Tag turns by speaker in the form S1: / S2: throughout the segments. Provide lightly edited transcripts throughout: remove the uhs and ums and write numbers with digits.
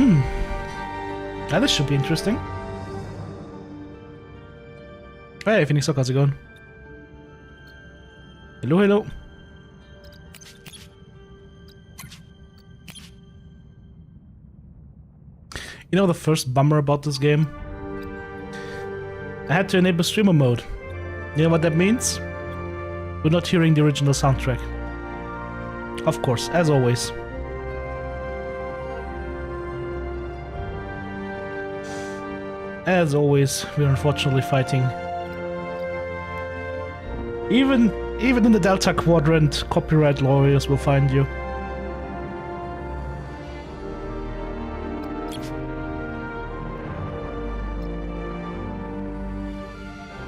S1: Yeah, this should be interesting. Hey, Phoenix, how's it going? Hello, hello. You know the first bummer about this game? I had to enable streamer mode. You know what that means? We're not hearing the original soundtrack. Of course, as always. As always, we're unfortunately fighting. Even in the Delta Quadrant, copyright lawyers will find you.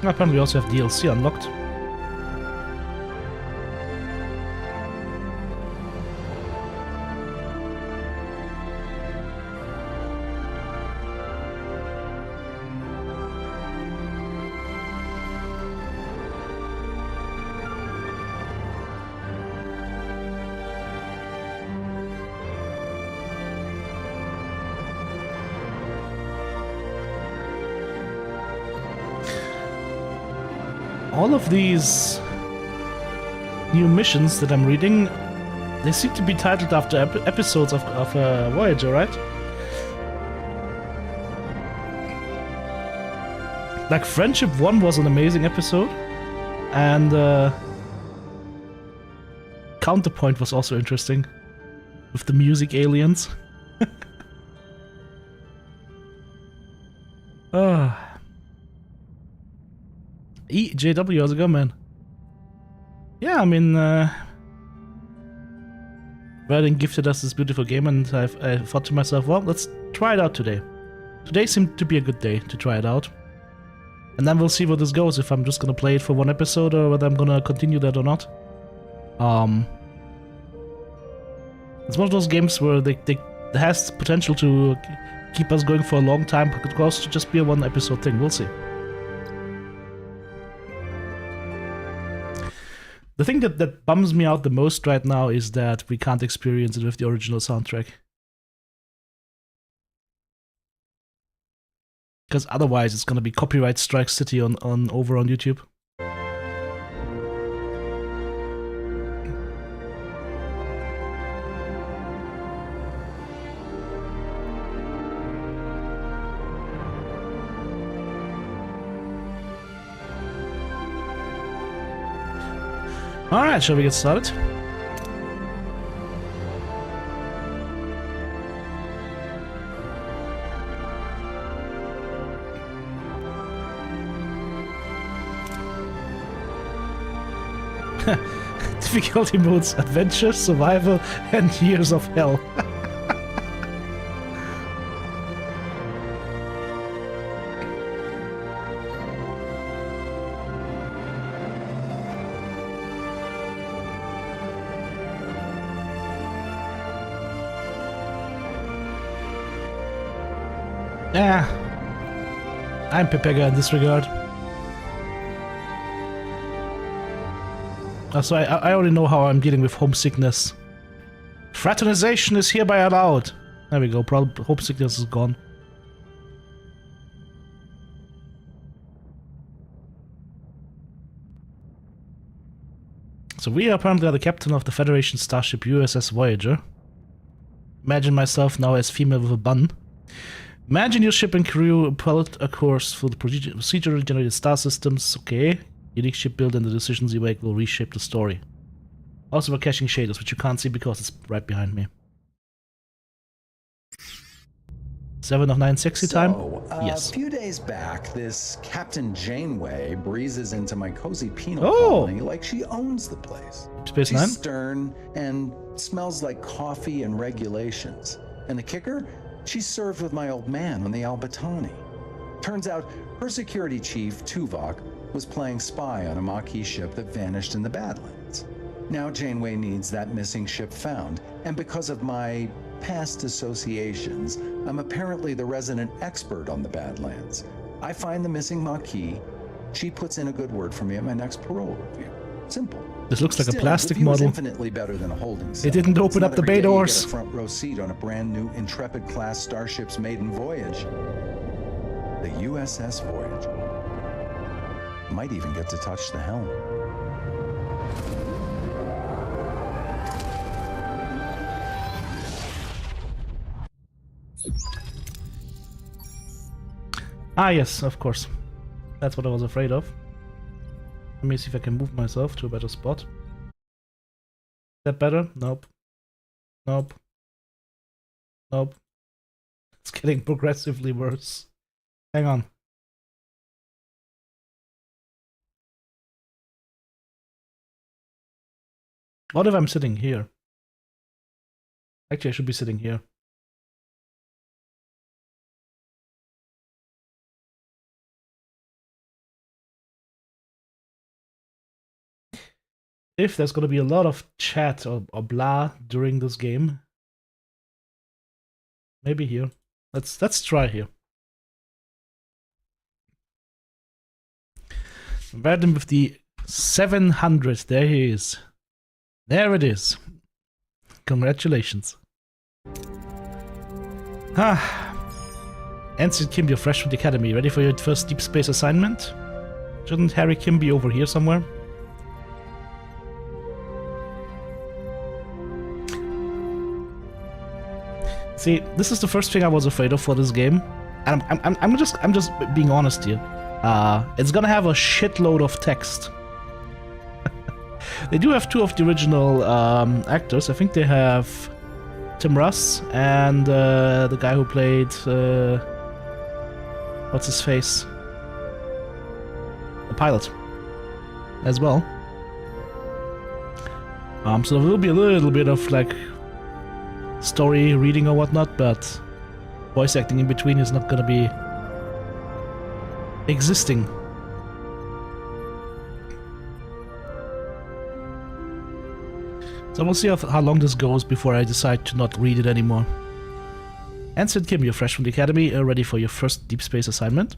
S1: Apparently we also have DLC unlocked. All of these new missions that I'm reading, they seem to be titled after episodes of Voyager, right? Like Friendship 1 was an amazing episode, and Counterpoint was also interesting, with the music aliens. JW, how's it going, man? Yeah, I mean, Verden gifted us this beautiful game, and I thought to myself, well, let's try it out today. Today seemed to be a good day to try it out. And then we'll see where this goes, if I'm just gonna play it for one episode, or whether I'm gonna continue that or not. It's one of those games where it has potential to keep us going for a long time, but it could also just be a one episode thing, we'll see. The thing that bums me out the most right now is that we can't experience it with the original soundtrack. Because otherwise it's gonna be copyright strike city over on YouTube. Alright, shall we get started? Difficulty modes: Adventure, Survival, and Years of Hell. Yeah, I'm Pepega in this regard. So I already know how I'm dealing with homesickness. Fraternization is hereby allowed. There we go, homesickness is gone. So we are apparently the captain of the Federation starship USS Voyager. Imagine myself now as female with a bun. Imagine your ship and crew plot a course for the procedurally generated star systems. Okay. Unique ship build and the decisions you make will reshape the story. Also we're caching shaders, which you can't see because it's right behind me. 7 of 9 sexy time? Yes.
S2: A few days back, this Captain Janeway breezes into my cozy penal colony like she owns the place.
S1: Space
S2: She's
S1: 9?
S2: stern and smells like coffee and regulations. And the kicker? She's served with my old man on the Albatani. Turns out her security chief, Tuvok, was playing spy on a Maquis ship that vanished in the Badlands. Now Janeway needs that missing ship found, and because of my past associations, I'm apparently the resident expert on the Badlands. I find the missing Maquis, she puts in a good word for me at my next parole review. Simple.
S1: This looks like
S2: Still,
S1: a plastic
S2: the view is
S1: model.
S2: infinitely better than a holding cell.
S1: It didn't
S2: It's
S1: open
S2: not
S1: up the
S2: every
S1: bay
S2: day you
S1: doors.
S2: get a front row seat on a brand new Intrepid class starship's maiden voyage. The USS Voyager. Might even get to touch the helm.
S1: Ah, yes, of course. That's what I was afraid of. Let me see if I can move myself to a better spot. Is that better? Nope. Nope. Nope. It's getting progressively worse. Hang on. What if I'm sitting here? Actually, I should be sitting here. If there's gonna be a lot of chat or blah during this game, maybe here. Let's try here. Random with the 700. There he is. There it is. Congratulations. Ensign Kim, you're fresh from the academy. Ready for your first deep space assignment? Shouldn't Harry Kim be over here somewhere? See, this is the first thing I was afraid of for this game, and I'm just being honest here. It's gonna have a shitload of text. They do have two of the original actors. I think they have Tim Russ and the guy who played what's his face, the pilot, as well. So there will be a little bit of like story reading or whatnot, but voice acting in between is not gonna be existing. So we'll see how long this goes before I decide to not read it anymore. Ensign Kim, you're fresh from the academy, ready for your first deep space assignment.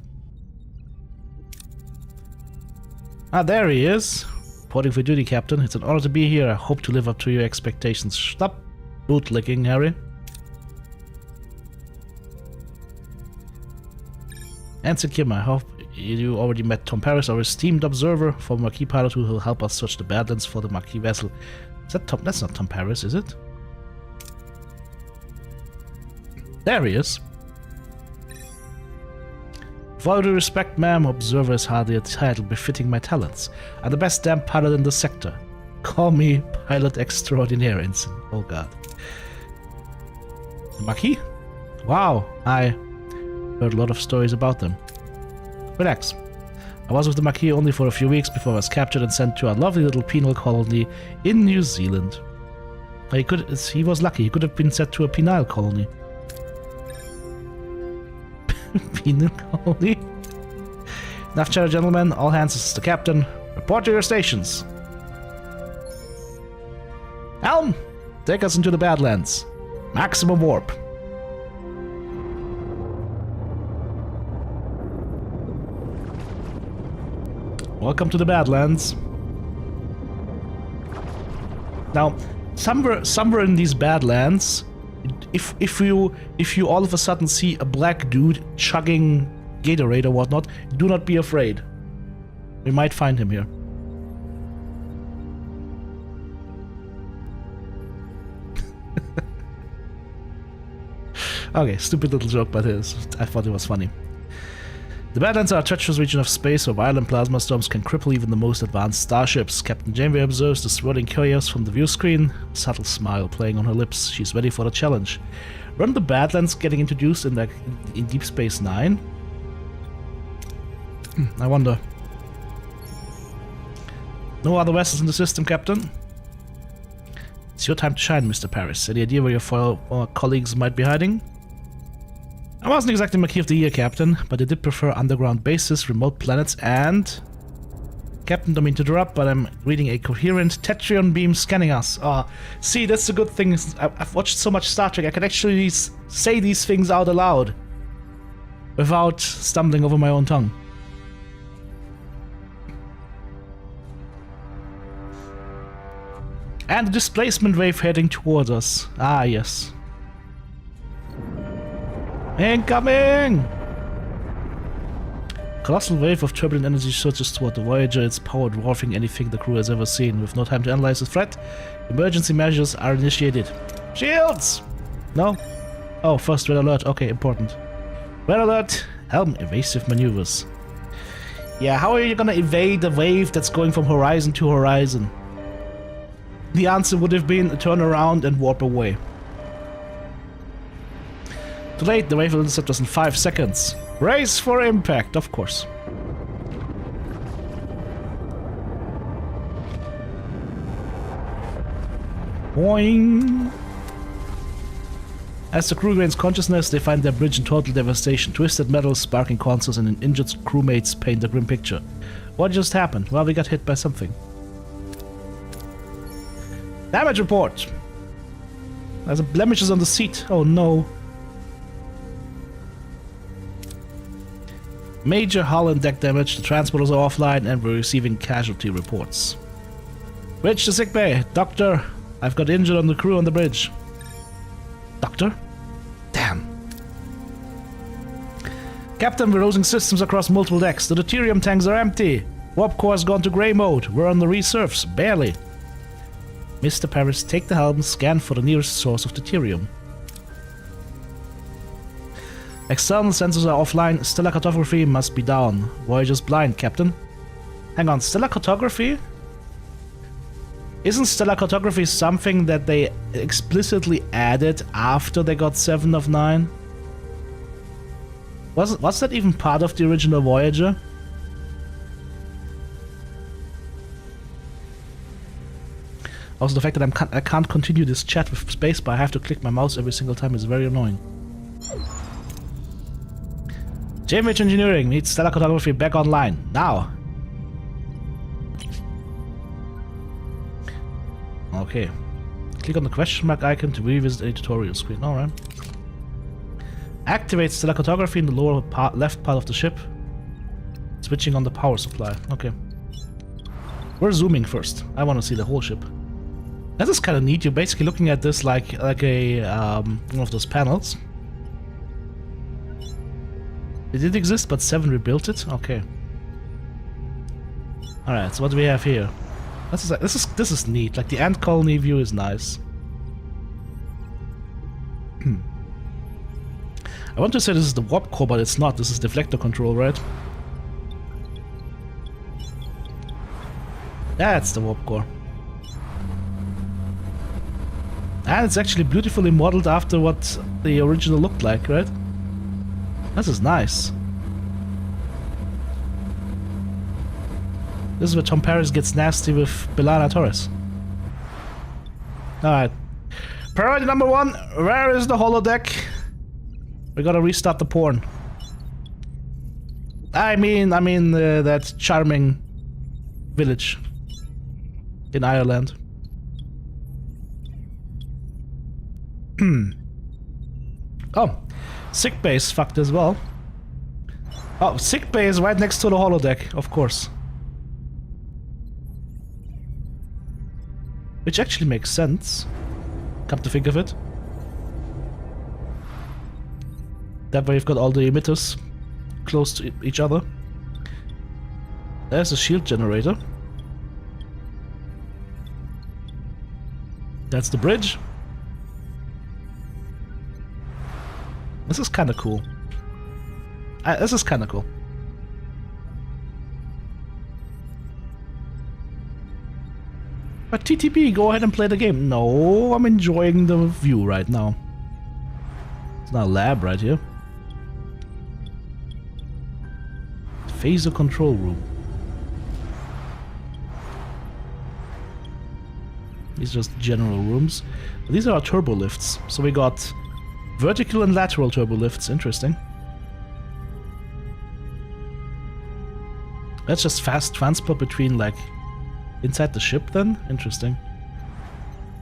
S1: Ah, there he is. Reporting for duty, Captain. It's an honor to be here. I hope to live up to your expectations. Stop bootlicking, Harry. Ensign Kim, I hope you already met Tom Paris, our esteemed observer, former Marquis pilot who will help us search the Badlands for the Marquis vessel. Is that Tom? That's not Tom Paris, is it? There he is. With all due respect, ma'am, observer is hardly a title befitting my talents. I'm the best damn pilot in the sector. Call me pilot extraordinaire, Ensign. Oh god. Marquis? Wow, I heard a lot of stories about them. Relax. I was with the Marquis only for a few weeks before I was captured and sent to a lovely little penal colony in New Zealand. He was lucky. He could have been sent to a penile colony. Penal colony? Enough chatter, gentlemen. All hands, this is the captain. Report to your stations. Helm! Take us into the Badlands. Maximum warp. Welcome to the Badlands. Now, somewhere in these Badlands, if you all of a sudden see a black dude chugging Gatorade or whatnot, do not be afraid. We might find him here. Okay, stupid little joke, but I thought it was funny. The Badlands are a treacherous region of space where violent plasma storms can cripple even the most advanced starships. Captain Janeway observes the swirling chaos from the view screen, a subtle smile playing on her lips. She's ready for the challenge. Run the Badlands getting introduced in Deep Space Nine? I wonder. No other vessels in the system, Captain? It's your time to shine, Mr. Paris. Any idea where your former colleagues might be hiding? I wasn't exactly Marquis of the Year, Captain, but I did prefer underground bases, remote planets, and... Captain, don't mean to interrupt, but I'm reading a coherent Tetrion beam scanning us. See, that's the good thing. I've watched so much Star Trek, I can actually say these things out aloud without stumbling over my own tongue. And the displacement wave heading towards us. Ah, yes. Incoming! Colossal wave of turbulent energy surges toward the Voyager, its power dwarfing anything the crew has ever seen. With no time to analyze the threat, emergency measures are initiated. Shields! No? Oh, first red alert. Okay, important. Red alert! Helm evasive maneuvers. Yeah, how are you gonna evade a wave that's going from horizon to horizon? The answer would have been turn around and warp away. Too late, the wave will intercept us in 5 seconds. Race for impact, of course. Boing! As the crew gains consciousness, they find their bridge in total devastation. Twisted metal, sparking consoles, and injured crewmates paint a grim picture. What just happened? Well, we got hit by something. Damage report! There's blemishes on the seat. Oh no. Major hull and deck damage, the transporters are offline and we're receiving casualty reports. Bridge to sickbay. Doctor, I've got injured on the crew on the bridge. Doctor? Damn. Captain, we're losing systems across multiple decks. The deuterium tanks are empty. Warp core has gone to grey mode. We're on the resurfs. Barely. Mr. Paris, take the helm, scan for the nearest source of deuterium. External sensors are offline. Stellar cartography must be down. Voyager's blind, Captain. Hang on, stellar cartography? Isn't stellar cartography something that they explicitly added after they got 7 of 9? Was that even part of the original Voyager? Also, the fact that I can't continue this chat with spacebar, I have to click my mouse every single time, is very annoying. JMH Engineering needs stellar cartography back online. Now! Okay. Click on the question mark icon to revisit a tutorial screen. Alright. Activate stellar cartography in the lower left part of the ship. Switching on the power supply. Okay. We're zooming first. I want to see the whole ship. This is kind of neat. You're basically looking at this like a one of those panels. It did exist, but 7 rebuilt it. Okay. All right. So what do we have here? This is neat. Like the ant colony view is nice. I want to say this is the warp core, but it's not. This is deflector control, right? That's the warp core. And it's actually beautifully modeled after what the original looked like, right? This is nice. This is where Tom Paris gets nasty with Belana Torres. Alright. Priority number 1, where is the holodeck? We gotta restart the porn. I mean that charming village in Ireland. Oh, sickbay is fucked as well. Oh, sickbay is right next to the holodeck, of course. Which actually makes sense, come to think of it. That way you've got all the emitters close to each other. There's a shield generator. That's the bridge. This is kind of cool. This is kind of cool. But TTB, go ahead and play the game. No, I'm enjoying the view right now. It's not a lab right here. Phaser control room. These are just general rooms. These are our turbo lifts. So we got vertical and lateral turbo lifts. Interesting. That's just fast transport between, like, inside the ship then? Interesting.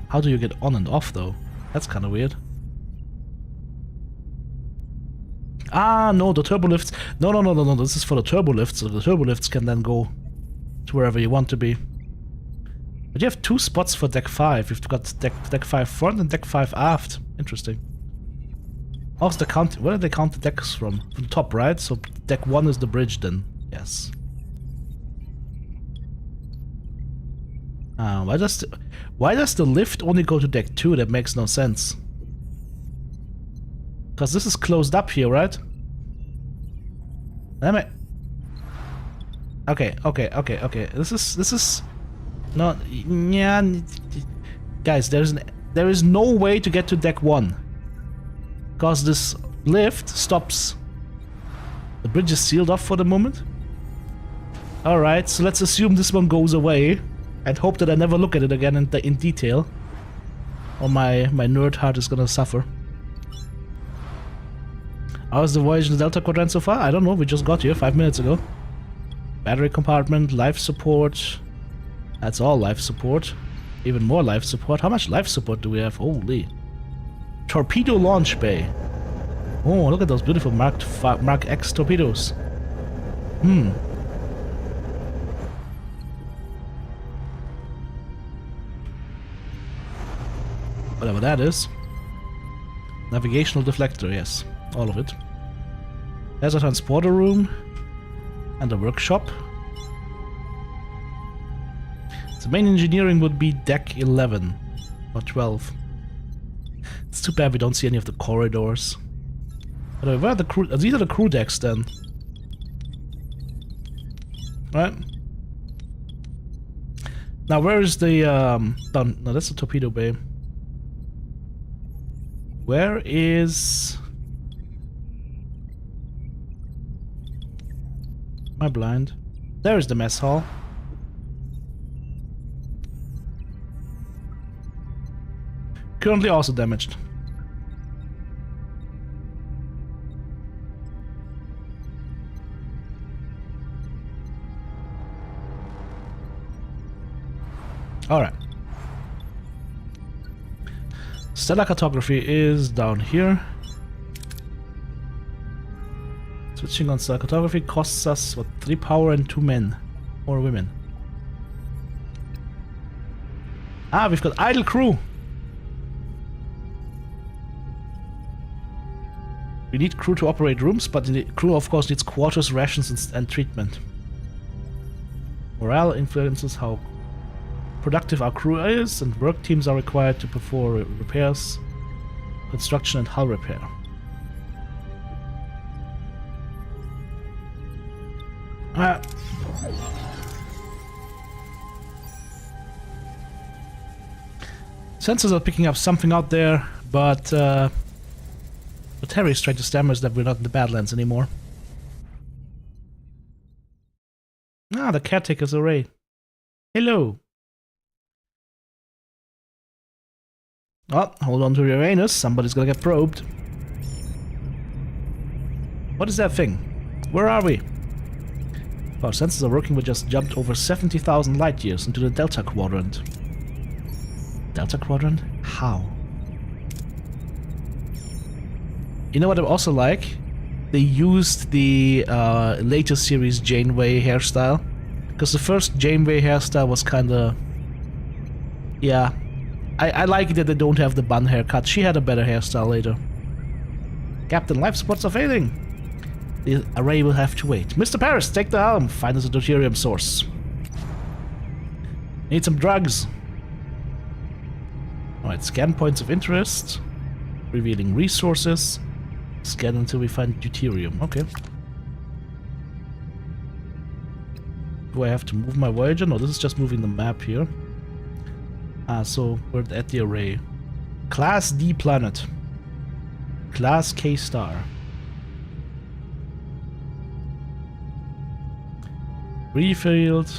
S1: How do you get on and off though? That's kind of weird. Ah, no, the turbo lifts. No. This is for the turbo lifts. So the turbo lifts can then go to wherever you want to be. But you have 2 spots for deck 5. You've got deck 5 front and deck 5 aft. Interesting. How's the count? Where do they count the decks from? From the top, right? So deck 1 is the bridge then. Yes. Why does the lift only go to deck 2? That makes no sense. Because this is closed up here, right? Okay. This is not. Yeah, guys. There is no way to get to deck 1, because this lift stops. The bridge is sealed off for the moment. All right, so let's assume this one goes away, and hope that I never look at it again in detail, or my nerd heart is gonna suffer. How's the Voyager in the Delta Quadrant so far? I don't know. We just got here 5 minutes ago. Battery compartment, life support. That's all life support. Even more life support. How much life support do we have? Holy. Torpedo launch bay. Oh, look at those beautiful Mark X torpedoes. Whatever that is. Navigational deflector, yes. All of it. There's a transporter room. And a workshop. The main engineering would be deck 11 or 12. It's too bad we don't see any of the corridors. But where are the crew? These are the crew decks then. Right. Now where is the no, that's the torpedo bay. Where is? Am I blind? There is the mess hall. Currently also damaged. Alright. Stellar cartography is down here. Switching on stellar cartography costs us, what, 3 power and 2 men. Or women. Ah, we've got idle crew! We need crew to operate rooms, but the crew of course needs quarters, rations and treatment. Morale influences how productive our crew is, and work teams are required to perform repairs, construction and hull repair. Sensors are picking up something out there, but Terry is trying to stammer us that we're not in the Badlands anymore. Ah, the caretaker's array. Hello. Oh, hold on to your anus. Somebody's gonna get probed. What is that thing? Where are we? Our sensors are working. We just jumped over 70,000 light years into the Delta Quadrant. Delta Quadrant? How? You know what I also like? They used the later series Janeway hairstyle. Because the first Janeway hairstyle was kinda... Yeah. I like it that they don't have the bun haircut. She had a better hairstyle later. Captain, life supports are failing. The array will have to wait. Mr. Paris, take the helm. Find us a deuterium source. Need some drugs. Alright, scan points of interest. Revealing resources. Scan until we find deuterium. Okay. Do I have to move my Voyager? No, this is just moving the map here. So we're at the array. Class D planet. Class K star. Refield.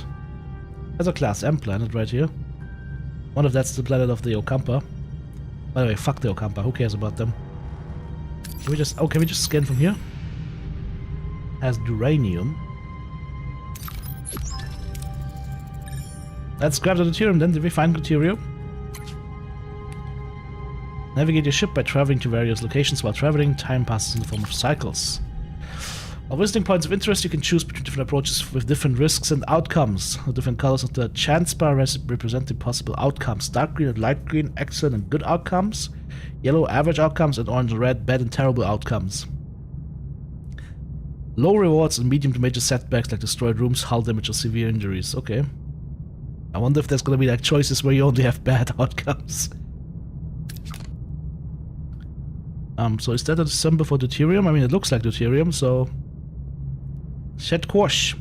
S1: There's a Class M planet right here. One of that's the planet of the Okampa. By the way, fuck the Okampa. Who cares about them? Can we just... Oh, can we just scan from here? Has uranium. Let's grab the deuterium then. Did we find deuterium? Navigate your ship by traveling to various locations. While traveling, time passes in the form of cycles. While visiting points of interest, you can choose between different approaches with different risks and outcomes. The different colors of the chance bar represent the possible outcomes. Dark green and light green, excellent and good outcomes. Yellow, average outcomes, and orange and red, bad and terrible outcomes. Low rewards and medium to major setbacks like destroyed rooms, hull damage, or severe injuries. Okay. I wonder if there's gonna be like choices where you only have bad outcomes. So is that a symbol for deuterium? I mean, it looks like deuterium, so... Shed quash.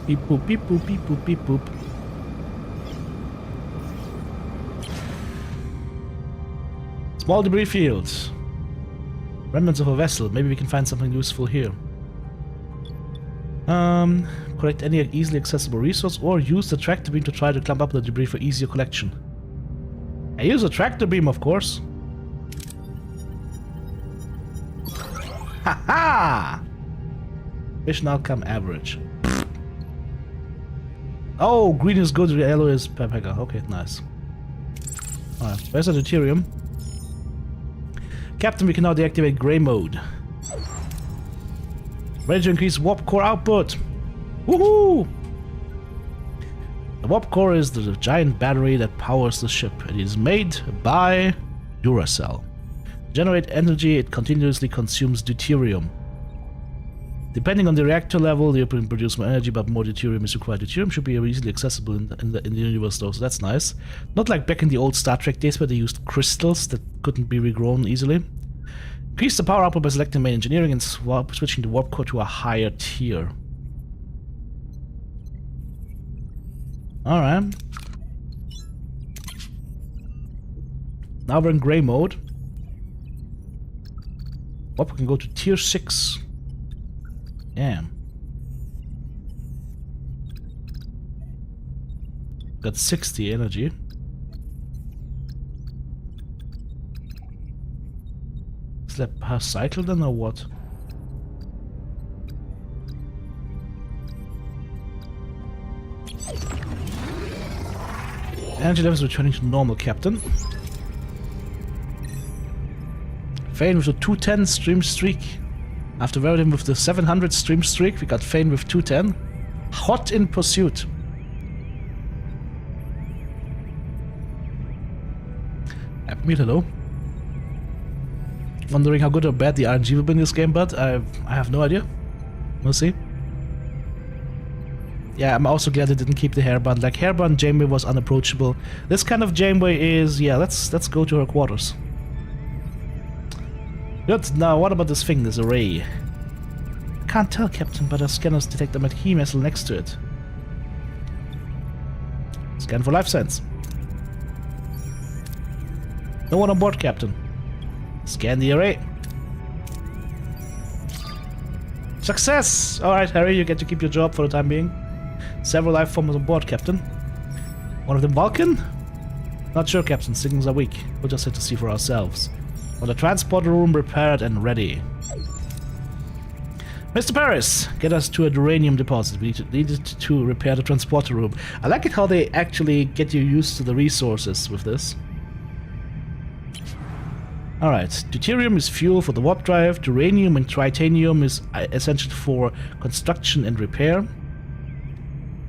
S1: Beep boop, beep boop, beep boop, beep boop. Small debris fields. Remnants of a vessel. Maybe we can find something useful here. Collect any easily accessible resource or use the tractor beam to try to climb up the debris for easier collection. I use a tractor beam, of course. Haha! Mission outcome average. Oh, green is good, yellow is paprika. Okay, nice. Alright, where's the deuterium? Captain, we can now deactivate gray mode. Ready to increase warp core output. Woohoo! The warp core is the giant battery that powers the ship. It is made by Duracell. To generate energy, it continuously consumes deuterium. Depending on the reactor level, you can produce more energy, but more deuterium is required. Deuterium should be easily accessible in the universe, though, so that's nice. Not like back in the old Star Trek days where they used crystals that couldn't be regrown easily. Increase the power output by selecting main engineering and switching the warp core to a higher tier. Alright. Now we're in grey mode. Warp can go to tier 6. Yeah. Got 60 energy. Is that per cycle then or what? Energy levels returning to normal, Captain. Fane with a 210 stream streak. After Veridim with the 700 stream streak, we got Fane with 210. Hot in pursuit. Meal, hello. Wondering how good or bad the RNG will be in this game, but I have no idea. We'll see. Yeah, I'm also glad I didn't keep the hairband. Like, hairband Janeway was unapproachable. This kind of Janeway is... yeah, let's go to her quarters. Good, now what about this thing, this array? Can't tell, Captain, but our scanners detect a marquee missile next to it. Scan for life signs. No one on board, Captain. Scan the array. Success! Alright, Harry, you get to keep your job for the time being. Several life forms on board, Captain. One of them Vulcan? Not sure, Captain. Signals are weak. We'll just have to see for ourselves. On the transporter room prepared and ready. Mr. Paris, get us to a uranium deposit. We need to repair the transporter room. I like it how they actually get you used to the resources with this. Alright, deuterium is fuel for the warp drive, uranium and tritanium is essential for construction and repair,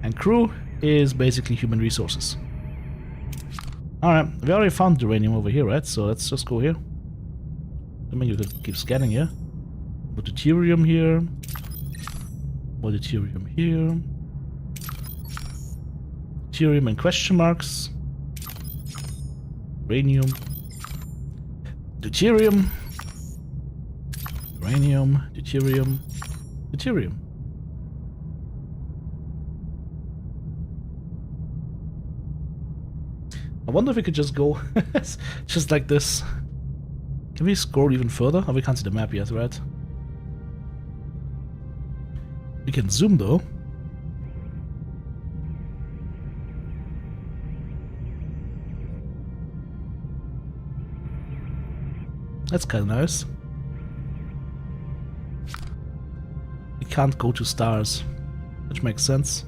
S1: and crew is basically human resources. Alright, we already found uranium over here, right? So let's just go here. I mean, you could keep scanning here. More deuterium here. More deuterium here. Deuterium and question marks. Uranium. Deuterium. Uranium. Deuterium. Deuterium. I wonder if we could just go just like this. Can we scroll even further? Oh, we can't see the map yet, right? We can zoom though. That's kind of nice. We can't go to stars, which makes sense.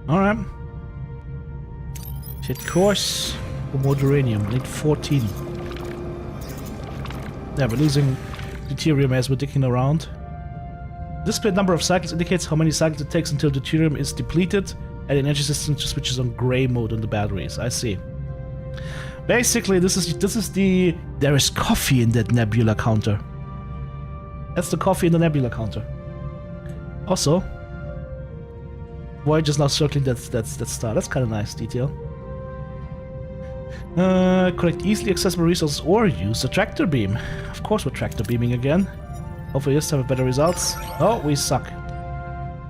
S1: Alright. Hit course for more uranium. Need 14. Yeah, we're losing deuterium as we're digging around. Display number of cycles indicates how many cycles it takes until deuterium is depleted, and the energy system just switches on gray mode on the batteries. I see. Basically, this is the there is coffee in that nebula counter. That's the coffee in the nebula counter. Also, Voyager's now circling that star. That's kind of nice detail. Collect easily accessible resources or use the tractor beam. Of course, we're tractor beaming again. Hopefully, this time with better results. Oh, we suck.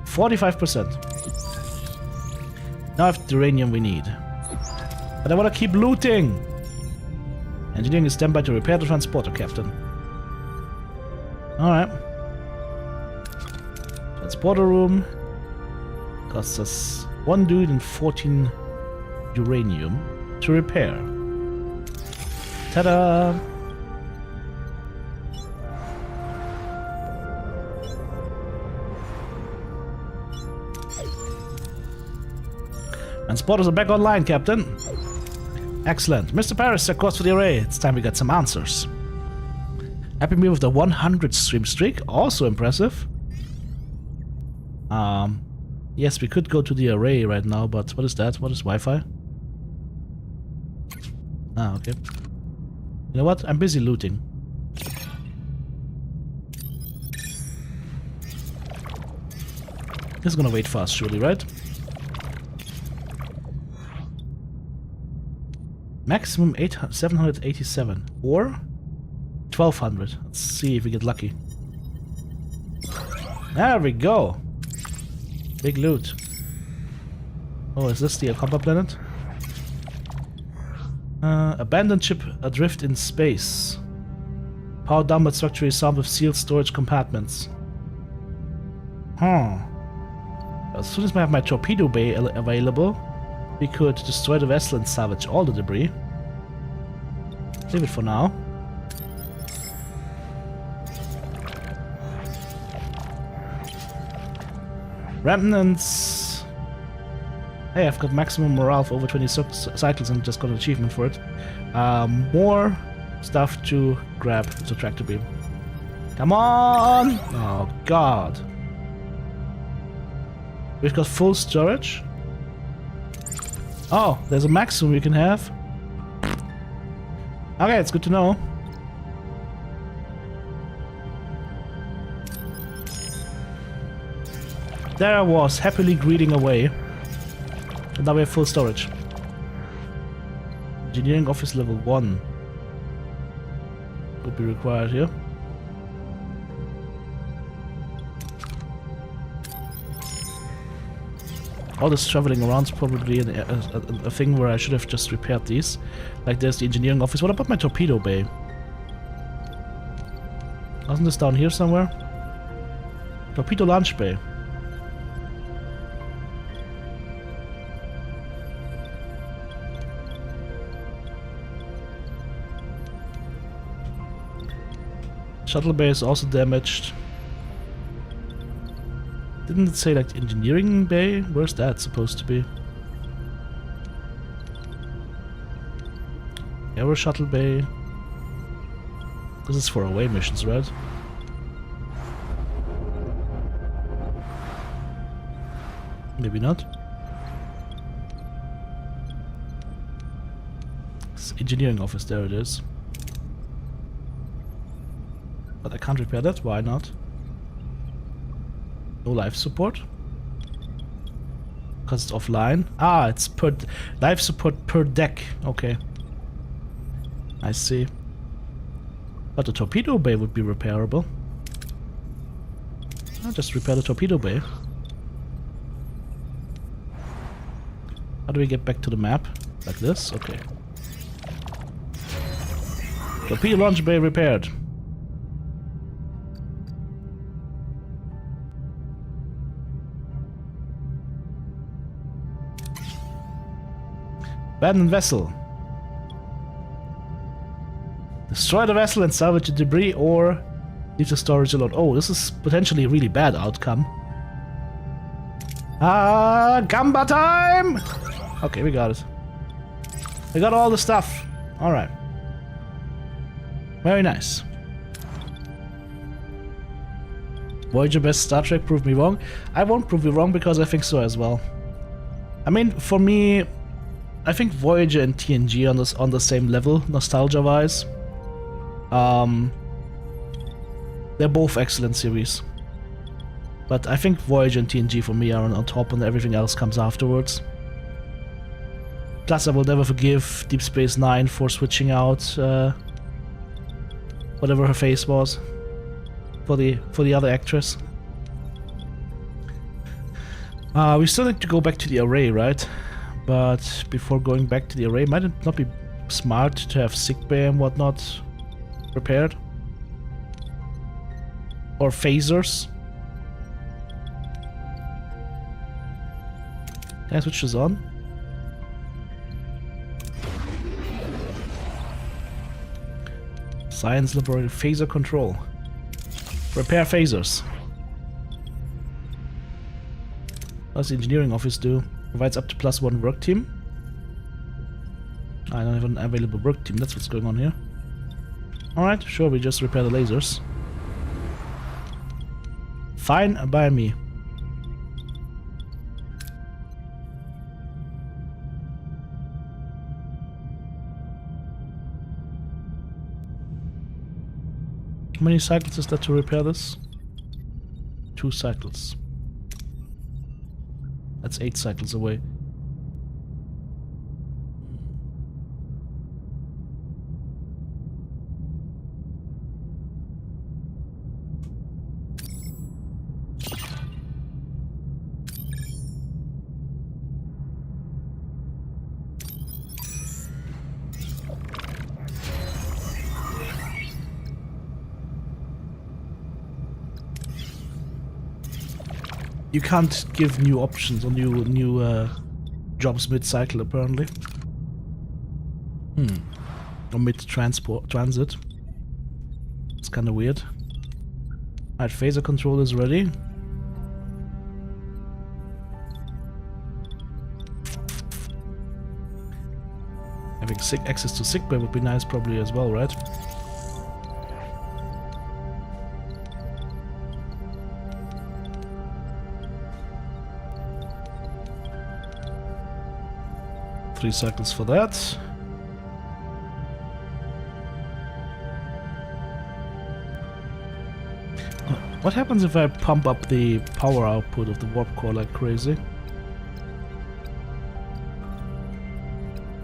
S1: 45%. Now I have the uranium we need. But I want to keep looting. Engineering is standby to repair the transporter, Captain. Alright. Transporter room. Costs us 1 dude and 14 uranium to repair. Ta-da! Transporters are back online, Captain. Excellent. Mr. Paris, of course, for the array. It's time we got some answers. Happy me with the 100 stream streak. Also impressive. Yes, we could go to the array right now, but what is that? What is Wi-Fi? Ah, okay. You know what? I'm busy looting. This is gonna wait for us, surely, right? Maximum 787 or 1200. Let's see if we get lucky. There we go. Big loot. Oh, is this the Compa planet? Abandoned ship adrift in space. Powered down but structurally sound with sealed storage compartments. Huh. As soon as I have my torpedo bay available, we could destroy the vessel and salvage all the debris. Leave it for now. Remnants. Hey, I've got maximum morale for over 20 cycles and just got an achievement for it. More stuff to grab with the tractor beam. Come on! Oh god. We've got full storage. Oh, there's a maximum you can have. Okay, it's good to know. There I was, happily greeting away. And now we have full storage. Engineering office level 1 would be required here. All this traveling around is probably a thing where I should have just repaired these. Like there's the engineering office. What about my torpedo bay? Wasn't this down here somewhere? Torpedo launch bay. Shuttle bay is also damaged. Didn't it say like engineering bay? Where's that supposed to be? Aero shuttle bay. This is for away missions, right? Maybe not. It's engineering office, there it is. But I can't repair that, why not? No life support? Because it's offline? Ah, it's per life support per deck. Okay. I see. But the torpedo bay would be repairable. I'll just repair the torpedo bay. How do we get back to the map? Like this? Okay. Torpedo launch bay repaired. Abandoned vessel. Destroy the vessel and salvage the debris or leave the storage alone. Oh, this is potentially a really bad outcome. Gamba time! Okay, we got it. We got all the stuff. Alright. Very nice. Voyager best Star Trek, prove me wrong. I won't prove you wrong because I think so as well. I mean, for me, I think Voyager and TNG on the same level, nostalgia-wise. They're both excellent series. But I think Voyager and TNG for me are on top and everything else comes afterwards. Plus I will never forgive Deep Space Nine for switching out whatever her face was for the other actress. We still need to go back to the array, right? But before going back to the array, might it not be smart to have sickbay and whatnot prepared? Or phasers? Can I switch this on? Science Laboratory Phaser Control. Repair phasers. What does the engineering office do? Provides up to +1 work team. I don't have an available work team, that's what's going on here. Alright, sure, we just repair the lasers. Fine by me. How many cycles is that to repair this? 2 cycles. That's 8 cycles away. You can't give new options or new jobs mid-cycle apparently. Or mid-transit. It's kinda weird. Alright, phaser control is ready. Having access to sickbay would be nice probably as well, right? Three cycles for that. What happens if I pump up the power output of the warp core like crazy?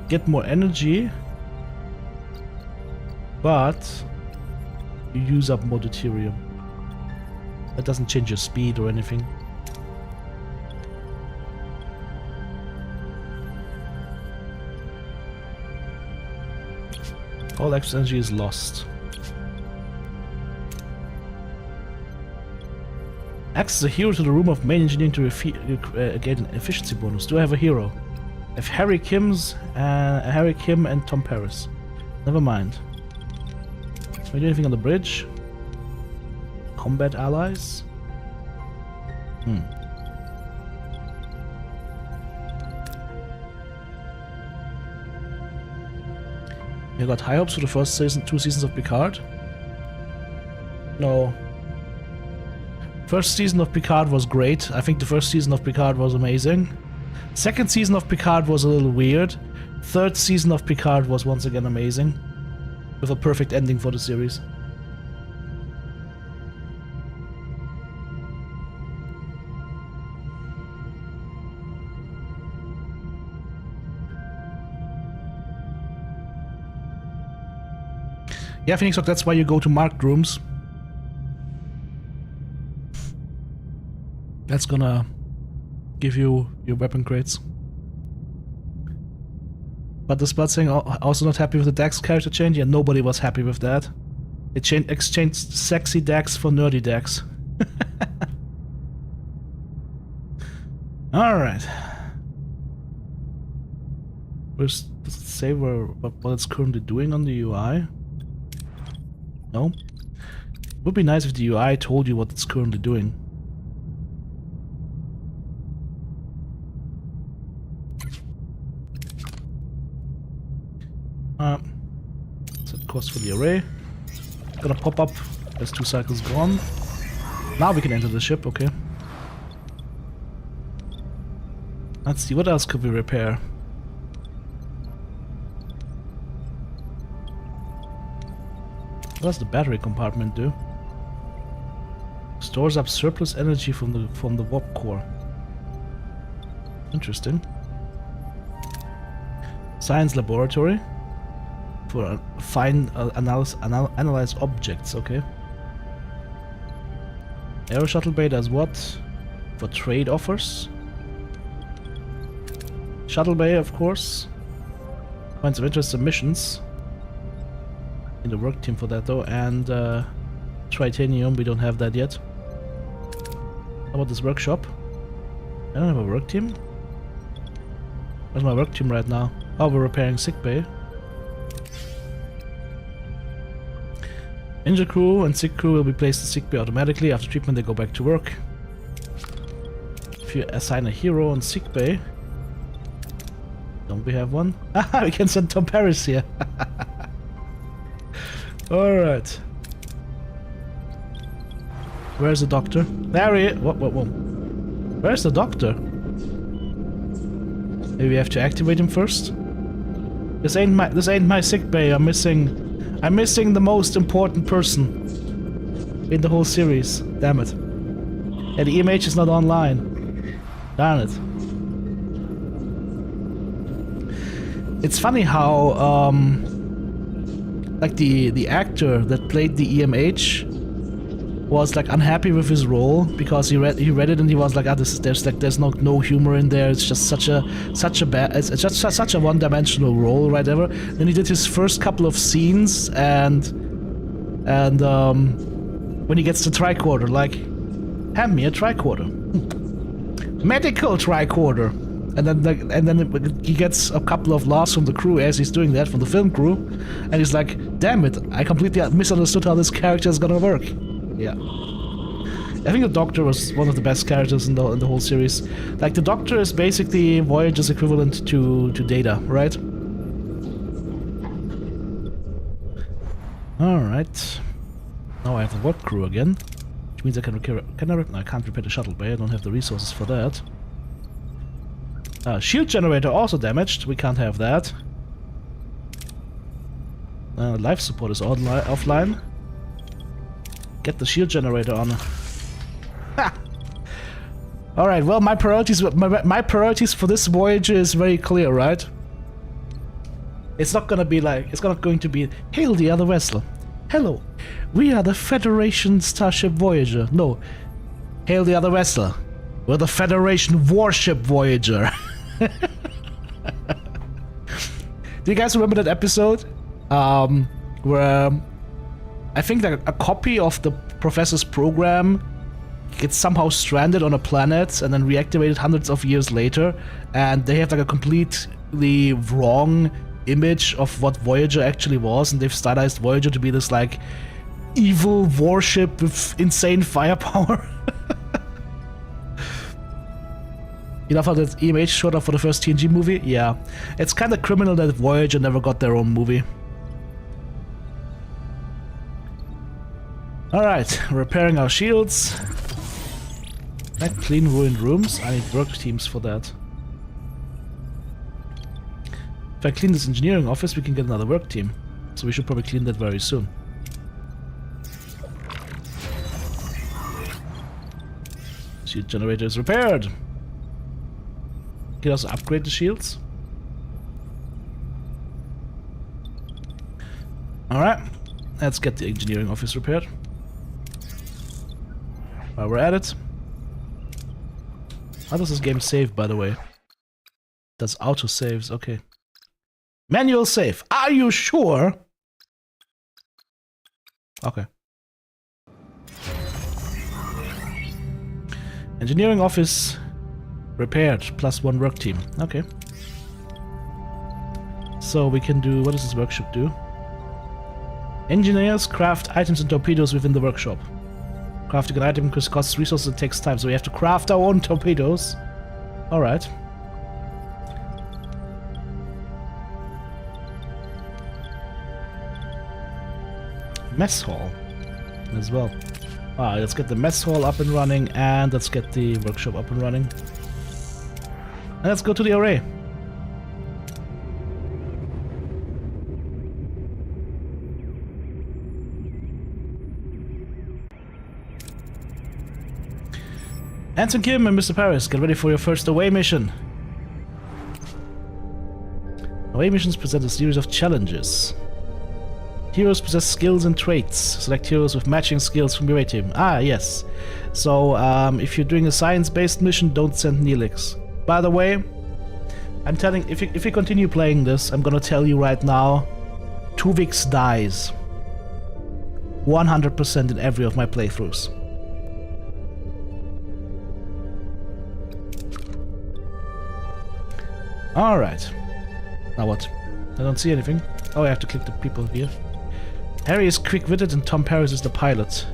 S1: Get more energy, but you use up more deuterium. That doesn't change your speed or anything. All extra energy is lost. Acts as a hero to the room of main engineering to get an efficiency bonus. Do I have a hero? I have Harry Kim and Tom Paris. Never mind. Can we do anything on the bridge? Combat allies? You got high hopes for the first season, 2 seasons of Picard? No. First season of Picard was great. I think the first season of Picard was amazing. Second season of Picard was a little weird. Third season of Picard was once again amazing. With a perfect ending for the series. Yeah, Phoenix Rock, that's why you go to marked rooms. That's gonna give you your weapon crates. But the Spud saying also not happy with the Dax character change? Yeah, nobody was happy with that. It exchanged sexy Dax for nerdy Dax. Alright. Does it say what it's currently doing on the UI? No? It would be nice if the UI told you what it's currently doing. course for the array. Gonna pop up as 2 cycles gone. Now we can enter the ship, okay. Let's see, what else could we repair? What does the battery compartment do? Stores up surplus energy from the warp core. Interesting. Science laboratory for analyze objects. Okay. Aero shuttle bay does what? For trade offers. Shuttle bay, of course. Points of interest submissions. In the work team for that though, and Tritanium, we don't have that yet. How about this workshop? I don't have a work team. Where's my work team right now? Oh, we're repairing sick bay. Injured crew and sick crew will be placed in sick bay automatically. After treatment they go back to work. If you assign a hero on sick bay, don't we have one? We can send Tom Paris here. Alright. Where's the doctor? There he is. Whoa. Where's the doctor? Maybe we have to activate him first? This ain't my sick bay. I'm missing the most important person in the whole series. Damn it. And the EMH is not online. Darn it. It's funny how like the actor that played the EMH was like unhappy with his role because he read it and he was like, there's no humor in there. It's just such a one-dimensional role, right? Ever. Then he did his first couple of scenes and when he gets to tricorder, like, hand me a tricorder, medical tricorder, and then he gets a couple of laughs from the crew as he's doing that, from the film crew, and he's like, damn it, I completely misunderstood how this character is gonna work. Yeah. I think the Doctor was one of the best characters in the whole series. Like, the Doctor is basically Voyager's equivalent to Data, right? Alright. Now I have the work crew again. Which means I can repair... No, I can't repair the shuttle bay, I don't have the resources for that. Shield generator also damaged, we can't have that. Life support is offline. Get the shield generator on. Ha! Alright, well, my priorities for this Voyager is very clear, right? It's not gonna be like, it's not going to be, hail the other vessel. Hello, we are the Federation Starship Voyager. No, hail the other vessel. We're the Federation Warship Voyager. Do you guys remember that episode? Where I think that a copy of the professor's program gets somehow stranded on a planet and then reactivated hundreds of years later, and they have like a completely wrong image of what Voyager actually was, and they've stylized Voyager to be this like evil warship with insane firepower. You know how that EMH showed up for the first TNG movie? Yeah. It's kind of criminal that Voyager never got their own movie. Alright, repairing our shields. Can I clean ruined rooms? I need work teams for that. If I clean this engineering office, we can get another work team. So we should probably clean that very soon. Shield generator is repaired. Can also upgrade the shields. Alright, let's get the engineering office repaired. While we're at it. How does this game save, by the way? It does auto saves, okay. Manual save, are you sure? Okay. Engineering office repaired, +1 work team. Okay. So we can do, what does this workshop do? Engineers craft items and torpedoes within the workshop. Crafting an item costs resources and takes time, so we have to craft our own torpedoes. Alright. mess hall as well. Alright, let's get the mess hall up and running, and let's get the workshop up and running. And let's go to the array. Anson Kim and Mr. Paris, get ready for your first away mission. Away missions present a series of challenges. Heroes possess skills and traits. Select heroes with matching skills from your away team. Ah, yes. So, if you're doing a science-based mission, don't send Neelix. By the way, I'm telling, if you continue playing this, I'm gonna tell you right now, Tuvix dies. 100% in every of my playthroughs. Alright. Now what? I don't see anything. Oh, I have to click the people here. Harry is quick-witted and Tom Paris is the pilot.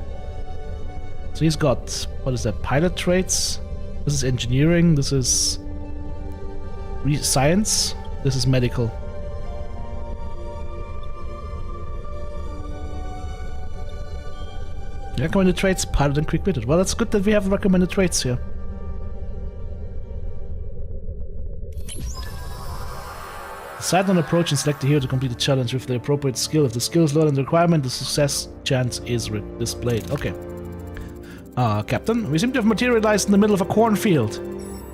S1: So he's got, what is that, pilot traits? This is engineering, this is science, this is medical. Recommended traits, pilot and quick-witted. Well, that's good that we have recommended traits here. Decide on approach and select the hero to complete the challenge with the appropriate skill. If the skill is lower than the requirement, the success chance is displayed. Okay. Captain, we seem to have materialized in the middle of a cornfield.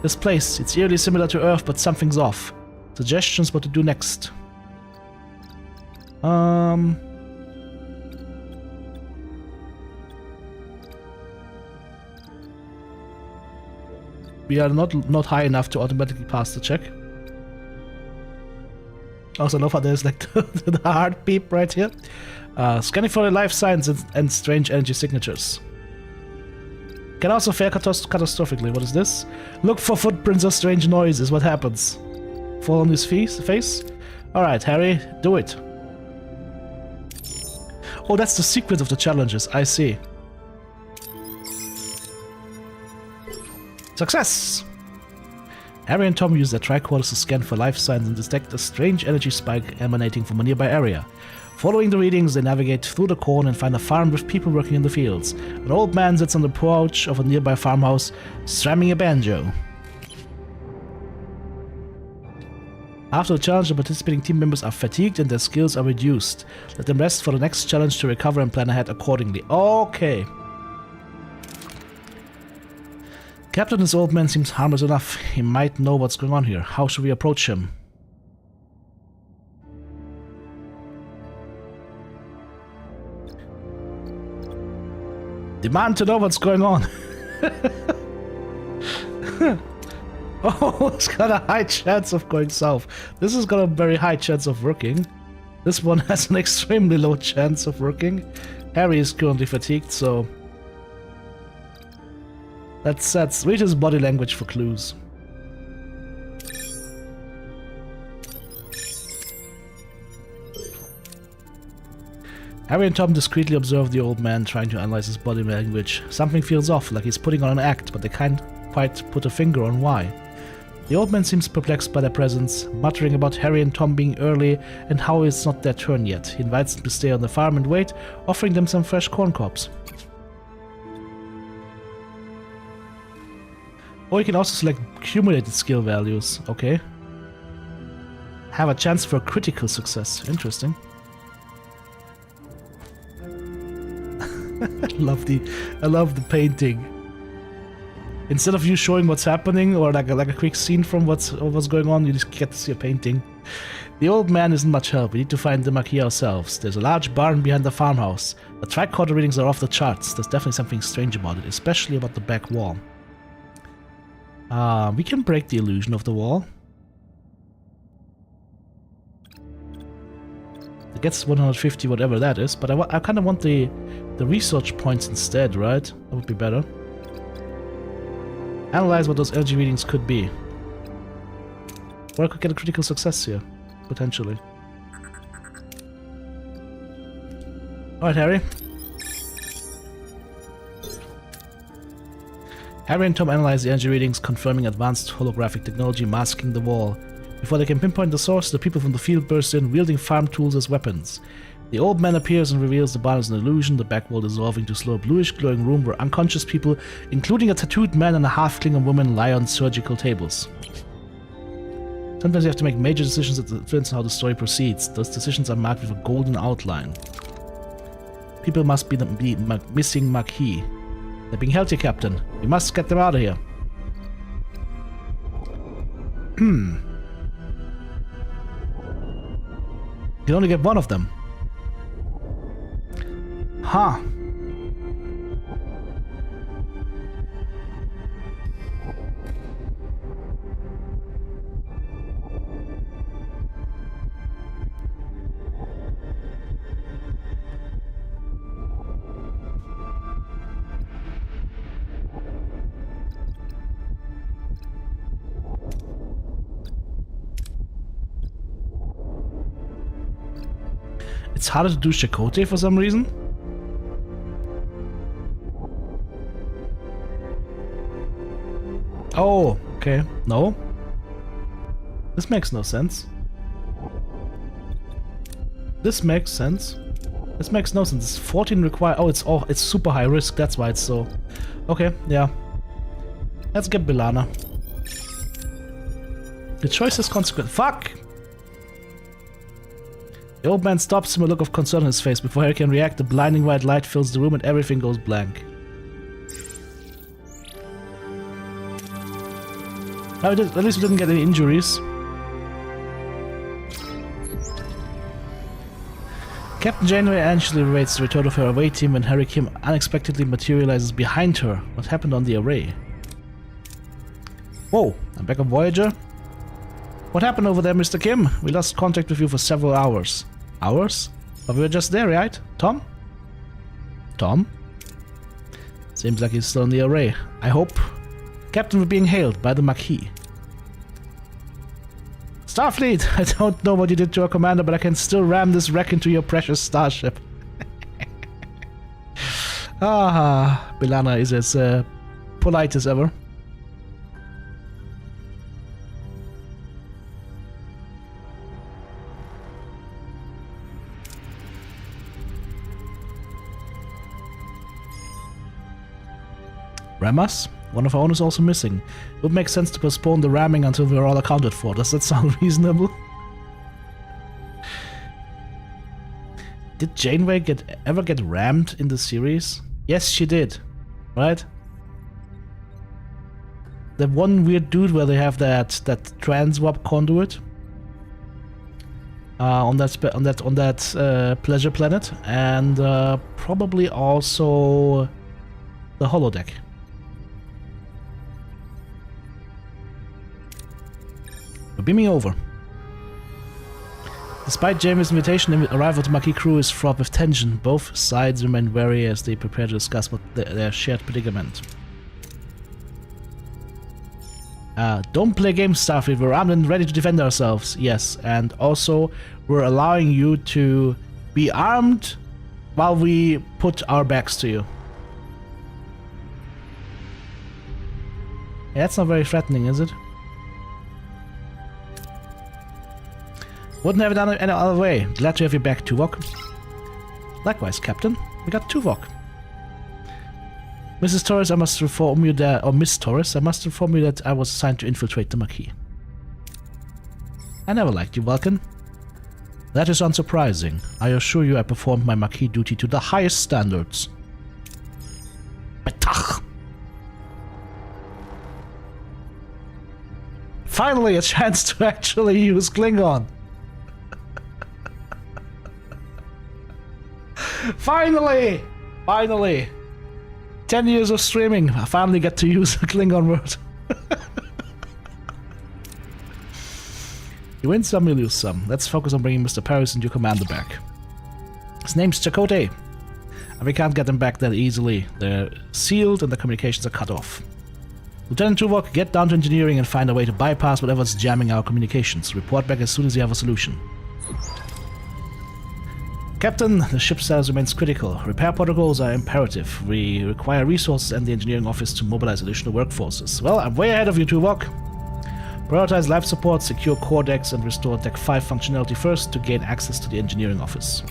S1: This place, it's eerily similar to Earth, but something's off. Suggestions what to do next. We are not high enough to automatically pass the check. Also love how there's like the hard beep right here. Scanning for life signs and strange energy signatures. Can also fare catastrophically. What is this? Look for footprints or strange noises. What happens? Fall on his face? Alright, Harry, do it. Oh, that's the secret of the challenges. I see. Success! Harry and Tom use their tricorders to scan for life signs and detect a strange energy spike emanating from a nearby area. Following the readings, they navigate through the corn and find a farm with people working in the fields. An old man sits on the porch of a nearby farmhouse, strumming a banjo. After the challenge, the participating team members are fatigued and their skills are reduced. Let them rest for the next challenge to recover and plan ahead accordingly. Okay. Captain, this old man seems harmless enough. He might know what's going on here. How should we approach him? Demand to know what's going on. Oh, it's got a high chance of going south. This has got a very high chance of working. This one has an extremely low chance of working. Harry is currently fatigued, so... Let's read his body language for clues. Harry and Tom discreetly observe the old man, trying to analyze his body language. Something feels off, like he's putting on an act, but they can't quite put a finger on why. The old man seems perplexed by their presence, muttering about Harry and Tom being early and how it's not their turn yet. He invites them to stay on the farm and wait, offering them some fresh corn cobs. Or you can also select accumulated skill values, okay. Have a chance for critical success, interesting. I love the painting. Instead of you showing what's happening or like a quick scene from what's going on, you just get to see a painting. The old man isn't much help. We need to find the marquee ourselves. There's a large barn behind the farmhouse. The tricorder readings are off the charts. There's definitely something strange about it, especially about the back wall. We can break the illusion of the wall. It gets 150, whatever that is, but I kind of want the research points instead, right? That would be better. Analyze what those energy readings could be. Or I could get a critical success here, potentially. Alright, Harry. Harry and Tom analyze the energy readings, confirming advanced holographic technology masking the wall. Before they can pinpoint the source, the people from the field burst in, wielding farm tools as weapons. The old man appears and reveals the barn is an illusion, the back wall dissolving to slow bluish glowing room where unconscious people, including a tattooed man and a half-Klingon woman, lie on surgical tables. Sometimes you have to make major decisions that influence how the story proceeds. Those decisions are marked with a golden outline. People must be the missing Maquis. They're being held here, Captain. We must get them out of here. You can only get one of them. Huh. It's harder to do Chakotay for some reason. Oh, okay. No. This makes no sense. This makes sense. This makes no sense. It's 14 required. Oh, it's super high risk. That's why it's so. Okay, yeah. Let's get B'Elanna. The choice is consequent. Fuck! The old man stops him, a look of concern on his face. Before Harry can react, the blinding white light fills the room and everything goes blank. Oh, at least we didn't get any injuries. Captain Janeway anxiously awaits the return of her away team when Harry Kim unexpectedly materializes behind her. What happened on the array? Whoa, I'm back on Voyager. What happened over there, Mr. Kim? We lost contact with you for several hours. Hours? But we were just there, right? Tom? Tom? Seems like he's still on the array. I hope. Captain, we're being hailed by the Maquis. Starfleet! I don't know what you did to our commander, but I can still ram this wreck into your precious starship. B'Elanna is as polite as ever. Ram us? One of our own is also missing. It would make sense to postpone the ramming until we're all accounted for. Does that sound reasonable? Did Janeway ever get rammed in the series? Yes, she did. Right? The one weird dude where they have that transwarp conduit on that pleasure planet, and probably also the holodeck. We're beaming over. Despite Jamie's invitation, the arrival of the Maquis crew is fraught with tension. Both sides remain wary as they prepare to discuss their shared predicament. Don't play games, Starfleet. We're armed and ready to defend ourselves. Yes, and also we're allowing you to be armed while we put our backs to you. Yeah, that's not very threatening, is it? Wouldn't have it done any other way. Glad to have you back, Tuvok. Likewise, Captain. We got Tuvok. Mrs. Torres, I must inform you that, or Miss Torres, I must inform you that I was assigned to infiltrate the Maquis. I never liked you, Vulcan. That is unsurprising. I assure you I performed my Maquis duty to the highest standards. Betach! Finally, a chance to actually use Klingon. Finally! Finally! 10 years of streaming, I finally get to use a Klingon word. You win some, you lose some. Let's focus on bringing Mr. Paris and your commander back. His name's Chakotay, and we can't get them back that easily. They're sealed and the communications are cut off. Lieutenant Tuvok, get down to engineering and find a way to bypass whatever's jamming our communications. Report back as soon as you have a solution. Captain, the ship's status remains critical. Repair protocols are imperative. We require resources and the engineering office to mobilize additional workforces. Well, I'm way ahead of you, Tuvok. Prioritize life support, secure core decks, and restore Deck 5 functionality first to gain access to the engineering office.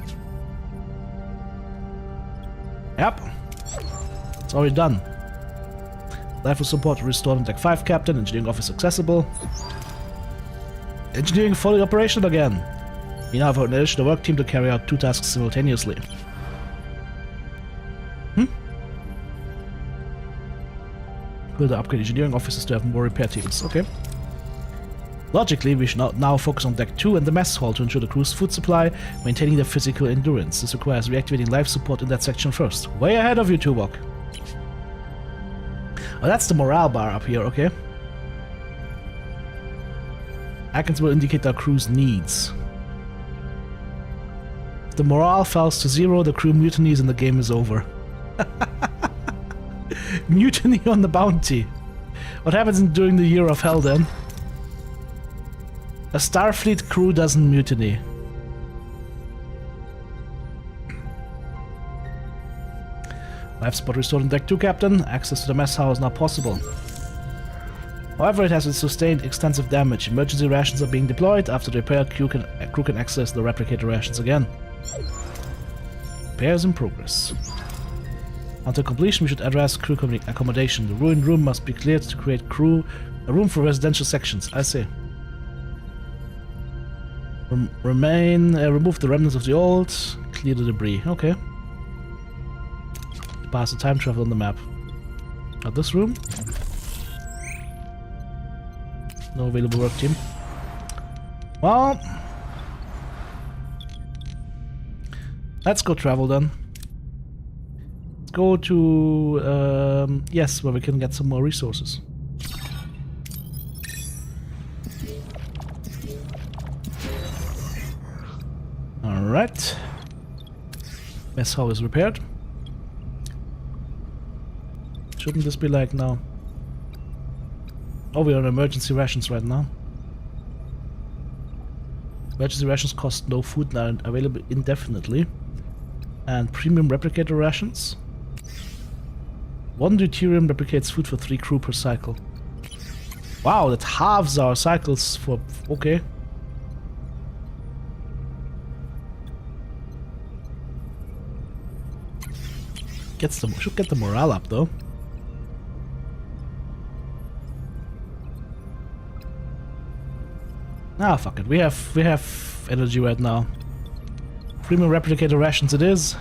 S1: Yep. It's already done. Life support restored on Deck 5, Captain. Engineering office accessible. Engineering fully operational again. We now have an additional work team to carry out 2 tasks simultaneously. Further upgrade engineering offices to have more repair teams. Okay. Logically, we should now focus on Deck 2 and the mess hall to ensure the crew's food supply, maintaining their physical endurance. This requires reactivating life support in that section first. Way ahead of you, Tuvok. Oh, that's the morale bar up here, okay. Icons will indicate our crew's needs. If the morale falls to 0, the crew mutinies and the game is over. Mutiny on the bounty. What happens during the year of hell then? A Starfleet crew doesn't mutiny. Life support restored on Deck 2, Captain. Access to the mess hall is now possible. However, it has sustained extensive damage. Emergency rations are being deployed. After the repair, crew can access the replicator rations again. Repairs in progress. Until completion, we should address crew accommodation. The ruined room must be cleared to create a room for residential sections. I see. Remove the remnants of the old. Clear the debris. Okay. Pass the time travel on the map. Not this room. No available work team. Well, let's go travel then. Let's go to yes, where we can get some more resources. Alright. Mess hall is repaired. Shouldn't this be like now? Oh, we're on emergency rations right now. Emergency rations cost no food now and available indefinitely. And premium replicator rations. 1 deuterium replicates food for 3 crew per cycle. Wow, that halves our cycles for... okay. Should get the morale up though. Ah, fuck it. We have energy right now. Premium replicator rations it is.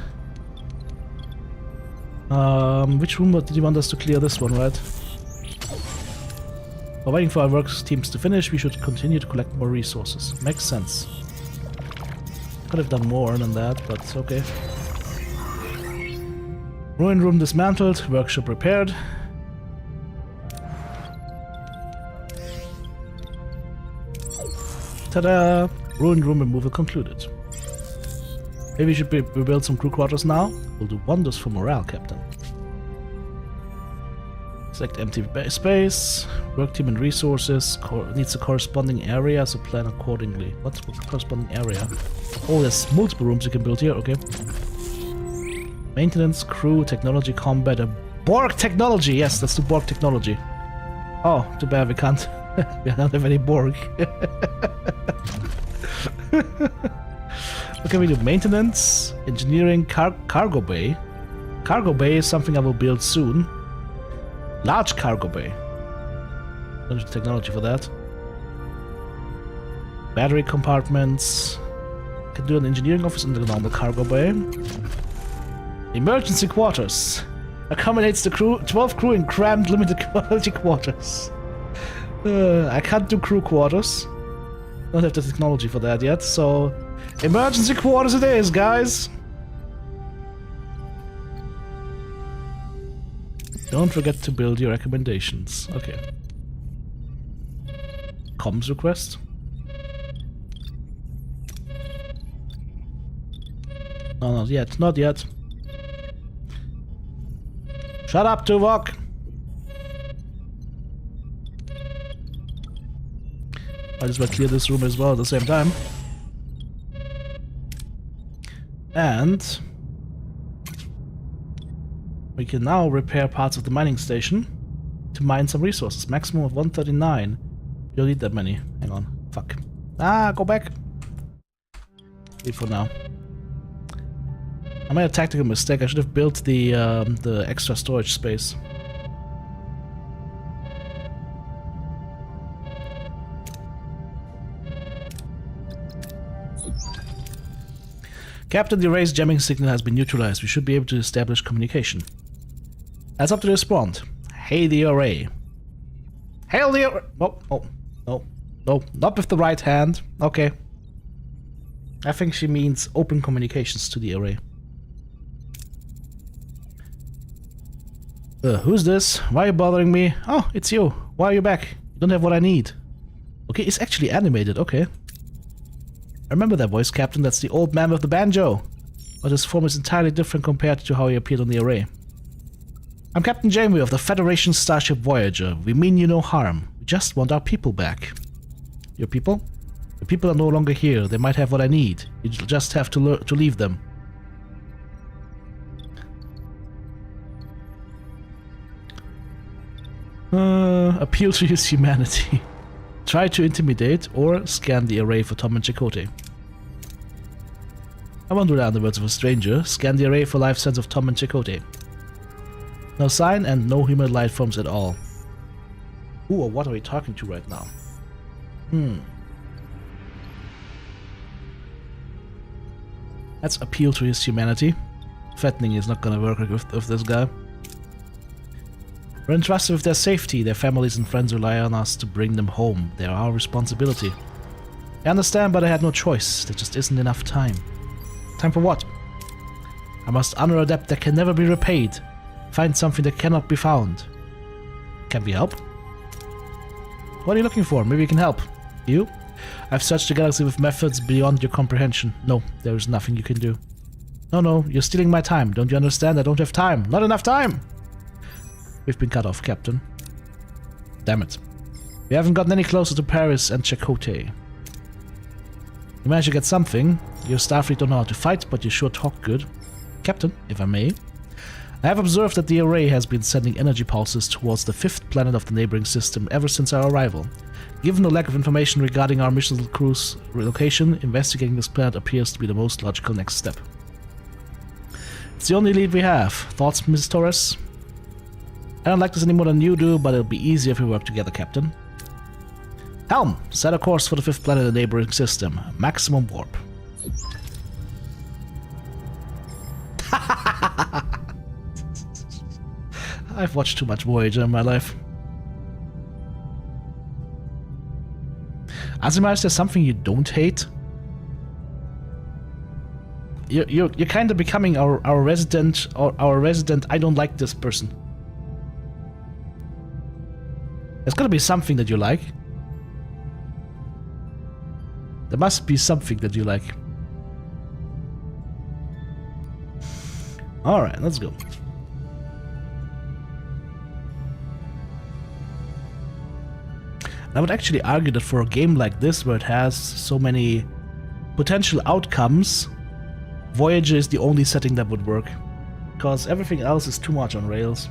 S1: Which room did you want us to clear? This one, right? While waiting for our work teams to finish, we should continue to collect more resources. Makes sense. Could have done more than that, but okay. Ruined room dismantled, workshop repaired. Ta-da! Ruined room removal concluded. Maybe we should rebuild some crew quarters now. Will do wonders for morale, Captain. Select empty space. Work team and resources. Needs a corresponding area, so plan accordingly. What's the corresponding area? Oh, there's multiple rooms you can build here. Okay. Maintenance, crew, technology, combat, a Borg technology. Yes, let's do Borg technology. Oh, too bad we can't. We don't have any Borg. What can we do? Maintenance, engineering, cargo bay. Cargo bay is something I will build soon. Large cargo bay. Don't have technology for that. Battery compartments. Can do an engineering office in the normal cargo bay. Emergency quarters. Accommodates the crew, 12 crew in crammed limited quality quarters. I can't do crew quarters. Don't have the technology for that yet, so... Emergency quarters it is, guys! Don't forget to build your recommendations. Okay. Comms request? No, not yet, not yet. Shut up, Tuvok! Might as well clear this room as well at the same time. And we can now repair parts of the mining station to mine some resources. Maximum of 139. You don't need that many. Hang on. Fuck. Ah, go back. Leave for now. I made a tactical mistake. I should have built the extra storage space. Captain, the array's jamming signal has been neutralized. We should be able to establish communication. That's up to respond. Hey, the array. Hail the array. No, not with the right hand. Okay. I think she means open communications to the array. Who's this? Why are you bothering me? Oh, it's you. Why are you back? You don't have what I need. Okay, it's actually animated. Okay. I remember that voice, Captain. That's the old man with the banjo. But his form is entirely different compared to how he appeared on the array. I'm Captain Janeway of the Federation starship Voyager. We mean you no harm. We just want our people back. Your people? The people are no longer here. They might have what I need. You just have to leave them. Appeal to his humanity. Try to intimidate or scan the array for Tom and Chakotay. I won't do that in the words of a stranger. Scan the array for life sense of Tom and Chakotay. No sign and no human life forms at all. Who or what are we talking to right now? Let's appeal to his humanity. Threatening is not gonna work with this guy. We're entrusted with their safety. Their families and friends rely on us to bring them home. They're our responsibility. I understand, but I had no choice. There just isn't enough time. Time for what? I must honor a debt that can never be repaid. Find something that cannot be found. Can we help? What are you looking for? Maybe we can help. You? I've searched the galaxy with methods beyond your comprehension. No, there is nothing you can do. No, you're stealing my time. Don't you understand? I don't have time. Not enough time! We've been cut off, Captain. Damn it. We haven't gotten any closer to Paris and Chakotay. You managed to get something. Your Starfleet don't know how to fight, but you sure talk good. Captain, if I may. I have observed that the array has been sending energy pulses towards the 5th planet of the neighboring system ever since our arrival. Given the lack of information regarding our mission crew's relocation, investigating this planet appears to be the most logical next step. It's the only lead we have. Thoughts, Mrs. Torres? I don't like this any more than you do, but it'll be easier if we work together, Captain. Helm, set a course for the 5th planet of the neighboring system. Maximum warp. I've watched too much Voyager in my life. Azima, is there something you don't hate? You're kind of becoming our resident I don't like this person. There's gotta be something that you like. There must be something that you like. Alright, let's go. I would actually argue that for a game like this, where it has so many potential outcomes, Voyager is the only setting that would work. Because everything else is too much on rails.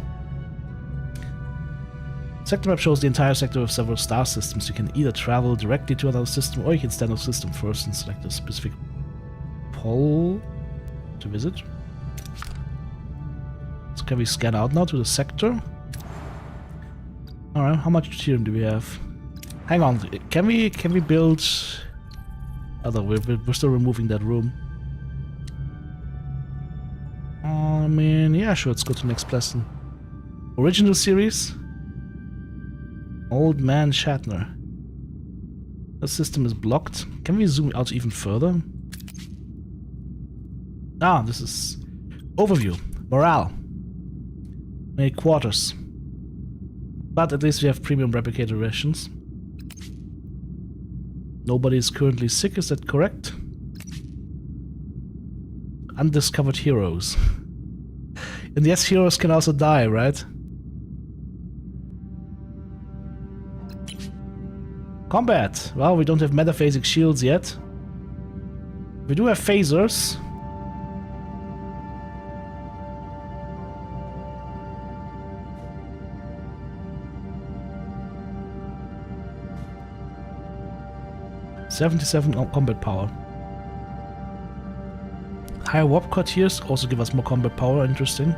S1: Sector map shows the entire sector of several star systems. You can either travel directly to another system, or you can stand on the system first and select a specific pole to visit. So can we scan out now to the sector? Alright, how much deuterium do we have? Hang on, can we build... Oh no, we're still removing that room. I mean, yeah, sure, let's go to the next lesson. Original series? Old Man Shatner. The system is blocked. Can we zoom out even further? Ah, this is... Overview. Morale. Many quarters. But at least we have premium replicator rations. Nobody is currently sick, is that correct? Undiscovered heroes. And yes, heroes can also die, right? Combat. Well, we don't have metaphasic shields yet. We do have phasers. .77 combat power. Higher warp core tiers also give us more combat power, interesting.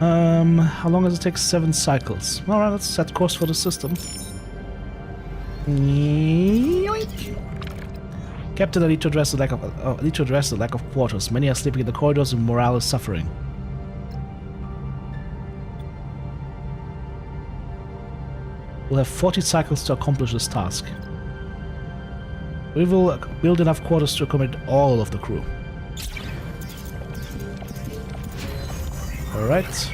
S1: How long does it take? 7 cycles. Alright, let's set course for the system. Yoink. Captain, I need to address the lack of quarters. Many are sleeping in the corridors and morale is suffering. We'll have 40 cycles to accomplish this task. We will build enough quarters to accommodate all of the crew. Alright.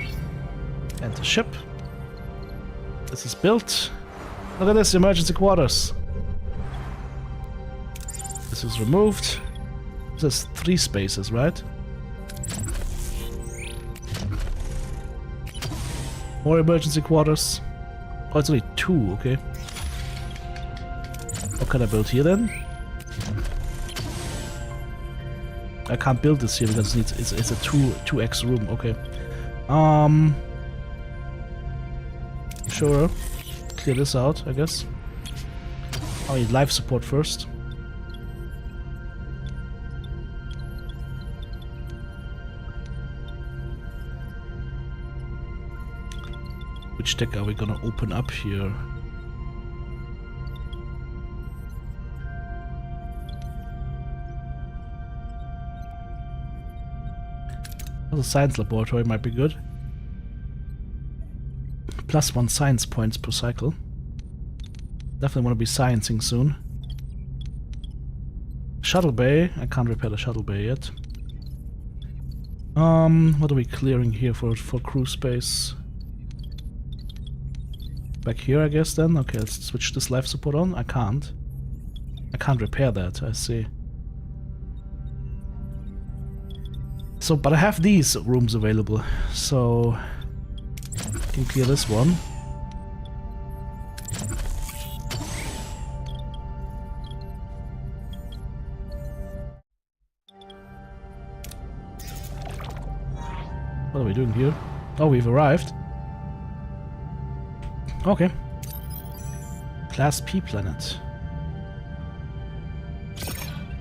S1: Enter ship. This is built. Look at this, emergency quarters. This is removed. This is 3 spaces, right? More emergency quarters. Oh, it's only 2, okay. What can I build here then? I can't build this here because it's a 2x room, okay. Sure. Clear this out, I guess. I need life support first. Which deck are we gonna open up here? The science laboratory might be good. +1 science points per cycle. Definitely want to be sciencing soon. Shuttle bay. I can't repair the shuttle bay yet. What are we clearing here for crew space? Back here, I guess, then? Okay, let's switch this life support on. I can't repair that, I see. So, but I have these rooms available, so I can clear this one. What are we doing here? Oh, we've arrived. Okay. Class P planet.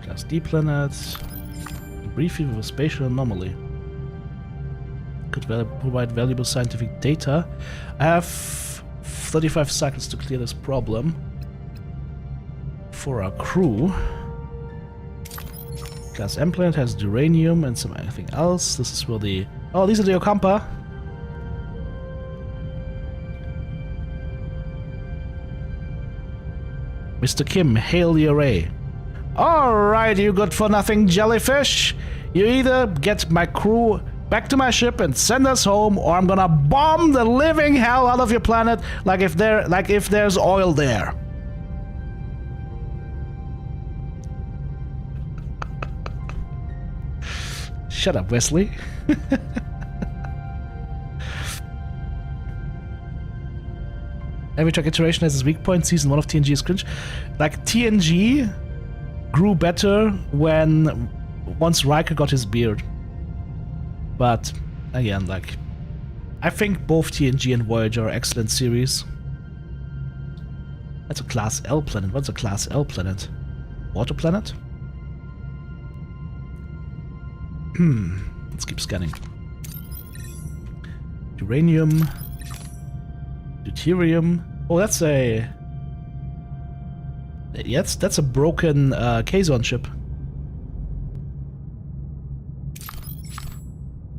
S1: Class D planet. Briefing of a spatial anomaly. Could provide valuable scientific data. I have 35 cycles to clear this problem. For our crew. Class M planet has uranium and some anything else. This is where the... Oh, these are the Okampa. Mr. Kim, hail the array. Alright, you good-for-nothing jellyfish. You either get my crew back to my ship and send us home, or I'm gonna bomb the living hell out of your planet like if there's oil there. Shut up, Wesley. Every track iteration has its weak point. Season 1 of TNG is cringe. Like, TNG grew better once Riker got his beard. But, again, like, I think both TNG and Voyager are excellent series. That's a Class L planet. What's a Class L planet? Water planet? Let's keep scanning. Uranium. Deuterium. Oh, that's a... Yes, that's a broken Kazon ship.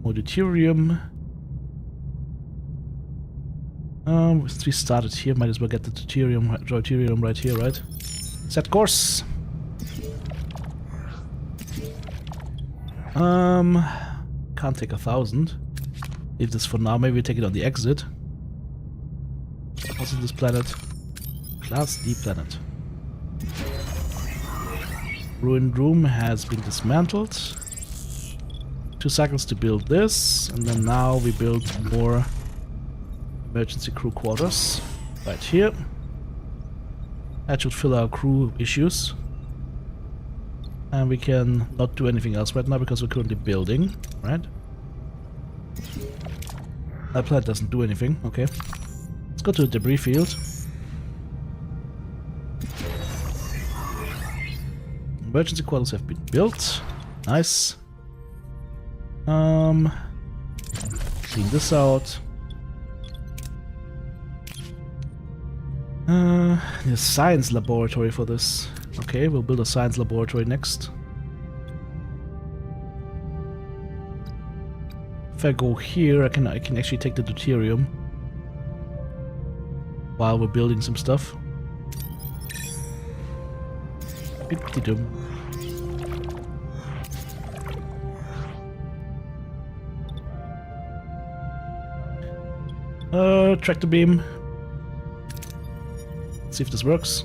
S1: More deuterium. Since we started here, might as well get the deuterium right here, right? Set course. Can't take 1,000. Leave this for now. Maybe we take it on the exit. What's in this planet? Class D planet. Ruined room has been dismantled. 2 cycles to build this, and then now we build more emergency crew quarters right here. That should fill our crew issues. And we can not do anything else right now because we're currently building, right? That planet doesn't do anything, okay. Let's go to the debris field. Emergency quarters have been built. Nice. Clean this out. There's a science laboratory for this. Okay, we'll build a science laboratory next. If I go here, I can actually take the deuterium while we're building some stuff. Beep-de-dum. Tractor beam. Let's see if this works.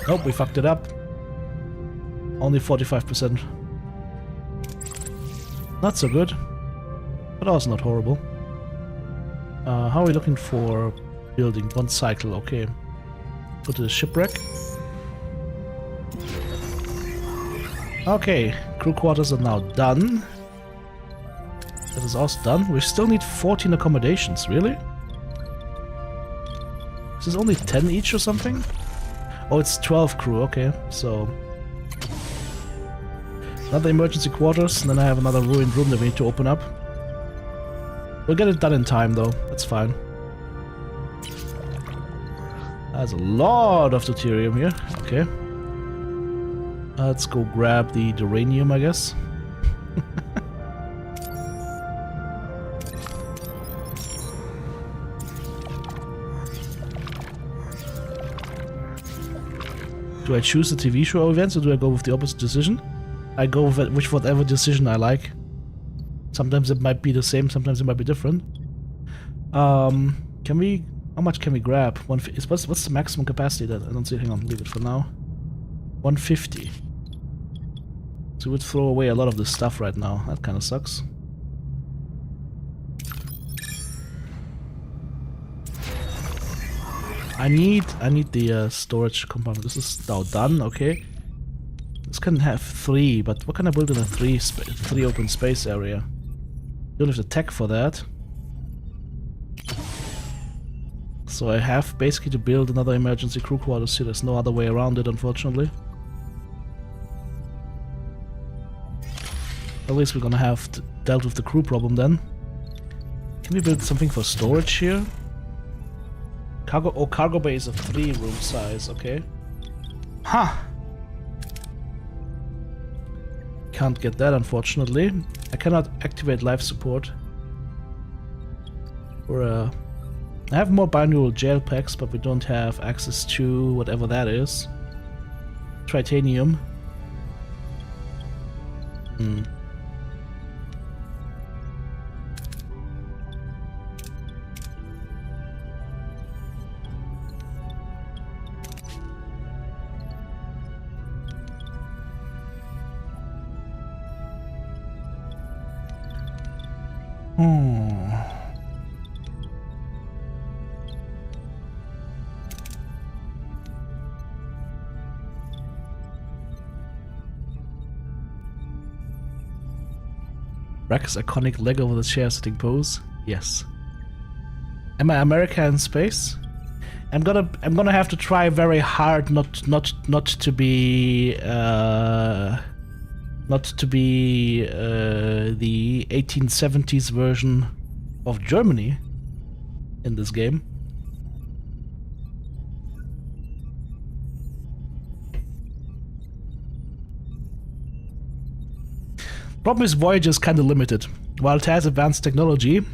S1: Nope, we fucked it up. Only 45%. Not so good, but also not horrible. How are we looking for building? 1 cycle, okay. Go to the shipwreck. Okay, crew quarters are now done. That is also done. We still need 14 accommodations, really? Is this only 10 each or something? Oh, it's 12 crew, okay, so... Another emergency quarters, and then I have another ruined room that we need to open up. We'll get it done in time, though, that's fine. There's a lot of deuterium here, okay. Let's go grab the uranium, I guess. Do I choose the TV show events or do I go with the opposite decision? I go with whatever decision I like. Sometimes it might be the same, sometimes it might be different. Can we... How much can we grab? What's the maximum capacity that... I don't see... Hang on, leave it for now. 150. So we would throw away a lot of this stuff right now. That kind of sucks. I need the storage compartment. This is now done, okay. This can have 3, but what can I build in a 3 open space area? Don't have the tech for that. So I have basically to build another emergency crew quarters here. There's no other way around it, unfortunately. At least we're gonna have dealt with the crew problem then. Can we build something for storage here? Cargo bay is a 3-room size, okay. Huh! Can't get that, unfortunately. I cannot activate life support. I have more binaural jail packs, but we don't have access to whatever that is. Titanium. Rack's iconic leg over the chair sitting pose. Yes. Am I America in space? I'm gonna have to try very hard not to be the 1870s version of Germany in this game. Problem is Voyager is kinda limited. While it has advanced technology,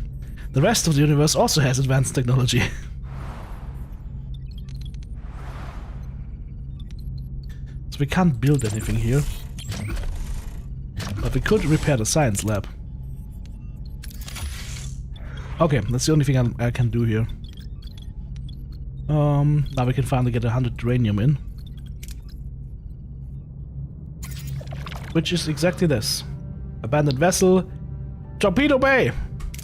S1: the rest of the universe also has advanced technology. So we can't build anything here. But we could repair the science lab. Okay, that's the only thing I can do here. Now we can finally get 100 uranium in. Which is exactly this. Abandoned vessel, torpedo bay!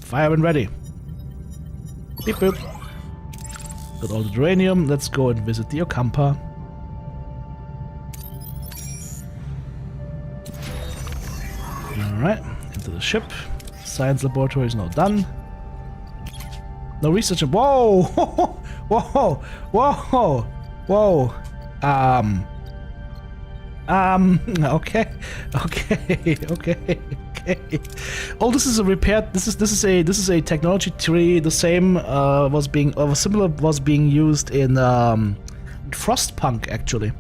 S1: Fire when ready. Beep boop. Got all the uranium, let's go and visit the Okampa. Alright, into the ship. Science laboratory is now done. No research. Whoa! Whoa! Whoa! Whoa! Okay. Oh, this is a repaired. This is a technology tree. The same similar was being used in Frostpunk actually.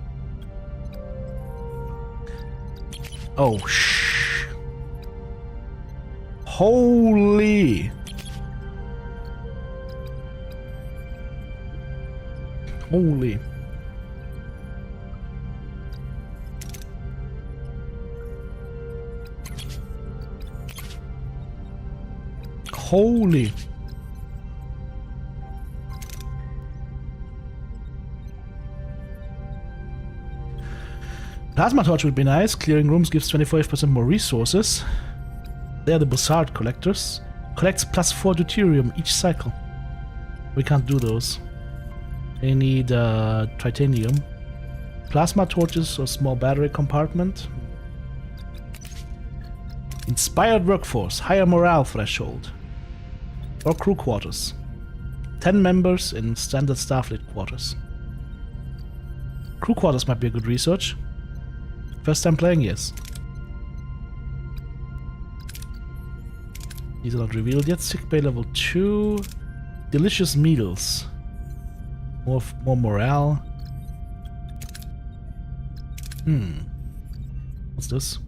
S1: Oh holy. Holy. Holy. Plasma torch would be nice. Clearing rooms gives 25% more resources. They are the Bussard collectors. Collects +4 deuterium each cycle. We can't do those. They need titanium. Plasma torches or small battery compartment. Inspired workforce. Higher morale threshold. Or crew quarters. 10 members in standard Starfleet quarters. Crew quarters might be a good research. First time playing, yes. These are not revealed yet. Sickbay level 2. Delicious meals. More morale. What's this?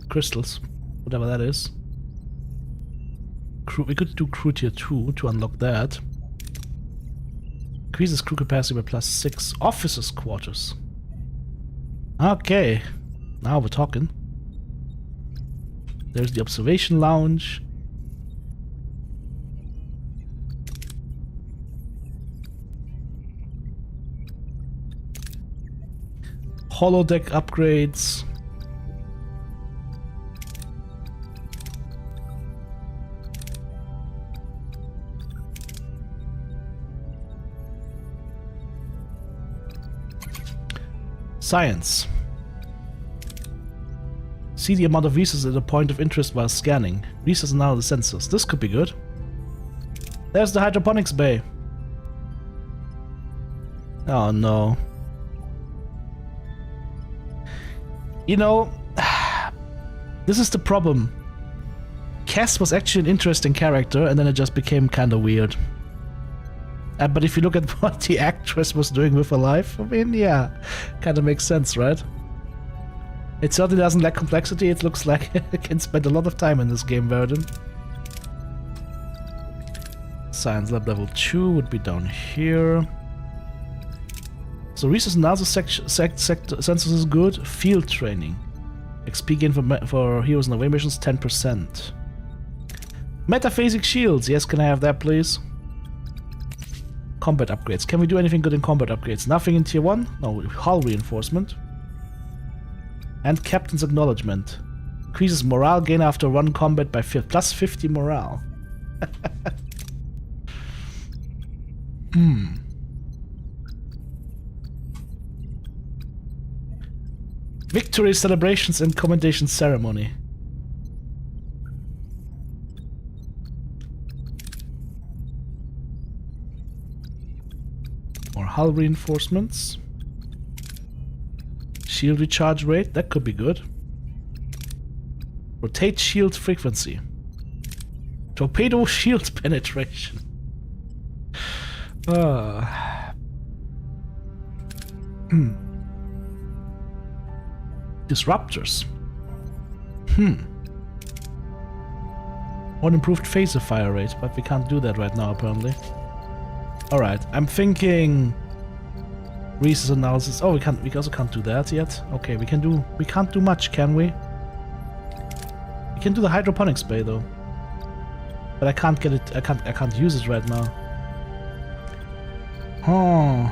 S1: Crystals. Whatever that is. We could do crew tier 2 to unlock that. Increases crew capacity by +6. Officers' quarters. Okay. Now we're talking. There's the observation lounge. Holodeck upgrades. Science. See the amount of resources at a point of interest while scanning. Resources now the sensors. This could be good. There's the hydroponics bay. Oh no. You know, this is the problem. Cass was actually an interesting character, and then it just became kind of weird. But if you look at what the actress was doing with her life, I mean, yeah, kind of makes sense, right? It certainly doesn't lack complexity. It looks like it can spend a lot of time in this game, Verdun. Science lab level 2 would be down here. So resource analysis sensors is good. Field training. XP gain for heroes and away missions 10%. Metaphasic shields. Yes, can I have that, please? Combat upgrades. Can we do anything good in combat upgrades? Nothing in tier 1? No, hull reinforcement. And captain's acknowledgement. Increases morale gain after run combat by +50 morale. Victory celebrations and commendation ceremony. More hull reinforcements. Shield recharge rate, that could be good. Rotate shield frequency. Torpedo shield penetration. Disruptors. One improved phaser fire rate, but we can't do that right now apparently. Alright, I'm thinking resource analysis. Oh, we also can't do that yet. Okay, we can't do much, can we? We can do the hydroponics bay though. But I can't get it, I can't use it right now. Oh.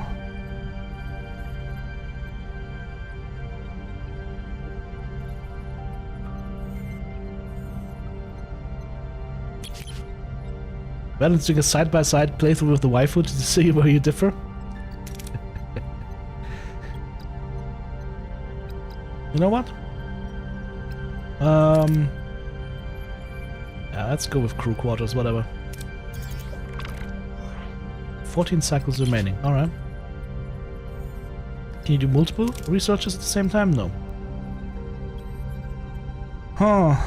S1: Well, let's do a side-by-side playthrough with the waifu to see where you differ. You know what? Yeah, let's go with crew quarters, whatever. 14 cycles remaining, alright. Can you do multiple researches at the same time? No. Huh.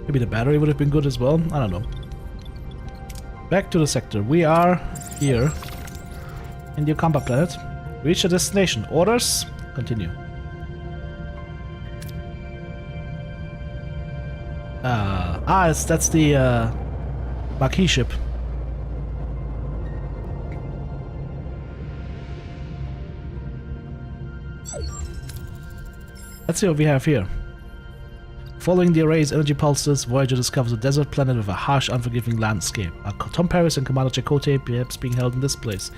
S1: Maybe the battery would have been good as well. I don't know. Back to the sector. We are here in the Ocampa planet. Reach the destination. Orders? Continue. That's the Marquis ship. Let's see what we have here. Following the array's energy pulses, Voyager discovers a desert planet with a harsh, unforgiving landscape. Are Tom Paris and Commander Chakotay perhaps being held in this place?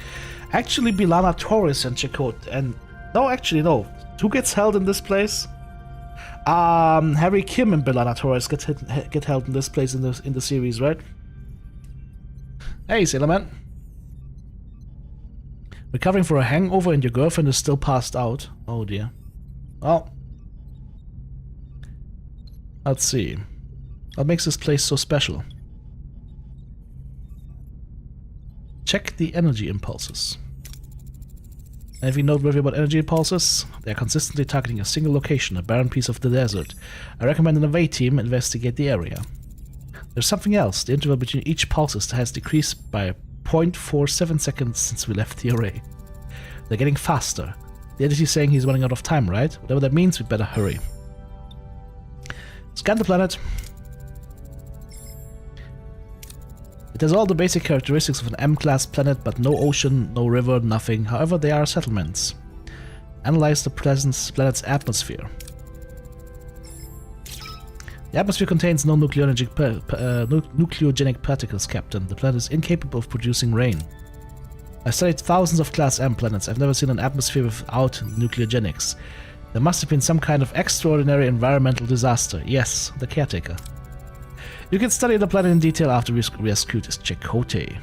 S1: Actually, B'Elanna Torres and Chakotay, and no, actually no. Who gets held in this place? Harry Kim and B'Elanna Torres get held in this place in the series, right? Hey, Sailor Man. Recovering from a hangover and your girlfriend is still passed out. Oh dear. Well, let's see. What makes this place so special? Check the energy impulses. Anything noteworthy about energy impulses? They are consistently targeting a single location, a barren piece of the desert. I recommend an away team investigate the area. There's something else. The interval between each pulses has decreased by 0.47 seconds since we left the array. They're getting faster. The entity is saying he's running out of time, right? Whatever that means, we better hurry. Scan the planet. It has all the basic characteristics of an M-class planet, but no ocean, no river, nothing. However, they are settlements. Analyze the planet's atmosphere. The atmosphere contains no nucleogenic particles, Captain. The planet is incapable of producing rain. I've studied thousands of Class M planets. I've never seen an atmosphere without nucleogenics. There must have been some kind of extraordinary environmental disaster. Yes, the caretaker. You can study the planet in detail after we rescued Chakotay.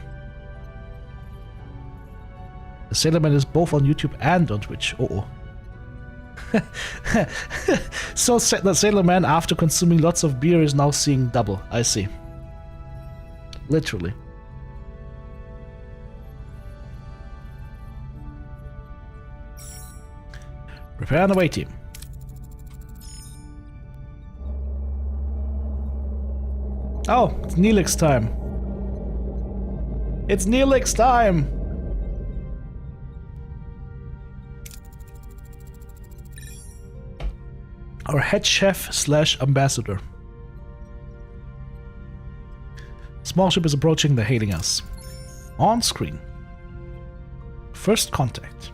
S1: The Sailor Man is both on YouTube and on Twitch. Uh-oh. So the Sailor Man, after consuming lots of beer, is now seeing double. I see. Literally. Prepare an away team. Oh, it's Neelix time. It's Neelix time! Our head chef / ambassador. Small ship is approaching, they're hailing us. On screen. First contact.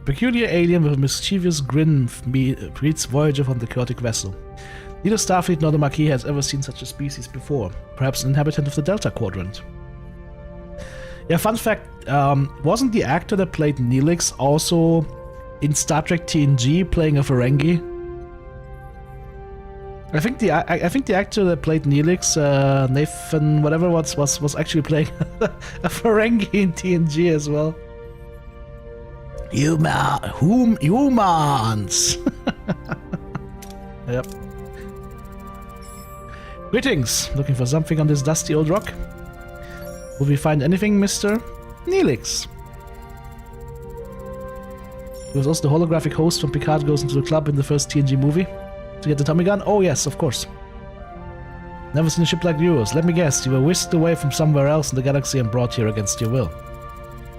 S1: Peculiar alien with a mischievous grin greets Voyager from the chaotic vessel. Neither Starfleet nor the Marquis has ever seen such a species before. Perhaps an inhabitant of the Delta Quadrant. Yeah, fun fact, wasn't the actor that played Neelix also in Star Trek TNG playing a Ferengi? I think the actor that played Neelix, Nathan whatever was actually playing a Ferengi in TNG as well. Humans! Yep. Greetings! Looking for something on this dusty old rock? Will we find anything, Mr. Neelix? He was also the holographic host from Picard Goes into the Club in the first TNG movie. To get the Tommy gun? Oh yes, of course. Never seen a ship like yours. Let me guess, you were whisked away from somewhere else in the galaxy and brought here against your will.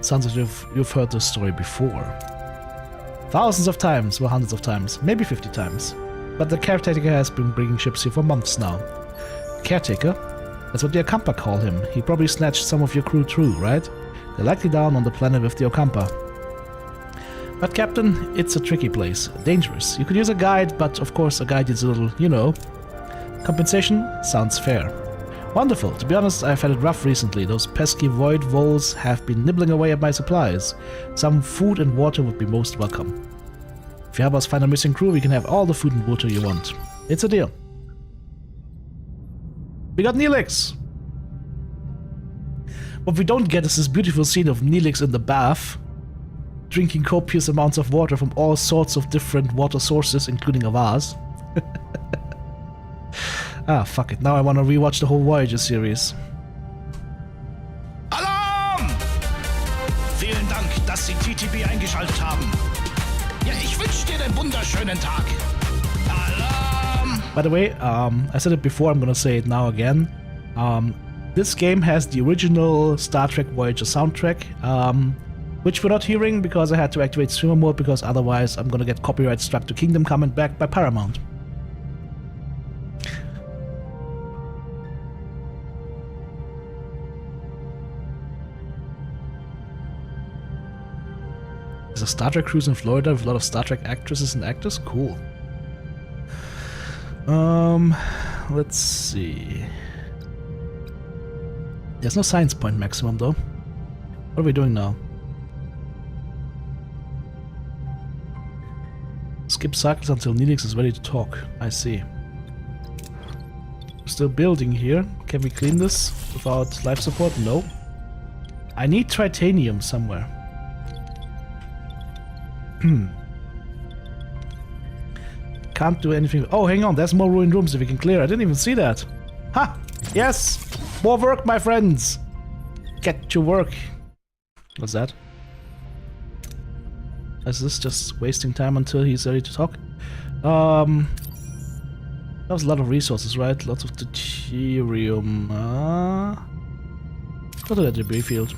S1: Sounds like you've heard this story before. Thousands of times, well, hundreds of times, maybe 50 times. But the caretaker has been bringing ships here for months now. Caretaker? That's what the Ocampa call him. He probably snatched some of your crew too, right? They're likely down on the planet with the Ocampa. But Captain, it's a tricky place. Dangerous. You could use a guide, but of course a guide is a little, you know. Compensation? Sounds fair. Wonderful. To be honest, I've had it rough recently. Those pesky void voles have been nibbling away at my supplies. Some food and water would be most welcome. If you help us find a missing crew, we can have all the food and water you want. It's a deal. We got Neelix! What we don't get is this beautiful scene of Neelix in the bath, drinking copious amounts of water from all sorts of different water sources, including a vase. Ah, fuck it. Now I want to rewatch the whole Voyager series.
S3: eingeschaltet haben. Ja, ich wünsche dir einen wunderschönen Tag. Alarm!
S1: By the way, I said it before, I'm gonna say it now again. This game has the original Star Trek Voyager soundtrack, which we're not hearing because I had to activate streamer mode, because otherwise I'm gonna get copyright struck to Kingdom Come and back by Paramount. There's a Star Trek cruise in Florida with a lot of Star Trek actresses and actors? Cool. Let's see. There's no science point maximum though. What are we doing now? Skip cycles until Neelix is ready to talk. I see. Still building here. Can we clean this without life support? No. I need titanium somewhere. Can't do anything. Oh, hang on. There's more ruined rooms if we can clear. I didn't even see that. Ha! Yes! More work, my friends! Get to work. What's that? Is this just wasting time until he's ready to talk? That was a lot of resources, right? Lots of deuterium. Go to the debris field.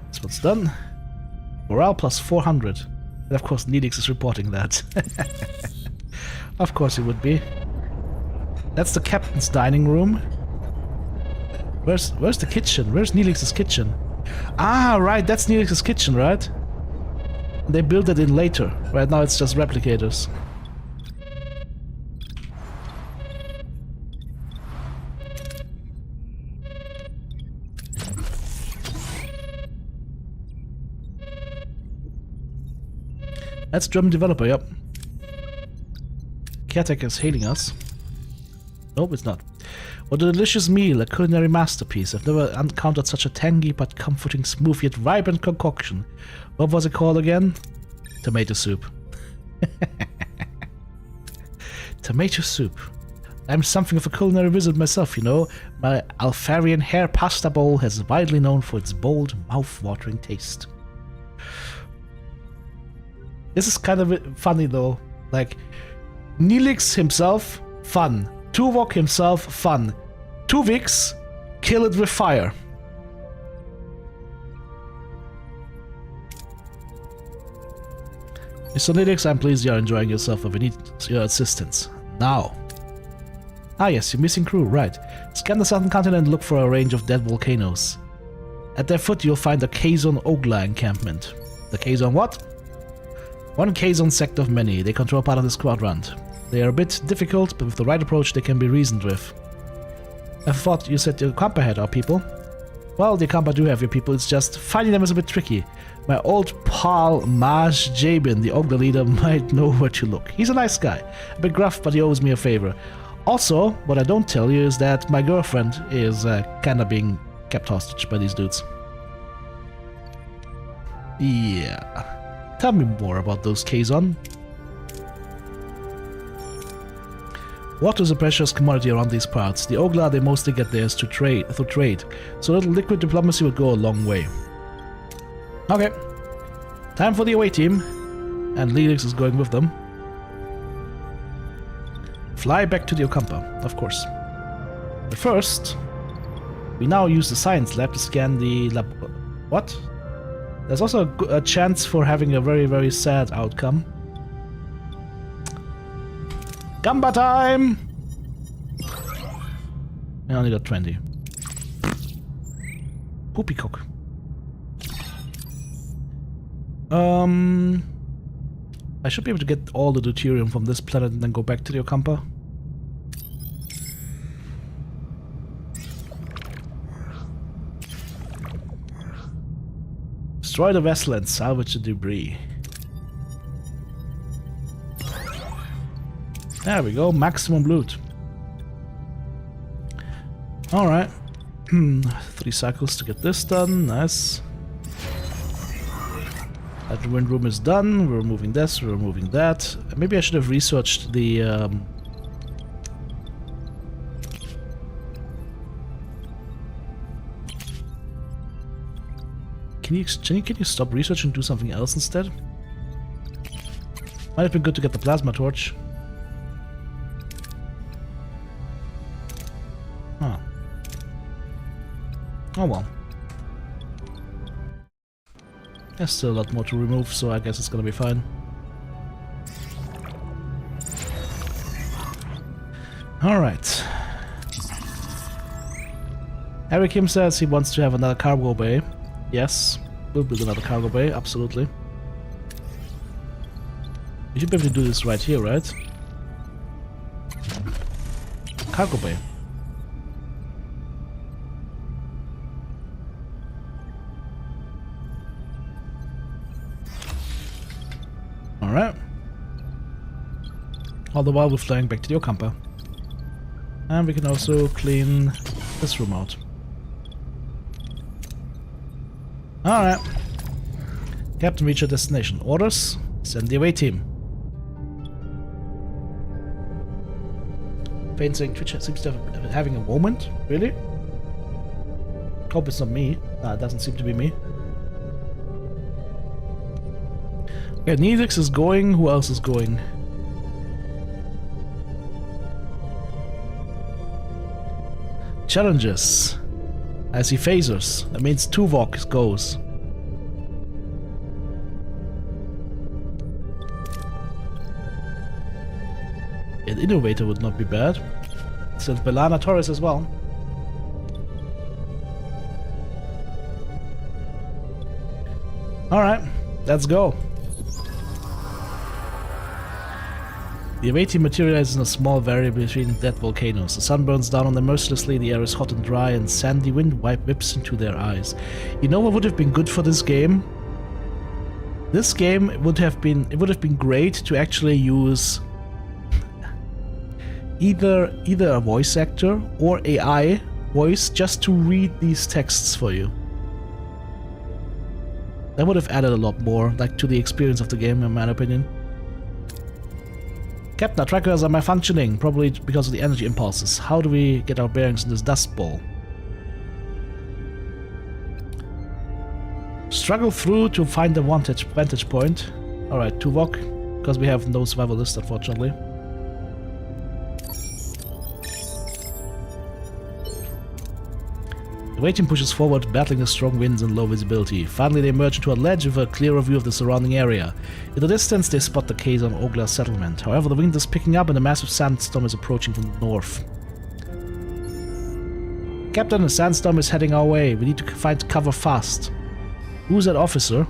S1: That's what's done. Morale plus 400. And of course Neelix is reporting that. Of course he would be. That's the captain's dining room. Where's the kitchen? Where's Neelix's kitchen? Ah, right, that's Neelix's kitchen, right? They built it in later. Right now it's just replicators. That's German developer, yep. Caretaker is hailing us. Nope, it's not. What a delicious meal, a culinary masterpiece. I've never encountered such a tangy but comforting, smooth yet vibrant concoction. What was it called again? Tomato soup. Tomato soup. I'm something of a culinary wizard myself, you know. My Alfarian hair pasta bowl is widely known for its bold, mouth-watering taste. This is kind of funny though. Like, Neelix himself, fun. Tuvok himself, fun. Tuvix, kill it with fire. Mr. Neelix, I'm pleased you are enjoying yourself, but we need your assistance. Now. Ah yes, your missing crew, right. Scan the southern continent and look for a range of dead volcanoes. At their foot you'll find the Kazon Ogla encampment. The Kazon what? One Kazon sect of many. They control part of this quadrant. They are a bit difficult, but with the right approach they can be reasoned with. I thought you said your Kampa had our people. Well, the Kampa do have your people, it's just finding them is a bit tricky. My old pal Maj Jabin, the Ogla leader, might know where to look. He's a nice guy. A bit gruff, but he owes me a favor. Also, what I don't tell you is that my girlfriend is kinda being kept hostage by these dudes. Yeah. Tell me more about those Kazon. Water is a precious commodity around these parts. The Ogla, they mostly get theirs through trade, so a little liquid diplomacy would go a long way. Okay. Time for the away team. And Neelix is going with them. Fly back to the Okampa, of course. But first, we now use the science lab to scan the lab. What? There's also a chance for having a very, very sad outcome. Gamba time! I only got 20. Poopycock. I should be able to get all the deuterium from this planet and then go back to the Okampa. Destroy the vessel and salvage the debris. There we go, maximum loot. Alright. 3 cycles to get this done, nice. That wind room is done, we're removing this, we're removing that. Maybe I should have researched the... Can you stop research and do something else instead? Might have been good to get the plasma torch. Huh. Oh well. There's still a lot more to remove, so I guess it's gonna be fine. Alright. Eric Kim says he wants to have another cargo bay. Yes, we'll build another cargo bay, absolutely. We should be able to do this right here, right? Cargo bay. Alright. All the while we're flying back to the Ocampa. And we can also clean this room out. Alright. Captain, reach your destination. Orders? Send the away team. Pain saying Twitch seems to have having a moment. Really? Hope it's not me. Nah, it doesn't seem to be me. Okay, Neelix is going. Who else is going? Challenges. I see phasers. That means Tuvok goes. An innovator would not be bad. Send Belana Torres as well. Alright, let's go. The away team materializes in a small valley between dead volcanoes. The sun burns down on them mercilessly, the air is hot and dry, and sandy wind whips into their eyes. You know what would have been good for this game? This game would have been great to actually use either a voice actor or AI voice just to read these texts for you. That would have added a lot more, like, to the experience of the game, in my opinion. Captain, our trackers are malfunctioning, probably because of the energy impulses. How do we get our bearings in this dust bowl? Struggle through to find the vantage point. Alright, Tuvok, because we have no survival list, unfortunately. The away team pushes forward, battling the strong winds and low visibility. Finally, they emerge into a ledge with a clearer view of the surrounding area. In the distance, they spot the Kazon Ogla settlement. However, the wind is picking up and a massive sandstorm is approaching from the north. Captain, a sandstorm is heading our way. We need to find cover fast. Who's that officer?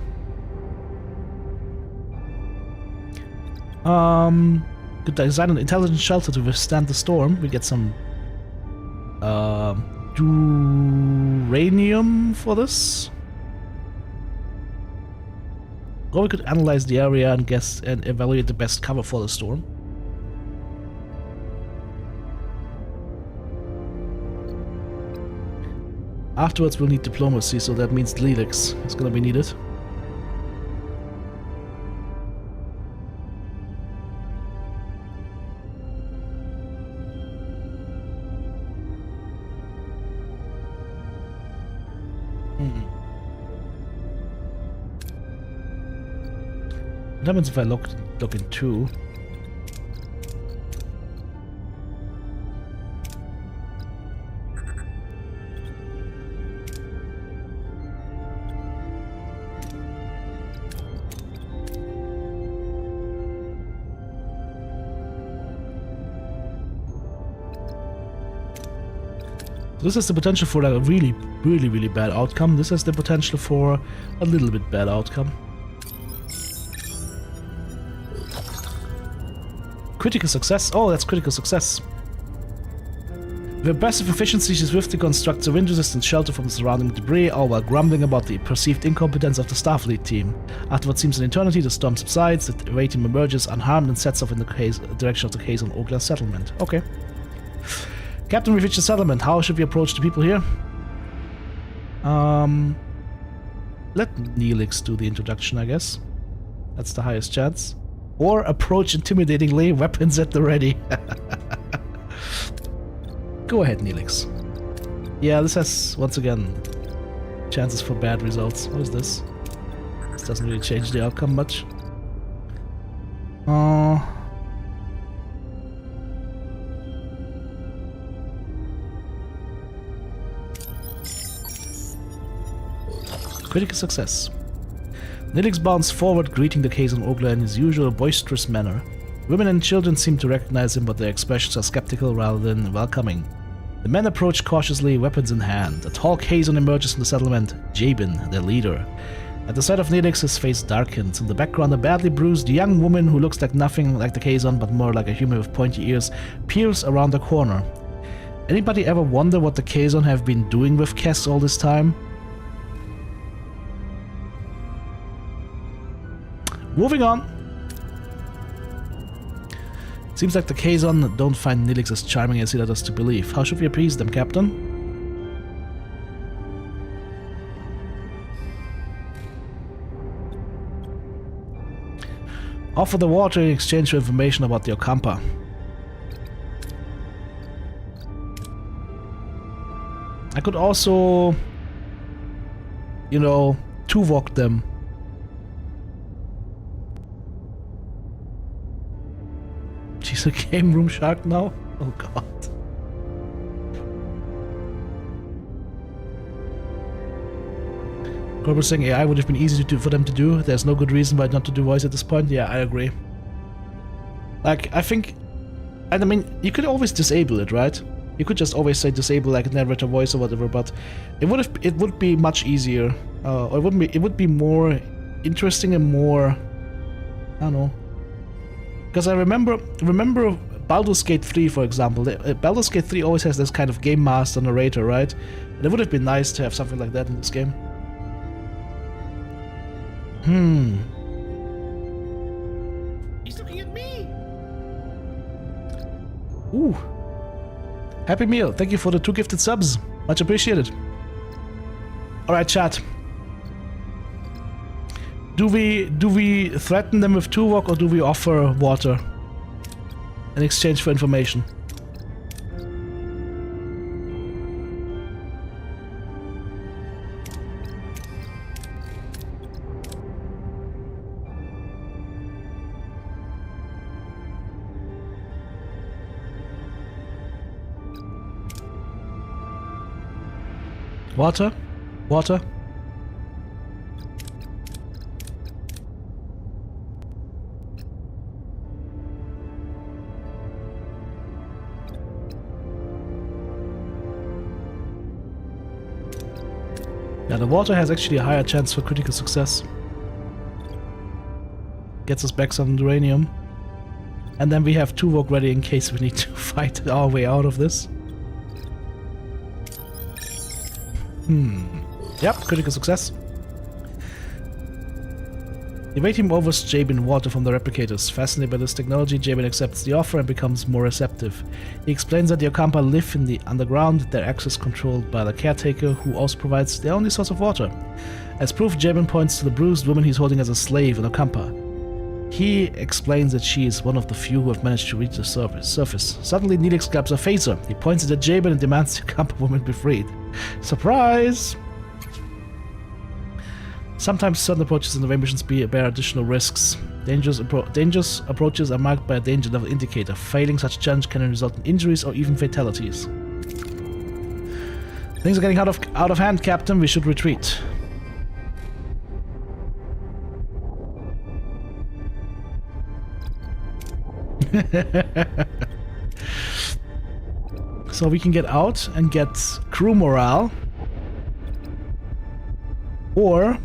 S1: Could design an intelligent shelter to withstand the storm. We get some uranium for this. Or we could analyze the area and guess and evaluate the best cover for the storm. Afterwards we'll need diplomacy, so that means Lelix is gonna be needed. What happens if I log in 2? This has the potential for a really bad outcome. This has the potential for a little bit bad outcome. Critical success. Oh, that's critical success. With impressive efficiency, she swiftly constructs a wind-resistant shelter from the surrounding debris, all while grumbling about the perceived incompetence of the Starfleet team. After what seems an eternity, the storm subsides, the away team emerges unharmed and sets off in the direction of the Kazon Ogla settlement. Okay. Captain, we've reached the settlement. How should we approach the people here? Let Neelix do the introduction, I guess. That's the highest chance. Or approach intimidatingly, weapons at the ready. Go ahead, Neelix. Yeah, this has, once again, chances for bad results. What is this? This doesn't really change the outcome much. Critical success. Nilix bounds forward, greeting the Kazon Ogla in his usual boisterous manner. Women and children seem to recognize him, but their expressions are skeptical rather than welcoming. The men approach cautiously, weapons in hand. A tall Kazon emerges from the settlement, Jabin, their leader. At the sight of Nilix, his face darkens. In the background, a badly bruised young woman who looks like nothing like the Kazon, but more like a human with pointy ears, peers around the corner. Anybody ever wonder what the Kazon have been doing with Kess all this time? Moving on. Seems like the Kazon don't find Nilix as charming as he led us to believe. How should we appease them, Captain? Offer the water in exchange for information about the Okampa. I could also, you know, Tuvok them. She's a game room shark now? Oh god. Corporate saying AI would have been easy for them to do. There's no good reason why not to do voice at this point. Yeah, I agree. Like, I think... And I mean, you could always disable it, right? You could just always say disable like narrator voice or whatever, but it would be much easier. Or it would be more interesting and more... I don't know. Because I remember Baldur's Gate 3, for example. Baldur's Gate 3 always has this kind of game master narrator, right? And it would have been nice to have something like that in this game.
S3: He's looking at me.
S1: Ooh. Happy meal. Thank you for the 2 gifted subs. Much appreciated. Alright, chat. Do we threaten them with Tuvok or do we offer water in exchange for information? Water? Water? Yeah, the water has actually a higher chance for critical success. Gets us back some uranium. And then we have Tuvok ready in case we need to fight our way out of this. Yep, critical success. The away team offers Jabin water from the replicators. Fascinated by this technology, Jabin accepts the offer and becomes more receptive. He explains that the Okampa live in the underground, their access controlled by the caretaker, who also provides their only source of water. As proof, Jabin points to the bruised woman he's holding as a slave in Okampa. He explains that she is one of the few who have managed to reach the surface. Suddenly, Nilix grabs a phaser. He points it at Jabin and demands the Okampa woman be freed. Surprise! Sometimes certain approaches in the missions bear additional risks. Dangerous approaches are marked by a danger level indicator. Failing such challenge can result in injuries or even fatalities. Things are getting out of hand, Captain. We should retreat. So we can get out and get crew morale, or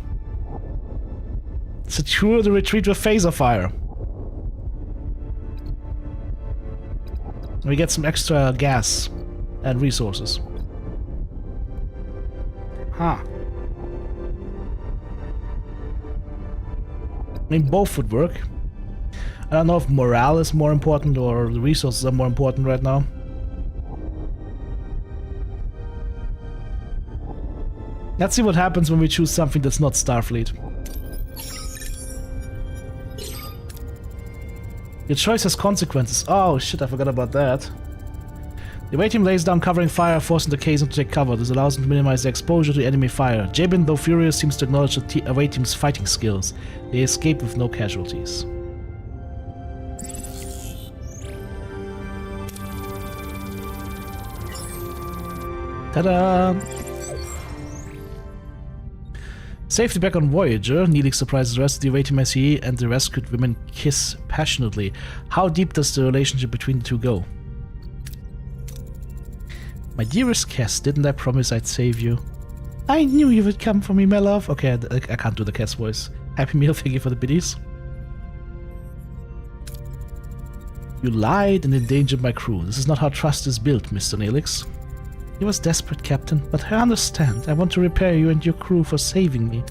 S1: secure the retreat with phaser fire. We get some extra gas and resources. Huh. I mean, both would work. I don't know if morale is more important or the resources are more important right now. Let's see what happens when we choose something that's not Starfleet. Your choice has consequences. Oh shit, I forgot about that. The away team lays down covering fire, forcing the Kazon to take cover. This allows them to minimize the exposure to enemy fire. Jabin, though furious, seems to acknowledge the away team's fighting skills. They escape with no casualties. Ta-da! Safely back on Voyager, Neelix surprises the rest of the away team SE and the rescued women kiss passionately. How deep does the relationship between the two go? My dearest Cass, didn't I promise I'd save you? I knew you would come for me, my love. Okay, I can't do the Cass voice. Happy meal, thank you for the biddies. You lied and endangered my crew. This is not how trust is built, Mr. Neelix. He was desperate, Captain, but I understand. I want to repair you and your crew for saving me.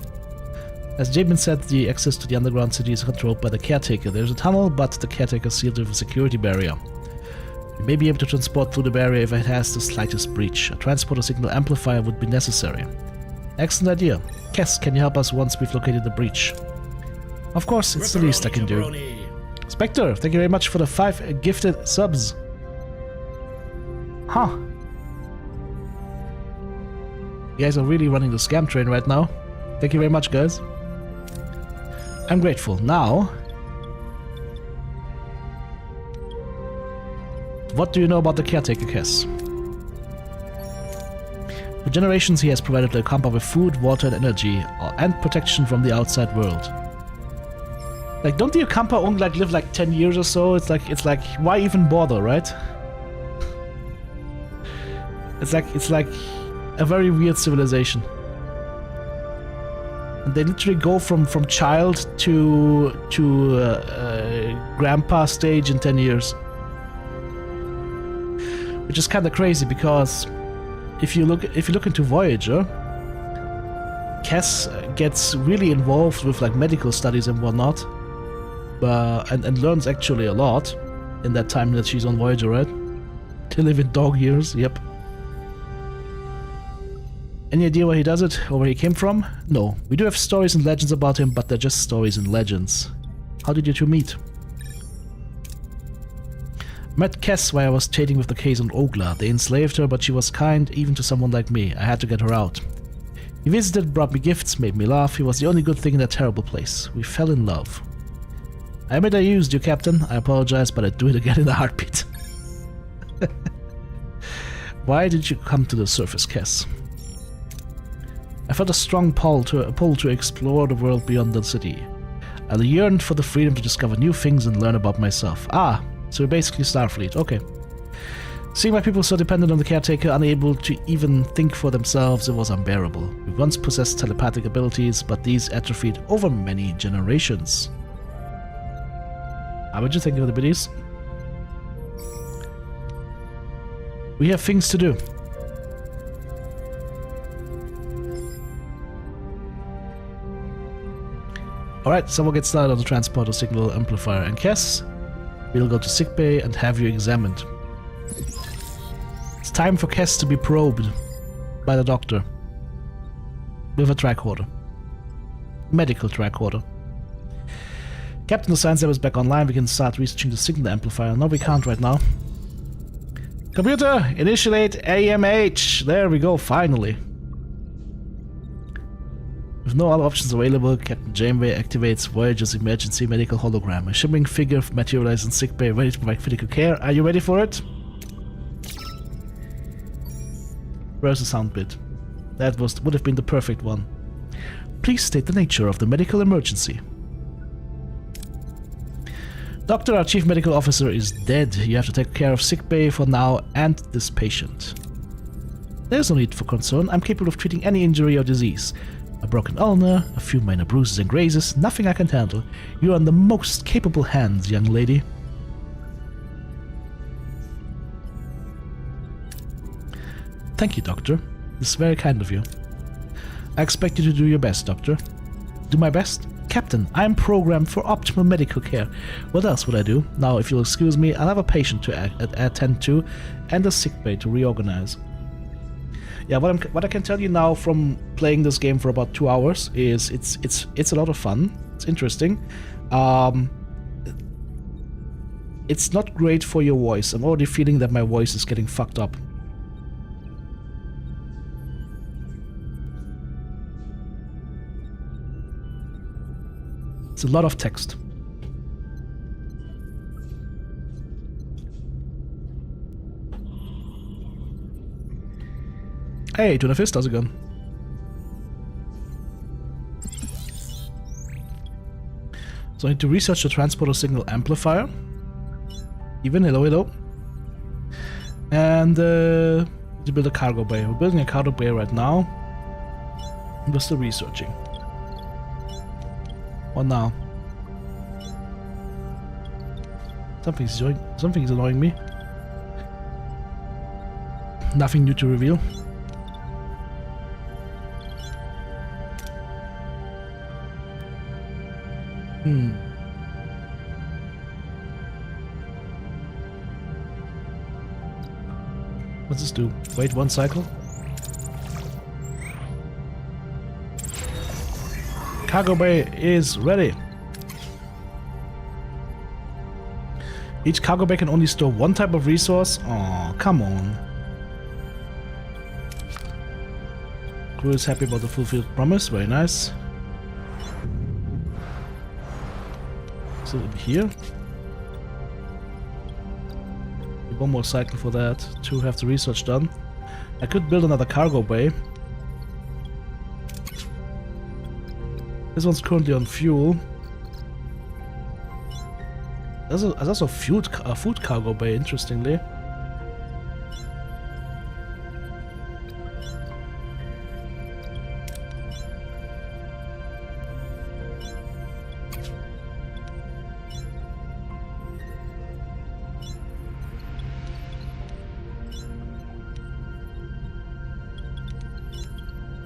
S1: As Jabin said, the access to the underground city is controlled by the caretaker. There's a tunnel, but the caretaker sealed it with a security barrier. You may be able to transport through the barrier if it has the slightest breach. A transporter signal amplifier would be necessary. Excellent idea. Cass, can you help us once we've located the breach? Of course, it's the least I can do. Spectre, thank you very much for the 5 gifted subs. Huh. You guys are really running the scam train right now. Thank you very much, guys. I'm grateful. Now, what do you know about the caretaker, Cass? For generations, he has provided the Kampa with food, water, and energy, and protection from the outside world. Like, don't the Kampa only live like 10 years or so? It's like, why even bother, right? It's like a very weird civilization. And they literally go from child to grandpa stage in 10 years. Which is kind of crazy because if you look into Voyager, Cass gets really involved with like medical studies and whatnot, and learns actually a lot in that time that she's on Voyager, right? To live in dog years, yep. Any idea where he does it or where he came from? No. We do have stories and legends about him, but they're just stories and legends. How did you two meet? Met Cass while I was trading with the Kazon Ogla. They enslaved her, but she was kind, even to someone like me. I had to get her out. He visited, brought me gifts, made me laugh. He was the only good thing in that terrible place. We fell in love. I admit I used you, Captain. I apologize, but I'd do it again in a heartbeat. Why did you come to the surface, Cass? I felt a strong pull to explore the world beyond the city. I yearned for the freedom to discover new things and learn about myself. Ah, so you're basically Starfleet, okay. Seeing my people so dependent on the caretaker, unable to even think for themselves, it was unbearable. We once possessed telepathic abilities, but these atrophied over many generations. How would you think of the biddies? We have things to do. Alright, so we'll get started on the transporter signal amplifier. And Cass, we'll go to sickbay and have you examined. It's time for Cass to be probed by the doctor. With a tricorder. Medical tricorder. Captain, the science lab is back online. We can start researching the signal amplifier. No, we can't right now. Computer, initiate AMH. There we go, finally. With no other options available, Captain Janeway activates Voyager's emergency medical hologram. A shimmering figure materializes in sickbay, ready to provide critical care. Are you ready for it? Where's the sound bit? That would have been the perfect one. Please state the nature of the medical emergency. Doctor, our chief medical officer is dead. You have to take care of sickbay for now and this patient. There's no need for concern. I'm capable of treating any injury or disease. A broken ulnar, a few minor bruises and grazes, nothing I can handle. You are in the most capable hands, young lady. Thank you, Doctor. This is very kind of you. I expect you to do your best, Doctor. Do my best? Captain, I am programmed for optimal medical care. What else would I do? Now, if you'll excuse me, I'll have a patient to attend to and a sickbay to reorganize. Yeah, what I can tell you now from playing this game for about 2 hours is it's a lot of fun. It's interesting. It's not great for your voice. I'm already feeling that my voice is getting fucked up. It's a lot of text. Hey, Tuna Fist, how's it going? So I need to research the transporter signal amplifier. Even, hello. And to build a cargo bay. We're building a cargo bay right now. We're still researching. What now? Something's annoying me. Nothing new to reveal. What's this do? Wait 1 cycle? Cargo bay is ready. Each cargo bay can only store 1 type of resource. Oh, come on. Crew is happy about the fulfilled promise. Very nice. So here. 1 more cycle for that to have the research done. I could build another cargo bay. This one's currently on fuel. There's also a food cargo bay, interestingly.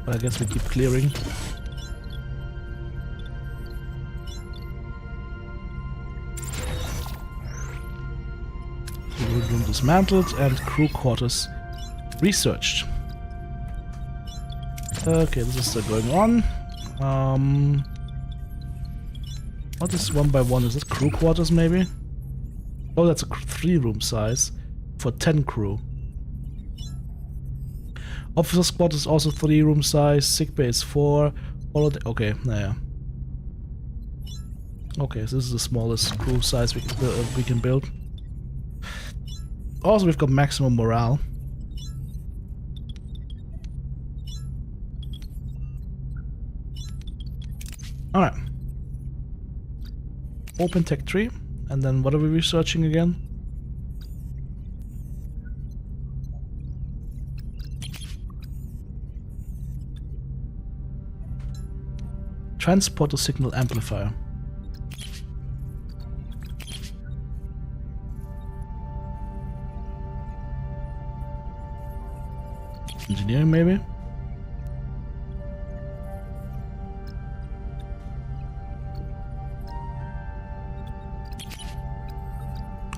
S1: But I guess we keep clearing. Room dismantled and crew quarters researched. Okay, this is still going on. What is 1 by 1? Is this crew quarters maybe? Oh, that's a 3-room size for 10 crew. Officer squad is also 3-room size. Sick bay is 4. All of the, okay, yeah. Okay, so this is the smallest crew size we can build. Also, we've got maximum morale. Alright. Open tech tree. And then what are we researching again? Transporter signal amplifier. Engineering, maybe?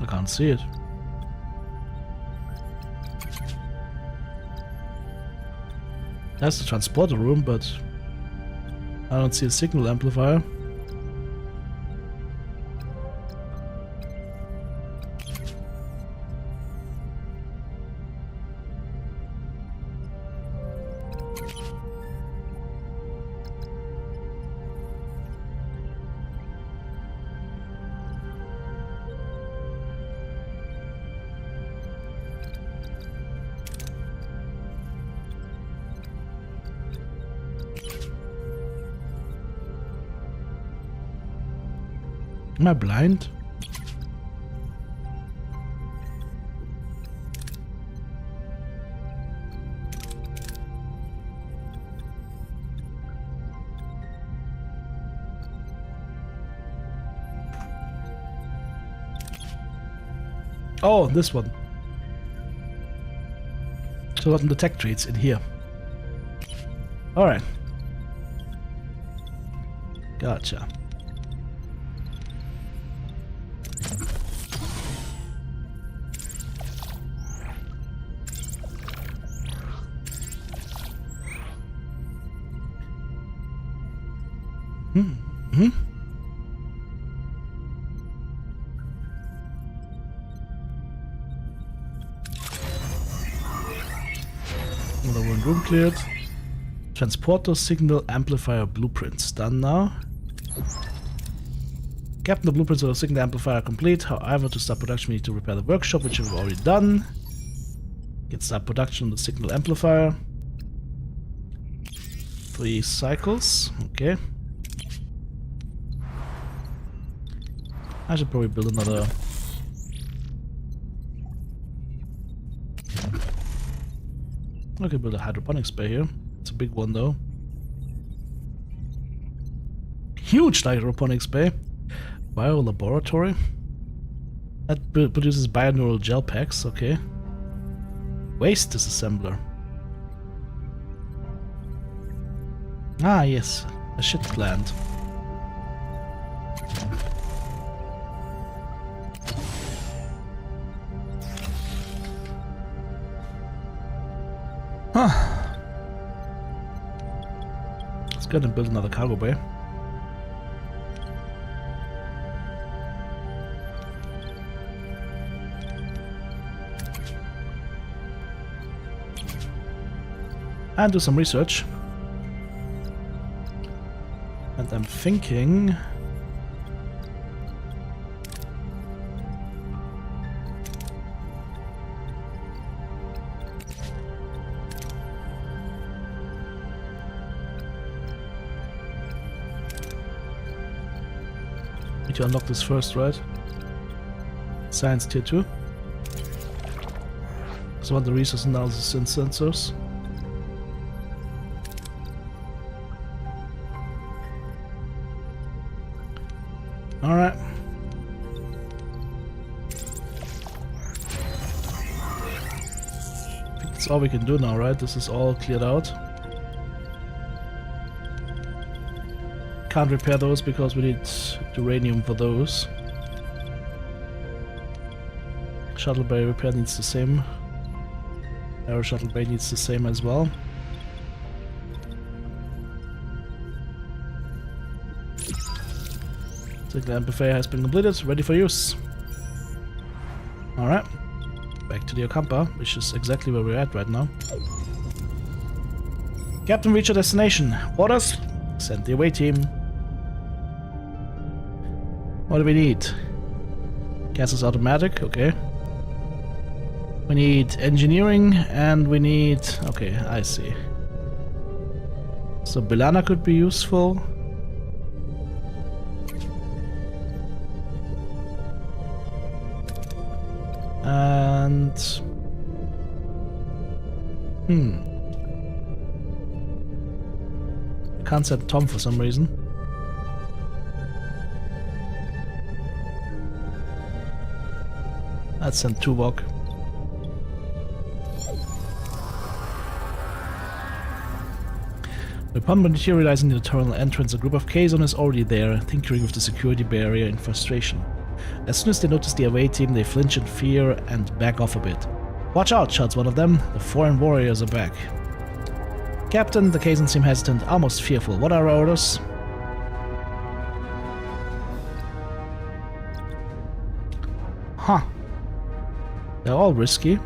S1: I can't see it. That's the transporter room, but I don't see a signal amplifier. Am I blind? Oh, this one. So not in the tech tree, it's in here. Alright. Gotcha. room cleared. Transporter signal amplifier blueprints done now. Captain, the blueprints of the signal amplifier are complete. However, to start production we need to repair the workshop, which we've already done. Get start production of the signal amplifier. 3 cycles, okay. I should probably build another. I could build a hydroponics bay here. It's a big one though. Huge hydroponics bay. Biolaboratory. That produces bioneural gel packs, okay. Waste disassembler. Ah yes, a shit plant. Huh. Let's go ahead and build another cargo bay. And do some research. And I'm thinking... need to unlock this first, right? Science tier 2. So I want the resource analysis and sensors. Alright. I think that's all we can do now, right? This is all cleared out. Can't repair those because we need uranium for those. Shuttle bay repair needs the same. Aero shuttle bay needs the same as well. Signal amplifier has been completed, ready for use. Alright. Back to the Ocampa, which is exactly where we're at right now. Captain, reach your destination. Orders? Send the away team. What do we need? Gas is automatic, okay. We need engineering and we need... okay, I see. So Belana could be useful. And... I can't set Tom for some reason. Let's send Tuvok. Upon materializing in the terminal entrance, a group of Kazon is already there, tinkering with the security barrier in frustration. As soon as they notice the away team, they flinch in fear and back off a bit. Watch out, shouts one of them. The foreign warriors are back. Captain, the Kazon seem hesitant, almost fearful. What are our orders? Huh. They're all risky.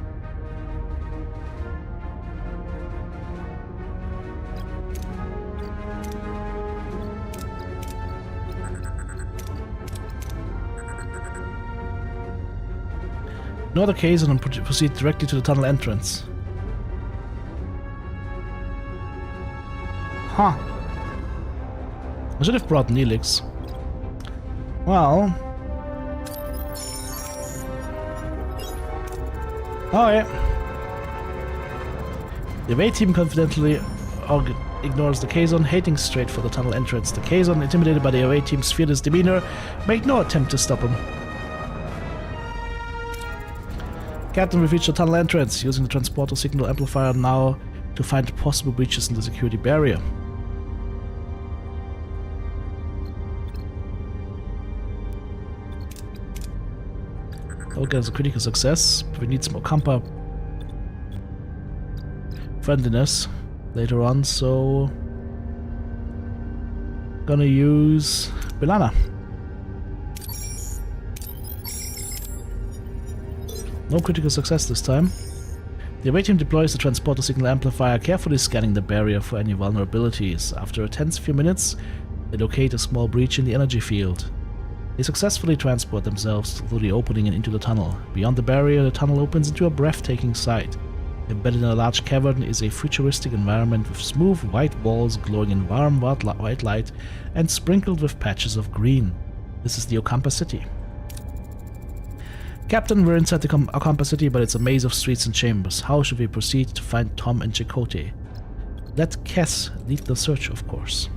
S1: Ignore the Kazon and proceed directly to the tunnel entrance. Huh. I should have brought Neelix. Well... oh yeah. The away team confidently ignores the Kazon, hating straight for the tunnel entrance. The Kazon, intimidated by the away team's fearless demeanor, make no attempt to stop him. Captain, we've reached the tunnel entrance, using the transporter signal amplifier now to find possible breaches in the security barrier. Okay, that's a critical success, but we need some Ocampa friendliness later on, so gonna use Belana. No critical success this time. The away team deploys the transporter signal amplifier, carefully scanning the barrier for any vulnerabilities. After a tense few minutes, they locate a small breach in the energy field. They successfully transport themselves through the opening and into the tunnel. Beyond the barrier, the tunnel opens into a breathtaking sight. Embedded in a large cavern is a futuristic environment with smooth white walls glowing in warm white light and sprinkled with patches of green. This is the Okampa City. Captain, we're inside the Okampa City, but it's a maze of streets and chambers. How should we proceed to find Tom and Chakotay? Let Kes lead the search, of course.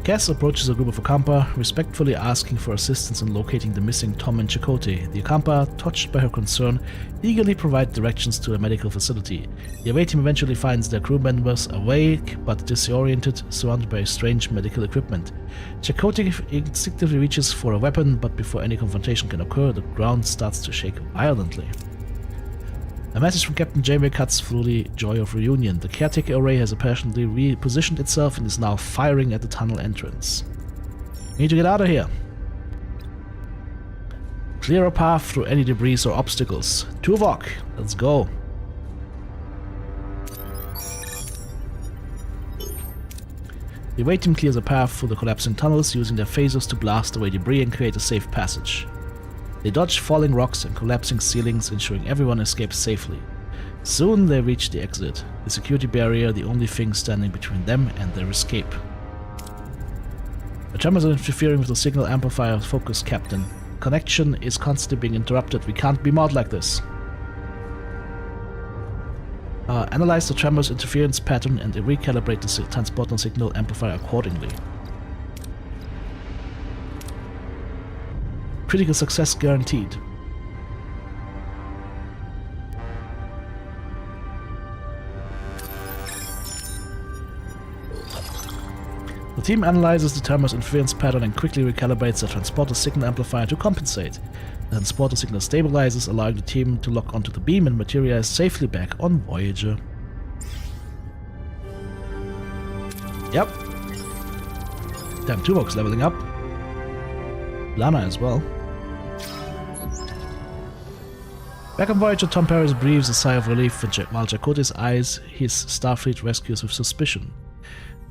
S1: Kes approaches a group of Okampa, respectfully asking for assistance in locating the missing Tom and Chakotay. The Okampa, touched by her concern, eagerly provide directions to a medical facility. The away team eventually finds their crew members awake but disoriented, surrounded by strange medical equipment. Chakotay instinctively reaches for a weapon, but before any confrontation can occur, the ground starts to shake violently. A message from Captain Janeway cuts through the joy of reunion. The caretaker array has apparently repositioned itself and is now firing at the tunnel entrance. We need to get out of here. Clear a path through any debris or obstacles. Tuvok, let's go. The away team clears a path through the collapsing tunnels, using their phasers to blast away debris and create a safe passage. They dodge falling rocks and collapsing ceilings, ensuring everyone escapes safely. Soon they reach the exit, the security barrier the only thing standing between them and their escape. The tremors are interfering with the signal amplifier focus, Captain. Connection is constantly being interrupted. We can't be mod like this. Analyze the tremors interference pattern and recalibrate the transporter signal amplifier accordingly. Critical success guaranteed. The team analyzes the tremors interference pattern and quickly recalibrates the transporter signal amplifier to compensate. The transporter signal stabilizes, allowing the team to lock onto the beam and materialize safely back on Voyager. Yep. Damn, Tuvok's leveling up. Lana as well. Back on Voyager, Tom Paris breathes a sigh of relief while Chakotay's eyes his Starfleet rescues with suspicion.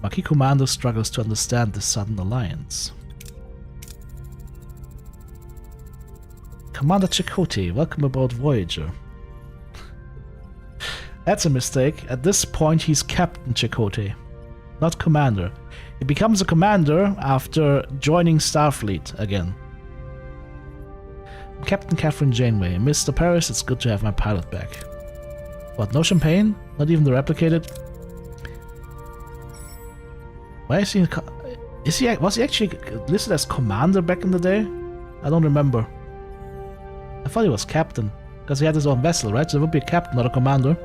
S1: Maquis Commander struggles to understand this sudden alliance. Commander Chakotay, welcome aboard Voyager. That's a mistake. At this point he's Captain Chakotay, not Commander. He becomes a Commander after joining Starfleet again. Captain Catherine Janeway. Mr. Paris, it's good to have my pilot back. What, no champagne? Not even the replicated? Why is he... was he actually listed as Commander back in the day? I don't remember. I thought he was Captain, because he had his own vessel, right? So it would be a Captain, not a Commander.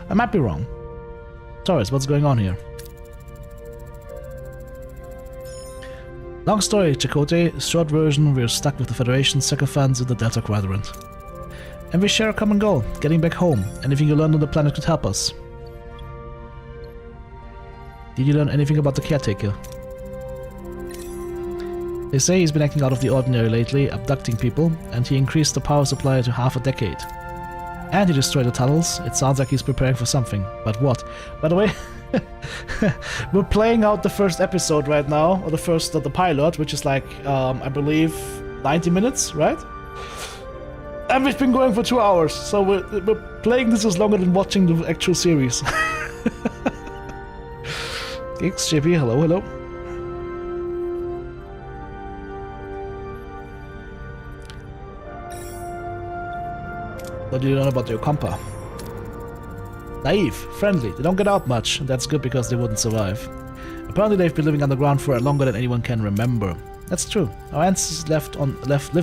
S1: I might be wrong. Torres, what's going on here? Long story, Chakotay. Short version, we're stuck with the Federation sycophants in the Delta Quadrant. And we share a common goal, getting back home. Anything you learned on the planet could help us. Did you learn anything about the caretaker? They say he's been acting out of the ordinary lately, abducting people, and he increased the power supply to half a decade. And he destroyed the tunnels. It sounds like he's preparing for something. But what? By the way, we're playing out the first episode right now, or the pilot, which is like, I believe, 90 minutes, right? And we've been going for 2 hours, so we're playing this is longer than watching the actual series. Geeks, JP, hello, hello. What do you know about the Okampa? Naive, friendly, they don't get out much, and that's good because they wouldn't survive. Apparently they've been living underground for longer than anyone can remember. That's true. Our ancestors lived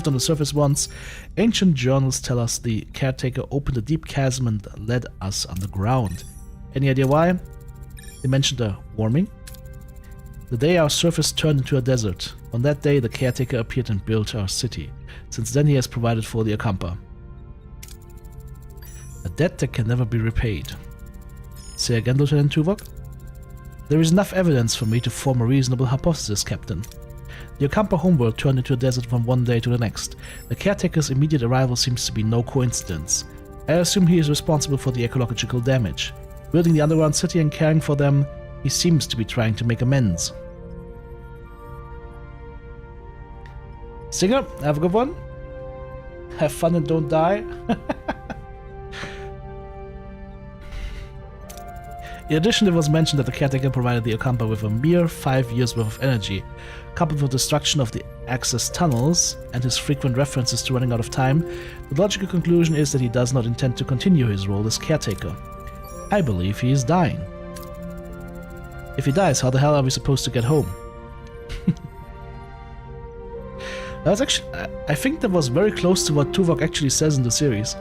S1: on the surface once. Ancient journals tell us the caretaker opened a deep chasm and led us underground. Any idea why? They mentioned a warming. The day our surface turned into a desert. On that day the caretaker appeared and built our city. Since then he has provided for the Okampa. A debt that can never be repaid. Say again, Lieutenant Tuvok? There is enough evidence for me to form a reasonable hypothesis, Captain. The Ocampa homeworld turned into a desert from one day to the next. The caretaker's immediate arrival seems to be no coincidence. I assume he is responsible for the ecological damage. Building the underground city and caring for them, he seems to be trying to make amends. Singer, have a good one. Have fun and don't die. In addition, it was mentioned that the caretaker provided the Ocampa with a mere 5 years worth of energy. Coupled with the destruction of the access tunnels and his frequent references to running out of time, the logical conclusion is that he does not intend to continue his role as caretaker. I believe he is dying. If he dies, how the hell are we supposed to get home? That's actually, I think that was very close to what Tuvok actually says in the series.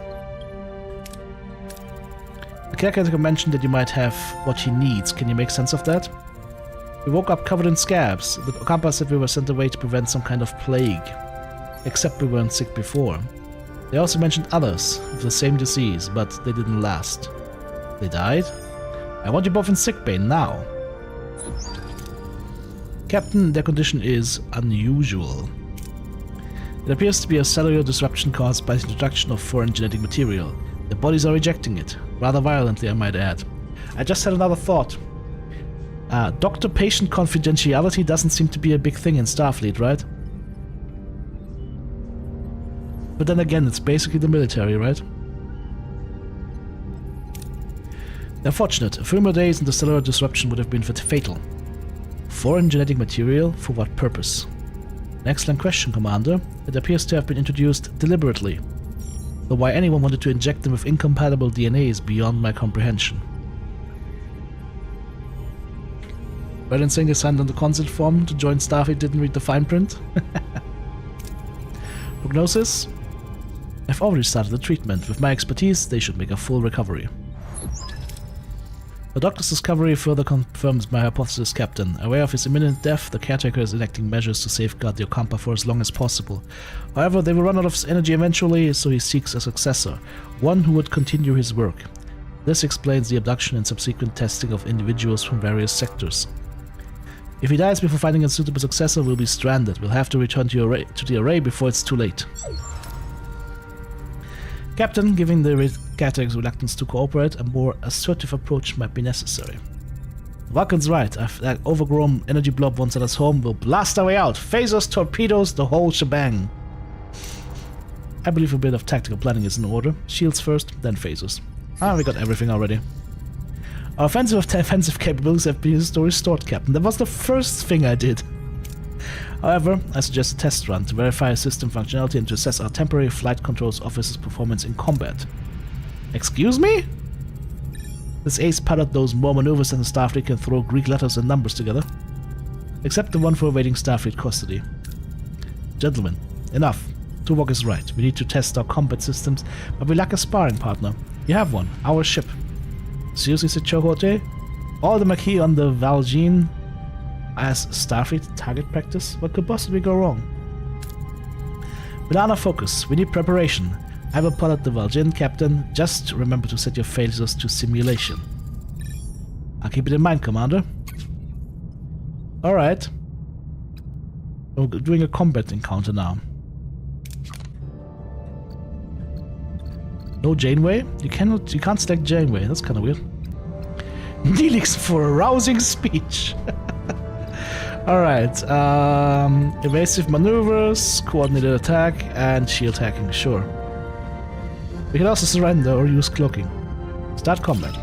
S1: The caretaker mentioned that you might have what he needs. Can you make sense of that? We woke up covered in scabs. The Ocampa said we were sent away to prevent some kind of plague. Except we weren't sick before. They also mentioned others with the same disease, but they didn't last. They died? I want you both in sickbay now. Captain, their condition is unusual. It appears to be a cellular disruption caused by the introduction of foreign genetic material. Their bodies are rejecting it. Rather violently, I might add. I just had another thought. Doctor-patient confidentiality doesn't seem to be a big thing in Starfleet, right? But then again, it's basically the military, right? Unfortunate. A few more days and the cellular disruption would have been fatal. Foreign genetic material? For what purpose? An excellent question, Commander. It appears to have been introduced deliberately. Though why anyone wanted to inject them with incompatible DNA is beyond my comprehension. Rather than saying they signed on the consent form to join Starfleet didn't read the fine print? Prognosis? I've already started the treatment. With my expertise, they should make a full recovery. The doctor's discovery further confirms my hypothesis, Captain. Aware of his imminent death, the caretaker is enacting measures to safeguard the Ocampa for as long as possible. However, they will run out of energy eventually, so he seeks a successor, one who would continue his work. This explains the abduction and subsequent testing of individuals from various sectors. If he dies before finding a suitable successor, we'll be stranded. We'll have to return to the array before it's too late. Captain, given the caretaker's reluctance to cooperate, a more assertive approach might be necessary. Vulcan's right. If that overgrown energy blob wants us home, we'll blast our way out. Phasers, torpedoes, the whole shebang. I believe a bit of tactical planning is in order. Shields first, then phasers. Ah, we got everything already. Our offensive and defensive capabilities have been restored, Captain. That was the first thing I did. However, I suggest a test run to verify system functionality and to assess our temporary flight controls officer's performance in combat. Excuse me? This ace pilot knows more maneuvers than the Starfleet can throw Greek letters and numbers together. Except the one for evading Starfleet custody. Gentlemen, enough. Tuvok is right. We need to test our combat systems, but we lack a sparring partner. You have one. Our ship. Seriously, said Chakotay? All the Maquis on the Valjean as Starfleet target practice? What could possibly go wrong? Banana focus. We need preparation. I will pilot the Valjean, Captain. Just remember to set your phasers to simulation. I'll keep it in mind, Commander. Alright. We're doing a combat encounter now. No Janeway? You can't select Janeway. That's kind of weird. Neelix for a rousing speech. Alright. Evasive maneuvers, coordinated attack, and shield hacking. Sure. We can also surrender or use cloaking. Start combat.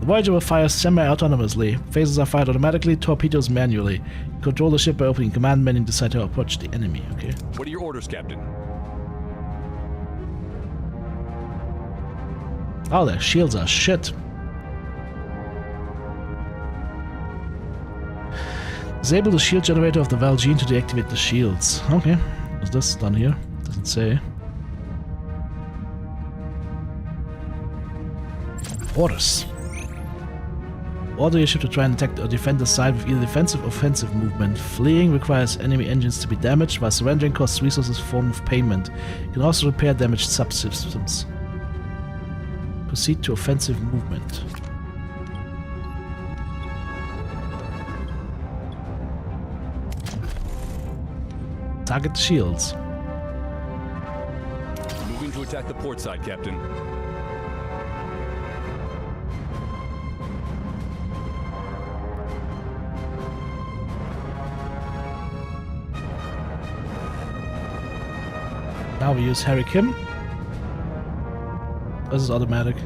S1: The Voyager will fire semi-autonomously. Phasers are fired automatically, torpedoes manually. You control the ship by opening command menu and decide to approach the enemy. Okay.
S4: What are your orders, Captain?
S1: Oh, their shields are shit. Disable the shield generator of the Valjean to deactivate the shields. Okay. What's this done here? Doesn't say. Orders. Order your ship to try and attack or defend the side with either defensive or offensive movement. Fleeing requires enemy engines to be damaged, while surrendering costs resources in form of payment. You can also repair damaged subsystems. Proceed to offensive movement. Target the shields.
S4: Moving to attack the port side, Captain.
S1: Now we use Harry Kim. This is automatic.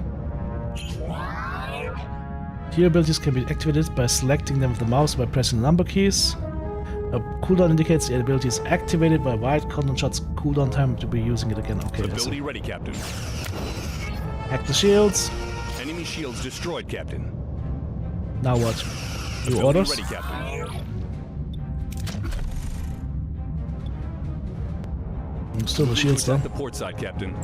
S1: Here abilities can be activated by selecting them with the mouse by pressing the number keys. A cooldown indicates the ability is activated by white content shots cooldown time to be using it again. Okay,
S4: Ability ready, Captain.
S1: Hack the shields.
S4: Enemy shields destroyed, Captain.
S1: Now what? New
S4: Ability
S1: orders?
S4: ready, Captain.
S1: Still the
S4: Moving
S1: shields
S4: to
S1: down.
S4: attack the port side, Captain.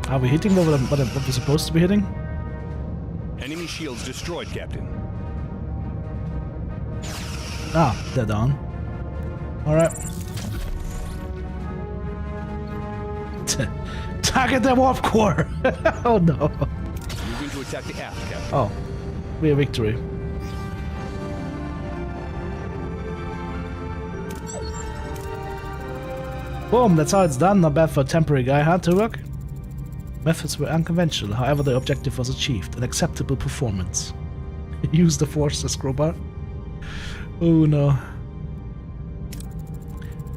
S1: Are we hitting what we're supposed to be hitting?
S4: Enemy shields destroyed, Captain.
S1: Ah, they're down. Alright. Target the warp core! Oh no.
S4: Moving to attack the aft, Captain.
S1: Oh. We have victory. Boom, that's how it's done. Not bad for a temporary guy. Hard to work. Methods were unconventional, however the objective was achieved. An acceptable performance. Use the force as crowbar. Oh no.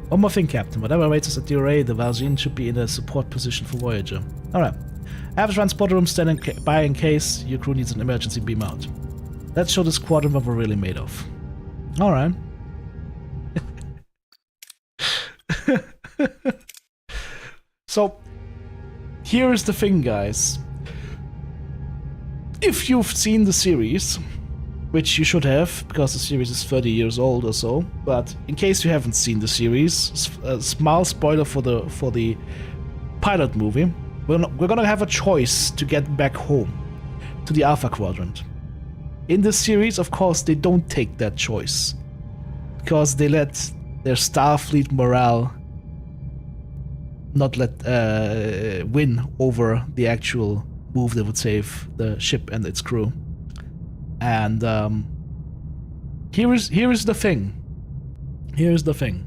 S1: One more thing, Captain. Whatever awaits us at the array, the Valjean should be in a support position for Voyager. Alright. I have a transporter room standing by in case your crew needs an emergency beam out. Let's show the squadron what we're really made of. Alright. So, here is the thing, guys. If you've seen the series, which you should have, because the series is 30 years old or so, but in case you haven't seen the series, a small spoiler for the pilot movie, we're gonna have a choice to get back home, to the Alpha Quadrant. In this series, of course, they don't take that choice, because they let their Starfleet morale not win over the actual move that would save the ship and its crew. And here is the thing. Here's the thing.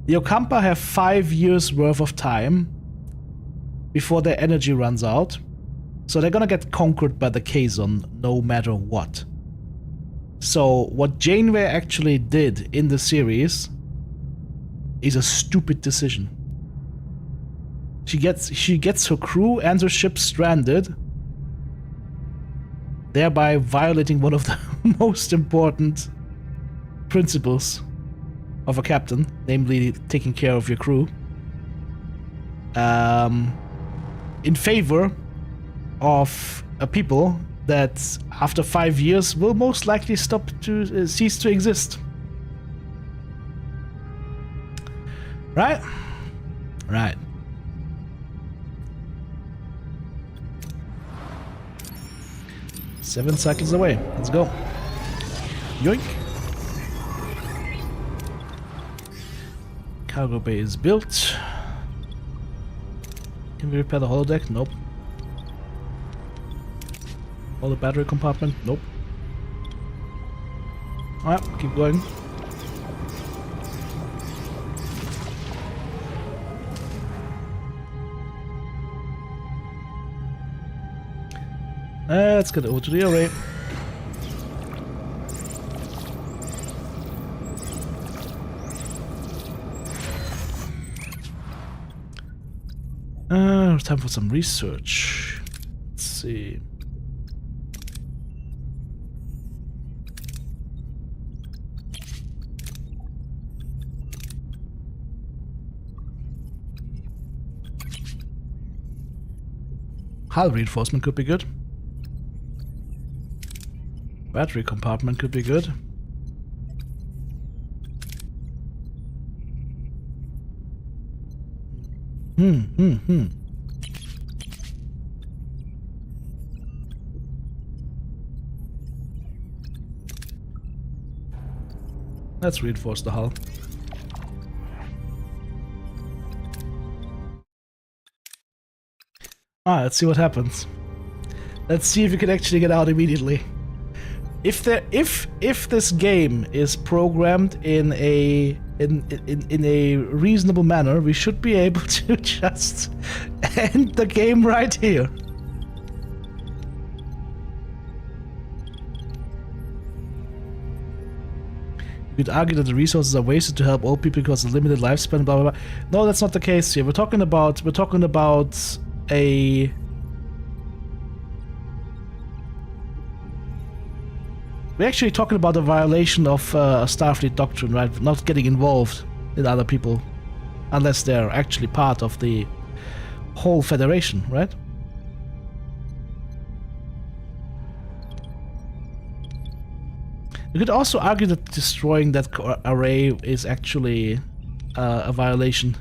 S1: The Ocampa have 5 years worth of time before their energy runs out, so they're gonna get conquered by the Kazon no matter what. So what Janeway actually did in the series is a stupid decision. She gets her crew and her ship stranded, thereby violating one of the most important principles of a captain, namely taking care of your crew, in favor of a people that after 5 years will most likely cease to exist. Right? Right. Seven cycles away. Let's go. Yoink. Cargo bay is built. Can we repair the holodeck? Nope. All the battery compartment? Nope. Alright, keep going. Let's get over to the array. Time for some research. Let's see. Hull reinforcement could be good. Battery compartment could be good. Let's reinforce the hull. Let's see what happens. Let's see if we can actually get out immediately. If this game is programmed in a reasonable manner, we should be able to just end the game right here. You could argue that the resources are wasted to help old people because of limited lifespan, blah blah blah. No, that's not the case here. We're talking about a... We're actually talking about a violation of Starfleet doctrine, right? Not getting involved in other people unless they're actually part of the whole Federation, right? You could also argue that destroying that array is actually a violation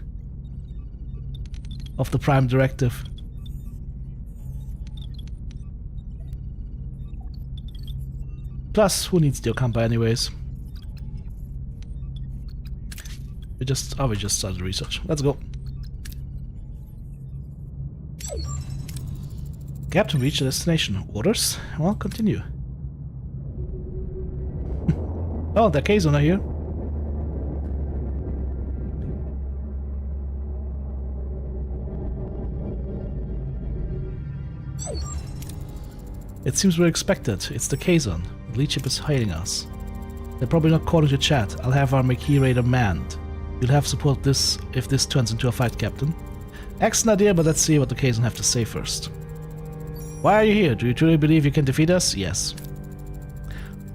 S1: of the Prime Directive. Plus, who needs the Ocampa anyways? We just started research. Let's go. Captain reached the destination. Orders? Well, continue. Oh, the K-Zone are here. It seems we're expected. It's the K-Zone. The lead ship is hiding us. They're probably not calling to chat. I'll have our Maquis Raider manned. You'll have support this if this turns into a fight, Captain. Excellent idea, but let's see what the K-Zone have to say first. Why are you here? Do you truly believe you can defeat us? Yes.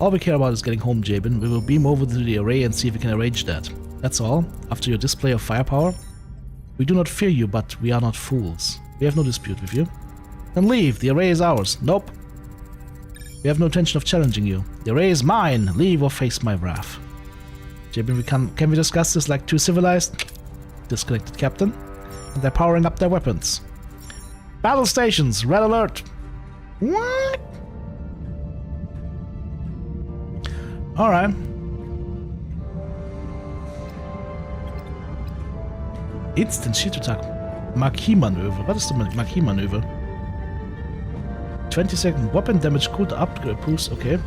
S1: All we care about is getting home, Jabin. We will beam over to the array and see if we can arrange that. That's all. After your display of firepower, we do not fear you, but we are not fools. We have no dispute with you. Then leave. The array is ours. Nope. We have no intention of challenging you. The array is mine. Leave or face my wrath. Jabin, can we discuss this like two civilized? Disconnected, Captain. And they're powering up their weapons. Battle stations. Red alert. What? Alright. Instant Shield Attack. Maquis-Manöver. Was ist denn Maquis-Manöver? 20-second weapon damage cooled upgrade boost. Okay.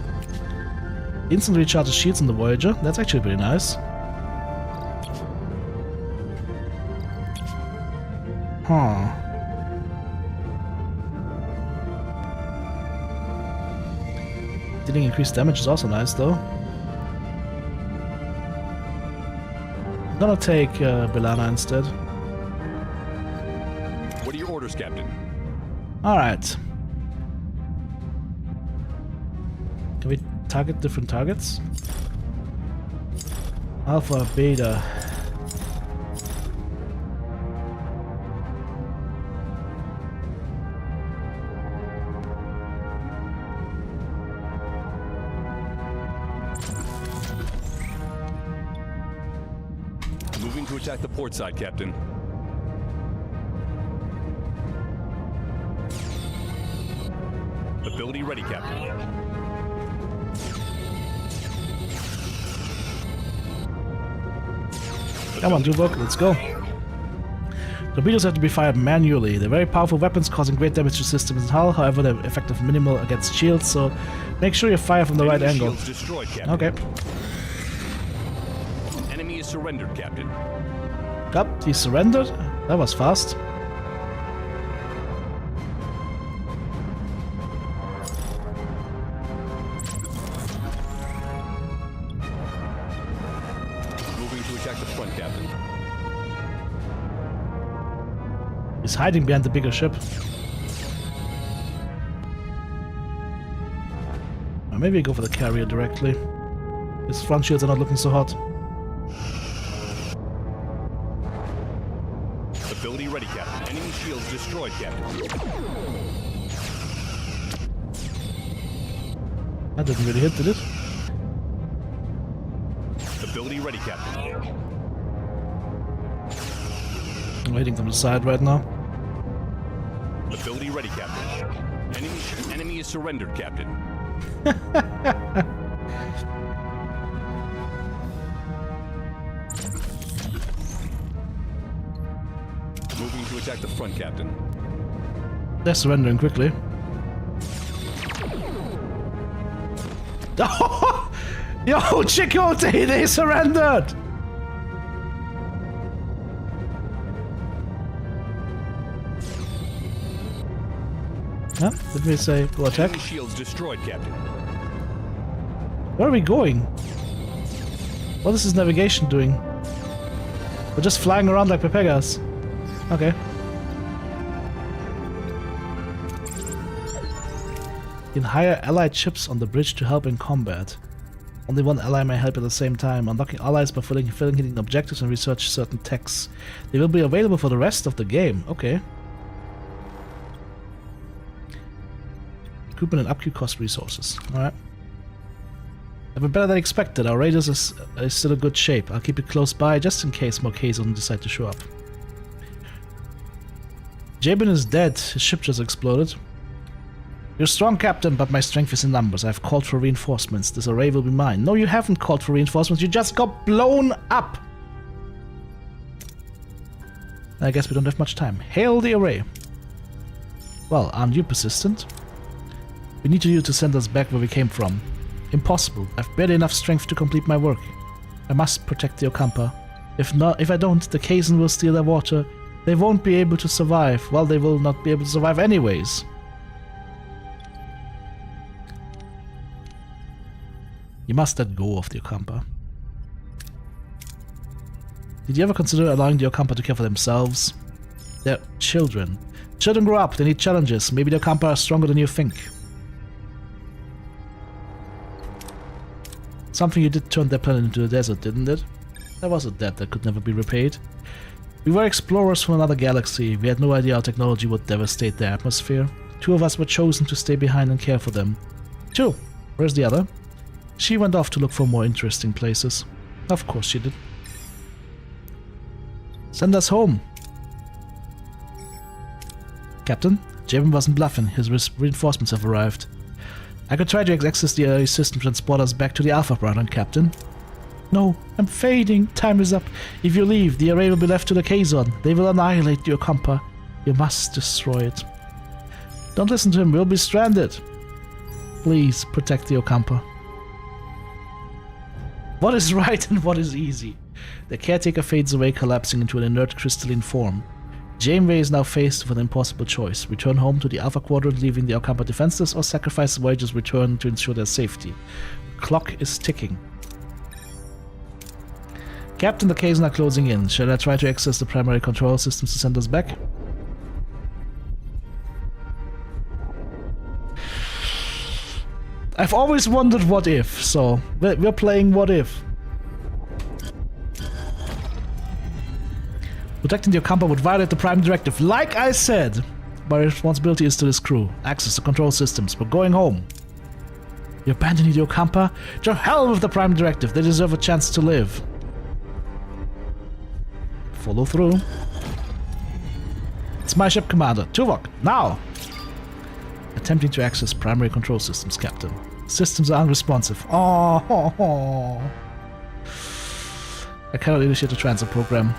S1: Instant recharges shields on the Voyager. That's actually pretty nice. Huh. Dealing increased damage is also nice though. I'm gonna take Belana instead.
S4: What are your orders, Captain?
S1: Alright. Can we target different targets? Alpha, Beta.
S4: Moving to attack the port side, Captain. Ability ready, Captain.
S1: Come on, Tuvok, let's go. Torpedoes have to be fired manually. They're very powerful weapons causing great damage to systems in hull, however they're effective minimal against shields, so make sure you fire from the right angle.
S4: Shields destroyed, Captain.
S1: Okay.
S4: Enemy is surrendered, Captain.
S1: Yep, he surrendered. That was fast.
S4: Moving to attack the front, Captain.
S1: He's hiding behind the bigger ship. Or maybe go for the carrier directly. His front shields are not looking so hot.
S4: Ability ready, Captain. Enemy shields destroyed, Captain.
S1: That didn't really hit, did it?
S4: Ability ready, Captain.
S1: I'm hitting from the side right now.
S4: Ability ready, Captain. Enemy is surrendered, Captain. Moving to attack the front, Captain.
S1: They're surrendering quickly. Yo, Chakotay, they surrendered! Huh? Did we say go attack?
S4: Shields destroyed, Captain.
S1: Where are we going? What is this navigation doing? We're just flying around like Pepegas. Okay. You can hire allied ships on the bridge to help in combat. Only one ally may help at the same time. Unlocking allies by filling hidden objectives and research certain texts. They will be available for the rest of the game. Okay. Equipment and upkeep cost resources. Alright. I've been better than expected. Our raiders is still in good shape. I'll keep it close by just in case more Kazon decide to show up. Jabin is dead. His ship just exploded. You're strong, Captain, but my strength is in numbers. I've called for reinforcements. This array will be mine. No, you haven't called for reinforcements. You just got blown up. I guess we don't have much time. Hail the array. Well, aren't you persistent? We need you to send us back where we came from. Impossible. I've barely enough strength to complete my work. I must protect the Okampa. If I don't, the Kazon will steal their water. They won't be able to survive. Well, they will not be able to survive anyways. You must let go of the Okampa. Did you ever consider allowing the Okampa to care for themselves? They're children. Children grow up, they need challenges. Maybe the Okampa are stronger than you think. Something you did turn their planet into a desert, didn't it? There was a debt that could never be repaid. We were explorers from another galaxy. We had no idea our technology would devastate their atmosphere. Two of us were chosen to stay behind and care for them. Two. Where's the other? She went off to look for more interesting places. Of course she did. Send us home. Captain, Jabin wasn't bluffing. His reinforcements have arrived. I could try to access the array system to transport us back to the Alpha Quadrant, Captain. No, I'm fading. Time is up. If you leave, the array will be left to the Kazon. They will annihilate your Okampa. You must destroy it. Don't listen to him. We'll be stranded. Please protect the Okampa. What is right and what is easy? The caretaker fades away, collapsing into an inert crystalline form. Janeway is now faced with an impossible choice. Return home to the Alpha Quadrant, leaving the Okampa defenseless, or sacrifice Voyager's return to ensure their safety. The clock is ticking. Captain, the Kazon are closing in. Shall I try to access the primary control systems to send us back? I've always wondered what if, so we're playing what if. Protecting the Okampa would violate the Prime Directive. Like I said, my responsibility is to this crew. Access the control systems. We're going home. You're abandoning the Okampa? To hell with the Prime Directive. They deserve a chance to live. Follow through. It's my ship, Commander. Tuvok, now! Attempting to access primary control systems, Captain. Systems are unresponsive. Oh. I cannot initiate the transfer program.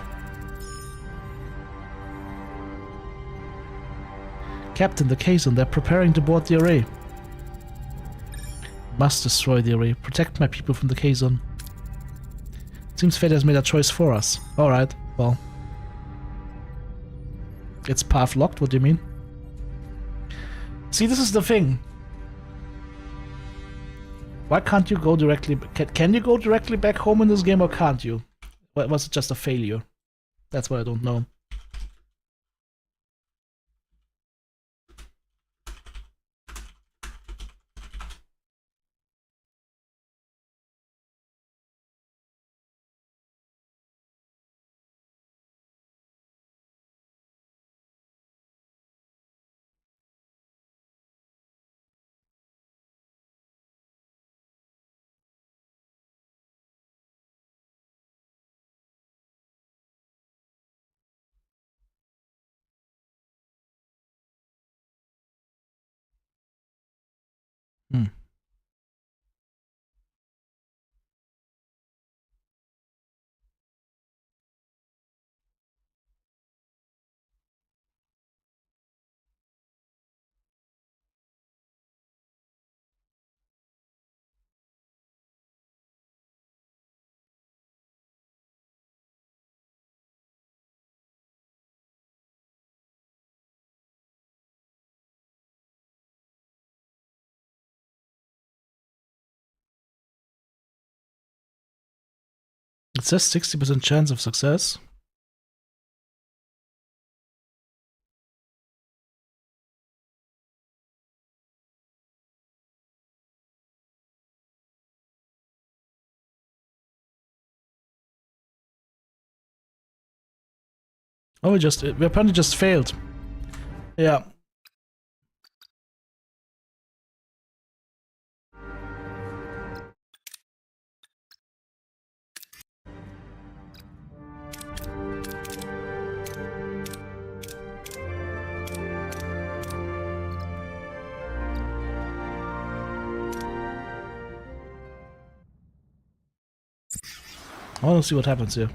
S1: Captain, the Kazon, they're preparing to board the array. Must destroy the array. Protect my people from the Kazon. Seems fate has made a choice for us. Alright, well. It's path locked, what do you mean? See, this is the thing. Why can't you go directly... Can you go directly back home in this game, or can't you? Or was it just a failure? That's what I don't know. Hmm. It says 60% chance of success. Oh, we apparently just failed. Yeah. I want to see what happens here.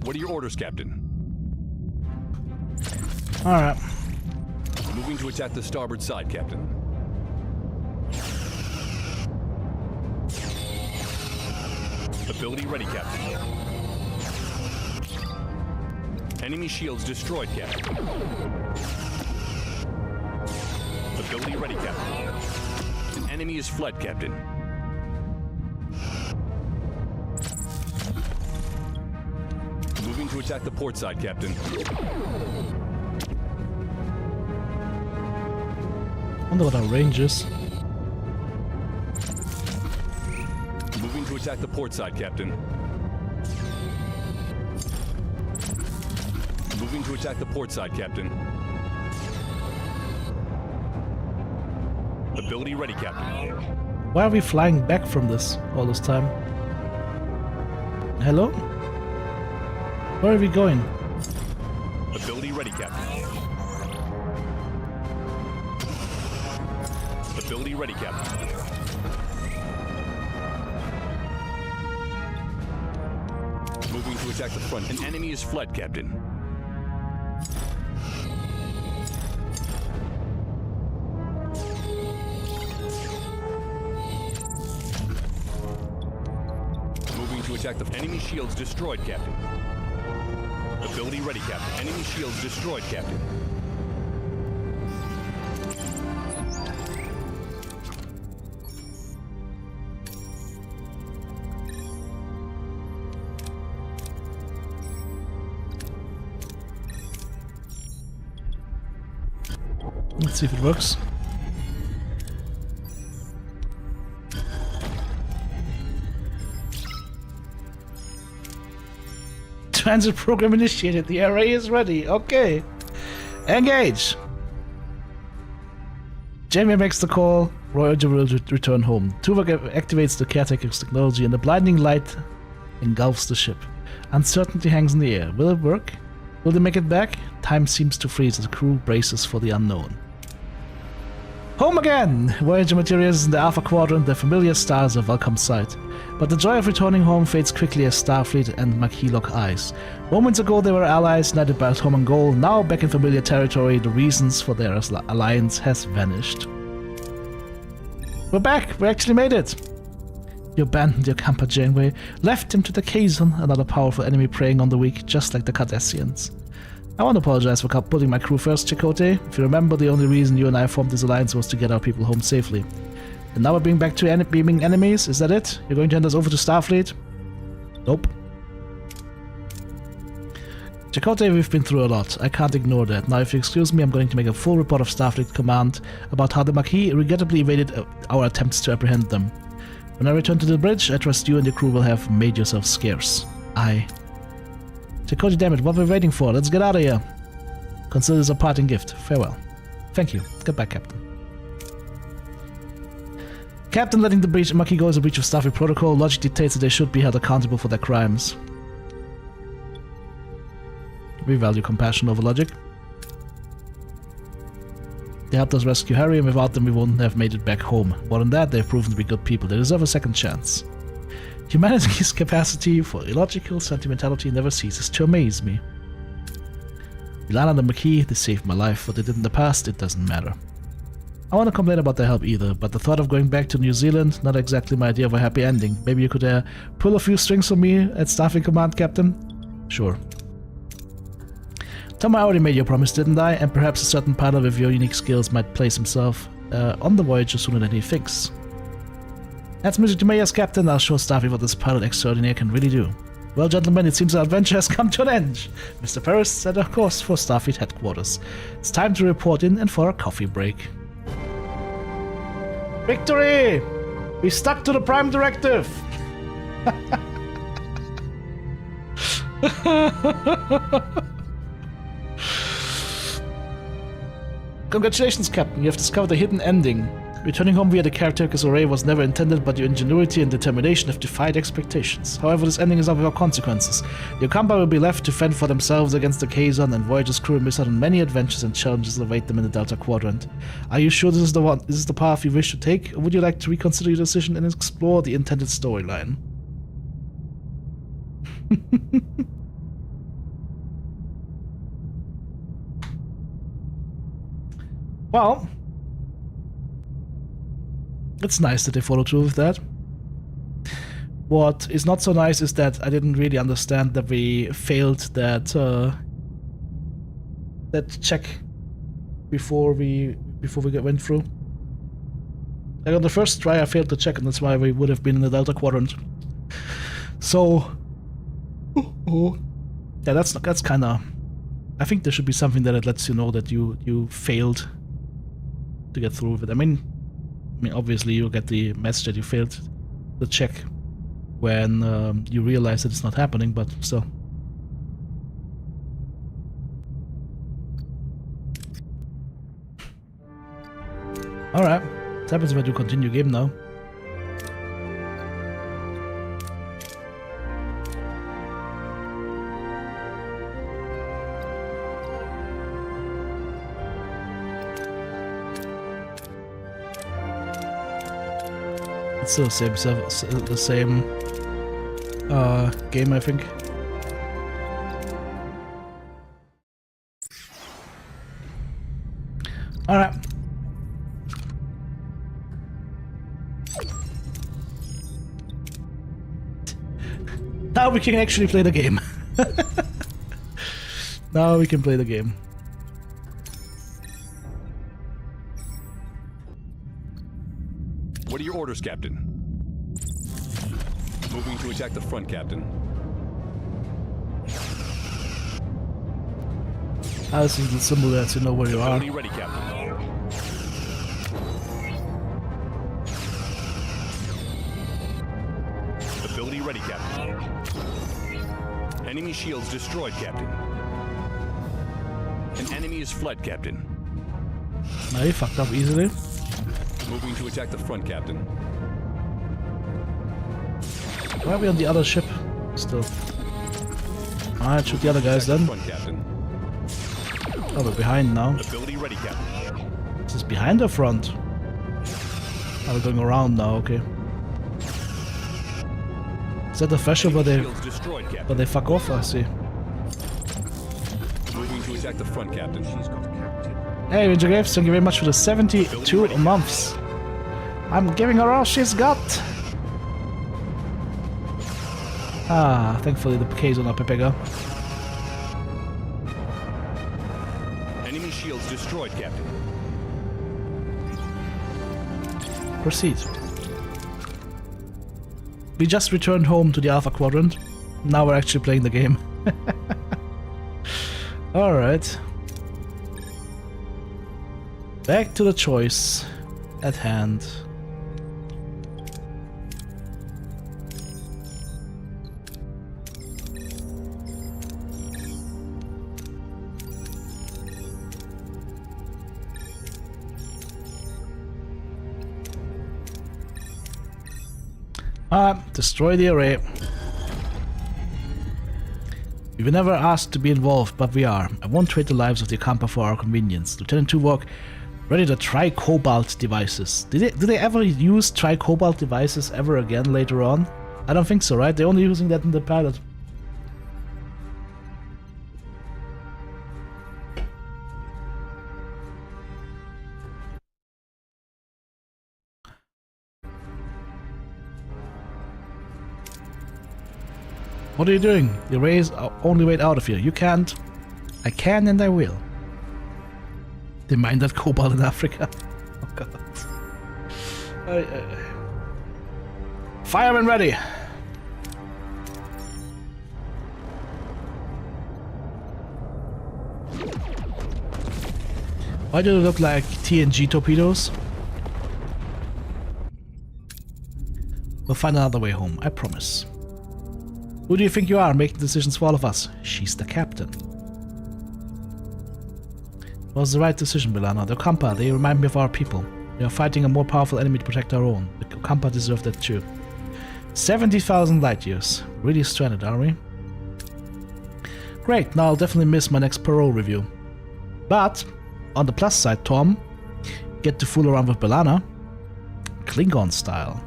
S4: What are your orders, Captain?
S1: Alright.
S4: Moving to attack the starboard side, Captain. Ability ready, Captain. Enemy shields destroyed, Captain. Ability ready, Captain. An enemy is fled, Captain. Moving to attack the port side, Captain.
S1: Wonder what our range is.
S4: Moving to attack the port side, Captain. Moving to attack the port side, Captain. Ability ready, Captain.
S1: Why are we flying back from this all this time? Hello? Where are we going?
S4: Ability ready, Captain. Ability ready, Captain. Moving to attack the front. An enemy is fled, Captain. Moving to attack the enemy shields destroyed, Captain. Ability ready, Captain. Enemy shields destroyed, Captain.
S1: Let's see if it works. Transit program initiated. The array is ready. Okay. Engage. Jamie makes the call. Voyager will return home. Tuvok activates the caretaker's technology and the blinding light engulfs the ship. Uncertainty hangs in the air. Will it work? Will they make it back? Time seems to freeze as the crew braces for the unknown. Home again! Voyager materializes in the Alpha Quadrant, the familiar stars of welcome sight. But the joy of returning home fades quickly as Starfleet and Maquis lock eyes. Moments ago they were allies, united by a common goal. Now back in familiar territory, the reasons for their alliance has vanished. We're back! We actually made it! You abandoned your camper Janeway, left him to the Kazon, another powerful enemy preying on the weak, just like the Cardassians. I want to apologize for putting my crew first, Chakotay. If you remember, the only reason you and I formed this alliance was to get our people home safely. And now we're being back to beaming enemies? Is that it? You're going to hand us over to Starfleet? Nope. Chakotay, we've been through a lot. I can't ignore that. Now, if you excuse me, I'm going to make a full report of Starfleet Command about how the Maquis regrettably evaded our attempts to apprehend them. When I return to the bridge, I trust you and your crew will have made yourself scarce. Aye. Chakotay, damn it, what are we waiting for? Let's get out of here. Consider this a parting gift. Farewell. Thank you. Goodbye, Captain. Captain, letting the Maquis go is a breach of Starfleet protocol. Logic dictates that they should be held accountable for their crimes. We value compassion over logic. They helped us rescue Harry, and without them we wouldn't have made it back home. More than that, they've proven to be good people. They deserve a second chance. Humanity's capacity for illogical sentimentality never ceases to amaze me. Ilana and the Maquis, they saved my life. What they did in the past, it doesn't matter. I want to complain about their help either, but the thought of going back to New Zealand, not exactly my idea of a happy ending. Maybe you could pull a few strings for me at Starfleet Command, Captain? Sure. Tom, I already made your promise, didn't I? And perhaps a certain pilot with your unique skills might place himself on the Voyager sooner than he thinks. That's music to my ears, Captain. I'll show Starfleet what this pilot extraordinaire can really do. Well, gentlemen, it seems our adventure has come to an end. Mr. Paris set a course for Starfleet headquarters. It's time to report in and for a coffee break. Victory! We stuck to the Prime Directive! Congratulations, Captain. You have discovered a hidden ending. Returning home via the caretaker's array was never intended, but your ingenuity and determination have defied expectations. However, this ending is not without consequences. Your combat will be left to fend for themselves against the Kazon, and Voyager's crew will miss out on many adventures and challenges that await them in the Delta Quadrant. Are you sure this is the path you wish to take, or would you like to reconsider your decision and explore the intended storyline? Well, it's nice that they follow through with that. What is not so nice is that I didn't really understand that we failed that that check before we went through. Like on the first try, I failed the check, and that's why we would have been in the Delta Quadrant. So, yeah, that's kind of. I think there should be something that lets you know that you failed to get through with it. I mean, obviously you get the message that you failed the check when you realize that it's not happening, but still. Alright, what happens if I do continue game now? It's still the same game, I think. Alright. Now we can actually play the game. Now we can play the game.
S4: What are your orders, Captain? Moving to attack the front, Captain.
S1: This is the symbol that you know where you are.
S4: Ready, Captain. Ability ready, Captain. Enemy shields destroyed, Captain. An enemy is fled, Captain.
S1: No, he fucked up easily.
S4: Moving to attack the front, Captain.
S1: Why are we on the other ship still? Alright, shoot the other guys then.
S4: Front, Captain.
S1: Oh, we're behind now.
S4: Ability ready, Captain.
S1: Is this behind or front? Oh, we're going around now, okay. Is that the fashion where they fuck off? I see.
S4: Moving to attack the front, Captain.
S1: Hey, Ranger Graves, thank you very much for the 72 months. I'm giving her all she's got. Ah, thankfully the case on up bigger.
S4: Enemy shields destroyed, Captain.
S1: Proceed. We just returned home to the Alpha Quadrant. Now we're actually playing the game. Alright. Back to the choice at hand. Destroy the array. We were never asked to be involved, but we are. I won't trade the lives of the Akampa for our convenience. Lieutenant Tuvok, ready to try cobalt devices. Do they ever use tri-cobalt devices ever again later on? I don't think so, right? They're only using that in the pilot. What are you doing? The race only way out of here. You can't. I can and I will. They mine that cobalt in Africa. Oh god. Fireman ready. Why do they look like TNG torpedoes? We'll find another way home, I promise. Who do you think you are, making decisions for all of us? She's the captain. It was the right decision, Belana. The Okampa, they remind me of our people. We are fighting a more powerful enemy to protect our own. The Okampa deserve that too. 70,000 light years. Really stranded, are we? Great, now I'll definitely miss my next parole review. But, on the plus side, Tom, get to fool around with Belana. Klingon style.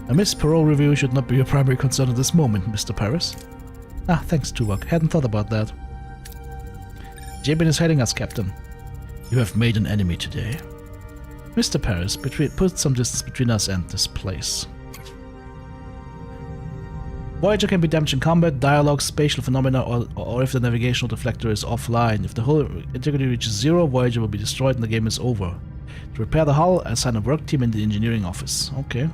S1: A missed parole review should not be your primary concern at this moment, Mr. Paris. Ah, thanks, Tuvok. Hadn't thought about that. Jabin is heading us, Captain. You have made an enemy today. Mr. Paris, put some distance between us and this place. Voyager can be damaged in combat, dialogue, spatial phenomena, or if the navigational deflector is offline. If the hull integrity reaches 0, Voyager will be destroyed and the game is over. To repair the hull, assign a work team in the engineering office. Okay.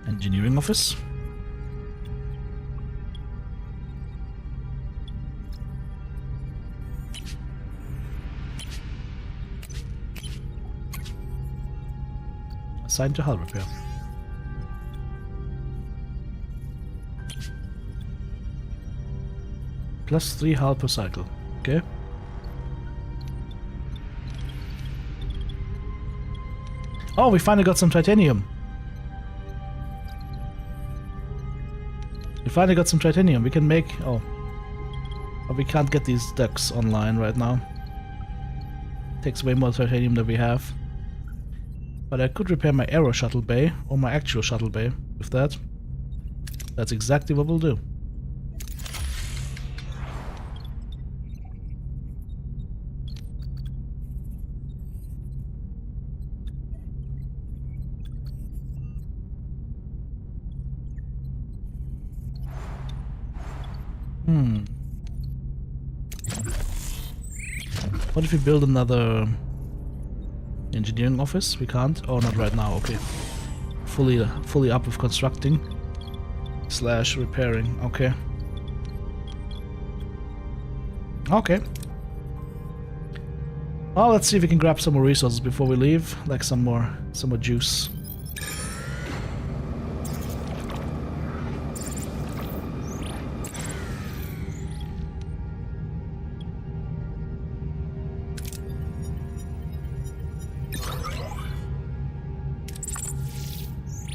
S1: Engineering office. Assigned to hull repair. +3 hull per cycle. Okay. Oh, we finally got some titanium. We finally got some titanium. We can make... Oh. But we can't get these decks online right now. Takes way more titanium than we have. But I could repair my aero shuttle bay, or my actual shuttle bay, with that. That's exactly what we'll do. What if we build another engineering office? We can't? Oh, not right now, okay. Fully up with constructing / repairing, okay. Okay. Well, let's see if we can grab some more resources before we leave, like some more juice.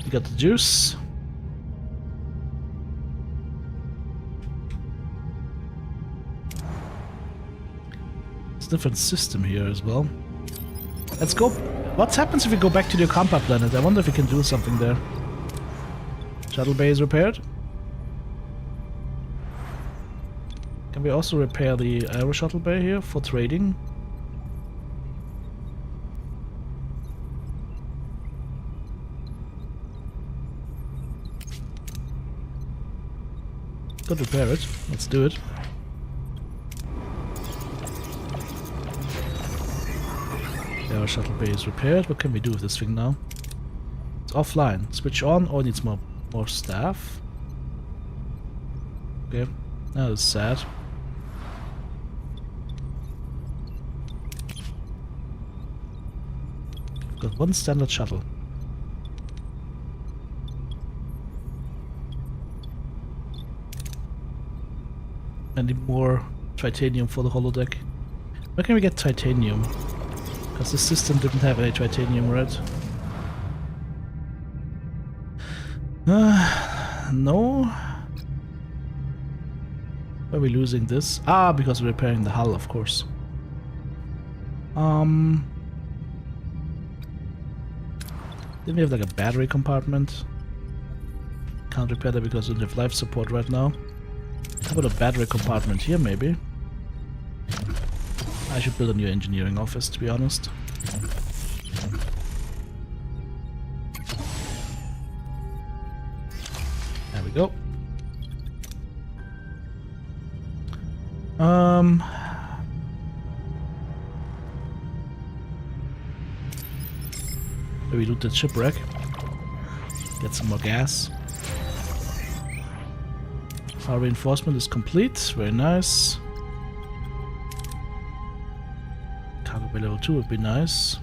S1: We got the juice. It's a different system here as well. Let's go. What happens if we go back to the Okampa planet? I wonder if we can do something there. Shuttle bay is repaired. Can we also repair the aero shuttle bay here for trading? Could repair it. Let's do it. Yeah, our shuttle bay is repaired. What can we do with this thing now? It's offline. Switch on or it needs more staff. Okay. That is sad. We've got one standard shuttle. Any more titanium for the holodeck? Where can we get titanium? Because the system didn't have any titanium, right? No. Why are we losing this? Ah, because we're repairing the hull, of course. Didn't we have like a battery compartment? Can't repair that because we don't have life support right now. How about a battery compartment here, maybe? I should build a new engineering office, to be honest. There we go. Maybe loot the shipwreck. Get some more gas. Our reinforcement is complete. Very nice. Cargo bay level 2 would be nice.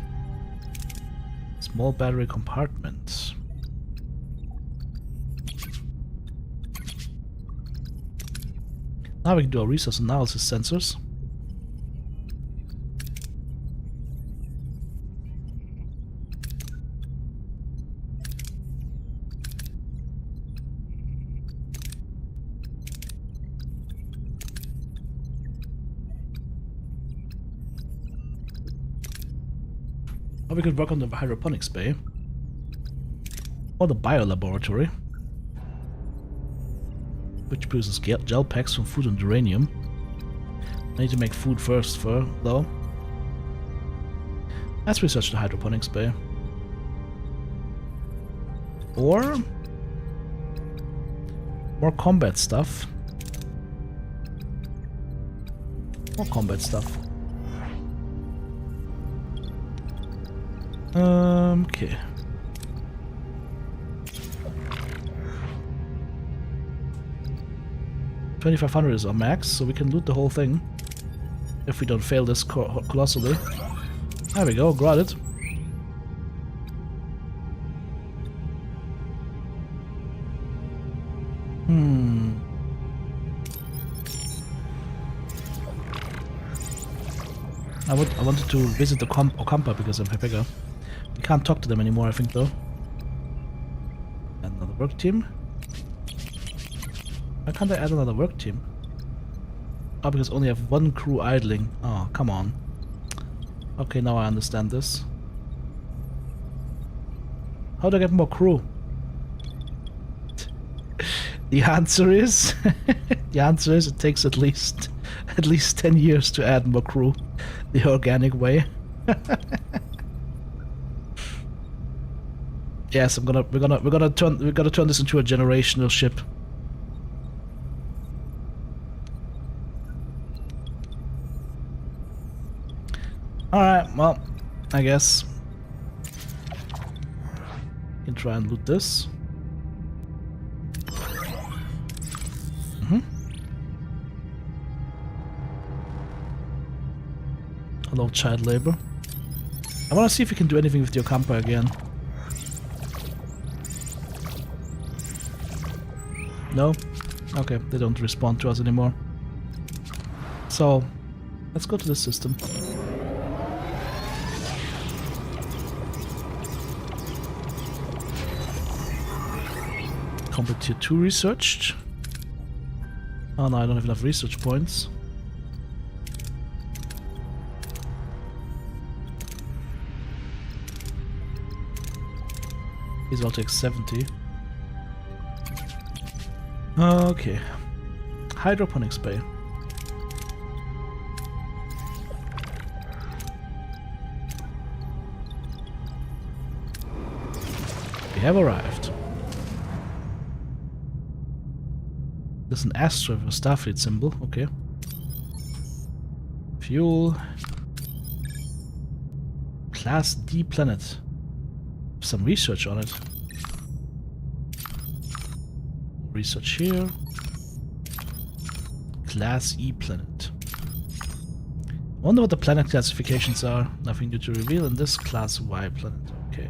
S1: Small battery compartment. Now we can do our resource analysis sensors. Or we could work on the hydroponics bay. Or the biolaboratory, which produces gel packs from food and uranium. I need to make food first, though. Let's research the hydroponics bay. Or more combat stuff. More combat stuff. Okay. $2,500 is our max, so we can loot the whole thing if we don't fail this colossally. There we go, got it. I wanted to visit the Ocampa because I'm bigger. We can't talk to them anymore, I think, though. Another work team. Why can't I add another work team? Oh, because I only have one crew idling. Oh, come on. Okay, now I understand this. How do I get more crew? The answer is... the answer is it takes at least 10 years to add more crew. The organic way. Yes, we're gonna turn this into a generational ship. Alright, well, I guess we can try and loot this. Hello, child labor. I want to see if we can do anything with the Ocampa again. No? Okay, they don't respond to us anymore. So, let's go to this system. Combat tier 2 researched. Oh no, I don't have enough research points. These all take 70. Okay. Hydroponics bay. We have arrived. There's an asteroid with a Starfleet symbol, okay. Fuel. Class D planet. Some research on it. Research here. Class E planet. I wonder what the planet classifications are. Nothing new to reveal in this Class Y planet. Okay.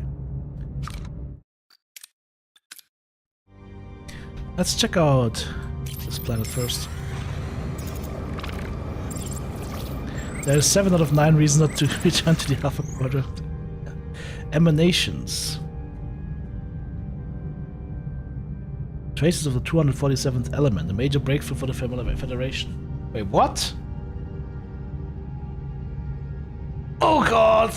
S1: Let's check out this planet first. There are 7 out of 9 reasons not to return to the Alpha Quadrant. Emanations. Traces of the 247th element, a major breakthrough for the Federation. Wait, what? Oh god!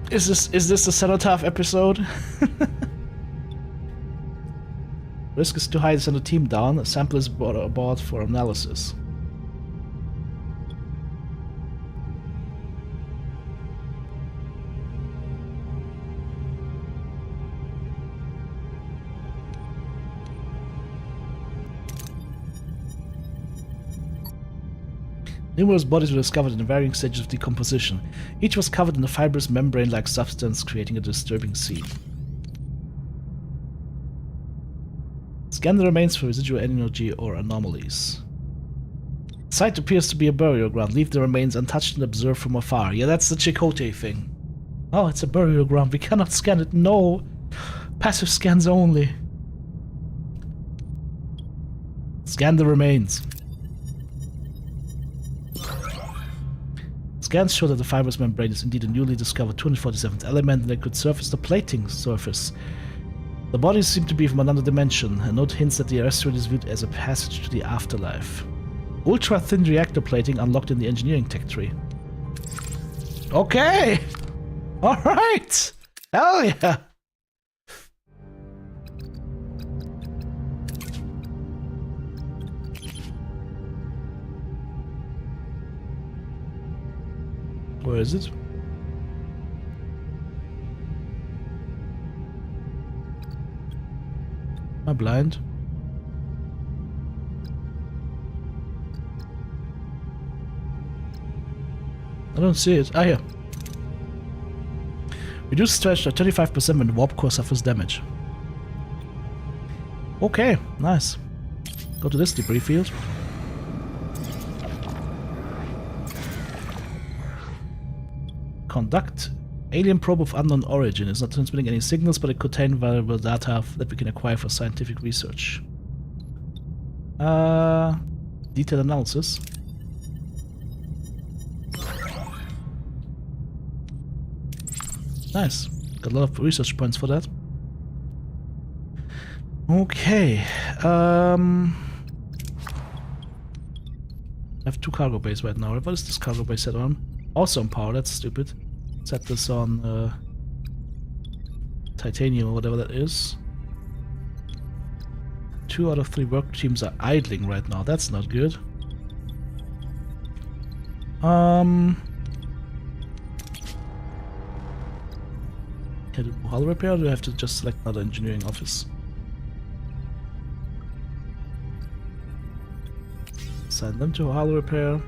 S1: Is this the Cenotaph episode? Risk is too high to send a team down. A sample is brought aboard for analysis. Numerous bodies were discovered in varying stages of decomposition. Each was covered in a fibrous membrane-like substance, creating a disturbing scene. Scan the remains for residual energy or anomalies. The site appears to be a burial ground. Leave the remains untouched and observe from afar. Yeah, that's the Chakotay thing. Oh, it's a burial ground. We cannot scan it. No. Passive scans only. Scan the remains. Scans show that the fibrous membrane is indeed a newly discovered 247th element and it could serve as the plating surface. The bodies seem to be from another dimension. A note hints that the asteroid is viewed as a passage to the afterlife. Ultra-thin reactor plating unlocked in the engineering tech tree. Okay! Alright! Hell yeah! Where is it? Am I blind? I don't see it. Ah, here. Reduce stretch by 35% when warp core suffers damage. Okay, nice. Go to this debris field. Conduct. Alien probe of unknown origin. It's not transmitting any signals, but it contains valuable data that we can acquire for scientific research. Detailed analysis. Nice. Got a lot of research points for that. Okay. I have 2 cargo bays right now. What is this cargo bay set on? Also on power, that's stupid. Set this on titanium or whatever that is. 2 out of 3 work teams are idling right now. That's not good. Can I do hull repair, or do I have to just select another engineering office? Send them to hull repair.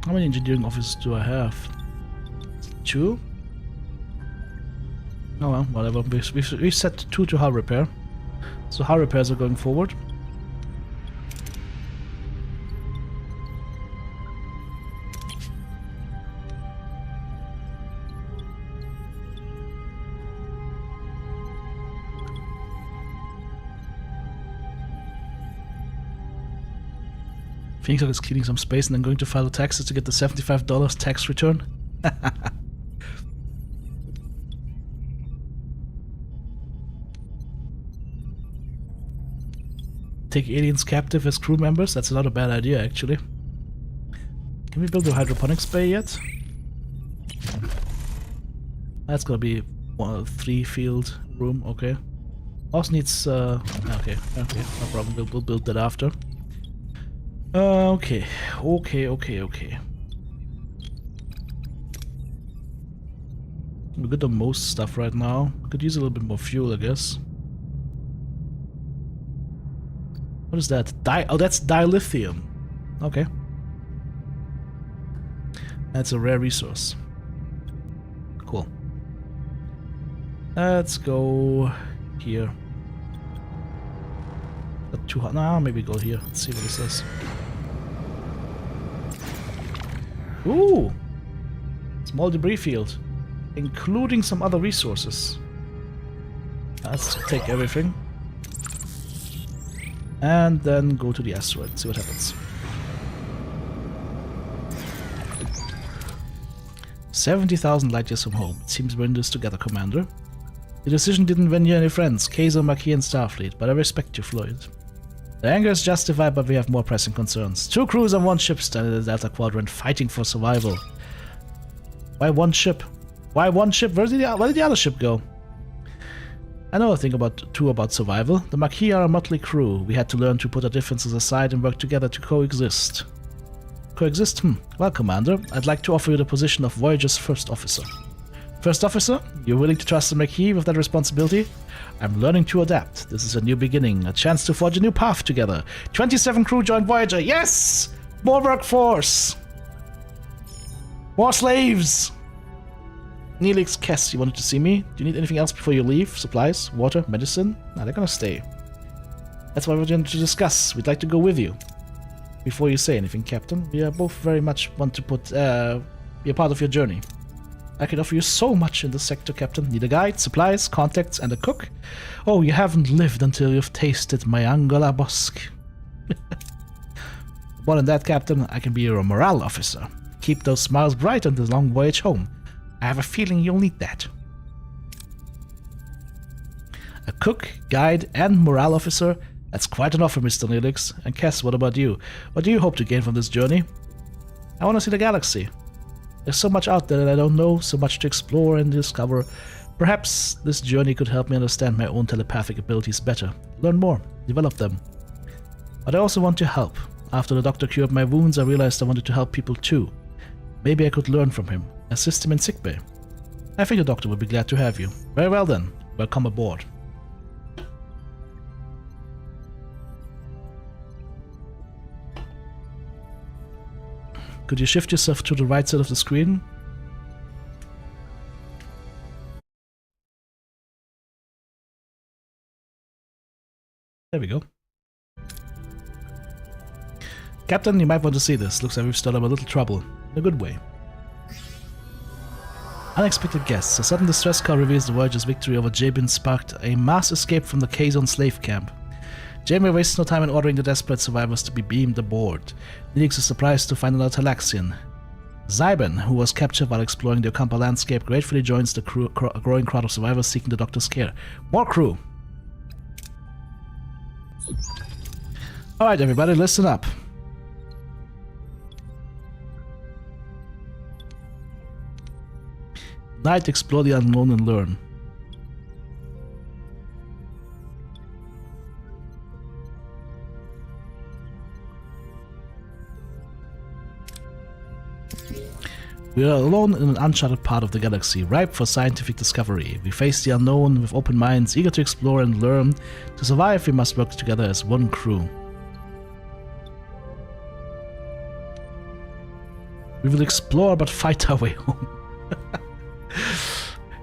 S1: How many engineering offices do I have? 2? Oh well, whatever. We've set 2 to hull repair. So hull repairs are going forward. Phoenix is cleaning some space and then going to file the taxes to get the $75 tax return. Take aliens captive as crew members? That's not a bad idea, actually. Can we build a hydroponics bay yet? That's gonna be 3 field room, okay. Also needs, okay, no problem, we'll build that after. Okay. We're good on most stuff right now. Could use a little bit more fuel, I guess. What is that? Oh, that's dilithium. Okay. That's a rare resource. Cool. Let's go here. Too hot. Nah, maybe go here. Let's see what it says. Ooh! Small debris field. Including some other resources. Let's take everything. And then go to the asteroid, see what happens. 70,000 light years from home. It seems we're in this together, Commander. The decision didn't win you any friends, Kaiser, Maquis, and Starfleet, but I respect you, Floyd. The anger is justified, but we have more pressing concerns. 2 crews on 1 ship stranded in the Delta Quadrant, fighting for survival. Why 1 ship? Why 1 ship? Where did the other ship go? I know a thing about survival. The Maquis are a motley crew. We had to learn to put our differences aside and work together to coexist. Coexist? Well, Commander, I'd like to offer you the position of Voyager's first officer. First officer, you're willing to trust the Marquis with that responsibility? I'm learning to adapt. This is a new beginning, a chance to forge a new path together. 27 crew joined Voyager. Yes! More workforce! More slaves! Neelix, Kess, you wanted to see me? Do you need anything else before you leave? Supplies? Water? Medicine? Nah, they're gonna stay. That's what we're going to discuss. We'd like to go with you. Before you say anything, Captain, we both very much want to be a part of your journey. I can offer you so much in this sector, Captain. Need a guide, supplies, contacts, and a cook? Oh, you haven't lived until you've tasted my Angola Bosque. More than that, Captain, I can be your morale officer. Keep those smiles bright on the long voyage home. I have a feeling you'll need that. A cook, guide, and morale officer? That's quite an offer, Mr. Neelix. And Kess, what about you? What do you hope to gain from this journey? I want to see the galaxy. There's so much out there that I don't know, so much to explore and discover. Perhaps this journey could help me understand my own telepathic abilities better. Learn more, develop them. But I also want to help. After the doctor cured my wounds, I realized I wanted to help people too. Maybe I could learn from him, assist him in sickbay. I think the doctor would be glad to have you. Very well then, welcome aboard. Could you shift yourself to the right side of the screen? There we go. Captain, you might want to see this. Looks like we've stirred up a little trouble. In a good way. Unexpected guests. A sudden distress call reveals the Voyager's victory over Jabin sparked a mass escape from the K-Zone slave camp. Janeway wastes no time in ordering the desperate survivors to be beamed aboard. Neelix is surprised to find another Talaxian. Zyben, who was captured while exploring the Okampa landscape, gratefully joins the growing crowd of survivors seeking the Doctor's care. More crew! Alright everybody, listen up. Night, explore the unknown and learn. We are alone in an uncharted part of the galaxy, ripe for scientific discovery. We face the unknown with open minds, eager to explore and learn. To survive, we must work together as one crew. We will explore but fight our way home.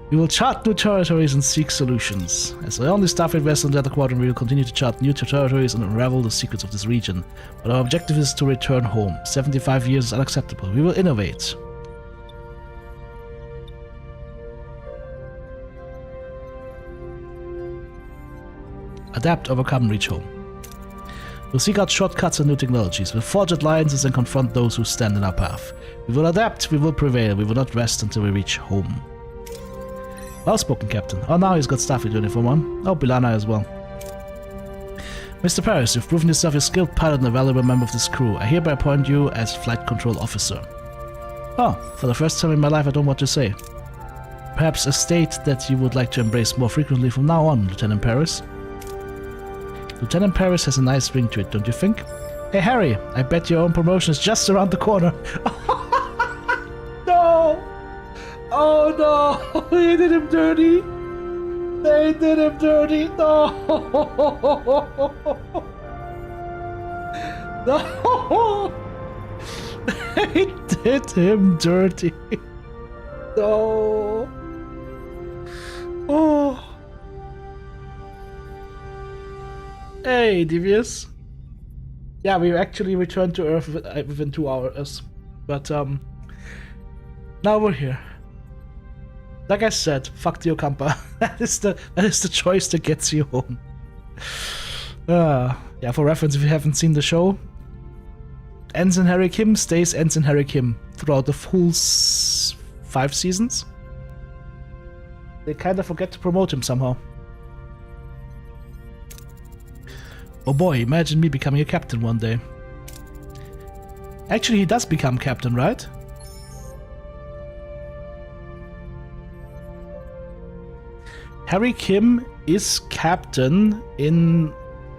S1: We will chart new territories and seek solutions. As the only Starfleet vessel in the other quadrant, we will continue to chart new territories and unravel the secrets of this region. But our objective is to return home. 75 years is unacceptable. We will innovate. Adapt, overcome, reach home. We'll seek out shortcuts and new technologies. We'll forge alliances and confront those who stand in our path. We will adapt, we will prevail, we will not rest until we reach home. Well spoken, Captain. Oh, now he's got Starfleet uniform on. Oh, Bilana as well. Mr. Paris, you've proven yourself a skilled pilot and a valuable member of this crew. I hereby appoint you as Flight Control Officer. Oh, for the first time in my life I don't know what to say. Perhaps a state that you would like to embrace more frequently from now on, Lieutenant Paris. Lieutenant Paris has a nice ring to it, don't you think? Hey Harry, I bet your own promotion is just around the corner. No! Oh no! They did him dirty! They did him dirty! No! No! They did him dirty! No! Oh! Hey, Devious. Yeah, we actually returned to Earth within 2 hours, but now we're here. Like I said, fuck the Okampa. that is the choice that gets you home. Yeah, for reference, if you haven't seen the show, Ensign Harry Kim stays Ensign Harry Kim throughout the full 5 seasons. They kind of forget to promote him somehow. Oh boy, imagine me becoming a captain one day. Actually, he does become captain, right? Harry Kim is captain in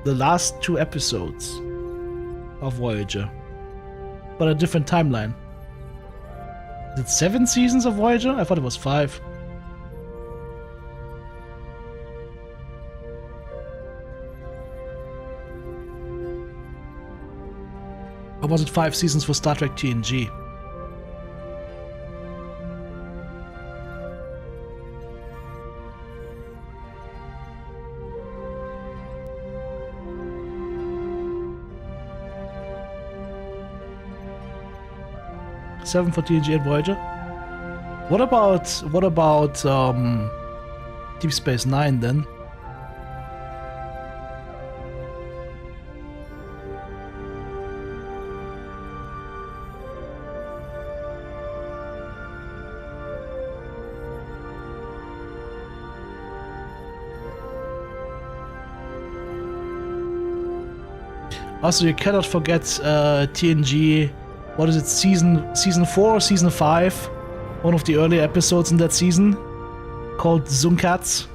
S1: the last 2 episodes of Voyager, but a different timeline. Is it 7 seasons of Voyager? I thought it was 5. was it 5 seasons for Star Trek TNG? Seven for TNG and Voyager. What about Deep Space Nine then? Also, you cannot forget TNG. What is it? Season 4 or season 5? One of the early episodes in that season, called Zunkat,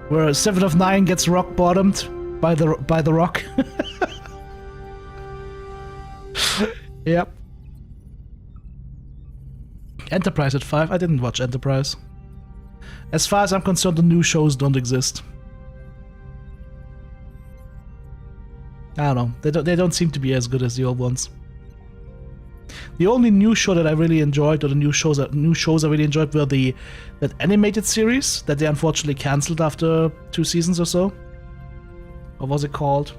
S1: where 7 of 9 gets rock bottomed by the rock. Yep. Enterprise at 5. I didn't watch Enterprise. As far as I'm concerned, the new shows don't exist. I don't know. They don't seem to be as good as the old ones. The only new show that I really enjoyed, or the new shows I really enjoyed, were that animated series that they unfortunately cancelled after 2 seasons or so. What was it called?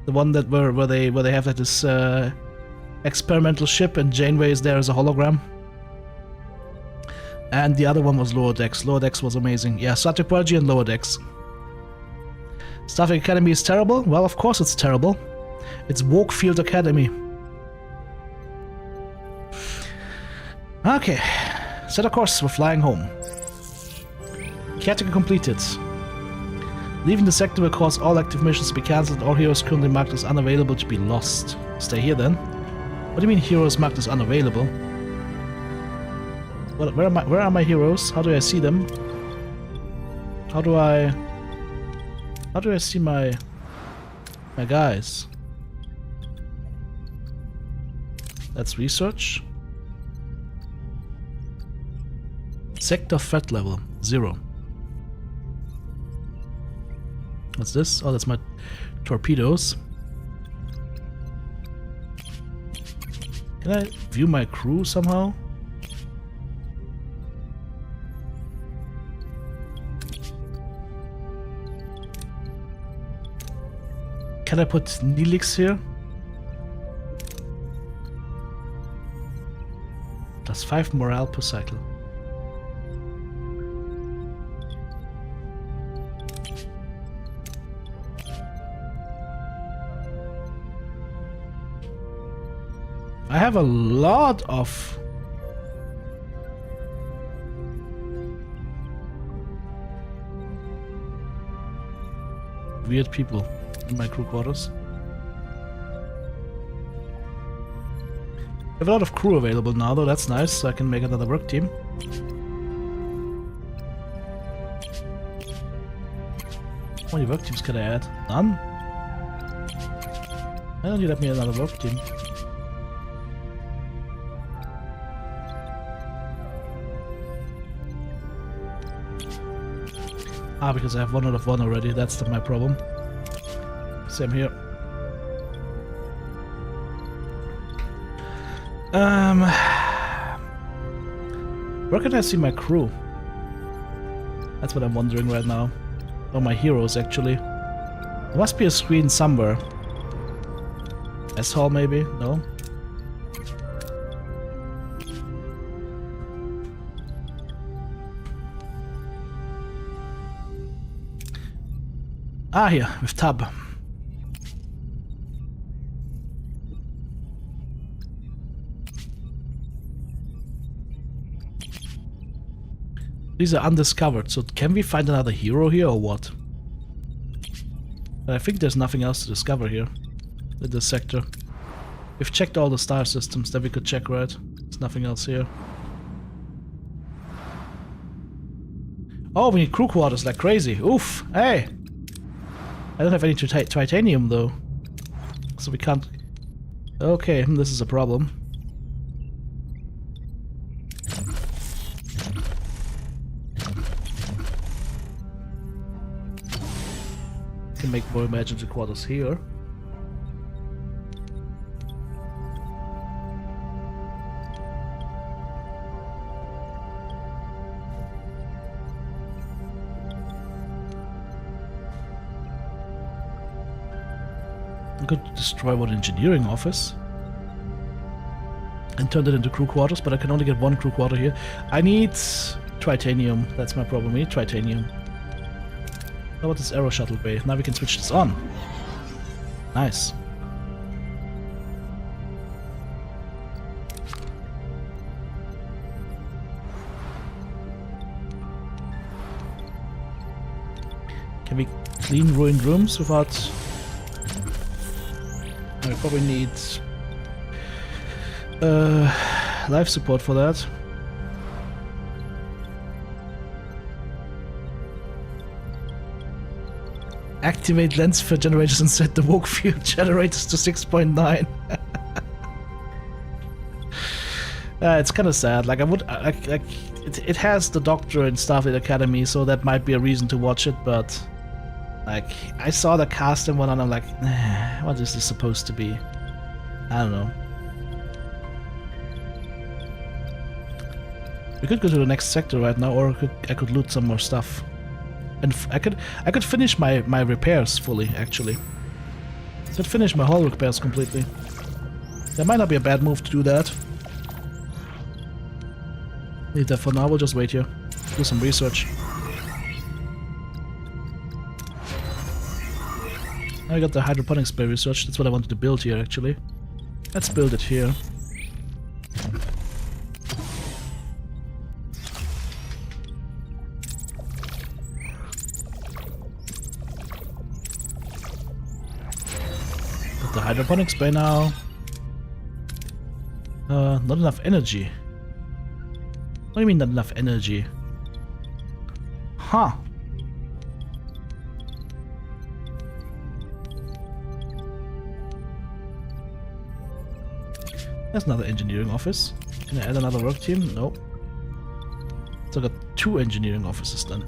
S1: The one that where they have like this experimental ship and Janeway is there as a hologram. And the other one was Lower Decks. Lower Decks was amazing. Yeah, Star Trek Voyager and Lower Decks. Star Trek Academy is terrible? Well, of course it's terrible. It's Wokefield Academy. Okay. Set a course, we're flying home. Caretaker completed. Leaving the sector will cause all active missions to be cancelled. All heroes currently marked as unavailable to be lost. Stay here then. What do you mean heroes marked as unavailable? What, where are my heroes? How do I see them? How do I see my guys? That's research. Sector threat level 0. What's this? Oh, that's my torpedoes. Can I view my crew somehow? Can I put Neelix here? Plus 5 morale per cycle. I have a lot of weird people in my crew quarters. I have a lot of crew available now, though. That's nice, so I can make another work team. How many work teams can I add? None? Why don't you let me another work team? Ah, because I have 1 out of 1 already. That's my problem. Same here. Where can I see my crew? That's what I'm wondering right now. Or my heroes, actually. There must be a screen somewhere. S-Hall, maybe? No? Ah, here, with tab. These are undiscovered, so can we find another hero here or what? But I think there's nothing else to discover here in this sector. We've checked all the star systems that we could check, right? There's nothing else here. Oh, we need crew quarters like crazy. Oof, hey! I don't have any titanium though, so we can't... Okay, this is a problem. Can make more emergency quarters here. I could destroy one engineering office and turn it into crew quarters, but I can only get one crew quarter here. I need titanium. That's my problem. I need titanium. How about this aero shuttle bay? Now we can switch this on. Nice. Can we clean ruined rooms without... I probably need life support for that. Activate lens flare generators and set the woke field generators to 6.9. It's kind of sad. Like I would, like it has the Doctor and Starfleet Academy, so that might be a reason to watch it. But like I saw the cast and whatnot, I'm like, what is this supposed to be? I don't know. We could go to the next sector right now, or I could loot some more stuff. And I could finish my repairs fully, actually. I could finish my hull repairs completely. That might not be a bad move to do that. Leave that for now, we'll just wait here. Do some research. I got the hydroponics spray research, that's what I wanted to build here, actually. Let's build it here. The hydroponics bay now. Not enough energy. What do you mean not enough energy? Huh. There's another engineering office. Can I add another work team? No. So I got 2 engineering offices then.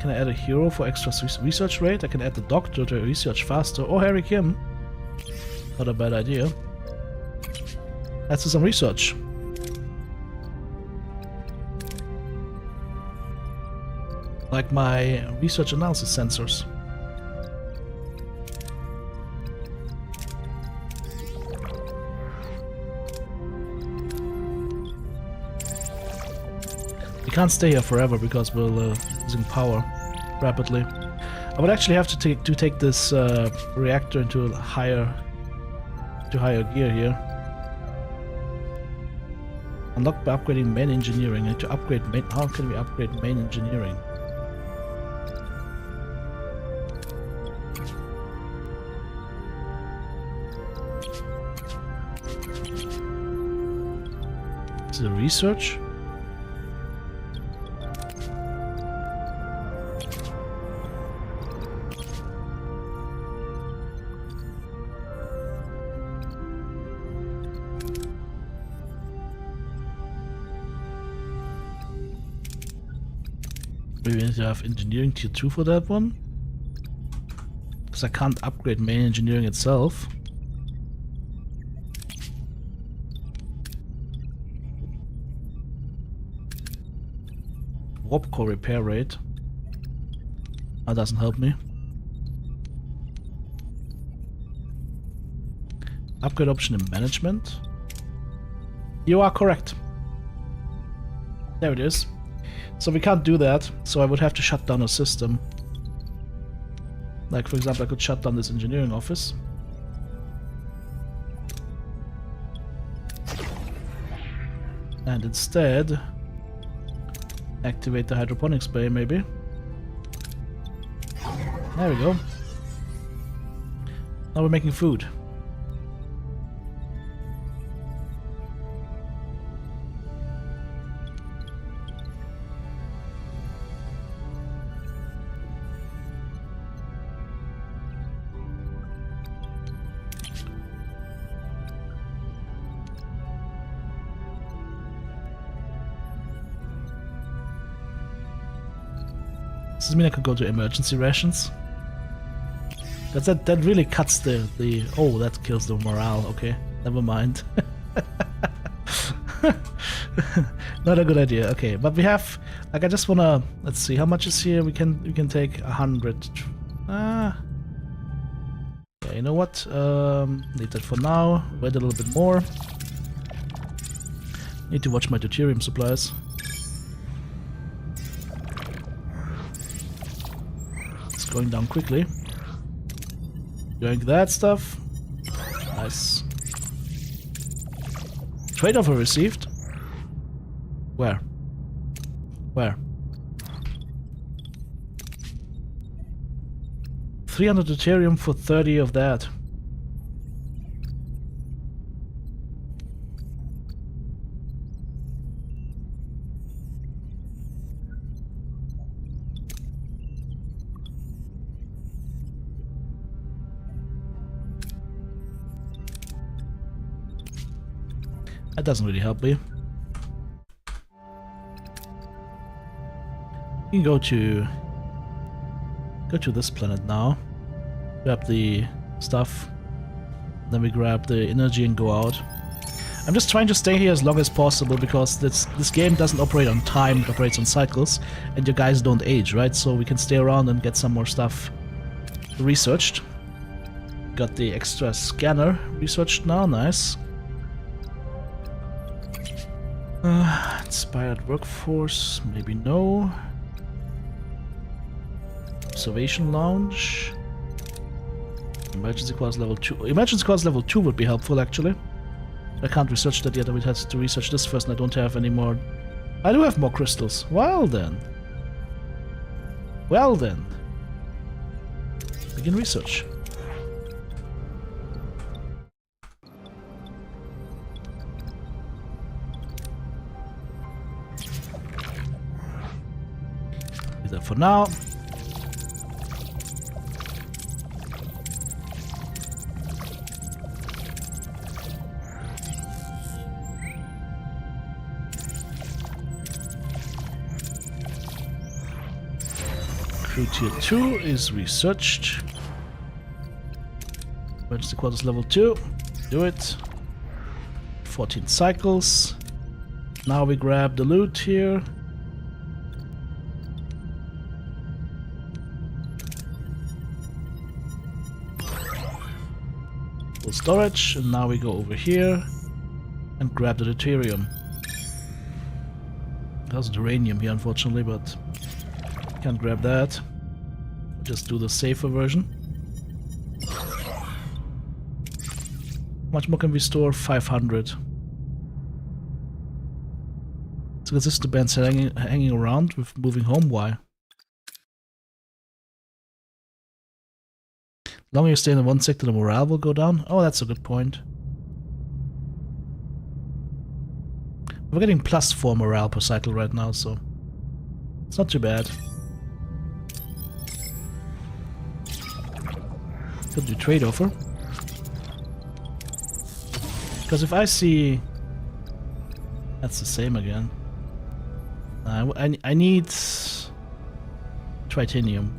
S1: Can I add a hero for extra research rate? I can add the Doctor to research faster. Or Harry Kim. Not a bad idea. Let's do some research. Like my research analysis sensors. We can't stay here forever because we're losing power rapidly. I would actually have to take this reactor into higher gear here. Unlock by upgrading main engineering. I need to upgrade main. How can we upgrade main engineering? Is it research? Maybe I need to have engineering tier 2 for that one. Because I can't upgrade main engineering itself. Warp core repair rate. That doesn't help me. Upgrade option in management. You are correct. There it is. So we can't do that, so I would have to shut down a system. Like, for example, I could shut down this engineering office. And instead, activate the hydroponics bay, maybe. There we go. Now we're making food. Does this mean I could go to emergency rations? That really cuts the oh, that kills the morale. Okay, never mind. Not a good idea. Okay, but we have, like, I just wanna, let's see, how much is here? We can take 100. Yeah, you know what? Leave that for now. Wait a little bit more. Need to watch my deuterium supplies. It's going down quickly. Doing that stuff. Nice. Trade offer received. Where? Where? 300 deuterium for 30 of that. That doesn't really help me. We can go to this planet now. Grab the stuff. Then we grab the energy and go out. I'm just trying to stay here as long as possible because this game doesn't operate on time, it operates on cycles, and your guys don't age, right? So we can stay around and get some more stuff researched. Got the extra scanner researched now, nice. Inspired workforce, maybe no. Observation lounge. Emergency class level 2. Emergency class level 2 would be helpful actually. I can't research that yet, I would have to research this first and I don't have any more. I do have more crystals. Well then. Well then. Begin research. Do that for now. Crew tier 2 is researched. Emergency quarters level 2. Do it. 14 cycles. Now we grab the loot here. Full storage, and now we go over here and grab the deuterium. There's uranium here unfortunately, but can't grab that. Just do the safer version. How much more can we store? 500. So is this the band's hanging around with moving home? Why? The longer you stay in one sector, the morale will go down. Oh, that's a good point. We're getting +4 morale per cycle right now, so it's not too bad. Could do trade offer. Because if I see... That's the same again. I need... Tritanium.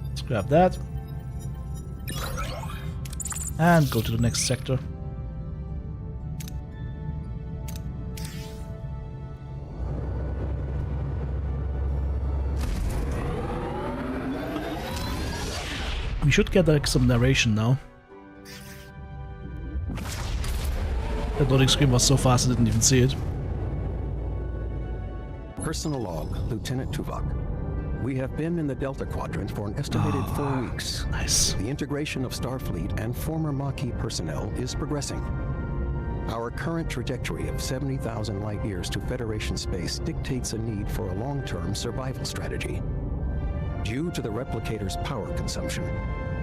S1: Let's grab that. And go to the next sector. We should get like some narration now. The loading screen was so fast I didn't even see it.
S5: Personal log, Lieutenant Tuvok. We have been in the Delta Quadrant for an estimated 4 weeks.
S1: Nice.
S5: The integration of Starfleet and former Maquis personnel is progressing. Our current trajectory of 70,000 light years to Federation space dictates a need for a long-term survival strategy. Due to the replicator's power consumption,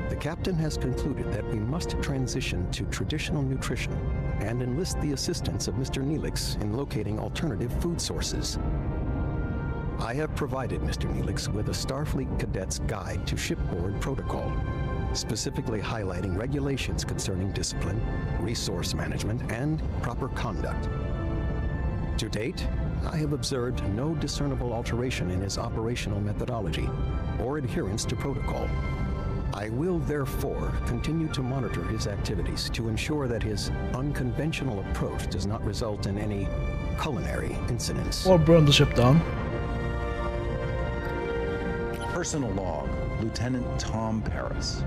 S5: the captain has concluded that we must transition to traditional nutrition and enlist the assistance of Mr. Neelix in locating alternative food sources. I have provided Mr. Neelix with a Starfleet Cadet's Guide to Shipboard Protocol, specifically highlighting regulations concerning discipline, resource management, and proper conduct. To date, I have observed no discernible alteration in his operational methodology or adherence to protocol. I will therefore continue to monitor his activities to ensure that his unconventional approach does not result in any culinary incidents.
S1: Or burn the ship down.
S2: Personal log, Lieutenant Tom Paris.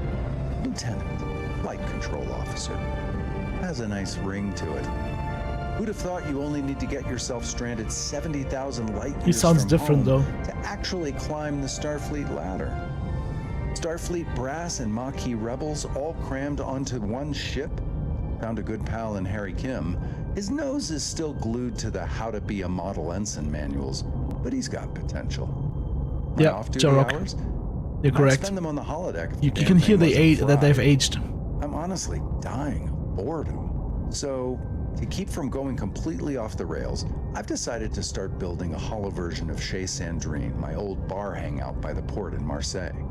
S2: Lieutenant, Flight Control Officer. Has a nice ring to it. Who'd have thought you only need to get yourself stranded 70,000 light years
S1: He sounds
S2: from
S1: different
S2: home
S1: though.
S2: to actually climb the Starfleet ladder? Starfleet brass and Maquis rebels all crammed onto one ship? Found a good pal in Harry Kim. His nose is still glued to the how to be a model ensign manuals, but he's got potential. My
S1: Yeah,
S2: off-duty
S1: Jarok.
S2: hours?
S1: You're
S2: I'd
S1: correct.
S2: spend them on the holodeck. if
S1: You
S2: the
S1: can
S2: damn
S1: hear
S2: thing wasn't
S1: that they've
S2: fried.
S1: aged.
S2: I'm honestly dying of boredom. So, to keep from going completely off the rails, I've decided to start building a hollow version of Chez Sandrine, my old bar hangout by the port in Marseille.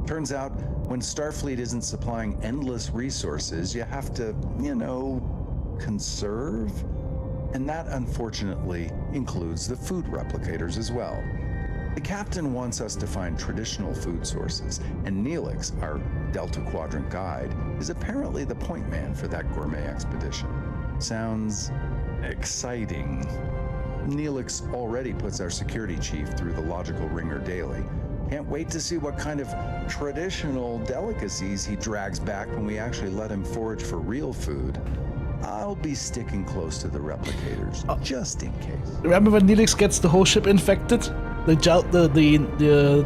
S2: Turns out, when Starfleet isn't supplying endless resources, you have to, conserve. And that, unfortunately, includes the food replicators as well. The captain wants us to find traditional food sources, and Neelix, our Delta Quadrant guide, is apparently the point man for that gourmet expedition. Sounds exciting. Neelix already puts our security chief through the logical ringer daily. Can't wait to see what kind of traditional delicacies he drags back when we actually let him forage for real food. I'll be sticking close to the replicators, just in case.
S1: Remember when Neelix gets the whole ship infected? The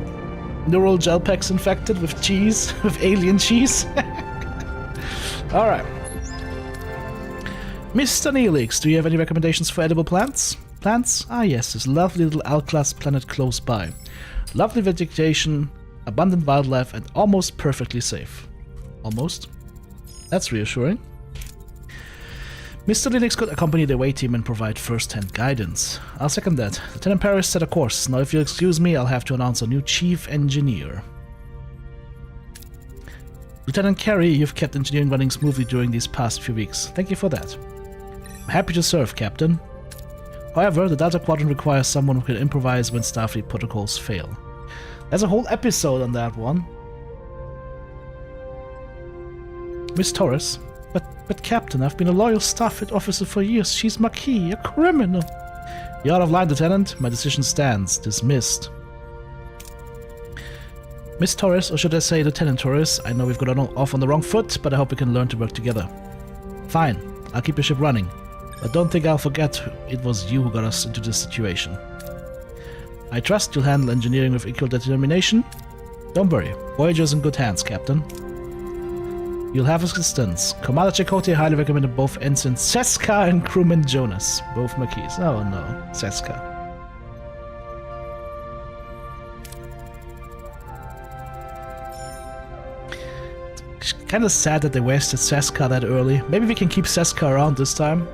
S1: neural gel packs infected with cheese, with alien cheese? Alright. Mr. Neelix, do you have any recommendations for edible plants? Plants? Ah yes, this lovely little L-class planet close by. Lovely vegetation, abundant wildlife, and almost perfectly safe. Almost? That's reassuring. Mr. Linux could accompany the away team and provide first-hand guidance. I'll second that. Lieutenant Paris set a course. Now if you'll excuse me, I'll have to announce a new chief engineer. Lieutenant Carey, you've kept engineering running smoothly during these past few weeks. Thank you for that. I'm happy to serve, Captain. However, the Delta Quadrant requires someone who can improvise when Starfleet protocols fail. There's a whole episode on that one. Miss Torres. But Captain, I've been a loyal Starfleet officer for years. She's Maquis, a criminal. You're out of line, Lieutenant. My decision stands. Dismissed. Miss Torres, or should I say Lieutenant Torres, I know we've got off on the wrong foot, but I hope we can learn to work together. Fine, I'll keep your ship running. But don't think I'll forget it was you who got us into this situation. I trust you'll handle engineering with equal determination. Don't worry, Voyager's in good hands, Captain. You'll have assistance. Commander Chakotay highly recommended both Ensign Seska and crewman Jonas. Both Maquis. Oh no, Seska. It's kind of sad that they wasted Seska that early. Maybe we can keep Seska around this time.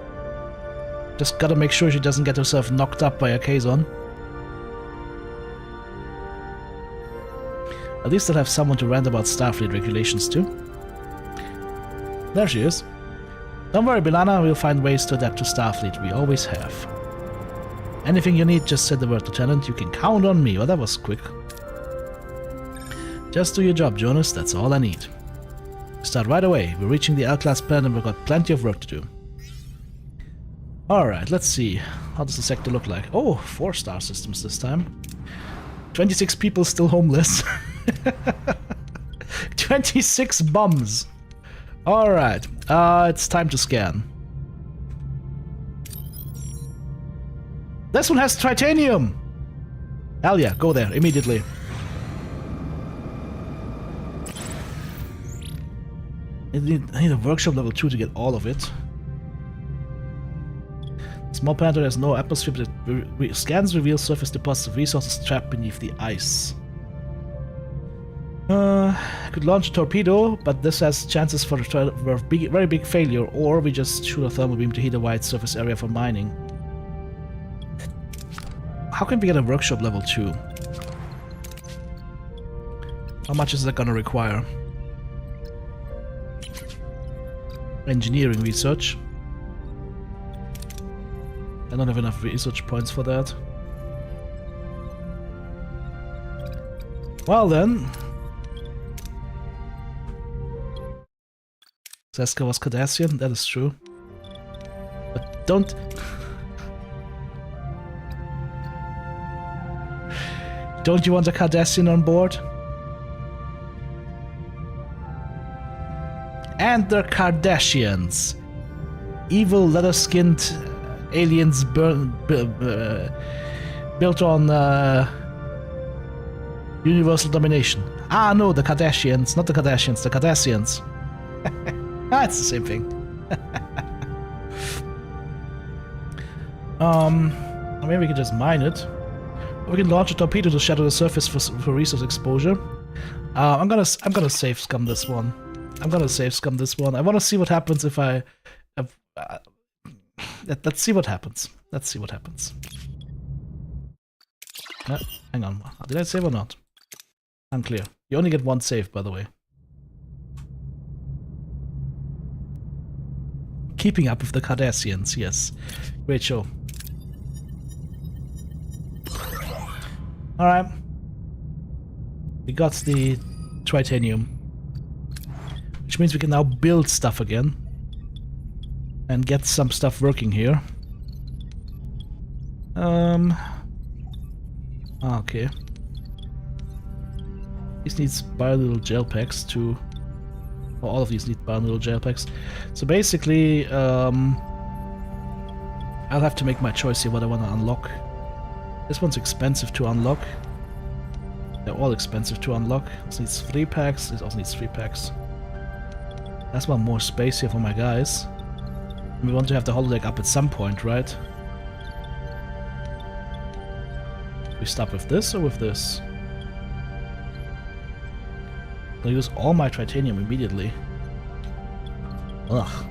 S1: Just gotta make sure she doesn't get herself knocked up by a Kazon. At least they'll have someone to rant about Starfleet regulations too. There she is. Don't worry, Bilana, we'll find ways to adapt to Starfleet. We always have. Anything you need, just say the word, Lieutenant. You can count on me. Well, that was quick. Just do your job, Jonas. That's all I need. Start right away. We're reaching the L-class planet and we've got plenty of work to do. Alright, let's see. How does the sector look like? Oh, 4-star systems this time. 26 people still homeless. 26 bums. Alright, it's time to scan. This one has titanium! Hell yeah, go there, immediately. I need a workshop level 2 to get all of it. Small planet has no atmosphere, but scans reveal surface deposits of resources trapped beneath the ice. I could launch a torpedo, but this has chances for a very big failure, or we just shoot a thermal beam to heat a wide surface area for mining. How can we get a workshop level 2? How much is that gonna require? Engineering research. I don't have enough research points for that. Well then. Seska was Cardassian, that is true. But don't... Don't you want a Cardassian on board? And they're Cardassians. Evil, leather-skinned aliens built on universal domination. Ah, no, the Cardassians, not the Cardassians, the Cardassians. It's the same thing. Maybe we can just mine it. Or we can launch a torpedo to shatter the surface for resource exposure. I'm gonna save scum this one. I want to see what happens if I... let's see what happens. Hang on. Did I save or not? Unclear. You only get one save, by the way. Keeping Up with the Cardassians, yes. Great show. Alright. We got the tritanium. Which means we can now build stuff again. And get some stuff working here. Okay. This needs biolittle gel packs to... Well, all of these need biolittle gel packs. So basically, I'll have to make my choice here what I want to unlock. This one's expensive to unlock. They're all expensive to unlock. This needs 3 packs. This also needs 3 packs. That's one more space here for my guys. We want to have the holodeck up at some point, right? We start with this or with this? I'll use all my tritanium immediately. Ugh.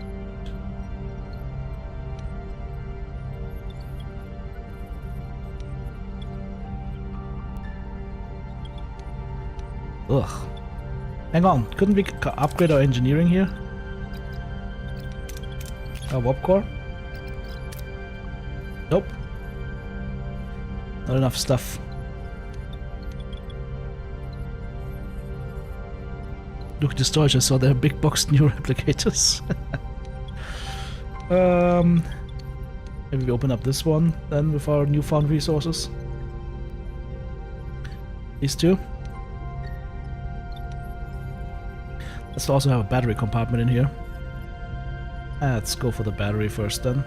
S1: Ugh. Hang on, couldn't we upgrade our engineering here? Our warp core? Nope. Not enough stuff. Look, the storage, I saw there are big box new replicators. Maybe we open up this one then with our newfound resources. These two. Let's also have a battery compartment in here. Let's go for the battery first then.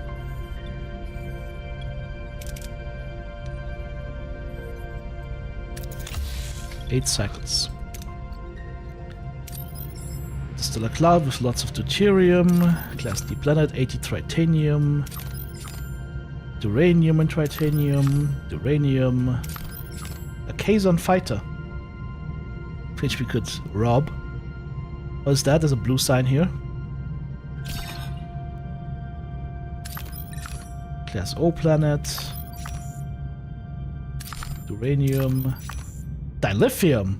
S1: Eight cycles. Stellar cloud with lots of deuterium, class D planet, 80 tritanium, duranium and tritanium, duranium, a Kazon fighter, which we could rob. What is that? There's a blue sign here. Class O planet, duranium, dilithium,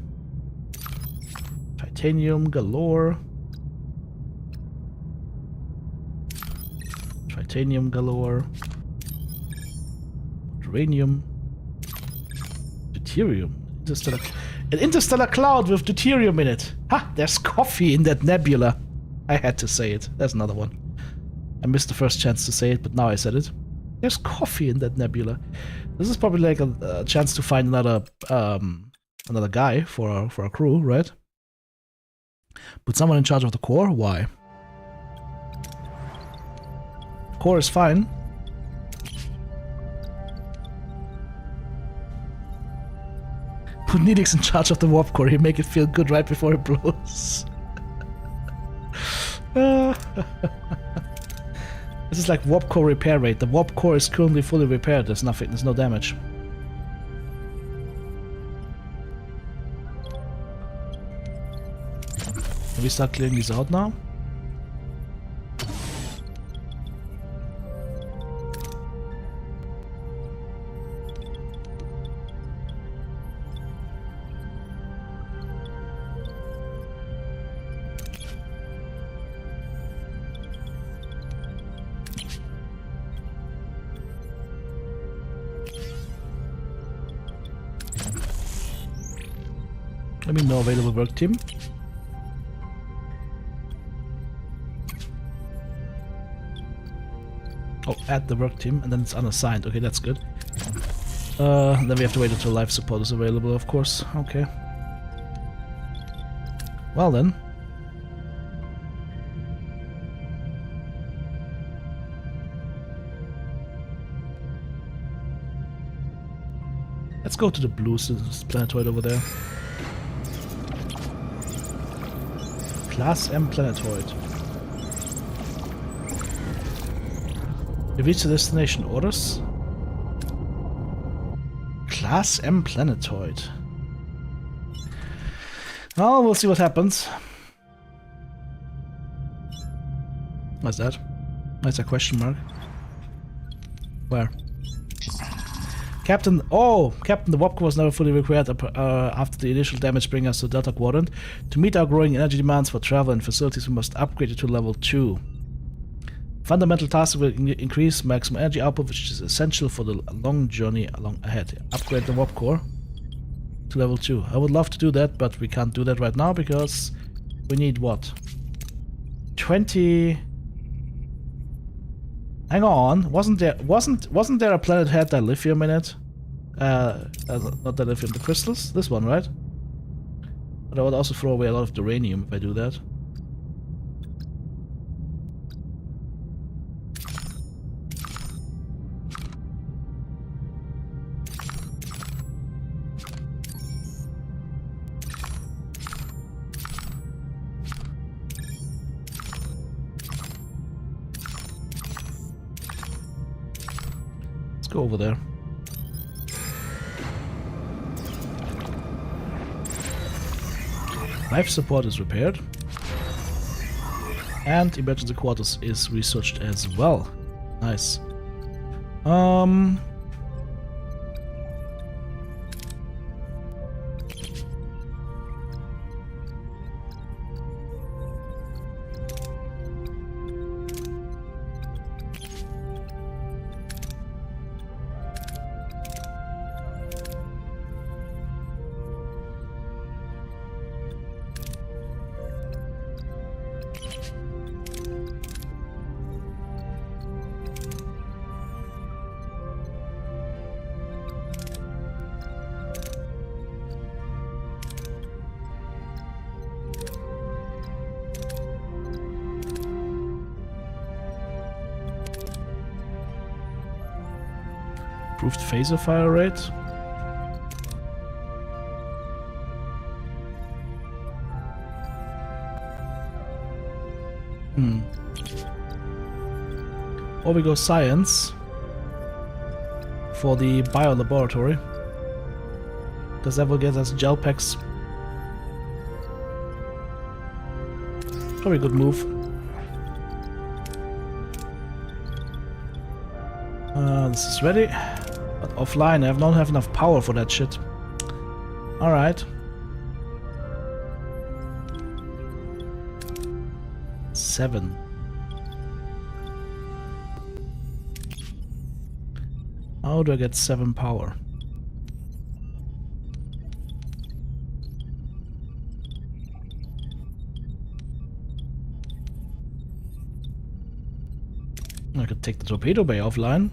S1: titanium galore. Titanium galore, uranium, deuterium, an interstellar cloud with deuterium in it. Ha! There's coffee in that nebula. I had to say it. There's another one. I missed the first chance to say it, but now I said it. There's coffee in that nebula. This is probably like a chance to find another another guy for our crew, right? Put someone in charge of the core. Why? Core is fine. Put Nidix in charge of the warp core. He'll make it feel good right before it blows. This is like warp core repair rate. The warp core is currently fully repaired. There's nothing. There's no damage. Can we start clearing these out now? Let me know available work team. add the work team, and then it's unassigned. Okay, that's good. Then we have to wait until life support is available, of course. Okay. Well then. Let's go to the blue planetoid over there. Class M planetoid. We reach the destination orders. Class M planetoid. Well, we'll see what happens. What's that? That's a question mark. Where? Captain, the warp core was never fully repaired after the initial damage bringing us to Delta Quadrant. To meet our growing energy demands for travel and facilities, we must upgrade it to level 2. Fundamental tasks will increase maximum energy output, which is essential for the long journey along ahead. Upgrade the warp core to level 2. I would love to do that, but we can't do that right now because we need what? 20... Hang on, wasn't there a planet had dilithium in it? Not dilithium, the crystals? This one, right? But I would also throw away a lot of uranium if I do that. Go over there. Life support is repaired. And emergency quarters is researched as well. Nice. Improved phaser fire rate. Or we go science for the bio laboratory, because that will get us gel packs. Probably a good move. This is ready. But offline, I don't have enough power for that shit. Alright. 7. How do I get 7 power? I could take the torpedo bay offline.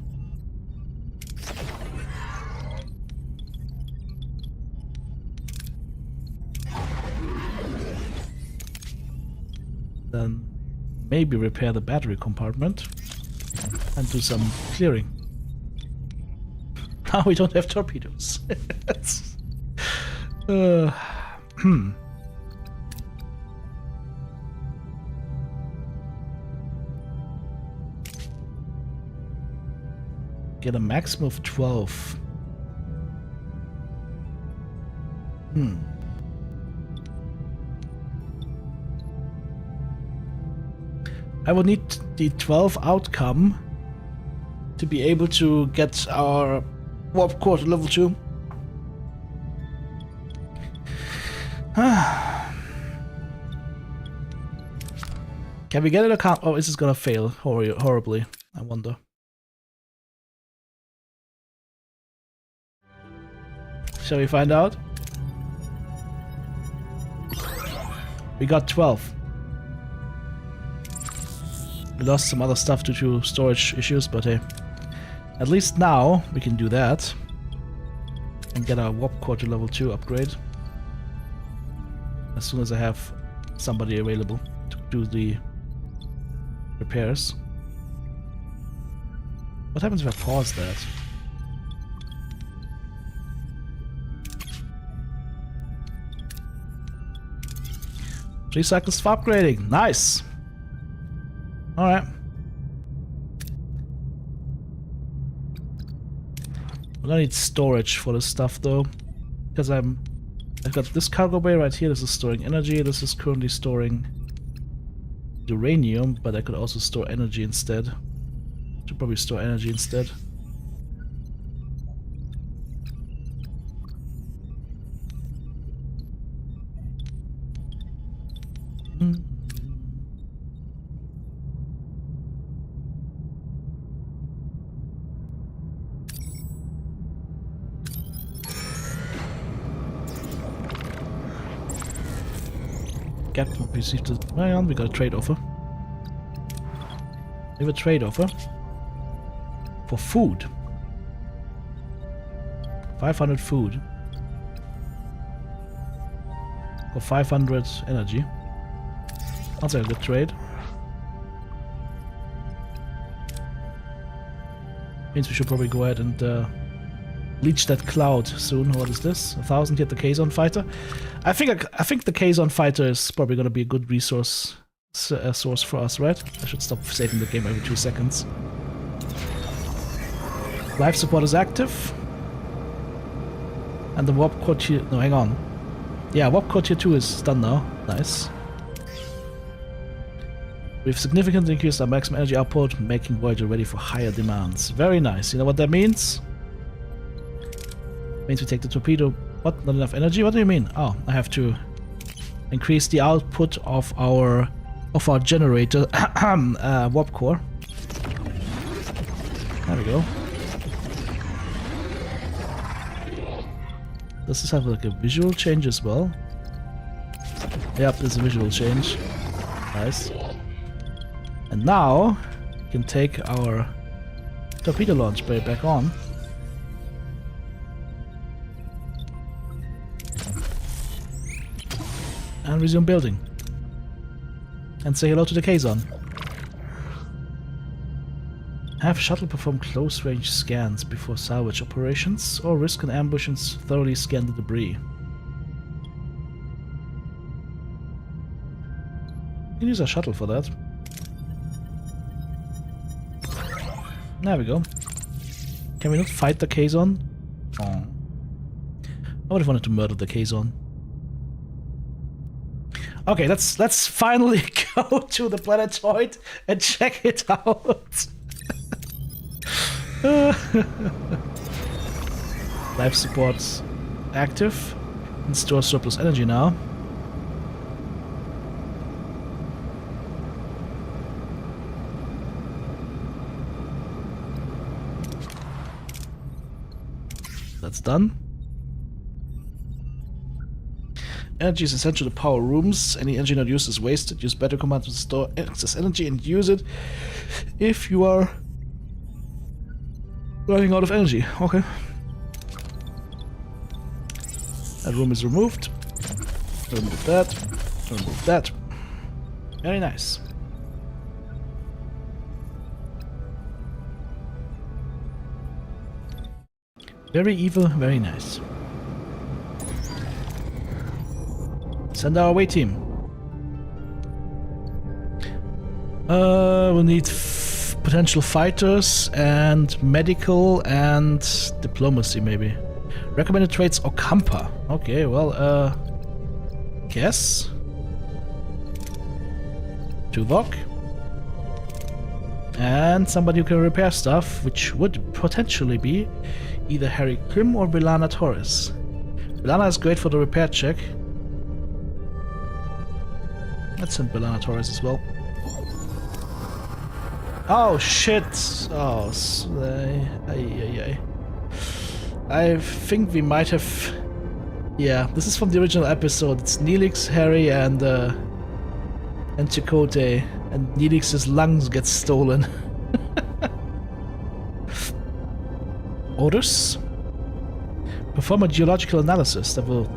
S1: Then maybe repair the battery compartment and do some clearing. Now we don't have torpedoes. Get a maximum of 12. I would need the 12 outcome to be able to get our warp core to level 2. Can we get it account? Oh, is this gonna fail horribly? I wonder. Shall we find out? We got 12. We lost some other stuff due to storage issues, but hey. At least now we can do that. And get our warp core to level 2 upgrade. As soon as I have somebody available to do the repairs. What happens if I pause that? Three cycles for upgrading. Nice. Alright. We're gonna need storage for this stuff though. Because I've got this cargo bay right here. This is storing energy. This is currently storing uranium, but I could also store energy instead. Should probably store energy instead. Captain received a... Hang on, we got a trade offer. We have a trade offer. For food. 500 food. For 500 energy. Sounds like a good trade. Means we should probably go ahead and leech that cloud soon. What is this? 1,000 hit the Kazon fighter. I think the Kazon fighter is probably going to be a good resource source for us, right? I should stop saving the game every 2 seconds. Life support is active. And the warp core tier... No, hang on. Yeah, warp core tier 2 is done now. Nice. We've significantly increased our maximum energy output, making Voyager ready for higher demands. Very nice. You know what that means? Means we take the torpedo. What? Not enough energy? What do you mean? Oh, I have to increase the output of our generator warp core. There we go. Does this have like a visual change as well? Yep, there's a visual change. Nice. And now we can take our torpedo launch bay back on. And resume building. And say hello to the Kazon. Have shuttle perform close-range scans before salvage operations, or risk an ambush and thoroughly scan the debris. You can use a shuttle for that. There we go. Can we not fight the Kazon? Oh. I would have wanted to murder the Kazon. Okay, let's finally go to the planetoid and check it out. Life support's active and store surplus energy now. That's done. Energy is essential to power rooms. Any energy not used is wasted. Use battery command to store excess energy and use it if you are running out of energy. Okay. That room is removed. Remove that. Remove that. Very nice. Very evil, very nice. Send our away team. We'll need potential fighters and medical and diplomacy maybe. Recommended traits Okampa. Okay, well, guess. Tuvok. And somebody who can repair stuff, which would potentially be either Harry Krim or Bilana Torres. Bilana is great for the repair check. Let's send Bilana Torres as well. Oh shit! Oh, I think we might have... Yeah, this is from the original episode. It's Neelix, Harry, and and Chakotay, and Neelix's lungs get stolen. Orders? Perform a geological analysis. That will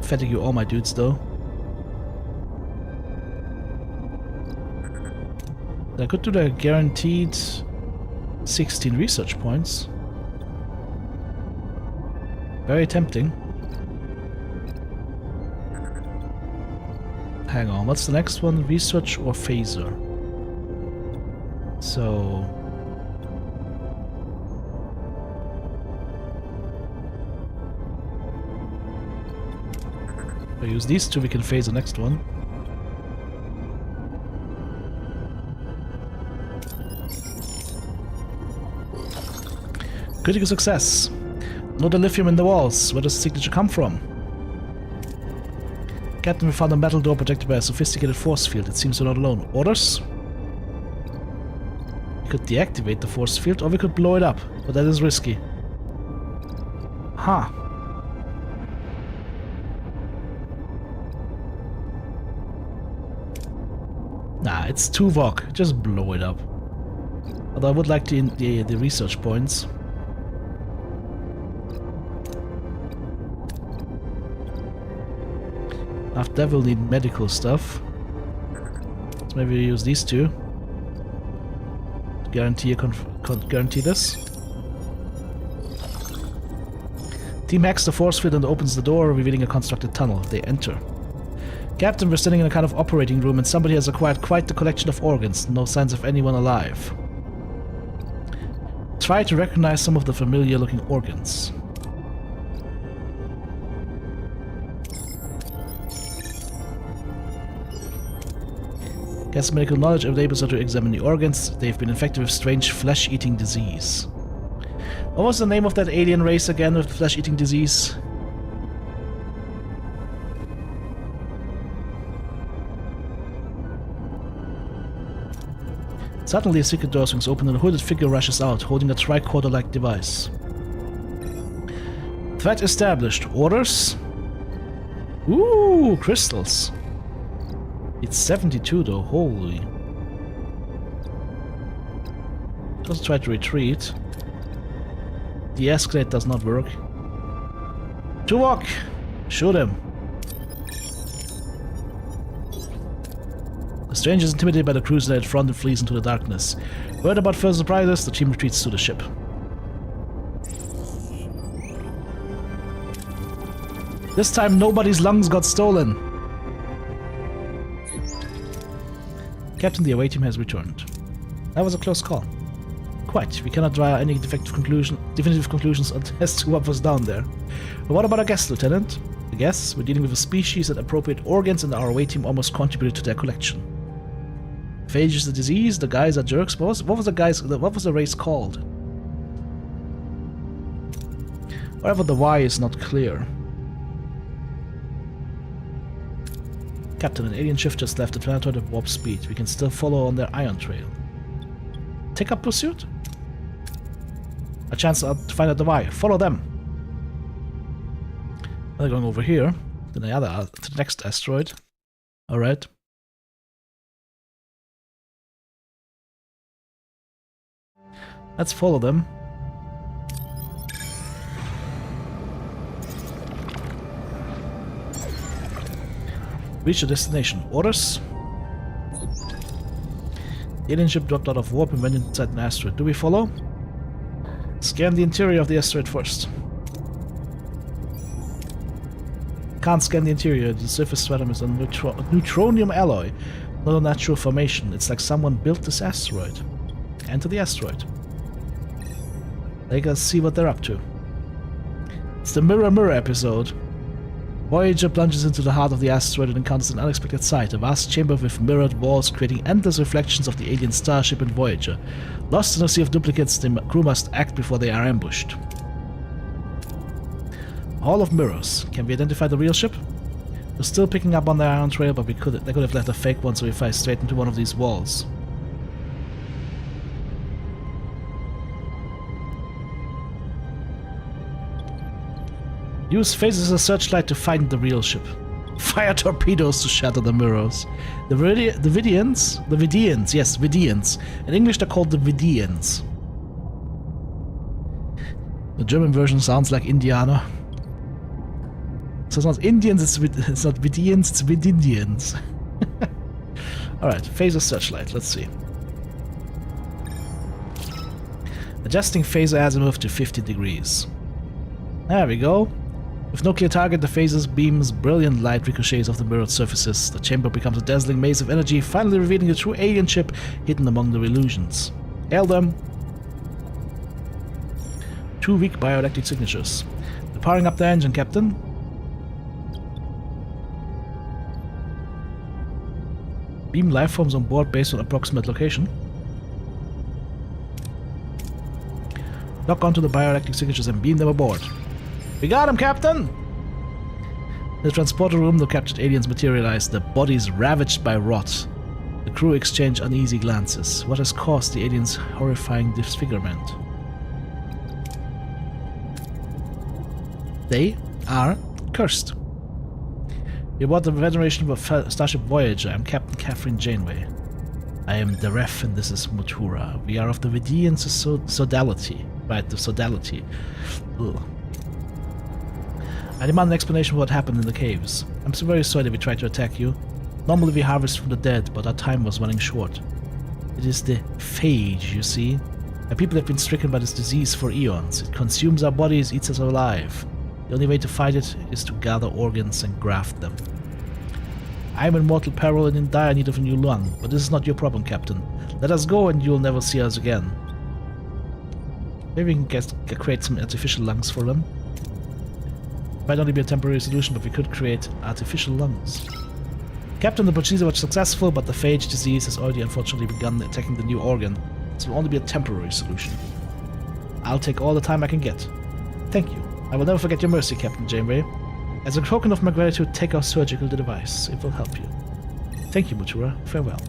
S1: fatigue you all, my dudes, though. I could do the guaranteed 16 research points. Very tempting. Hang on, what's the next one? Research or phaser? So... if I use these two, we can phase the next one. Critical success. No lithium in the walls. Where does the signature come from? Captain, we found a metal door protected by a sophisticated force field. It seems we're not alone. Orders? We could deactivate the force field or we could blow it up, but that is risky. Huh. Nah, it's Tuvok. Just blow it up. Although I would like the research points. After that we'll need medical stuff. So maybe we use these two. To guarantee this. Team hacks the force field and opens the door, revealing a constructed tunnel. They enter. Captain, we're standing in a kind of operating room and somebody has acquired quite the collection of organs. No signs of anyone alive. Try to recognize some of the familiar looking organs. Guess medical knowledge enables her to examine the organs. They've been infected with strange flesh-eating disease. What was the name of that alien race again with flesh-eating disease? Suddenly a secret door swings open and a hooded figure rushes out, holding a tricorder-like device. Threat established. Orders? Ooh, crystals. It's 72 though, holy. Just try to retreat. The escalate does not work. Tuvok! Shoot him! The stranger is intimidated by the cruiser at front and flees into the darkness. Worried about further surprises, the team retreats to the ship. This time nobody's lungs got stolen. Captain, the away team has returned. That was a close call. Quite. We cannot draw any definitive conclusions as to what was down there. But what about our guest, Lieutenant? I guess we're dealing with a species that appropriate organs and our away team almost contributed to their collection. Phage is the disease, the guys are jerks. What was the race called? Whatever the Y is not clear. Captain, an alien shift just left the planetoid at warp speed. We can still follow on their ion trail. Take up pursuit? A chance to find out the why. Follow them. They're going over here. Then the other to the next asteroid. Alright. Let's follow them. Reach the destination. Orders? The alien ship dropped out of warp and went inside an asteroid. Do we follow? Scan the interior of the asteroid first. Can't scan the interior. The surface stratum is a neutronium alloy. Not a natural formation. It's like someone built this asteroid. Enter the asteroid. Let us see what they're up to. It's the Mirror episode. Voyager plunges into the heart of the asteroid and encounters an unexpected sight, a vast chamber with mirrored walls creating endless reflections of the alien starship and Voyager. Lost in a sea of duplicates, the crew must act before they are ambushed. Hall of Mirrors. Can we identify the real ship? We're still picking up on their ion trail, but they could have left a fake one, so we fly straight into one of these walls. Use phasers as a searchlight to find the real ship. Fire torpedoes to shatter the mirrors. The Vidians, yes, Vidians. In English they're called the Vidians. The German version sounds like Indianer. So it's not Indians, it's not Vidians, it's Vidindians. Alright, phaser searchlight, let's see. Adjusting phaser azimuth to 50 degrees. There we go. With no clear target, the phaser's beams brilliant light ricochets off the mirrored surfaces. The chamber becomes a dazzling maze of energy, finally revealing the true alien ship hidden among the illusions. Hail them! 2 weak bioelectric signatures. They're powering up the engine, Captain. Beam lifeforms on board based on approximate location. Lock onto the bioelectric signatures and beam them aboard. We got him, Captain! In the transporter room, the captured aliens materialize, their bodies ravaged by rot. The crew exchange uneasy glances. What has caused the aliens' horrifying disfigurement? They are cursed. We aboard the Federation of Starship Voyager. I'm Captain Catherine Janeway. I am the ref and this is Mutura. We are of the Vidian Sodality. Right, the Sodality. Ugh. I demand an explanation of what happened in the caves. I'm so very sorry that we tried to attack you. Normally we harvest from the dead, but our time was running short. It is the phage, you see. Our people have been stricken by this disease for eons. It consumes our bodies, eats us alive. The only way to fight it is to gather organs and graft them. I am in mortal peril and in dire need of a new lung, but this is not your problem, Captain. Let us go and you'll never see us again. Maybe we can create some artificial lungs for them. Might only be a temporary solution, but we could create artificial lungs. Captain, the procedure was successful, but the phage disease has already unfortunately begun attacking the new organ. This will only be a temporary solution. I'll take all the time I can get. Thank you. I will never forget your mercy, Captain Janeway. As a token of my gratitude, take our surgical device. It will help you. Thank you, Mutura. Farewell.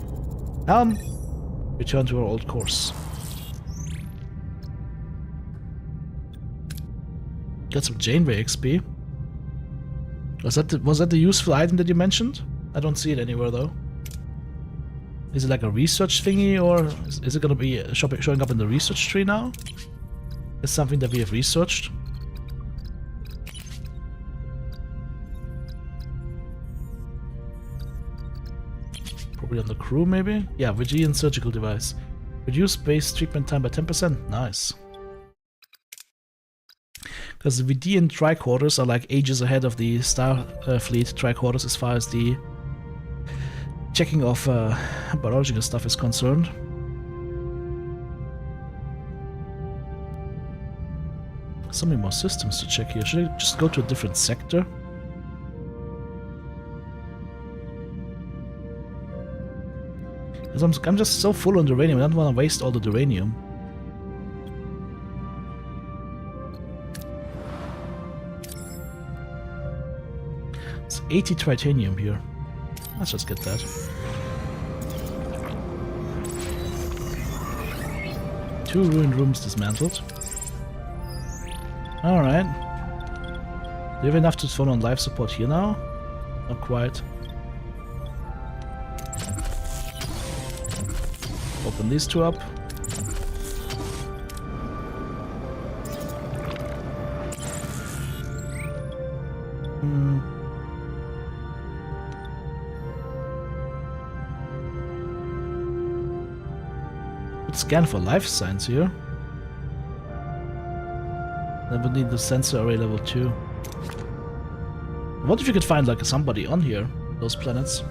S1: Return to our old course. Got some Janeway XP. Was that the useful item that you mentioned? I don't see it anywhere though. Is it like a research thingy, or is it gonna be showing up in the research tree now? It's something that we have researched. Probably on the crew, maybe? Yeah, Vigian surgical device. Reduce base treatment time by 10%. Nice. Because the Vidian tricorders are like ages ahead of the Starfleet tricorders as far as the checking of biological stuff is concerned. So many more systems to check here. Should I just go to a different sector? Because I'm just so full on uranium, I don't want to waste all the uranium. It's 80 titanium here. Let's just get that. 2 ruined rooms dismantled. Alright. Do you have enough to phone on life support here now? Not quite. Open these 2 up. Scan for life signs here. Then we need the sensor array level 2. What if you could find like somebody on here, those planets?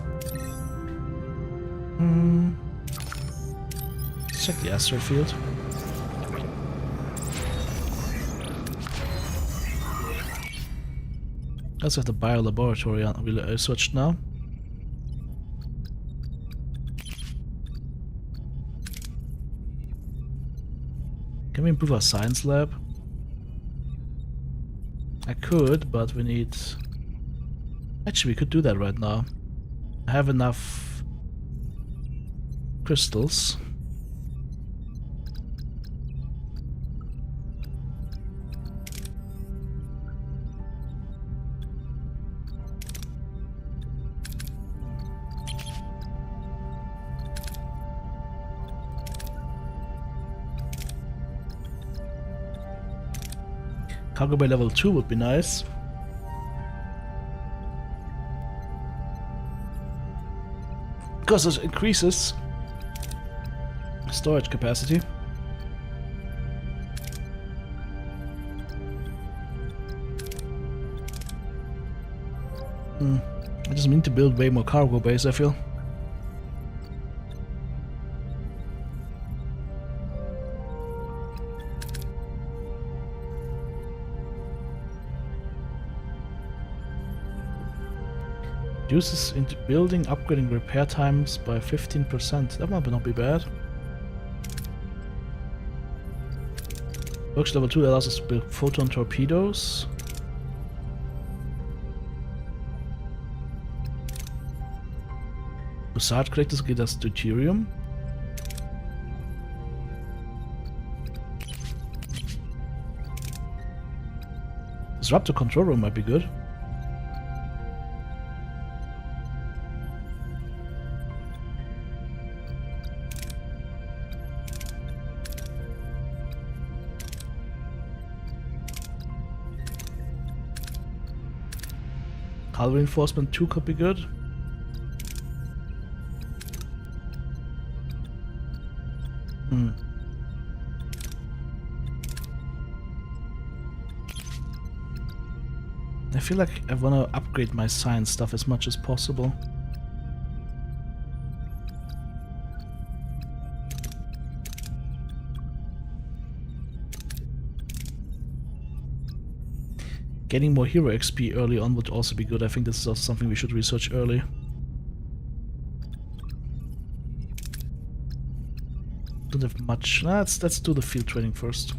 S1: Let's check the asteroid field. Let's have the biolaboratory researched now. Can we improve our science lab? I could, but we need... Actually, we could do that right now. I have enough crystals. Cargo bay level 2 would be nice. Because it increases storage capacity. I just need to build way more cargo bays, I feel. Reduces into building, upgrading, repair times by 15%. That might not be bad. Works level 2 allows us to build photon torpedoes. Research collectors get us deuterium. Disruptor control room might be good. Hull reinforcement 2 could be good. I feel like I want to upgrade my science stuff as much as possible. Getting more hero XP early on would also be good. I think this is also something we should research early. Don't have much. Let's do the field training first.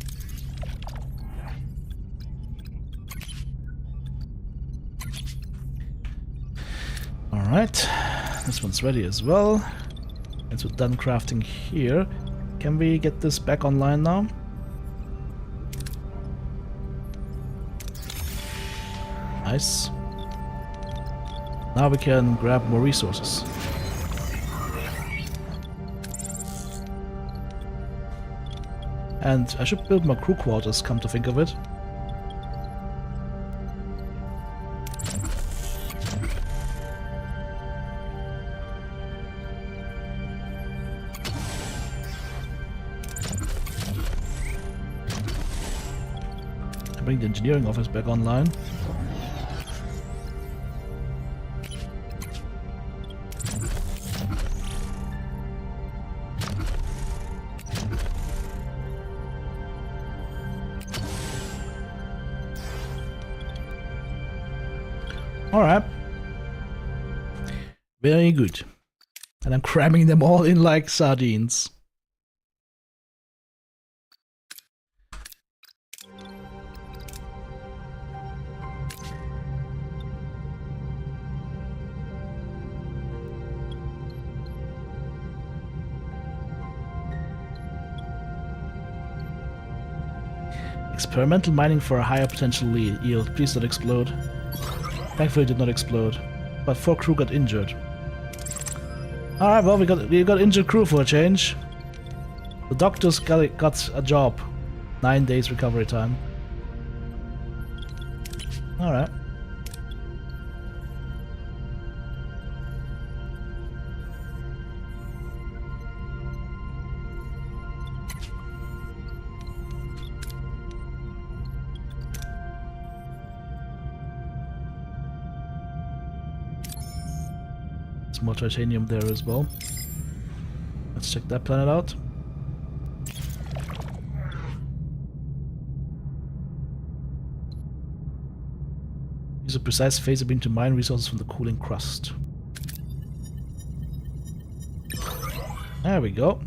S1: Alright, this one's ready as well. And we're done crafting here. Can we get this back online now? Nice. Now we can grab more resources. And I should build more crew quarters, come to think of it. Bring the engineering office back online. Alright. Very good. And I'm cramming them all in like sardines. Experimental mining for a higher potential yield. Please don't explode. Thankfully it did not explode. But 4 crew got injured. Alright, well we got injured crew for a change. The doctors got a job. 9 days recovery time. Alright. More titanium there as well. Let's check that planet out. Use a precise phaser beam to mine resources from the cooling crust. There we go.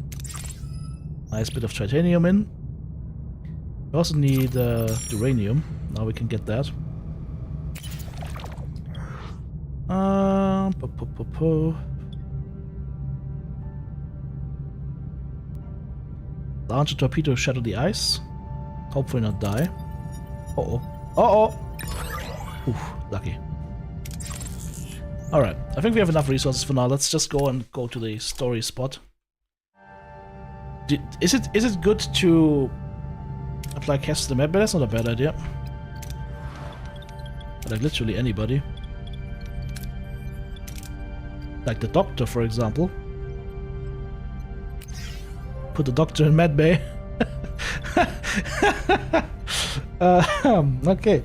S1: Nice bit of titanium in. We also need uranium. Now we can get that. Launch a torpedo, shatter the ice. Hopefully not die. Uh-oh. Uh-oh! Oof, lucky. Alright, I think we have enough resources for now. Let's just go to the story spot. Is it good to apply cast to the map? But that's not a bad idea. Like literally anybody. Like the doctor, for example. Put the doctor in medbay. Okay.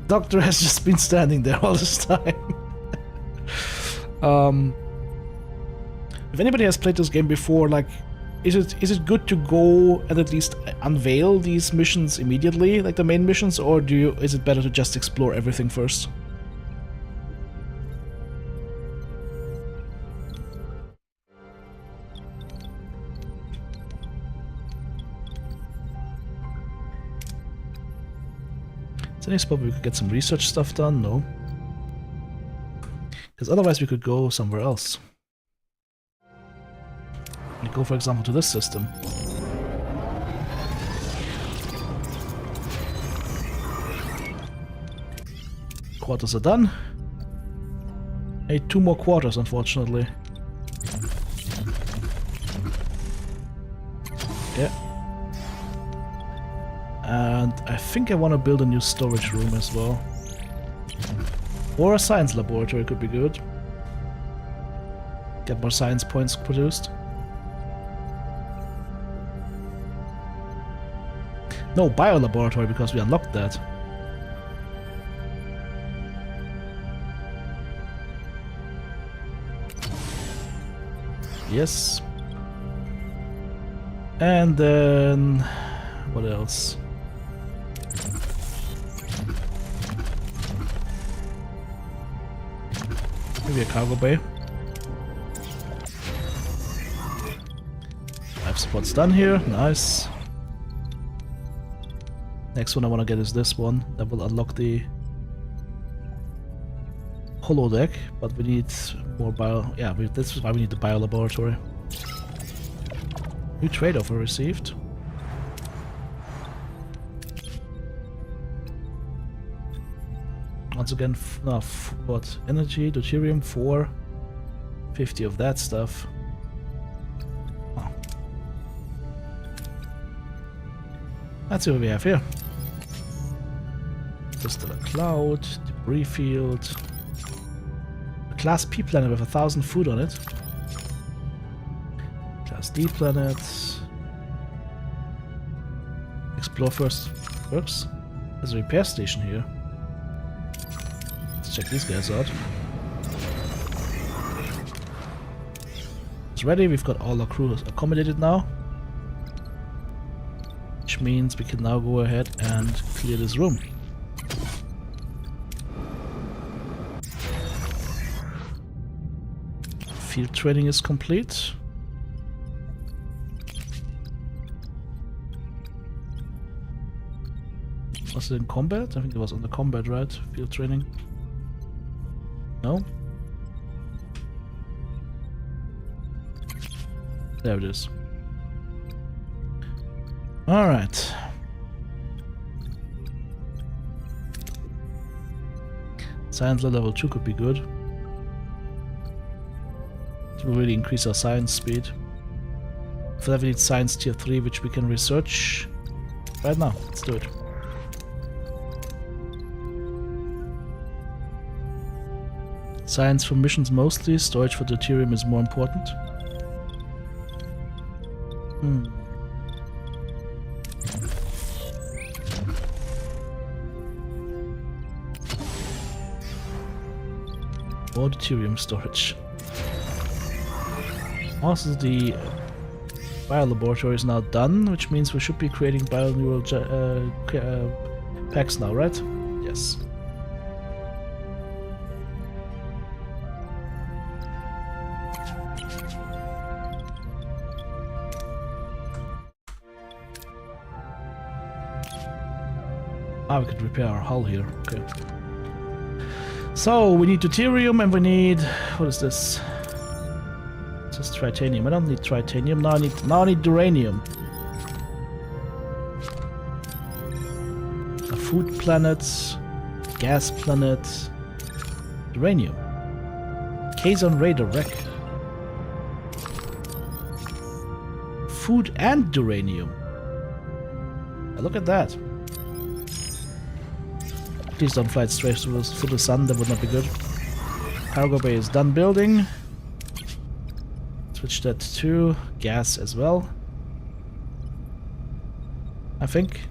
S1: Doctor has just been standing there all this time. If anybody has played this game before, like, is it good to go and at least unveil these missions immediately, like the main missions, or is it better to just explore everything first? Is there any spot where we could get some research stuff done? No. Because otherwise we could go somewhere else. We go, for example, to this system. Quarters are done. Hey, 2 more quarters, unfortunately. Yeah. And I think I want to build a new storage room as well. Or a science laboratory could be good. Get more science points produced. No, biolaboratory, because we unlocked that. Yes. And then... what else? Maybe a cargo bay. 5 spots done here, nice. Next one I want to get is this one. That will unlock the holodeck, but we need more yeah, this is why we need the biolaboratory. New trade offer received. Once again, what? Energy, deuterium, 4. 50 of that stuff. Oh. Let's see what we have here. Still a cloud, debris field. A Class P planet with 1,000 food on it. Class D planet. Explore first. Works. There's a repair station here. Let's check these guys out. It's ready. We've got all our crew accommodated now. Which means we can now go ahead and clear this room. Field training is complete. Was it in combat? I think it was on the combat, right? Field training. No? There it is. Alright. Science level 2 could be good. It will really increase our science speed. For that we need science tier 3, which we can research right now. Let's do it. Science for missions mostly, storage for deuterium is more important. More deuterium storage. Also, the biolaboratory is now done, which means we should be creating bioneural packs now, right? Yes. Ah, we could repair our hull here. Okay. So, we need deuterium and we need... what is this? Just tritanium. I don't need tritanium. Now I need duranium. A food planet, gas planet, uranium. Kazon radar wreck. Food and uranium. Look at that. Please don't fly it straight through the sun, that would not be good. Cargo bay is done building. Switch that to gas as well. I think.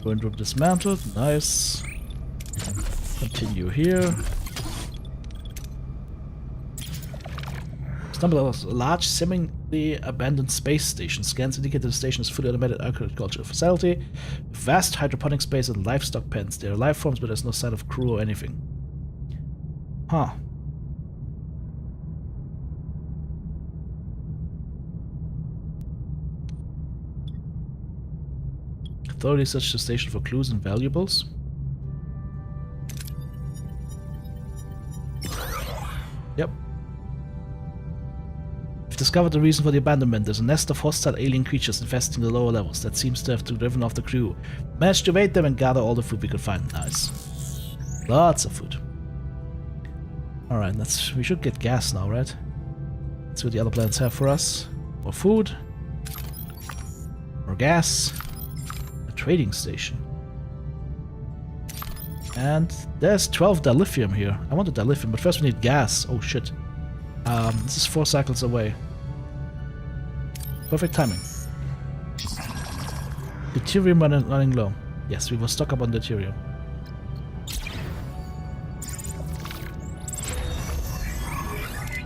S1: Wind room dismantled, nice. Continue here. Stumbled across a large, seemingly abandoned space station. Scans indicate that the station is a fully automated agricultural facility. Vast hydroponic space and livestock pens. There are life forms, but there's no sign of crew or anything. Huh. Thoroughly search the station for clues and valuables. Yep. We've discovered the reason for the abandonment. There's a nest of hostile alien creatures infesting the lower levels that seems to have driven off the crew. Managed to evade them and gather all the food we could find. Nice. Lots of food. Alright, we should get gas now, right? Let's see what the other planets have for us. More food. More gas. Trading station. And there's 12 dilithium here. I want the dilithium, but first we need gas. Oh shit. This is 4 cycles away. Perfect timing. Deuterium running low. Yes, we will stock up on deuterium.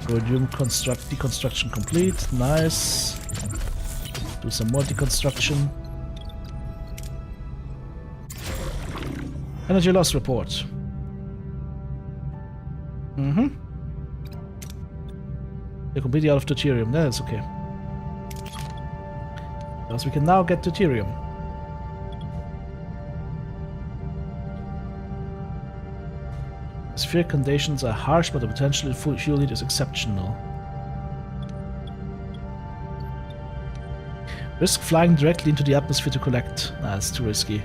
S1: Rhodium deconstruction complete. Nice. Do some more deconstruction. Energy loss report. They're completely out of deuterium. That's okay. Because we can now get deuterium. Atmospheric conditions are harsh, but the potential fuel need is exceptional. Risk flying directly into the atmosphere to collect. Nah, it's too risky.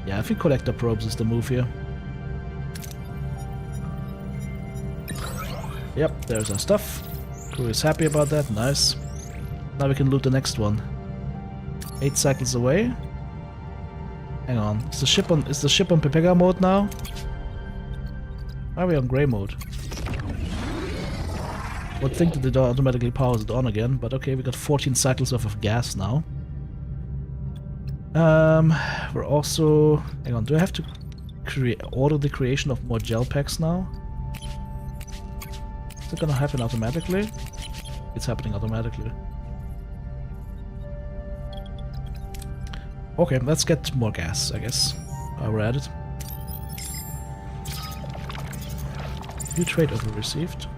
S1: Yeah, I think collector probes is the move here. Yep, there's our stuff. Crew is happy about that, nice. Now we can loot the next one. 8 cycles away. Hang on, is the ship on Pepega mode now? Why are we on grey mode? Would think that it automatically powers it on again, but okay, we got 14 cycles worth of gas now. We're also... Hang on, do I have to order the creation of more gel packs now? Is it gonna happen automatically? It's happening automatically. Okay, let's get more gas, I guess. While we're at it. New trade offer received.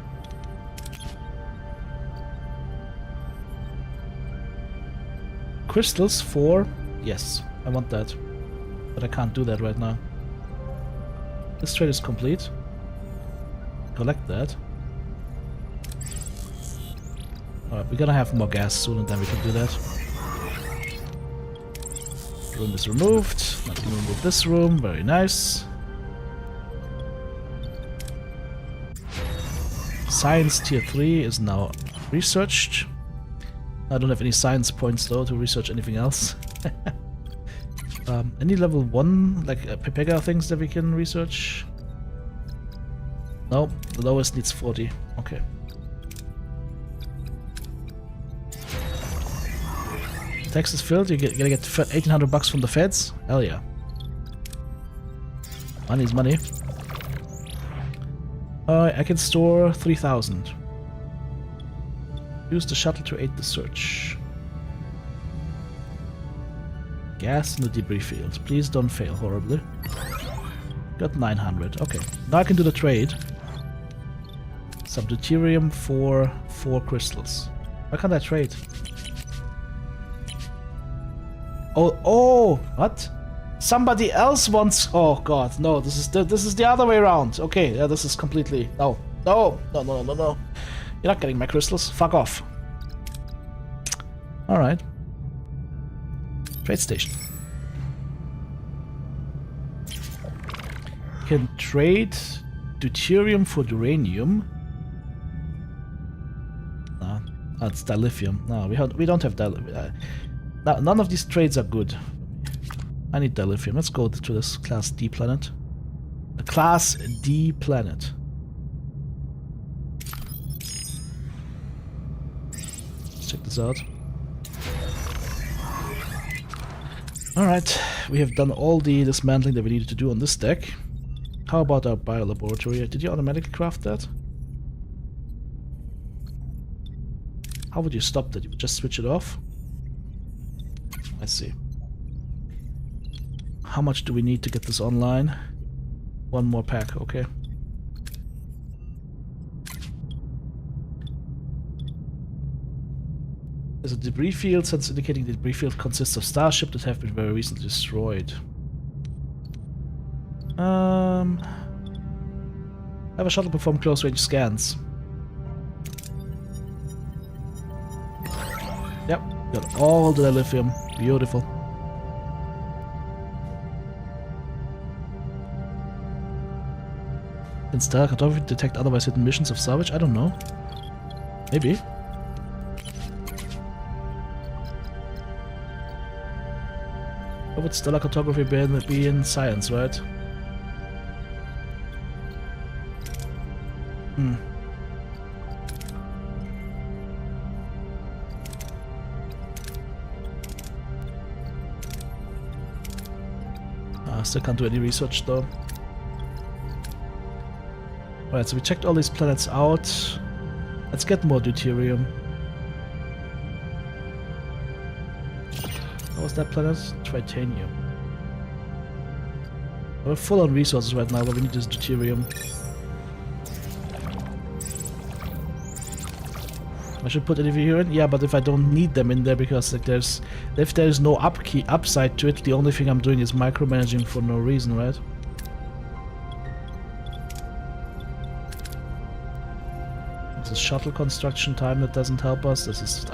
S1: Crystals for... Yes, I want that. But I can't do that right now. This trade is complete. Collect that. Alright, we're gonna have more gas soon and then we can do that. Room is removed. Now we can remove this room. Very nice. Science tier 3 is now researched. I don't have any science points though to research anything else. Any level 1 like Pepega things that we can research? No, the lowest needs 40. Okay. Tax is filled. You're gonna get 1800 bucks from the feds. Hell yeah. Money is money. I can store 3000. Use the shuttle to aid the search. Gas in the debris field. Please don't fail horribly. Got 900. Okay. Now I can do the trade. Some deuterium for 4 crystals. Why can't I trade? Oh, what? Somebody else wants... Oh god, no, this is the other way around. Okay, yeah, this is completely... No. You're not getting my crystals. Fuck off. Alright. Trade station. Can trade deuterium for uranium. it's dilithium. No, we don't have dilithium. None of these trades are good. I need dilithium. Let's go to this Class D planet. A Class D planet. Let's check this out. Alright, we have done all the dismantling that we needed to do on this deck. How about our biolaboratory? Did you automatically craft that? How would you stop that? You would just switch it off? I see. How much do we need to get this online? One more pack, okay. There's a debris field, since indicating the debris field consists of starships that have been very recently destroyed. Have a shuttle perform close-range scans. Yep, got all the lithium. Beautiful. Can stellar cartography detect otherwise hidden missions of salvage? I don't know. Maybe. What would stellar cartography be in science, right? Hmm. Still can't do any research though. Alright, so we checked all these planets out. Let's get more deuterium. What was that planet? Tritanium. We're full on resources right now, but we need this deuterium. I should put it here in? Yeah, but if I don't need them in there because like if there's no upside to it, the only thing I'm doing is micromanaging for no reason, right? This is shuttle construction time that doesn't help us. This is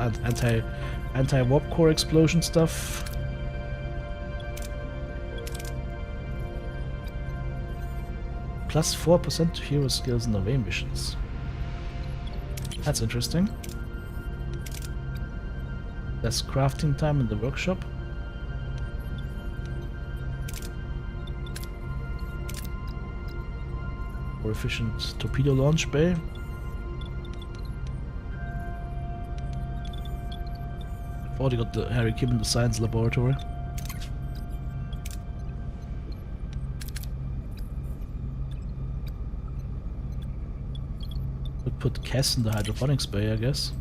S1: anti-warp core explosion stuff. Plus 4% to hero skills in away missions. That's interesting. Less crafting time in the workshop. More efficient torpedo launch bay. I've already got the Harry Kim in the science laboratory. Could put Cass in the hydroponics bay, I guess.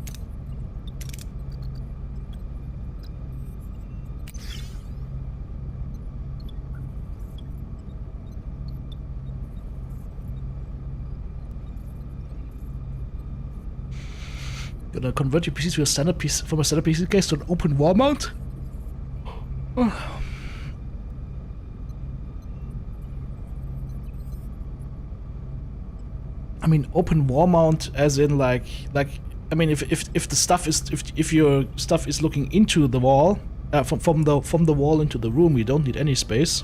S1: Gonna convert your PC to a standard piece from a standard PC case to an open wall mount? I mean, open wall mount as in like I mean, if the stuff is if your stuff is looking into the wall, from the wall into the room, you don't need any space.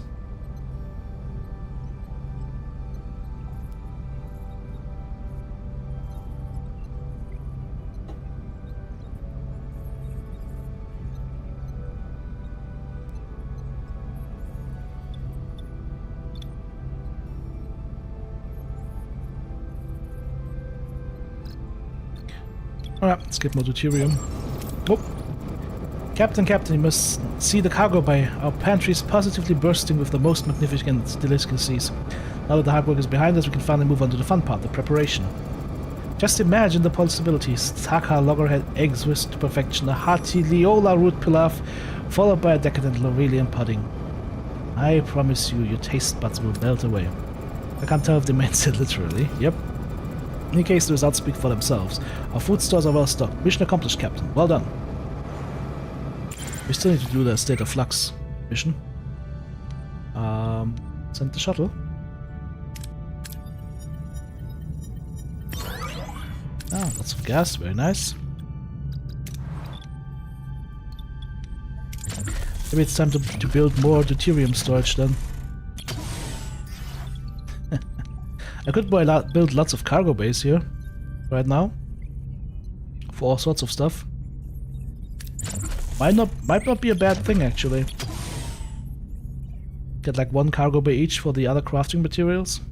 S1: Alright, let's get more deuterium. Oh! Captain, you must see the cargo bay. Our pantry is positively bursting with the most magnificent delicacies. Now that the hard work is behind us, we can finally move on to the fun part, the preparation. Just imagine the possibilities. Taka loggerhead eggs whisked to perfection, a hearty Leola root pilaf, followed by a decadent Laurelian pudding. I promise you, your taste buds will melt away. I can't tell if they meant it literally. Yep. In any case, the results speak for themselves. Our food stores are well stocked. Mission accomplished, Captain. Well done. We still need to do the State of Flux mission. Send the shuttle. Ah, lots of gas. Very nice. Maybe it's time to build more deuterium storage then. I could build lots of cargo bays here right now. for all sorts of stuff. Might not be a bad thing, actually. Get like 1 cargo bay each for the other crafting materials.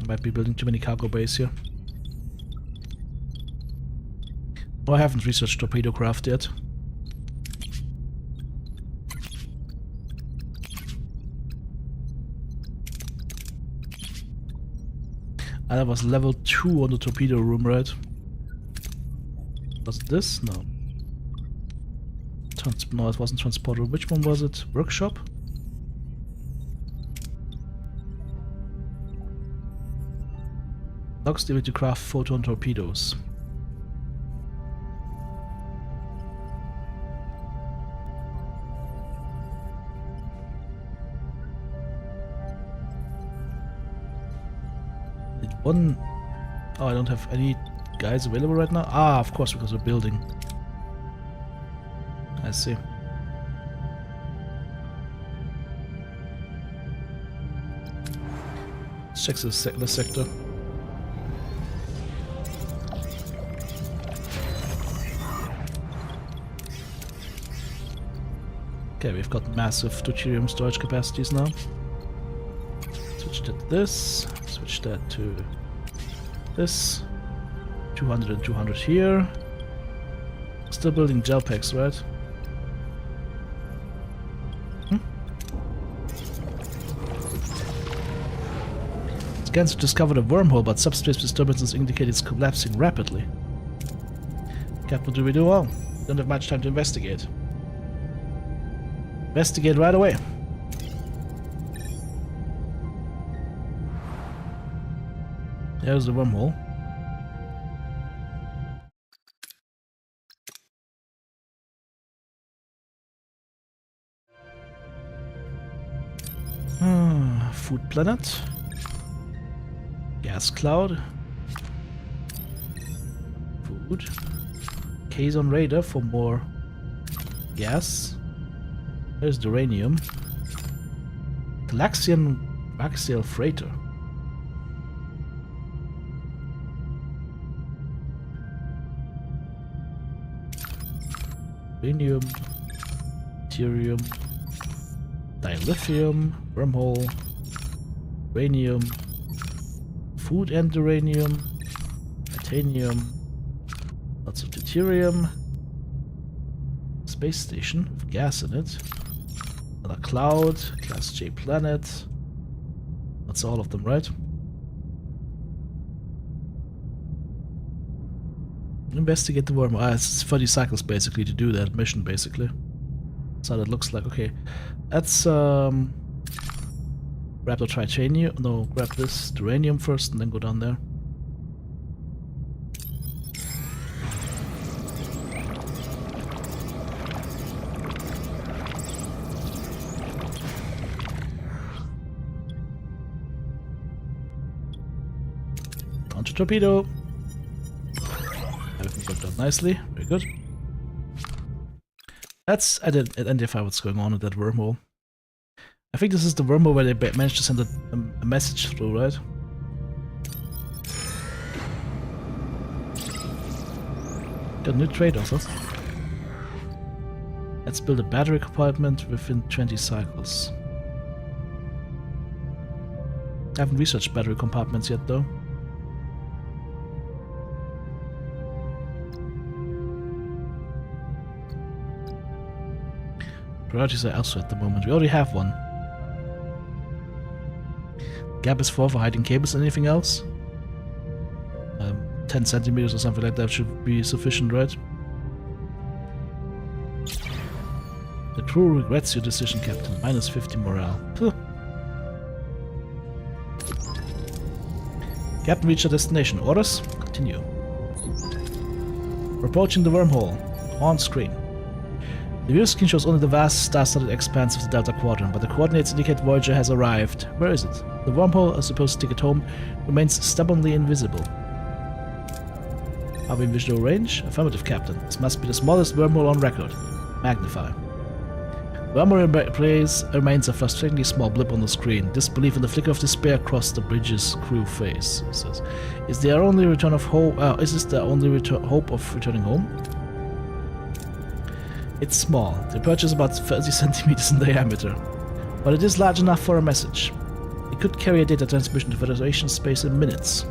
S1: Might be building too many cargo bays here. Oh, I haven't researched torpedo craft yet. And that was level 2 on the torpedo room, right? Was it this? No. No, it wasn't transporter. Which one was it? Workshop? Logs able to craft photon torpedoes. One... Oh, I don't have any guys available right now? Ah, of course, because we're building. I see. Let's check the sector. Okay, we've got massive deuterium storage capacities now. Switch that to this. Switch that to this. 200 and 200 here. Still building gel packs, right? Scans discovered a wormhole, but subspace disturbances indicate it's collapsing rapidly. Captain, what do we do? Well, we don't have much time to investigate. Investigate right away. There's the wormhole. Food planet. Gas cloud. Food. Kazon radar for more gas. There's the uranium. Galaxian axial freighter. Uranium, deuterium, dilithium, wormhole, uranium, food and uranium, titanium, lots of deuterium, space station with gas in it, another cloud, class J planet. That's all of them, right? Investigate the wormhole. Ah, it's 30 cycles basically to do that mission, basically. That's how that looks like. Okay, let's grab the titanium. No, grab this uranium first and then go down there. Counter torpedo. Everything worked out nicely. Very good. Let's identify what's going on with that wormhole. I think this is the wormhole where they managed to send a message through, right? Got new trade also. Let's build a battery compartment within 20 cycles. I haven't researched battery compartments yet though. Priorities are elsewhere at the moment. We already have one. Gap is 4 for hiding cables. Anything else? 10 centimeters or something like that should be sufficient, right? The crew regrets your decision, Captain. Minus 50 morale. Puh. Captain reached your destination. Orders? Continue. We're approaching the wormhole. On screen. The view screen shows only the vast star-studded expanse of the Delta Quadrant, but the coordinates indicate Voyager has arrived. Where is it? The wormhole, as supposed to take it home, remains stubbornly invisible. Are we in visual range? Affirmative, Captain. This must be the smallest wormhole on record. Magnify. Romulan place remains a frustratingly small blip on the screen. Disbelief and the flicker of despair crossed the bridge's crew face. It says, is this the only return of hope? Is this the only hope of returning home? It's small. The aperture is about 30 centimeters in diameter, but it is large enough for a message. It could carry a data transmission to Federation space in minutes.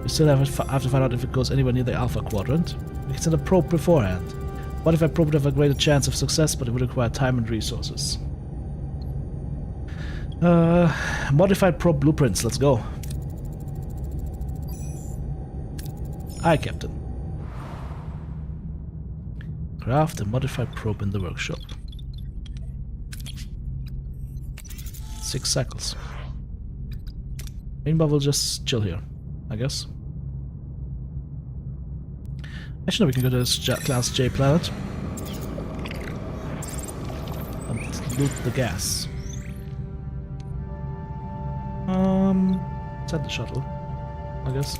S1: We still have to find out if it goes anywhere near the Alpha Quadrant. We can send a probe beforehand. What if a probe would have a greater chance of success, but it would require time and resources? Modified probe blueprints, let's go. Aye, Captain. Craft a modified probe in the workshop. 6 cycles. Meanwhile, we'll just chill here, I guess. Actually, no, we can go to this Class J planet and loot the gas. Send the shuttle, I guess.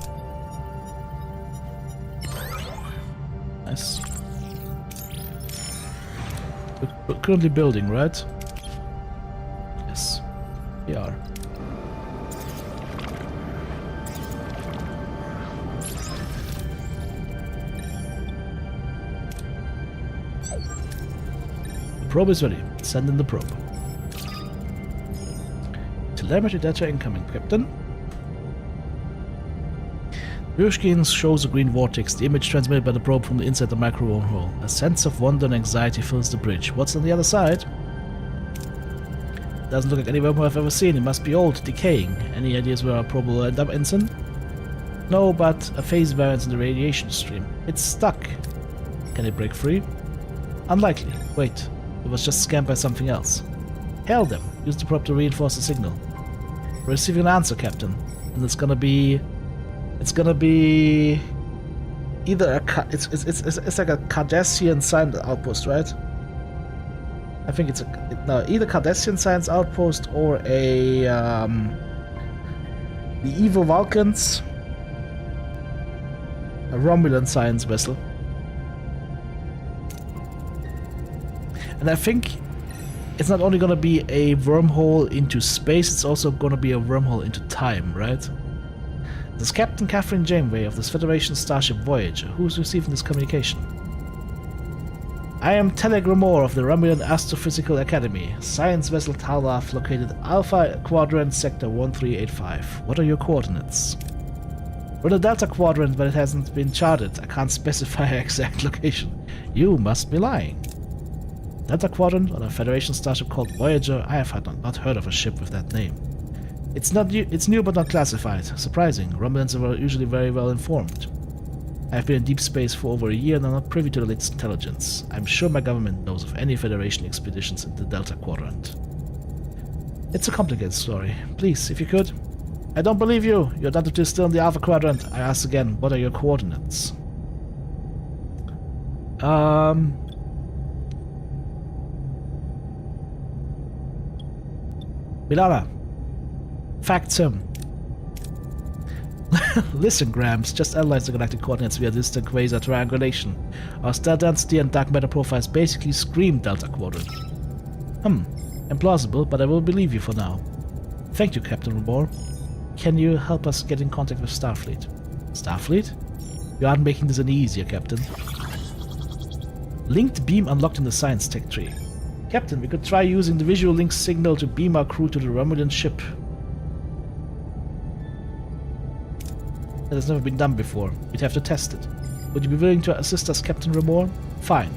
S1: Nice. We're currently building, right? Yes, we are. The probe is ready. Send in the probe. Telemetry data incoming, Captain. View screen shows a green vortex, the image transmitted by the probe from the inside the micro wormhole. A sense of wonder and anxiety fills the bridge. What's on the other side? Doesn't look like any wormhole I've ever seen. It must be old, decaying. Any ideas where our probe will end up, Ensign? No, but a phase variance in the radiation stream. It's stuck. Can it break free? Unlikely. Wait, it was just scanned by something else. Hail them. Use the probe to reinforce the signal. We're receiving an answer, Captain, and it's gonna be either it's like a Cardassian science outpost, right? I think it's either Cardassian science outpost or a the evil Vulcans, a Romulan science vessel, and I think it's not only gonna be a wormhole into space; it's also gonna be a wormhole into time, right? This is Captain Catherine Janeway of this Federation starship Voyager. Who's receiving this communication? I am Telegramor of the Romulan Astrophysical Academy. Science vessel Talaf located Alpha Quadrant Sector 1385. What are your coordinates? We're in the Delta Quadrant, but it hasn't been charted. I can't specify an exact location. You must be lying. Delta Quadrant on a Federation starship called Voyager? I have not heard of a ship with that name. It's new but not classified. Surprising. Romulans are usually very well informed. I have been in deep space for over a year and I'm not privy to the latest intelligence. I'm sure my government knows of any Federation expeditions in the Delta Quadrant. It's a complicated story. Please, if you could. I don't believe you. Your identity is still in the Alpha Quadrant. I ask again, what are your coordinates? Milana. Facts him. Listen, Gramps, just analyze the galactic coordinates via distant quasar triangulation. Our star density and dark matter profiles basically scream Delta Quadrant. Implausible, but I will believe you for now. Thank you, Captain Rumor. Can you help us get in contact with Starfleet? Starfleet? You aren't making this any easier, Captain. Linked beam unlocked in the science tech tree. Captain, we could try using the visual link signal to beam our crew to the Romulan ship. That has never been done before. We'd have to test it. Would you be willing to assist us, Captain Remor? Fine.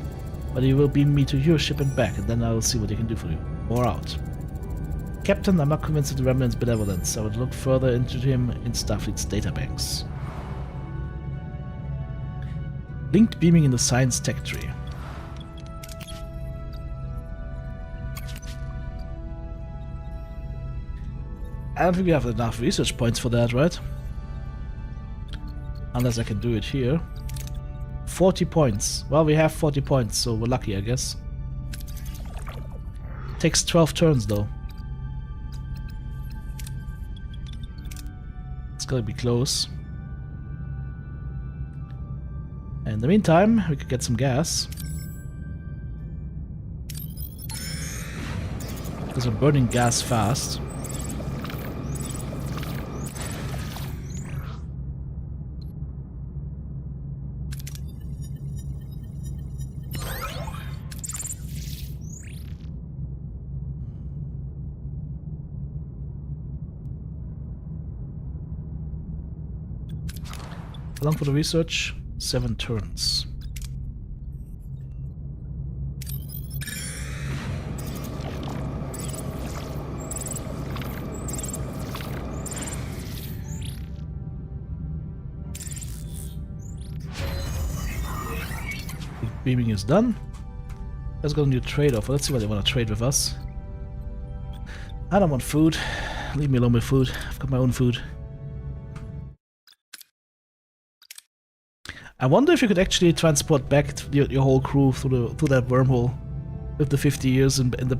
S1: But you will beam me to your ship and back, and then I will see what I can do for you. More out. Captain, I'm not convinced of the Remnant's benevolence. I would look further into him in Starfleet's databanks. Linked beaming in the science tech tree. I don't think we have enough research points for that, right? Unless I can do it here. 40 points. Well, we have 40 points, so we're lucky, I guess. Takes 12 turns, though. It's gonna be close. In the meantime, we could get some gas. Because we're burning gas fast. How long for the research? 7 turns. Beaming is done. Let's go to new trade-off. Let's see what they want to trade with us. I don't want food. Leave me alone with food. I've got my own food. I wonder if you could actually transport back your whole crew through that wormhole with the 50 years in the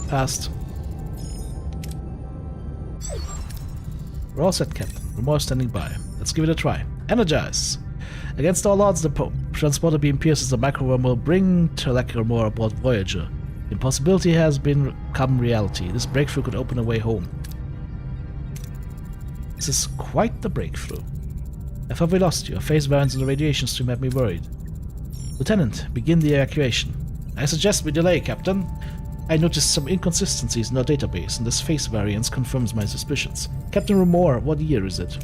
S1: past. We're all set, Captain. Remorse standing by. Let's give it a try. Energize. Against all odds, the transporter beam pierces the micro wormhole. Bring Terlek or more aboard Voyager. The impossibility has become reality. This breakthrough could open a way home. This is quite the breakthrough. I thought we lost you. A phase variance in the radiation stream had me worried. Lieutenant, begin the evacuation. I suggest we delay, Captain. I noticed some inconsistencies in our database, and this phase variance confirms my suspicions. Captain Rumor, what year is it?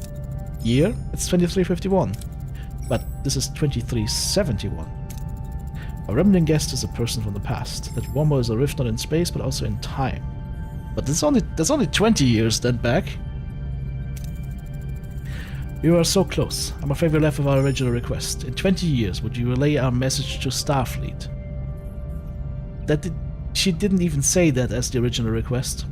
S1: Year? It's 2351. But this is 2371. A remnant guest is a person from the past. That wormhole is a rift not in space, but also in time. But that's only 20 years then back. We were so close. I'm afraid we left with our original request. In 20 years, would you relay our message to Starfleet? She didn't even say that as the original request.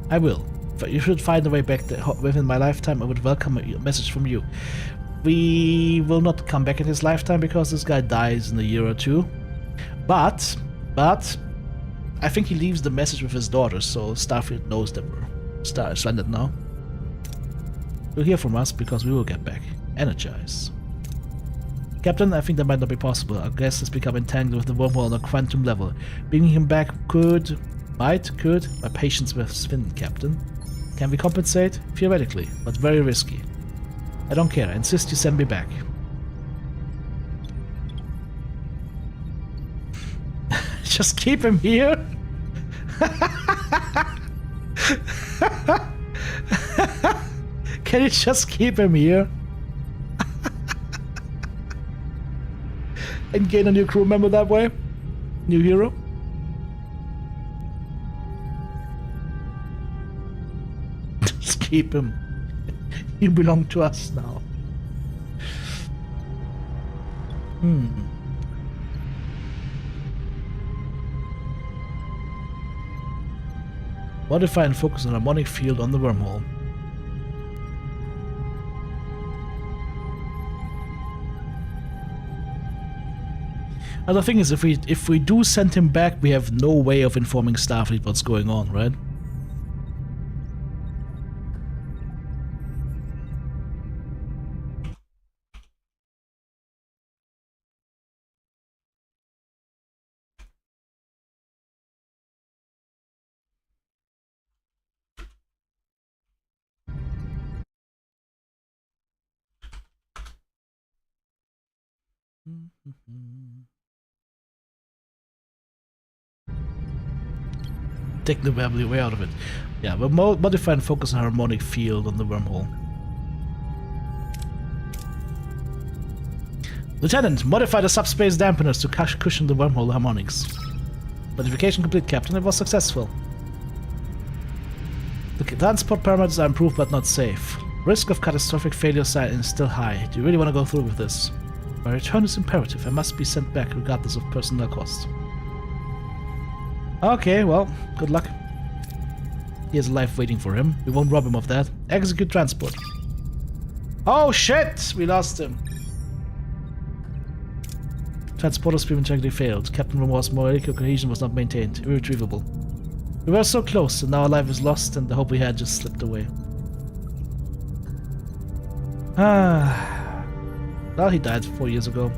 S1: I will. But you should find a way back there. Within my lifetime, I would welcome a message from you. We will not come back in his lifetime because this guy dies in a year or two. But I think he leaves the message with his daughter, so Starfleet knows that we're stranded now. You'll hear from us because we will get back. Energize. Captain, I think that might not be possible. Our guest has become entangled with the wormhole on a quantum level. Bringing him back could. My patience with Sven, Captain. Can we compensate? Theoretically, but very risky. I don't care. I insist you send me back. Just keep him here? Can you just keep him here? And gain a new crew member that way? New hero? Just keep him. You belong to us now. Modify and focus on a harmonic field on the wormhole. And the thing is, if we do send him back, we have no way of informing Starfleet what's going on, right? Take the family way out of it. Yeah, but modify and focus on harmonic field on the wormhole. Lieutenant, modify the subspace dampeners to cushion the wormhole harmonics. Modification complete, Captain. It was successful. The transport parameters are improved but not safe. Risk of catastrophic failure sign is still high. Do you really want to go through with this? My return is imperative. I must be sent back regardless of personnel cost. Okay, well, good luck. He has life waiting for him. We won't rob him of that. Execute transport. Oh shit! We lost him. Transporter stream integrity failed. Captain Remorse molecular cohesion was not maintained. Irretrievable. We were so close, and now our life is lost, and the hope we had just slipped away. Well, he died 4 years ago.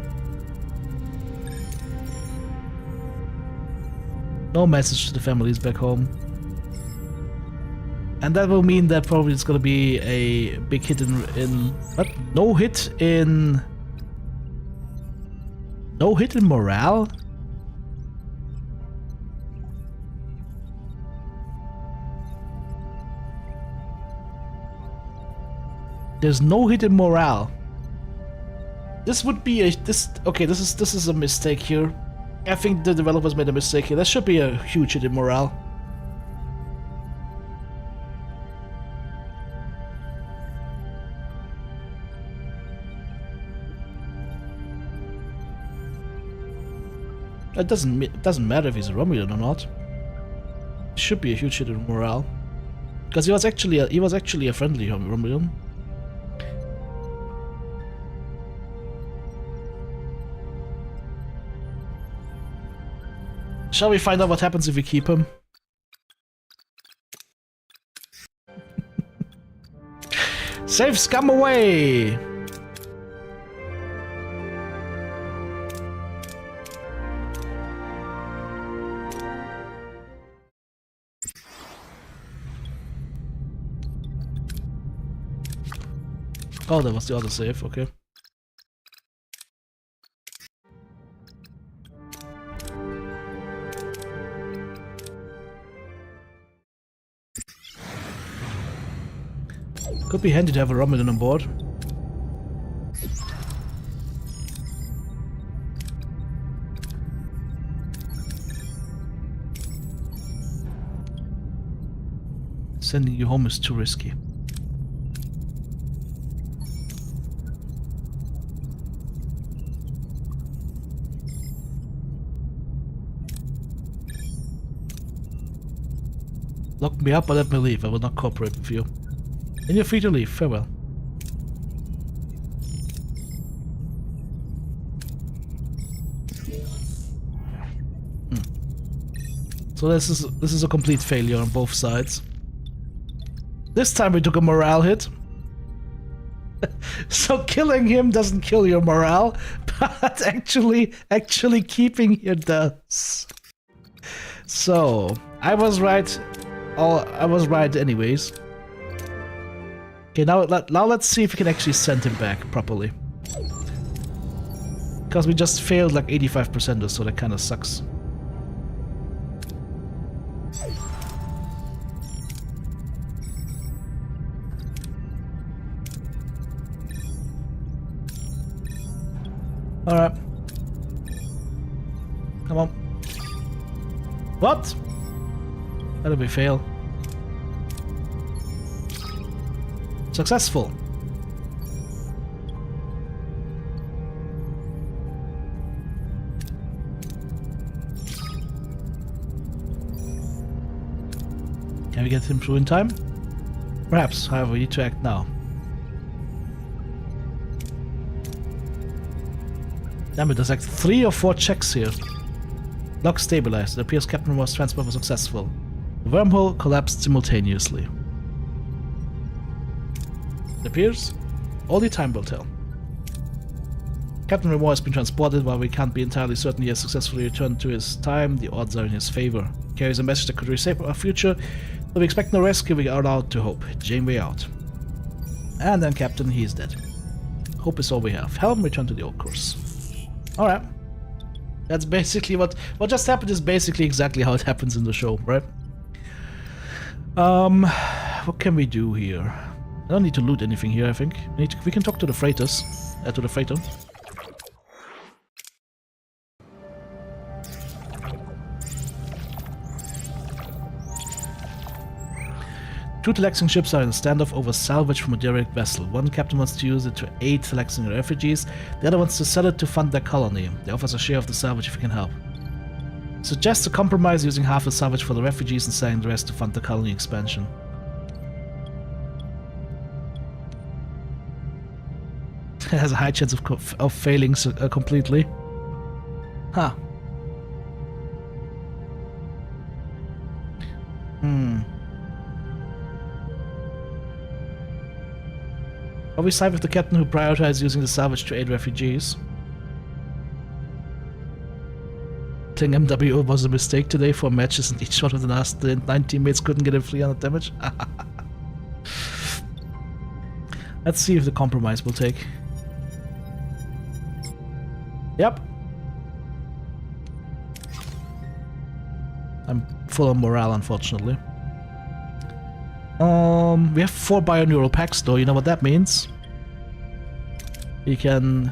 S1: No message to the families back home. And that will mean that probably it's gonna be a big hit in what? No hit in morale? There's no hit in morale. This would be a okay, this is a mistake here. I think the developers made a mistake here. That should be a huge hit in morale. It doesn't matter if he's a Romulan or not. It should be a huge hit in morale. Because he was actually a friendly Romulan. Shall we find out what happens if we keep him? Save scum away! Oh, that was the other save, okay. Could be handy to have a Romulan on board. Sending you home is too risky. Lock me up or let me leave. I will not cooperate with you. And you're free to leave. Farewell. So this is a complete failure on both sides. This time we took a morale hit. So killing him doesn't kill your morale, but actually keeping you does. So I was right. I was right anyways. Okay, now let's see if we can actually send him back properly. Because we just failed like 85% or so, that kind of sucks. Alright. Come on. What? How did we fail? Successful. Can we get him through in time? Perhaps, however, we need to act now. Damn it, there's like 3 or 4 checks here. Lock stabilized. It appears Captain Ross' transport was successful. The wormhole collapsed simultaneously. It appears only time will tell. Captain Remo has been transported. While we can't be entirely certain he has successfully returned to his time, the odds are in his favor. Carries a message that could reshape our future. Though we expect no rescue, we are allowed to hope. Janeway out. And then Captain, he is dead. Hope is all we have. Helm, return to the old course. Alright. That's basically what just happened is basically exactly how it happens in the show, right? What can we do here? I don't need to loot anything here, I think. We can talk to the freighters. To the freighter. Two Telexing ships are in a standoff over salvage from a derelict vessel. One captain wants to use it to aid Telexing refugees, the other wants to sell it to fund their colony. They offers a share of the salvage if he can help. Suggests a compromise using half the salvage for the refugees and selling the rest to fund the colony expansion. It has a high chance of failing completely. Huh. Are we side with the captain who prioritized using the salvage to aid refugees? think MWO was a mistake today for matches and each one of the last 9 teammates couldn't get a 300 damage? Let's see if the compromise will take. Yep. I'm full on morale, unfortunately. We have 4 bioneural packs though, you know what that means? We can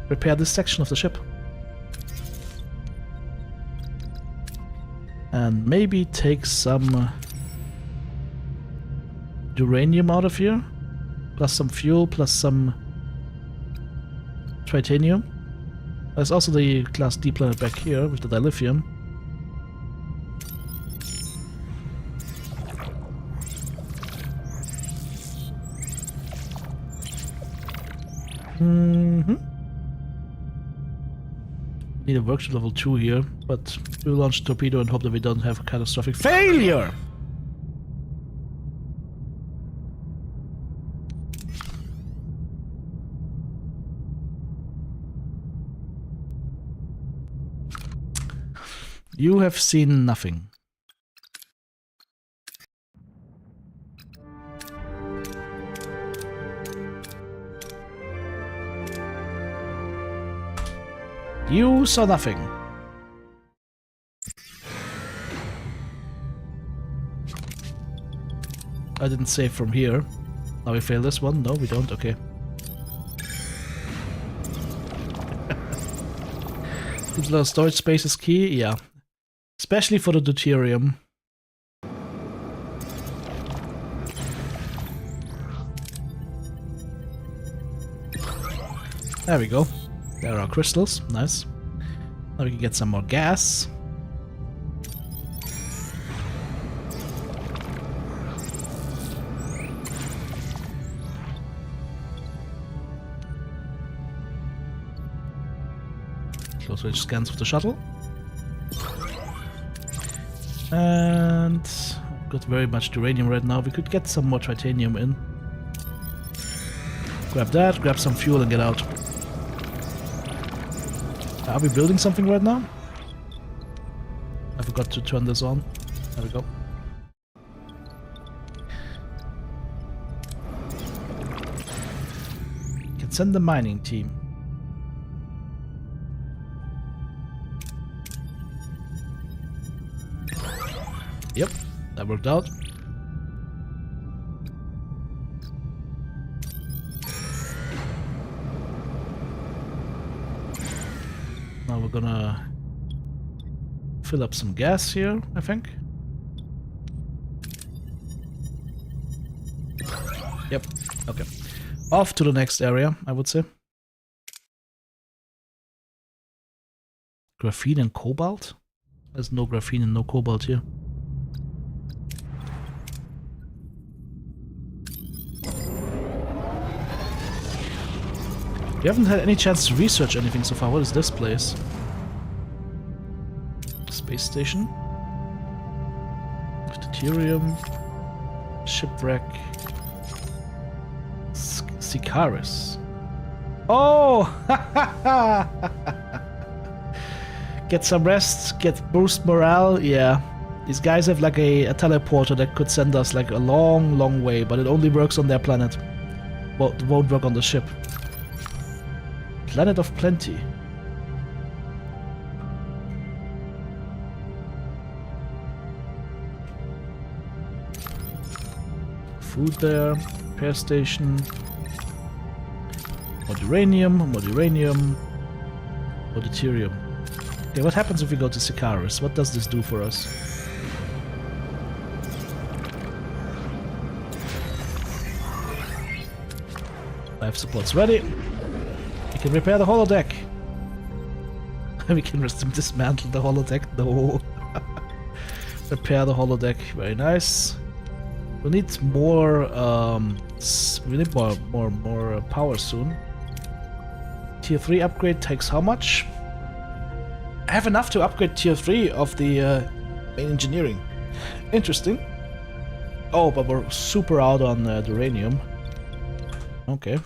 S1: repair this section of the ship. And maybe take some uranium out of here. Plus some fuel, plus some titanium. There's also the Class D planet back here with the dilithium. Need a workshop level 2 here, but we'll launch a torpedo and hope that we don't have a catastrophic failure! You have seen nothing. You saw nothing. I didn't save from here. Now we fail this one? No, we don't? Okay. Seems a lot of storage space is key? Yeah. Especially for the deuterium. There we go. There are crystals. Nice. Now we can get some more gas. Close range scans with the shuttle. And got very much uranium right now. We could get some more titanium in. Grab that, grab some fuel and get out. Are we building something right now? I forgot to turn this on. There we go. Can send the mining team. Yep, that worked out. Now we're gonna fill up some gas here, I think. Yep, okay. Off to the next area, I would say. Graphene and cobalt? There's no graphene and no cobalt here. We haven't had any chance to research anything so far. What is this place? Space station. Deuterium. Shipwreck. Sicaris. Oh! Get some rest, get boost morale. Yeah. These guys have like a teleporter that could send us like a long, long way, but it only works on their planet. Well, it won't work on the ship. Planet of Plenty. Food there, repair station. More uranium, more deuterium. Okay, what happens if we go to Sicaris? What does this do for us? Life support's ready. We can repair the holodeck. We can dismantle the holodeck. No. Repair the holodeck. Very nice. We need more. We need more power soon. Tier 3 upgrade takes how much? I have enough to upgrade Tier 3 of the main engineering. Interesting. Oh, but we're super out on uranium. Okay.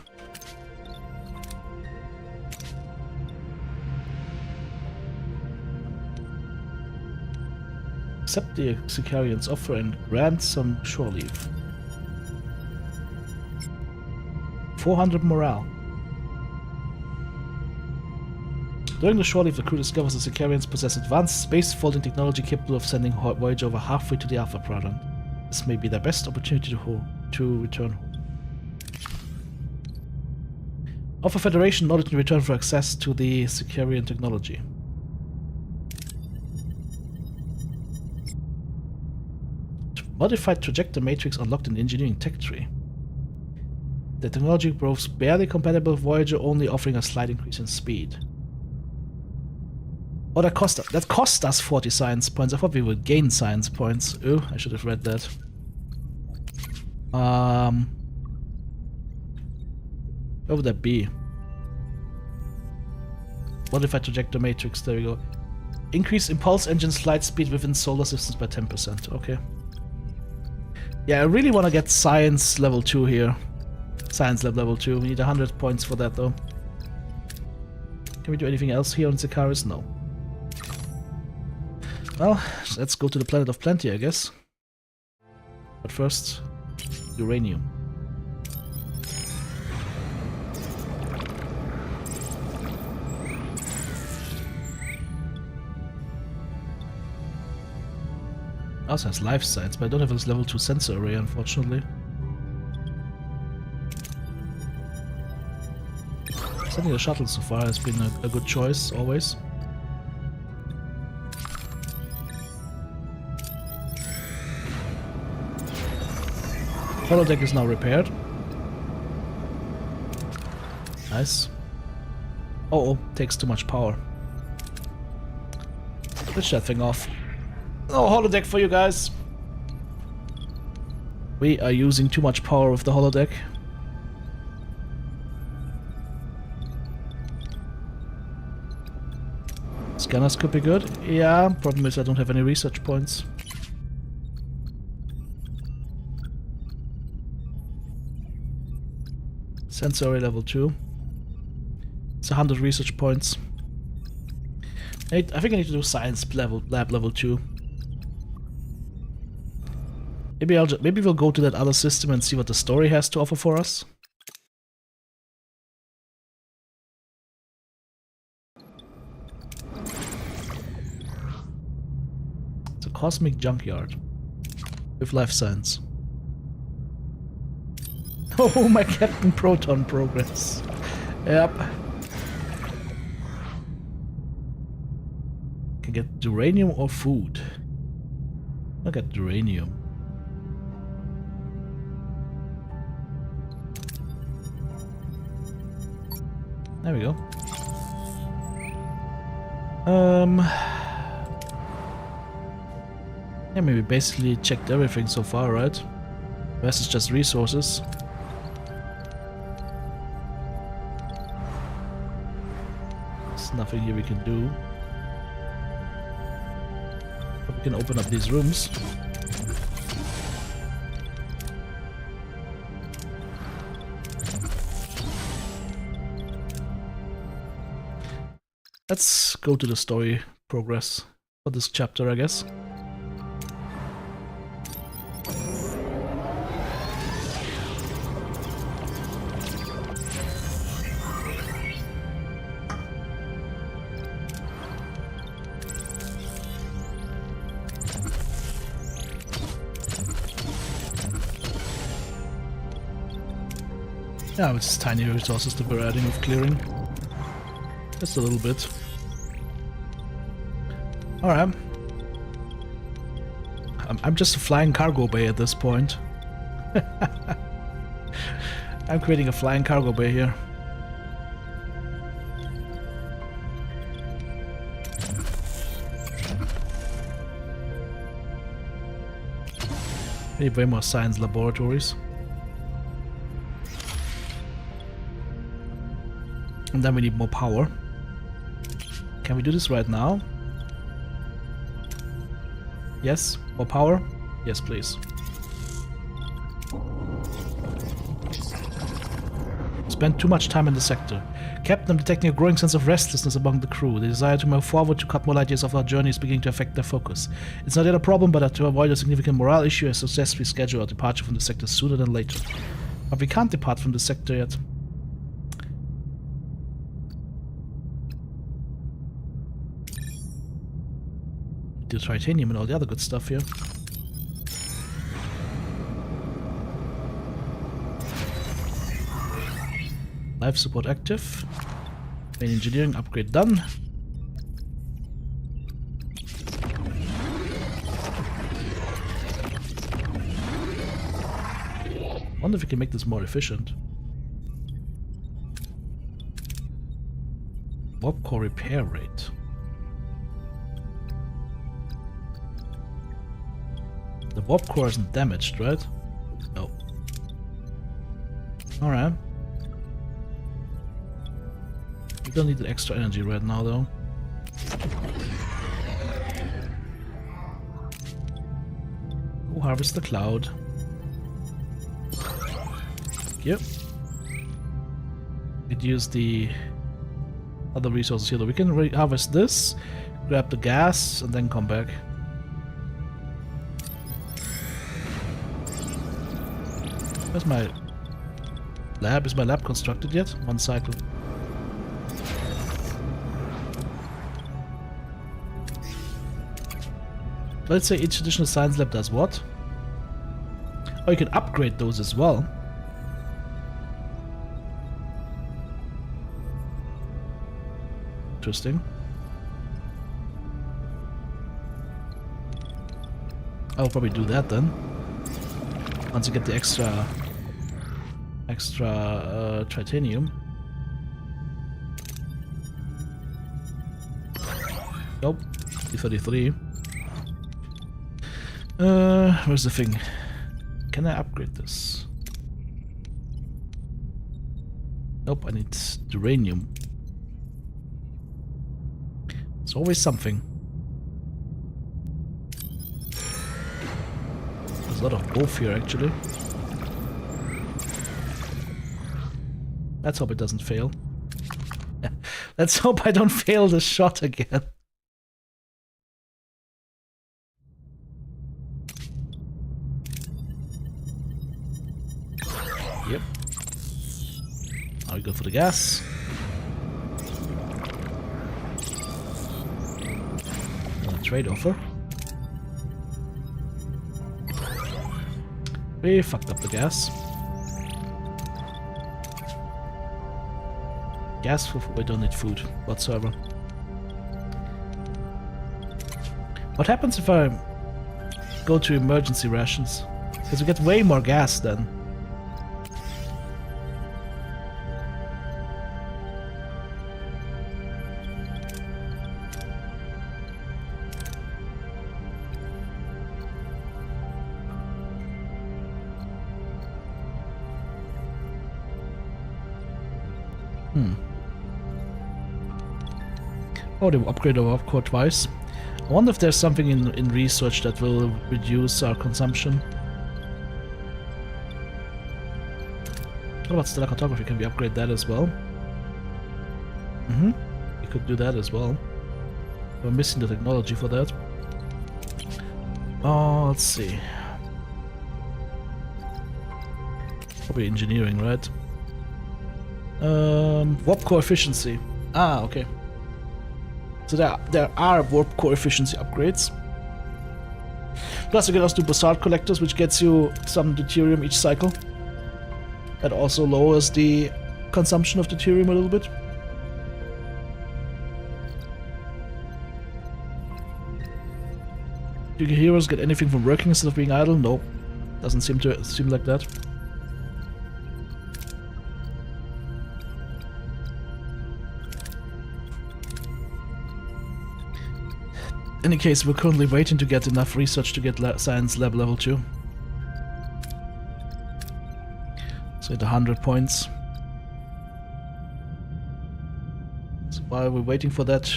S1: accept the Sicarian's offer and grant some shore leave. 400 morale. During the shore leave, the crew discovers the Sicarians possess advanced space folding technology capable of sending Voyager over halfway to the Alpha Quadrant. This may be their best opportunity to return home. Offer Federation knowledge in return for access to the Sicarian technology. Modified trajector matrix unlocked in the engineering tech tree. The technology proves barely compatible with Voyager, only offering a slight increase in speed. Oh, that cost us 40 science points. I thought we would gain science points. Oh, I should have read that. What would that be? Modified trajector matrix, there we go. Increase impulse engine slide speed within solar systems by 10%. Okay. Yeah, I really want to get science level 2 here. Science level 2. We need 100 points for that though. Can we do anything else here on Sikaris? No. Well, let's go to the Planet of Plenty, I guess. But first, uranium. Also has life science, but I don't have this level 2 sensor array, unfortunately. Sending a shuttle so far has been a good choice, always. Holodeck is now repaired. Nice. Oh, takes too much power. Switch that thing off. Oh, holodeck for you guys. We are using too much power with the holodeck. Scanners could be good. Yeah, problem is I don't have any research points. Sensor array level 2. It's 100 research points. I think I need to do science lab level 2. Maybe we'll go to that other system and see what the story has to offer for us. It's a cosmic junkyard with life science. Oh, my Captain Proton progress. Yep. Can get uranium or food. I'll get uranium. There we go. Yeah, maybe basically checked everything so far, right? The rest is just resources. There's nothing here we can do. But we can open up these rooms. Let's go to the story progress for this chapter, I guess. Yeah, it's tiny resources that we're adding with clearing. Just a little bit. Alright. I'm just a flying cargo bay at this point. I'm creating a flying cargo bay here. We need way more science laboratories. And then we need more power. Can we do this right now? Yes? More power? Yes, please. Spend too much time in the sector. Captain, I'm detecting a growing sense of restlessness among the crew. The desire to move forward to cut more light years off our journey is beginning to affect their focus. It's not yet a problem, but to avoid a significant morale issue, I suggest we schedule our departure from the sector sooner than later. But we can't depart from the sector yet. The titanium and all the other good stuff here. Life support active. Main engineering upgrade done. Wonder if we can make this more efficient. Warp core repair rate. The warp core isn't damaged, right? No. Alright. We don't need the extra energy right now, though. We'll harvest the cloud. Yep. We'd use the other resources here, though. We can harvest this, grab the gas, and then come back. Where's my lab? Is my lab constructed yet? One cycle. Let's say each additional science lab does what? Oh, you can upgrade those as well. Interesting. I'll probably do that then. Once you get the extra titanium. Nope. D33. Where's the thing? Can I upgrade this? Nope, I need uranium. It's always something. There's a lot of both here, actually. Let's hope it doesn't fail. Let's hope I don't fail this shot again. Yep. Now we go for the gas. And a trade offer. We fucked up the gas. Gas for we don't need food whatsoever. What happens if I go to emergency rations? Because we get way more gas then. Oh, they upgrade our warp core twice. I wonder if there's something in research that will reduce our consumption. What about stellar cartography? Can we upgrade that as well? We could do that as well. We're missing the technology for that. Oh, let's see. Probably engineering, right? Warp core efficiency. Ah, okay. So there are warp core efficiency upgrades. Plus you can also do basalt collectors, which gets you some deuterium each cycle. That also lowers the consumption of deuterium a little bit. Do your heroes get anything from working instead of being idle? No. Doesn't seem like that. In any case, we're currently waiting to get enough research to get science lab level 2. So at 100 points. So while we're waiting for that,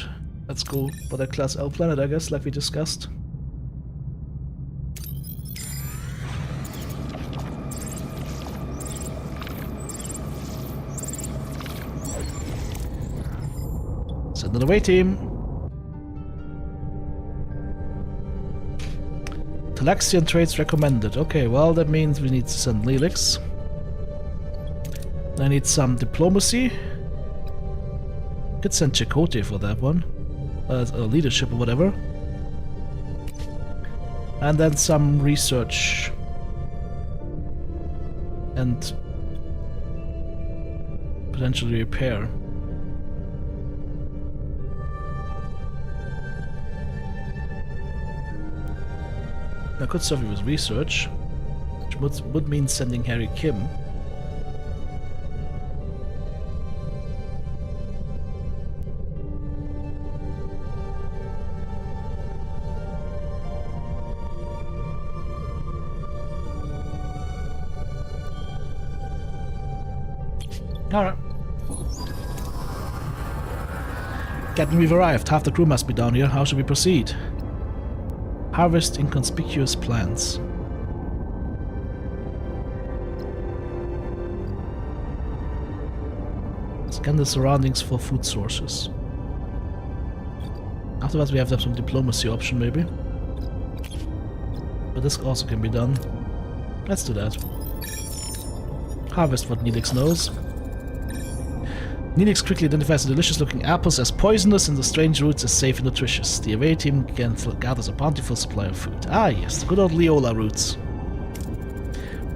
S1: let's go for that class L planet, I guess, like we discussed. Send an away team. Talaxian traits recommended. Okay, well that means we need to send Lelix. I need some diplomacy. Could send Chakotay for that one. Leadership or whatever. And then some research. And potentially repair. I could serve you with research, which would mean sending Harry Kim. Alright. Captain, we've arrived. Half the crew must be down here. How should we proceed? Harvest inconspicuous plants. Scan the surroundings for food sources. Afterwards we have some diplomacy option maybe. But this also can be done. Let's do that. Harvest what Neelix knows. Neelix quickly identifies the delicious-looking apples as poisonous and the strange roots as safe and nutritious. The away team gathers a bountiful supply of food. Ah yes, the good old Leola roots.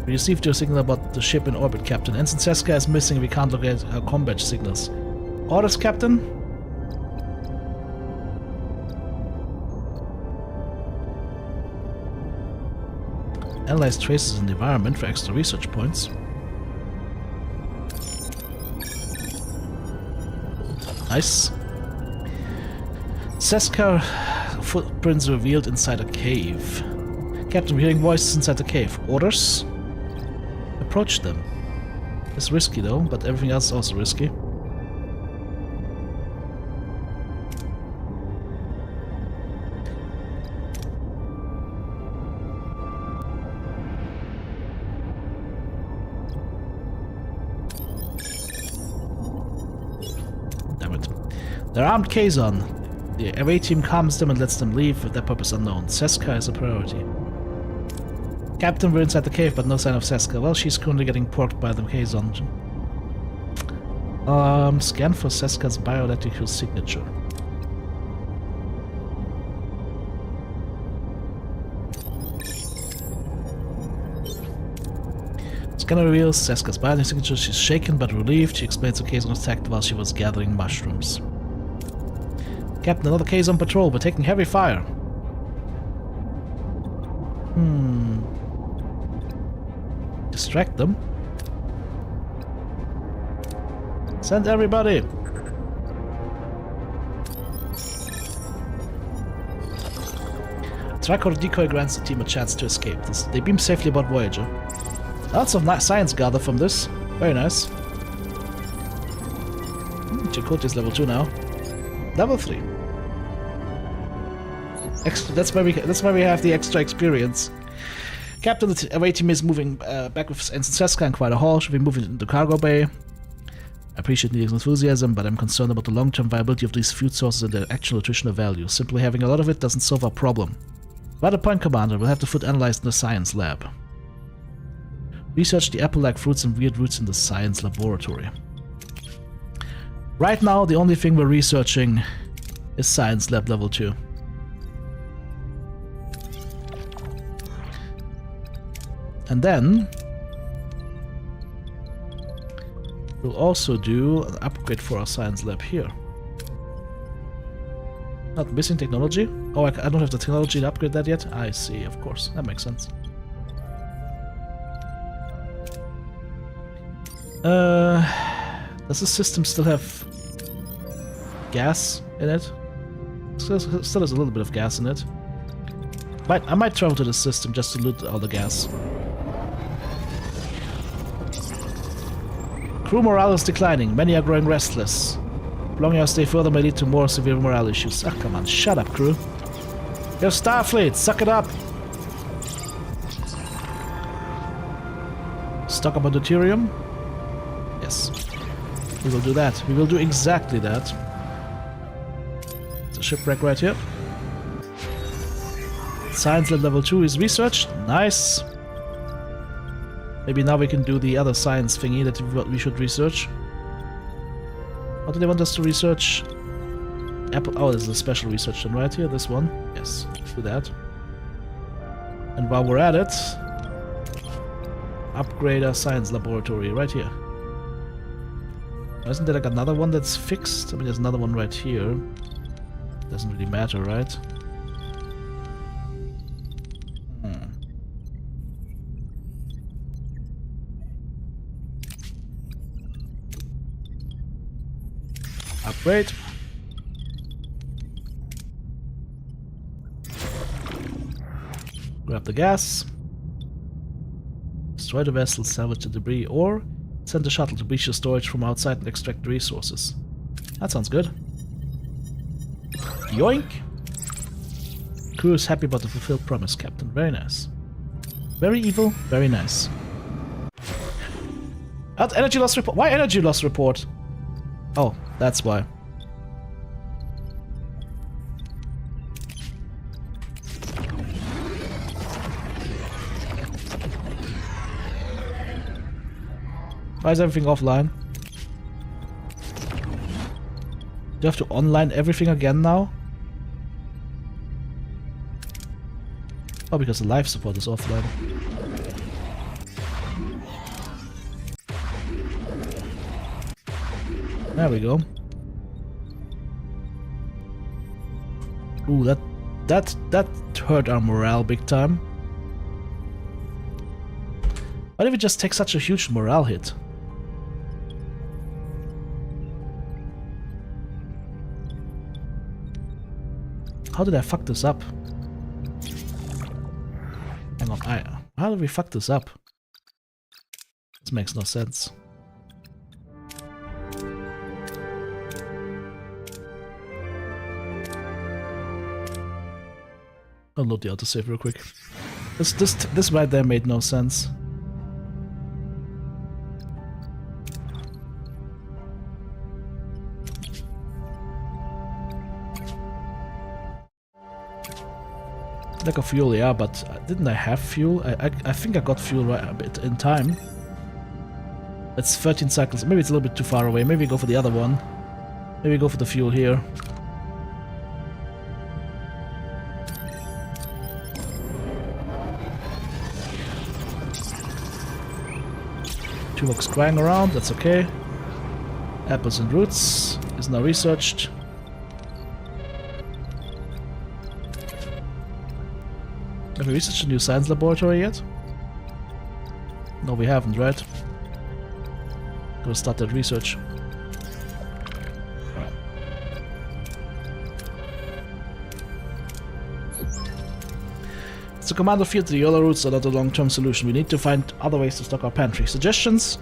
S1: We received your signal about the ship in orbit, Captain. Ensign Seska is missing and we can't locate her combat signals. Orders, Captain? Analyze traces in the environment for extra research points. Nice. Seska footprints revealed inside a cave. Captain, we're hearing voices inside the cave. Orders? Approach them. It's risky though, but everything else is also risky. They're armed Kazon. The away team calms them and lets them leave with their purpose unknown. Seska is a priority. Captain, we're inside the cave, but no sign of Seska. Well, she's currently getting porked by the Kazon. Scan for Seska's bioelectrical signature. Scanner reveals Seska's bioelectrical signature. She's shaken but relieved. She explains the Kazon attacked while she was gathering mushrooms. Captain, another case on patrol. We're taking heavy fire. Distract them. Send everybody. Tracker decoy grants the team a chance to escape. They beam safely aboard Voyager. Lots of science gathered from this. Very nice. Chakotay is level 2 now. Level 3. That's why we have the extra experience. Captain, the away team is moving back with Ensign Seska and quite a haul. Should be moving into cargo bay. I appreciate the enthusiasm, but I'm concerned about the long-term viability of these food sources and their actual nutritional value. Simply having a lot of it doesn't solve our problem. By the point, Commander, we'll have the food analyzed in the science lab. Research the apple-like fruits and weird roots in the science laboratory. Right now, the only thing we're researching is Science Lab Level 2. And then we'll also do an upgrade for our Science Lab here. Not missing technology? Oh, I don't have the technology to upgrade that yet? I see, of course. That makes sense. Does the system still have gas in it? Still has a little bit of gas in it. I might travel to the system just to loot all the gas. Crew morale is declining. Many are growing restless. Prolonging our stay further may lead to more severe morale issues. Ah, come on, shut up, crew. You're Starfleet, suck it up! Stock up on deuterium? Yes. We will do that. We will do exactly that. shipwreck right here. Science lab level 2 is researched. Nice. Maybe now we can do the other science thingy that we should research. What do they want us to research? Apple. Oh, this is a special research one right here. This one. Yes, do that. And while we're at it, upgrade our science laboratory right here. Isn't there like another one that's fixed? I mean, there's another one right here. Doesn't really matter, right? Upgrade. Grab the gas. Destroy the vessel, salvage the debris, or send the shuttle to breach the storage from outside and extract the resources. That sounds good. Yoink! Crew is happy about the fulfilled promise, Captain. Very nice. Very evil, very nice. Energy loss report. Why energy loss report? Oh, that's why. Why is everything offline? Do you have to online everything again now? Oh, because the life support is offline. There we go. Ooh, that hurt our morale big time. Why did we just take such a huge morale hit? How did I fuck this up? Hang on, how did we fuck this up? This makes no sense. I'll load the autosave real quick. This right there made no sense. Lack of fuel, yeah, but didn't I have fuel? I think I got fuel right a bit in time. It's 13 cycles. Maybe it's a little bit too far away. Maybe go for the other one. Maybe go for the fuel here. Tuvok's crying around, that's okay. Apples and roots is now researched. Have we researched a new science laboratory yet? No, we haven't, right? Go start that research. It's a commando field. The YOLO routes are not a long-term solution. We need to find other ways to stock our pantry. Suggestions?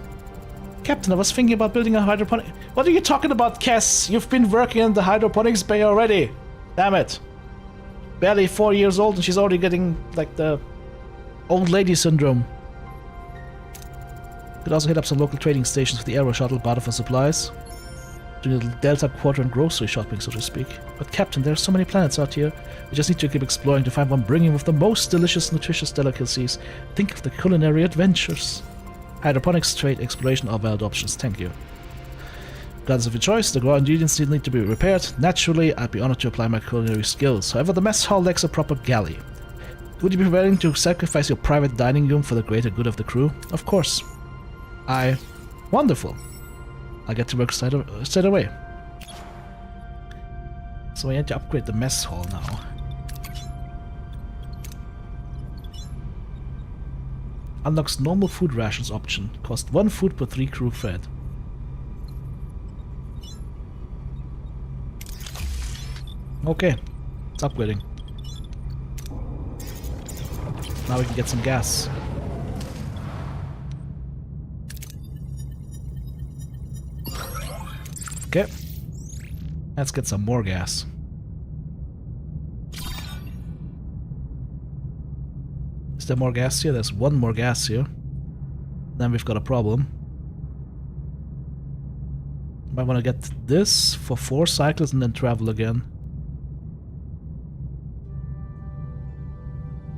S1: Captain, I was thinking about building a hydroponic... What are you talking about, Cass? You've been working in the hydroponics bay already. Damn it. Barely 4 years old and she's already getting, like, the old lady syndrome. Could also hit up some local trading stations with the aero shuttle, barter for supplies. Do a little Delta Quadrant grocery shopping, so to speak. But Captain, there are so many planets out here. We just need to keep exploring to find one bringing with the most delicious, nutritious delicacies. Think of the culinary adventures. Hydroponics, trade, exploration are valid options. Thank you. Regardless of your choice, the raw ingredients still need to be repaired. Naturally, I'd be honored to apply my culinary skills. However, the mess hall lacks a proper galley. Would you be willing to sacrifice your private dining room for the greater good of the crew? Of course. Wonderful. I'll get to work straight away. So I need to upgrade the mess hall now. Unlocks normal food rations option. Cost 1 food per 3 crew fed. Okay, it's upgrading. Now we can get some gas. Okay, let's get some more gas. Is there more gas here? There's one more gas here. Then we've got a problem. Might want to get this for 4 cycles and then travel again.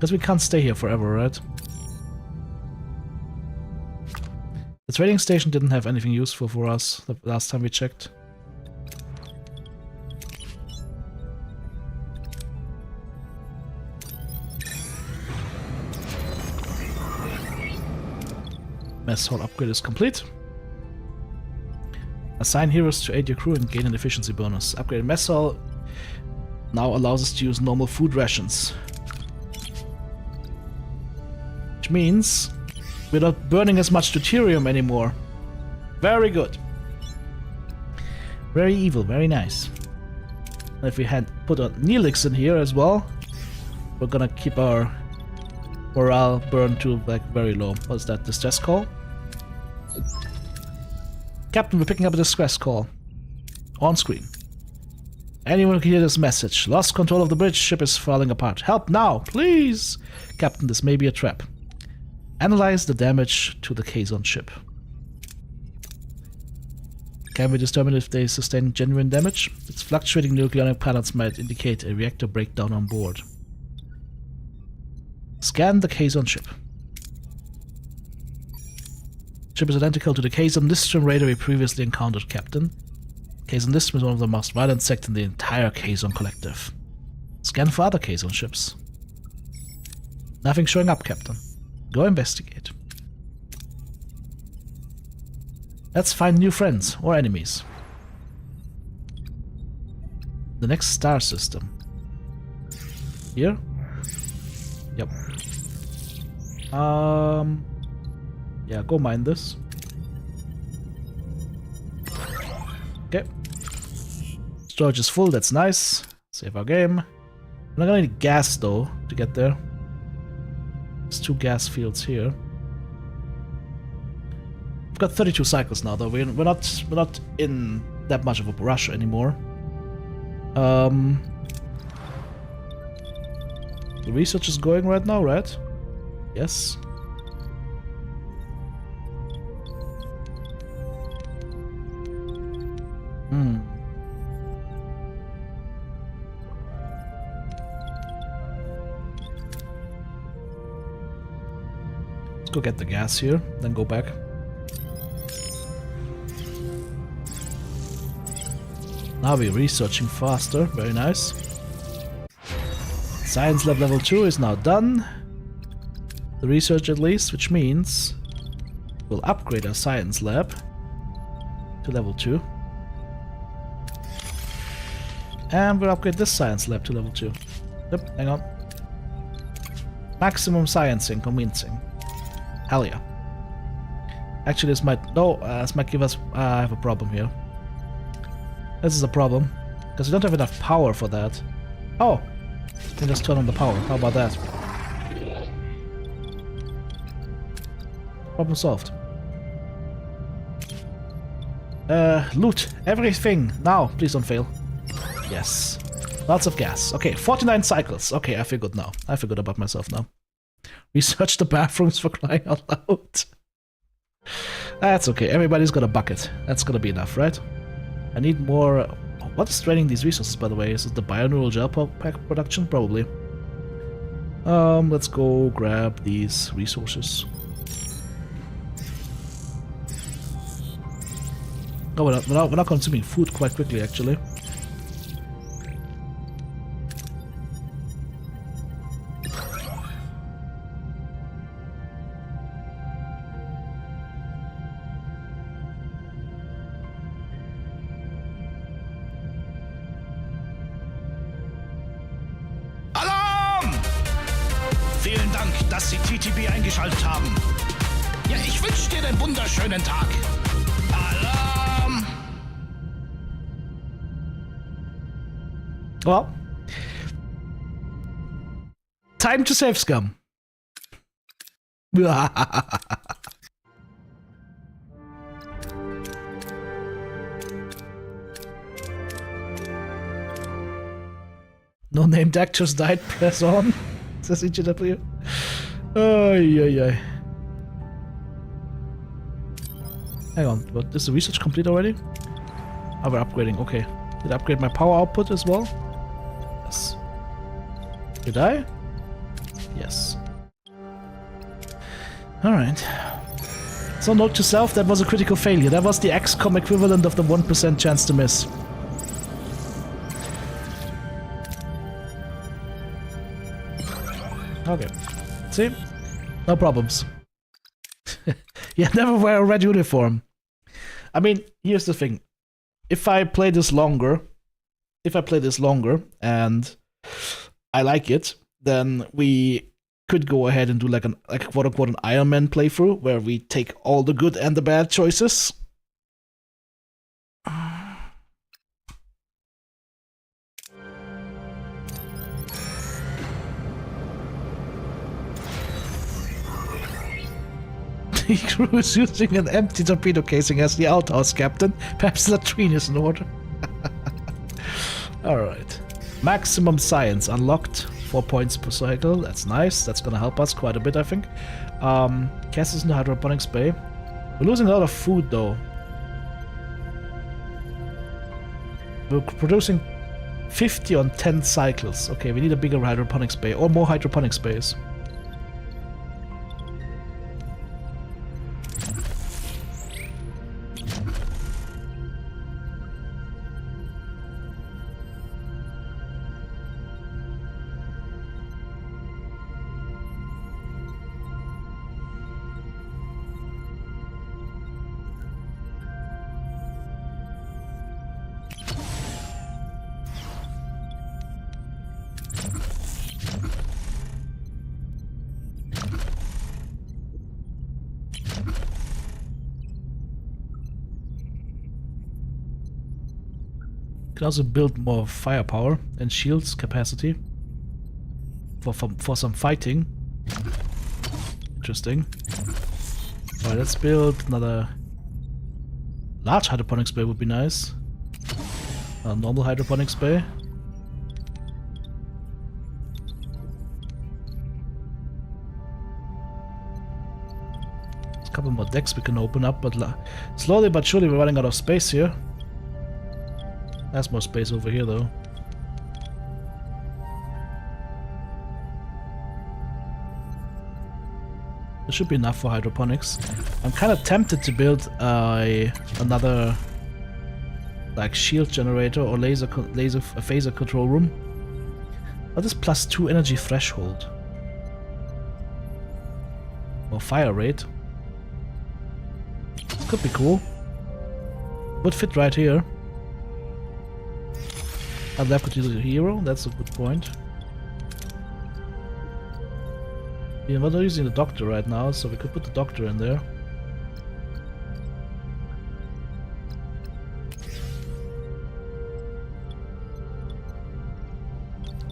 S1: Because we can't stay here forever, right? The trading station didn't have anything useful for us the last time we checked. Mess hall upgrade is complete. Assign heroes to aid your crew and gain an efficiency bonus. Upgrade mess hall now allows us to use normal food rations. Which means we're not burning as much deuterium anymore. Very good. Very evil, very nice. And if we had put a Neelix in here as well, we're gonna keep our morale burn to like very low. What's that? Distress call? Captain, we're picking up a distress call. On screen. Anyone can hear this message. Lost control of the bridge. Ship is falling apart. Help now, please! Captain, this may be a trap. Analyze the damage to the Kazon ship. Can we determine if they sustain genuine damage? Its fluctuating nucleonic patterns might indicate a reactor breakdown on board. Scan the Kazon ship. Ship is identical to the Kazon Livestream raider we previously encountered, Captain. Kazon Livestream is one of the most violent sect in the entire Kazon collective. Scan for other Kazon ships. Nothing showing up, Captain. Go investigate. Let's find new friends or enemies. The next star system. Here? Yep. Yeah, go mine this. Okay. Storage is full, that's nice. Save our game. I'm not gonna need gas though to get there. There's 2 gas fields here. We've got 32 cycles now though. We're not in that much of a rush anymore. The research is going right now, right? Yes. Let's go get the gas here, then go back. Now we're researching faster, very nice. Science lab level 2 is now done. The research at least, which means we'll upgrade our science lab to level 2. And we'll upgrade this science lab to level 2. Yep, hang on. Maximum sciencing, convincing. Hell yeah. Actually, this might give us. I have a problem here. This is a problem because we don't have enough power for that. Oh, we can just turn on the power. How about that? Problem solved. Loot everything now. Please don't fail. Yes, lots of gas. Okay, 49 cycles. Okay, I feel good now. I feel good about myself now. Research the bathrooms for crying out loud. That's okay. Everybody's got a bucket. That's gonna be enough, right? I need more. What is draining these resources, by the way? Is it the bioneural gel pack production? Probably. Let's go grab these resources. Oh, we're not consuming food quite quickly, actually.
S3: Vielen Dank, dass Sie TTB eingeschaltet haben. Ja, ich wünsche dir einen wunderschönen Tag. Alarm!
S1: Well, time to save scum. No named actors died, press on. Says EGW. Ay. Hang on, but is the research complete already? Oh, we're upgrading, okay. Did I upgrade my power output as well? Yes. Did I? Yes. Alright. So note to self, that was a critical failure. That was the XCOM equivalent of the 1% chance to miss. Okay. See? No problems. Yeah, never wear a red uniform. I mean, here's the thing. If I play this longer, and I like it, then we could go ahead and do like a quote-unquote an Iron Man playthrough, where we take all the good and the bad choices. The crew is using an empty torpedo casing as the outhouse, Captain. Perhaps the latrine is in order. Alright. Maximum science unlocked. 4 points per cycle. That's nice. That's gonna help us quite a bit, I think. Cass is in the hydroponics bay. We're losing a lot of food, though. We're producing 50 on 10 cycles. Okay, we need a bigger hydroponics bay, or more hydroponics bays. Can also build more firepower and shields capacity for some fighting. Interesting. Alright, let's build another large hydroponics bay would be nice. A normal hydroponics bay. There's a couple more decks we can open up, but slowly but surely we're running out of space here. There's more space over here, though. There should be enough for hydroponics. I'm kind of tempted to build another like shield generator or phaser control room. What is +2 energy threshold? Or fire rate? This could be cool. Would fit right here. I'd left to use a hero, that's a good point. Yeah, we're not using the doctor right now, so we could put the doctor in there.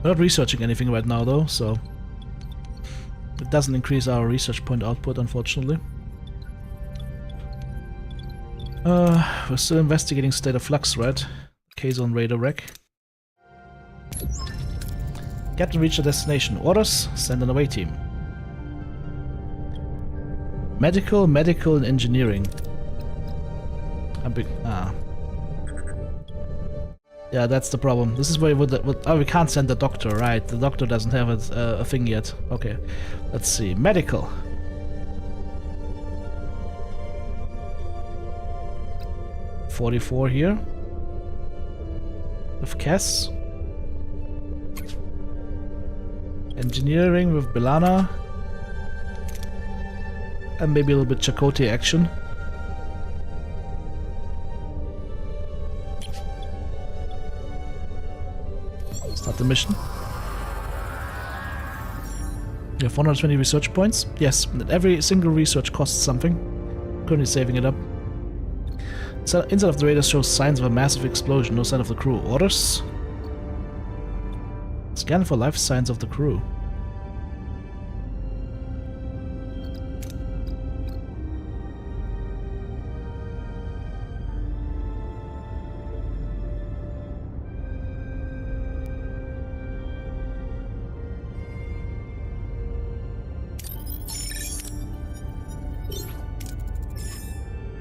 S1: We're not researching anything right now though, so it doesn't increase our research point output, unfortunately. We're still investigating State of Flux, right? K-Zone Raider wreck. Captain reached the destination. Orders, send an away team. Medical, and engineering. Yeah, that's the problem. This is where we can't send the doctor, right? The doctor doesn't have a thing yet. Okay, let's see. Medical. $44 here. With Cass. Engineering with Belana. And maybe a little bit Chakotay action. Start the mission. You have 120 research points. Yes, every single research costs something. Currently saving it up. So inside of the radar shows signs of a massive explosion. No sign of the crew. Orders. Scan for life signs of the crew.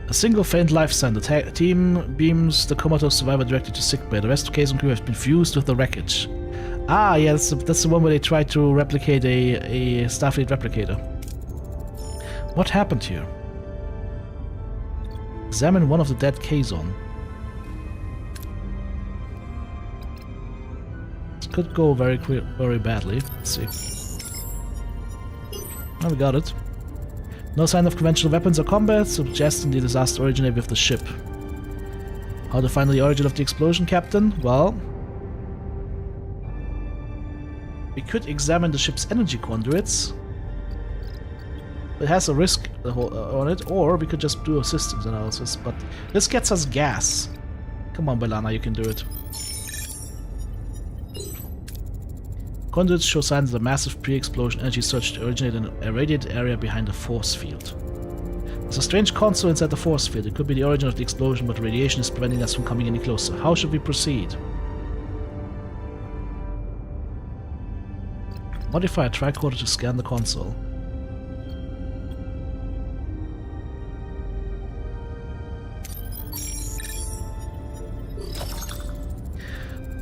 S1: A single faint life sign. The team beams the comatose survivor directly to sickbay. The rest of K-Zone crew has been fused with the wreckage. Ah, yeah, that's the one where they tried to replicate a Starfleet replicator. What happened here? Examine one of the dead K-Zone. This could go very badly. Let's see. Oh, we got it. No sign of conventional weapons or combat, suggesting the disaster originated with the ship. How to find the origin of the explosion, Captain? Well, we could examine the ship's energy conduits. It has a risk on it, or we could just do a systems analysis, but this gets us gas. Come on, Belana, you can do it. Conduits show signs of a massive pre-explosion energy surge that originated in an irradiated area behind the force field. There's a strange console inside the force field. It could be the origin of the explosion, but radiation is preventing us from coming any closer. How should we proceed? Modify a tricorder to scan the console.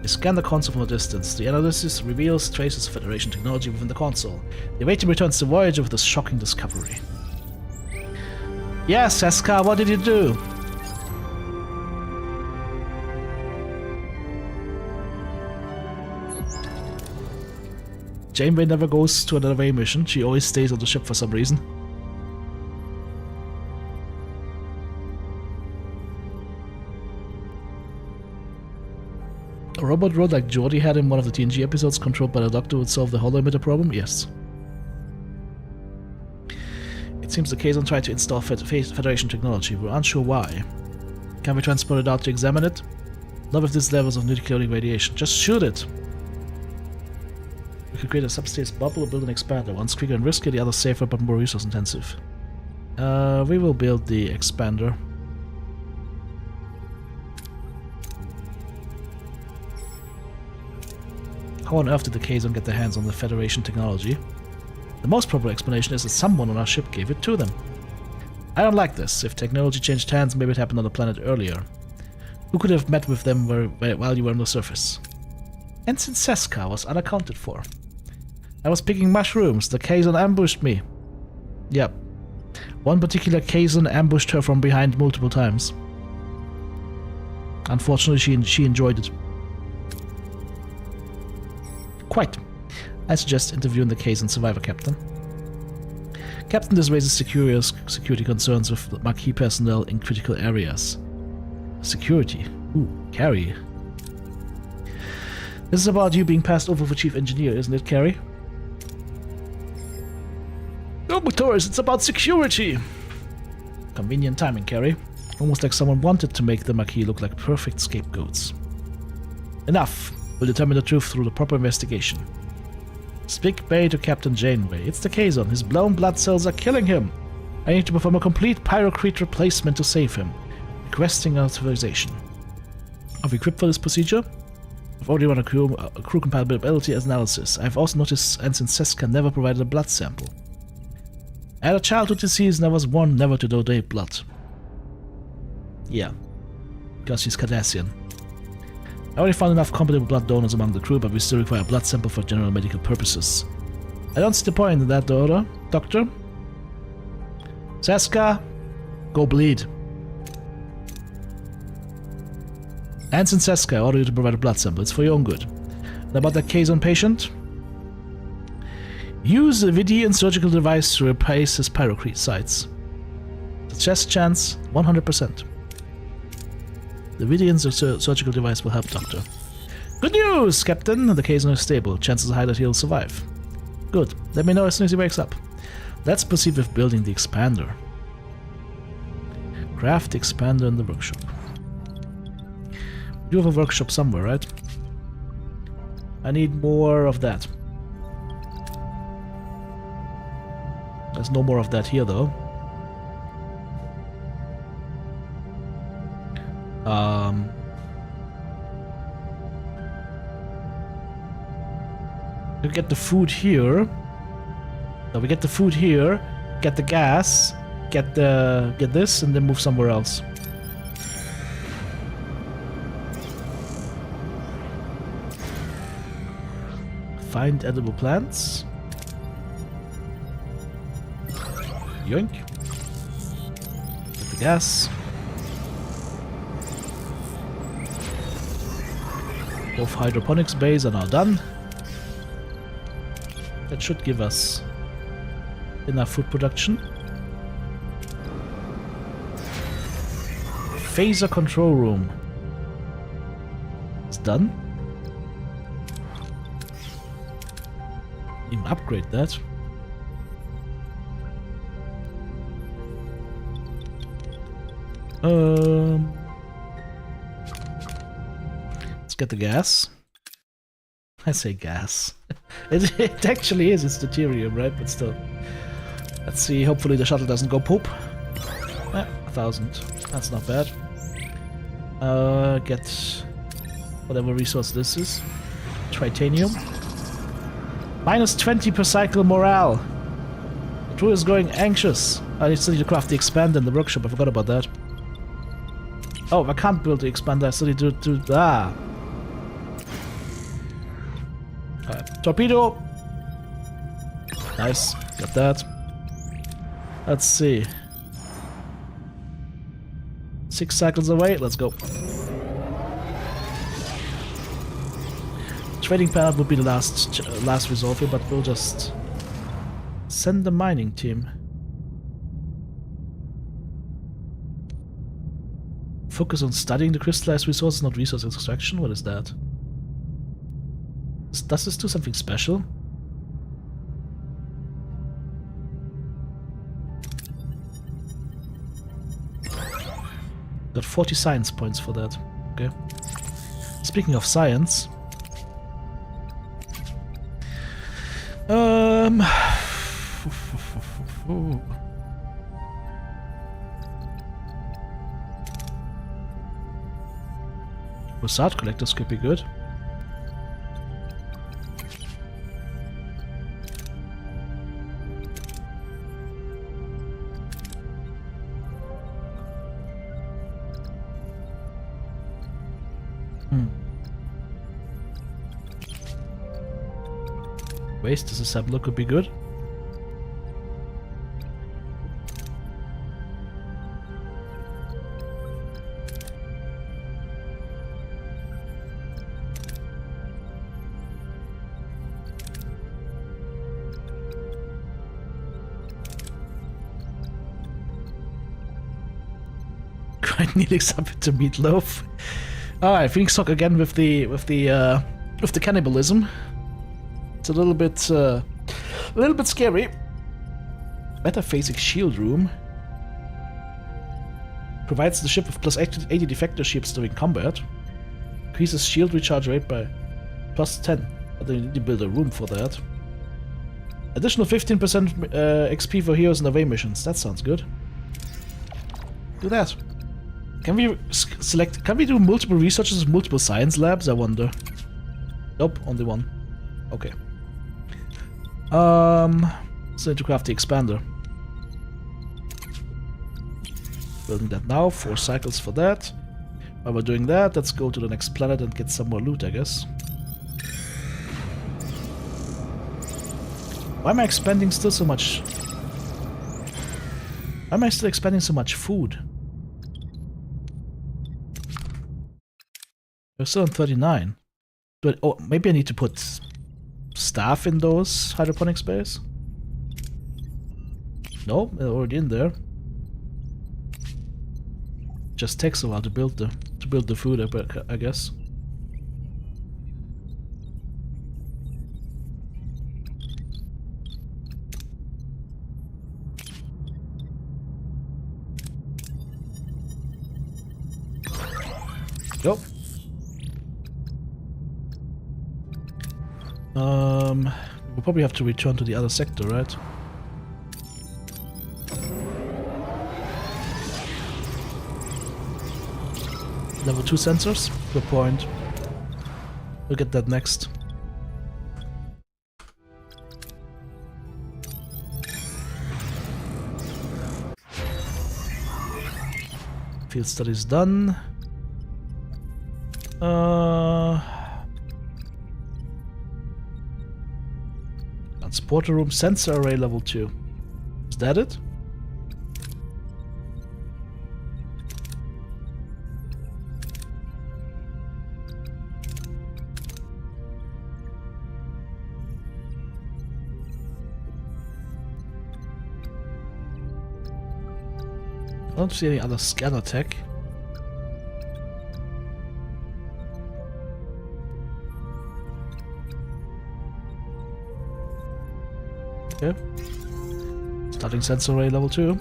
S1: We scan the console from a distance. The analysis reveals traces of Federation technology within the console. The waiting returns to Voyager with a shocking discovery. Yes, Seska, what did you do? Janeway never goes to another away mission. She always stays on the ship for some reason. A robot droid like Geordi had in one of the TNG episodes controlled by the Doctor would solve the holo emitter problem? Yes. It seems the Kazon tried to install Federation technology. We're unsure why. Can we transport it out to examine it? Not with these levels of nuclear radiation. Just shoot it! We could create a subspace bubble or build an expander. One's quicker and riskier, the other safer but more resource intensive. We will build the expander. How on earth did the Kazon get their hands on the Federation technology? The most probable explanation is that someone on our ship gave it to them. I don't like this. If technology changed hands, maybe it happened on the planet earlier. Who could have met with them while you were on the surface? Ensign Seska was unaccounted for. I was picking mushrooms. The Kazon ambushed me. Yep. One particular Kazon ambushed her from behind multiple times. Unfortunately, she enjoyed it. Quite. I suggest interviewing the Kazon survivor, Captain. Captain, this raises security concerns with Maquis personnel in critical areas. Security? Ooh, Carrie. This is about you being passed over for Chief Engineer, isn't it, Carrie? Oh, Taurus, it's about security! Convenient timing, Carrie. Almost like someone wanted to make the Maquis look like perfect scapegoats. Enough! We'll determine the truth through the proper investigation. Speak Bay to Captain Janeway. It's the Kazon. His blown blood cells are killing him. I need to perform a complete pyrocrete replacement to save him. Requesting authorization. Are we equipped for this procedure? I've already run a crew compatibility analysis. I've also noticed Ensign Seska never provided a blood sample. I had a childhood disease and I was warned never to donate blood. Yeah. Because she's Cardassian. I already found enough competent blood donors among the crew, but we still require a blood sample for general medical purposes. I don't see the point in that, Doctor. Seska, go bleed. Ensign Seska, I order you to provide a blood sample. It's for your own good. And about that Kazon patient? Use a Vidian surgical device to replace his pyrocrete sites. The chest chance, 100%. The Vidian surgical device will help, Doctor. Good news, Captain! The Kazon is stable. Chances are high that he'll survive. Good. Let me know as soon as he wakes up. Let's proceed with building the expander. Craft the expander in the workshop. You have a workshop somewhere, right? I need more of that. There's no more of that here, though. We get the food here. No, we get the food here, get the gas, get this, and then move somewhere else. Find edible plants. Yoink. Get the gas. Both hydroponics bays are now done. That should give us enough food production. Phaser control room. It's done. Even upgrade that. Let's get the gas. I say gas. It actually is, it's deuterium, right? But still. Let's see, hopefully the shuttle doesn't go poop. 1,000. That's not bad. Get whatever resource this is. Tritanium. Minus 20 per cycle morale. The crew is growing anxious. I still need to craft the expander in the workshop. I forgot about that. Oh, I can't build the expander. I still need to do... Ah! Alright. Torpedo! Nice. Got that. Let's see. 6 cycles away. Let's go. Trading pad would be the last resort here, but we'll just send the mining team. Focus on studying the crystallized resources, not resource extraction. What is that? Does this do something special? Got 40 science points for that. Okay. Speaking of science. Mousepad collectors could be good. Waste as a sampler could be good. Grind Neelix up into meatloaf. Alright, Phoenix Talk again with the cannibalism. It's a little bit scary. Metaphasic shield room provides the ship with plus 80 defector shields during combat. Increases shield recharge rate by plus 10. I think you need to build a room for that. Additional 15% XP for heroes and away missions. That sounds good. Do that. Can we select? Can we do multiple researches, multiple science labs? I wonder. Nope, only one. Okay. So to craft the expander. Building that now. 4 cycles for that. While we're doing that, let's go to the next planet and get some more loot, I guess. Why am I expending still so much? Why am I still expending so much food? We're still on 39. But, oh, maybe I need to put staff in those hydroponic space? No, they're already in there. Just takes a while to build the food, I guess. Yep. We'll probably have to return to the other sector, right? Level 2 sensors? Good point. We'll get that next. Field studies done. Transporter room, sensor array level 2. Is that it? I don't see any other scanner tech. Okay. Starting sensor array level 2.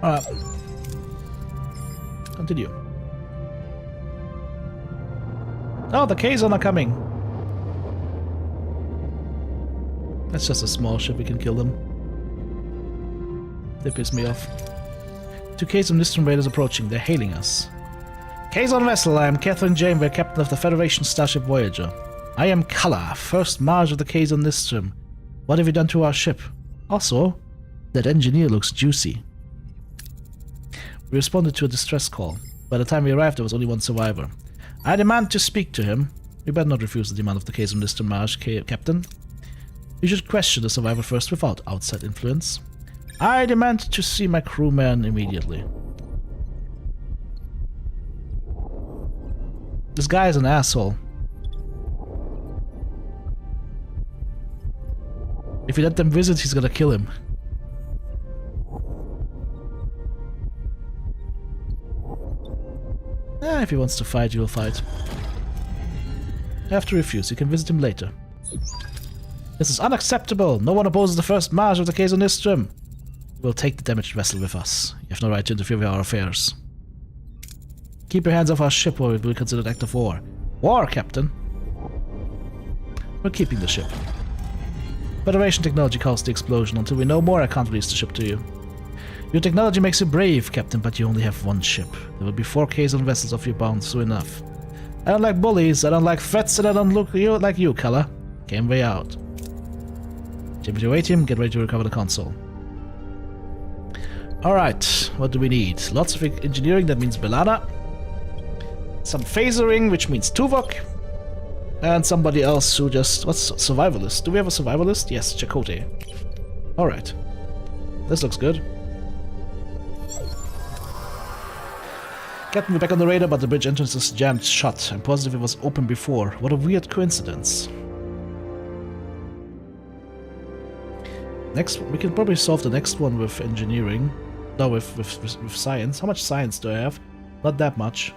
S1: Alright. Continue. Oh, the Kazon are coming! That's just a small ship, we can kill them. They piss me off. 2 Kazon Livestream raiders approaching, they're hailing us. Kazon vessel, I am Catherine Janeway, captain of the Federation starship Voyager. I am Kala, first Mage of the Kazon Livestream. What have you done to our ship? Also, that engineer looks juicy. We responded to a distress call. By the time we arrived, there was only one survivor. I demand to speak to him. We better not refuse the demand of the Kazon Livestream Mage, Captain. You should question the survivor first without outside influence. I demand to see my crewman immediately. This guy is an asshole. If you let them visit, he's gonna kill him. If he wants to fight, he will fight. I have to refuse. You can visit him later. This is unacceptable. No one opposes the first Mage of the Kazon Livestream. We'll take the damaged vessel with us. You have no right to interfere with our affairs. Keep your hands off our ship or it will be considered act of war. War, Captain. We're keeping the ship. Federation technology caused the explosion. Until we know more, I can't release the ship to you. Your technology makes you brave, Captain, but you only have one ship. There will be 4 Kazon vessels off your bound, soon enough. I don't like bullies, I don't like threats, and I don't look like you, Kala. Came way out. Jimmy, wait him, get ready to recover the console. Alright, what do we need? Lots of engineering, that means Belana. Some phasering, which means Tuvok. And somebody else who just... What's survivalist? Do we have a survivalist? Yes, Chakotay. Alright. This looks good. Captain, we're back on the radar, but the bridge entrance is jammed shut. I'm positive it was open before. What a weird coincidence. Next, we can probably solve the next one with engineering. No, with science. How much science do I have? Not that much.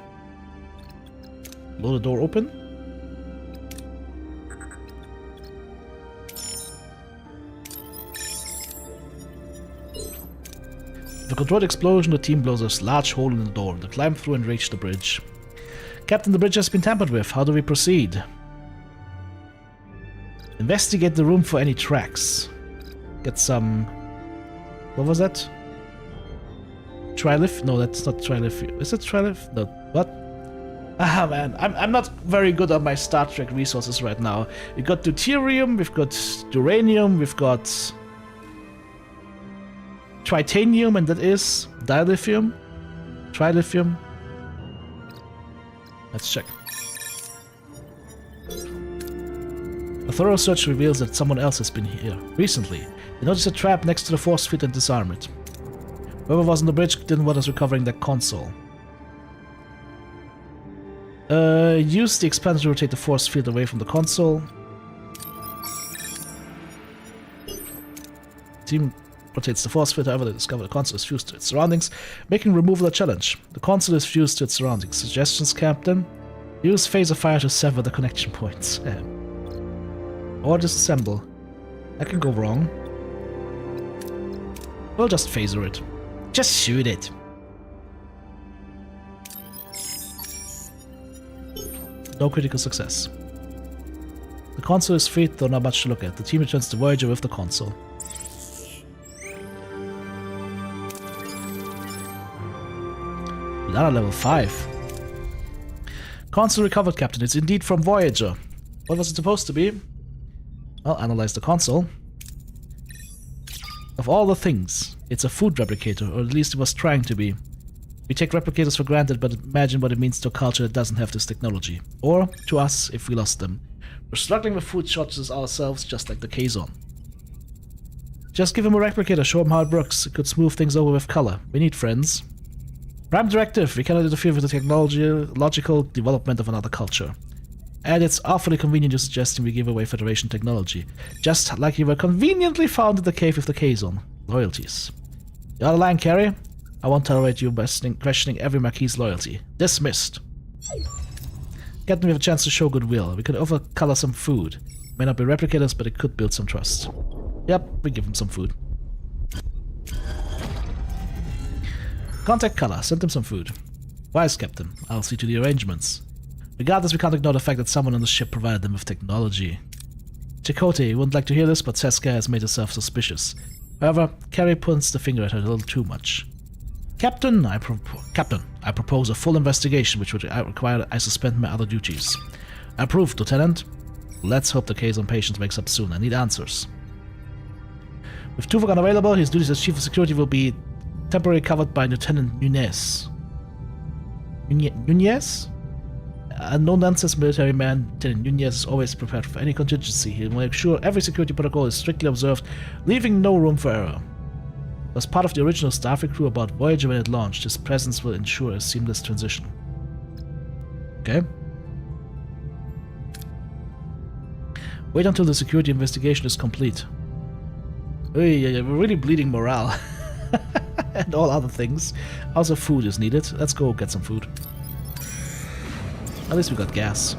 S1: Blow the door open. With a controlled explosion, the team blows a large hole in the door. They climb through and reach the bridge. Captain, the bridge has been tampered with. How do we proceed? Investigate the room for any tracks. Get some... What was that? Trilith? No, that's not Trilith. Is it Trilith? No. What? Ah, man. I'm not very good on my Star Trek resources right now. We've got deuterium, we've got uranium, we've got... Tritanium, and that is dilithium? Trilithium? Let's check. A thorough search reveals that someone else has been here recently. They noticed a trap next to the force field and disarm it. Whoever was on the bridge didn't want us recovering that console. Use the expander to rotate the force field away from the console. Team rotates the force field, however they discover the console is fused to its surroundings, making removal a challenge. The console is fused to its surroundings. Suggestions, Captain? Use phaser fire to sever the connection points. Or disassemble. That can go wrong. We'll just phaser it. Just shoot it. No critical success. The console is freed, though not much to look at. The team returns to Voyager with the console. Another level 5. Console recovered, Captain. It's indeed from Voyager. What was it supposed to be? Well, analyze the console. Of all the things, it's a food replicator, or at least it was trying to be. We take replicators for granted, but imagine what it means to a culture that doesn't have this technology. Or to us, if we lost them. We're struggling with food shortages ourselves, just like the Kazon. Just give him a replicator, show him how it works. It could smooth things over with color. We need friends. Prime Directive, we cannot interfere with the technological development of another culture. And it's awfully convenient you're suggesting we give away Federation technology. Just like you were conveniently found in the cave with the Kazon. Loyalties. You're out of line, Carrie. I won't tolerate you questioning every Marquis' loyalty. Dismissed. Captain, we have a chance to show goodwill. We could overcolor some food. May not be replicators, but it could build some trust. Yep, we give him some food. Contact Color, send him some food. Wise, Captain. I'll see to the arrangements. Regardless, we can't ignore the fact that someone on the ship provided them with technology. Chakotay, you wouldn't like to hear this, but Seska has made herself suspicious. However, Carrie points the finger at her a little too much. Captain, I propose a full investigation, which would require I suspend my other duties. Approved, Lieutenant. Let's hope the Kazon patience wakes up soon. I need answers. With Tuvok unavailable, his duties as Chief of Security will be temporarily covered by Lieutenant Nunez. Nunez? A no-nonsense military man, Lieutenant Nunez is always prepared for any contingency. He will make sure every security protocol is strictly observed, leaving no room for error. As part of the original Starfleet crew aboard Voyager when it launched, his presence will ensure a seamless transition. Okay. Wait until the security investigation is complete. We're really bleeding morale. And all other things. Also food is needed. Let's go get some food. At least we got gas.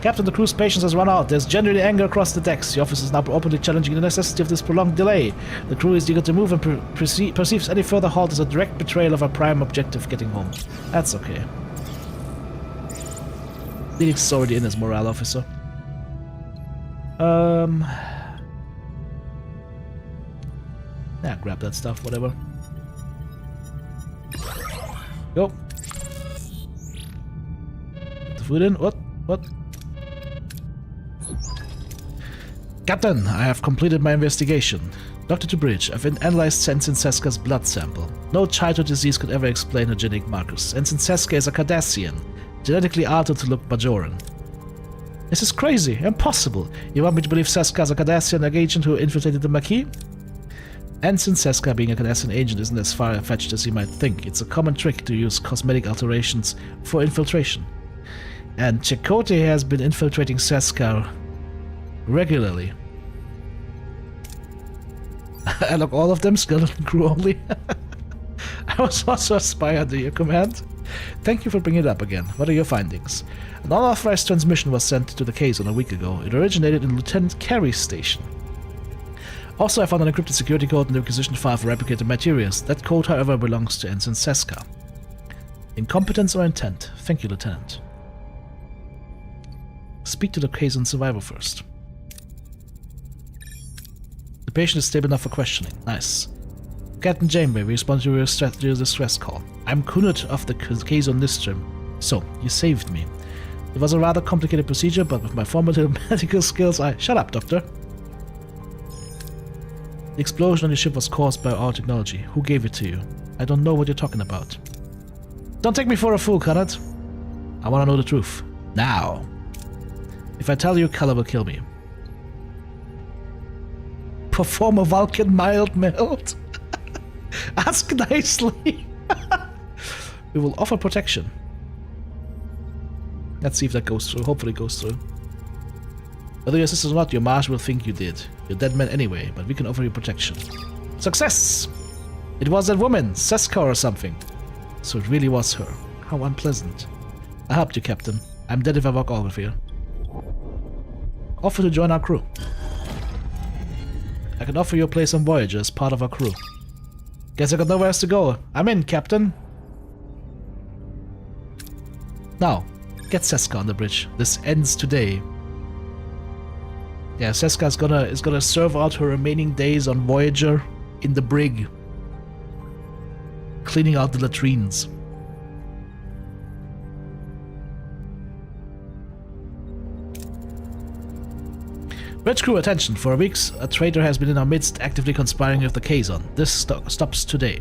S1: Captain, the crew's patience has run out. There's genuine anger across the decks. The officer is now openly challenging the necessity of this prolonged delay. The crew is eager to move and perceives any further halt as a direct betrayal of our prime objective, getting home. That's okay. Felix is already in as morale officer. Yeah, grab that stuff, whatever. Go. Put the food in. What? Captain, I have completed my investigation. Dr. DeBridge, I've analyzed Ensign Seska's blood sample. No Taito disease could ever explain her genetic markers. Ensign Seska is a Cardassian, genetically altered to look Bajoran. This is crazy. Impossible. You want me to believe Seska is a Cardassian agent who infiltrated the Maquis? Ensign Seska being a Cardassian agent isn't as far-fetched as you might think. It's a common trick to use cosmetic alterations for infiltration. And Chakotay has been infiltrating Seska regularly. I look, all of them, skeleton crew only. I was also a spy under your command. Thank you for bringing it up again. What are your findings? An unauthorized transmission was sent to the Kazon a week ago. It originated in Lieutenant Carey's station. Also, I found an encrypted security code in the requisition file for replicated materials. That code, however, belongs to Ensign Seska. Incompetence or intent? Thank you, Lieutenant. Speak to the Kazon survivor first. The patient is stable enough for questioning. Nice. Captain Janeway, we respond to your distress call. I'm Kunut of the Kazon Livestream. So, you saved me. It was a rather complicated procedure, but with my formative medical skills, Shut up, Doctor. The explosion on your ship was caused by our technology. Who gave it to you? I don't know what you're talking about. Don't take me for a fool, Connor. I want to know the truth. Now. If I tell you, Color will kill me. Perform a Vulcan mild melt. Ask nicely. We will offer protection. Let's see if that goes through. Hopefully it goes through. Whether you assist or not, your Marsh will think you did. You're dead men anyway, but we can offer you protection. Success! It was that woman, Seska or something. So it really was her. How unpleasant. I helped you, Captain. I'm dead if I walk off here. Offer to join our crew. I can offer you a place on Voyager as part of our crew. Guess I got nowhere else to go. I'm in, Captain. Now, get Seska on the bridge. This ends today. Yeah, Seska is gonna serve out her remaining days on Voyager in the brig, cleaning out the latrines. Bridge crew, attention! For weeks, a traitor has been in our midst, actively conspiring with the Kazon. This stops today.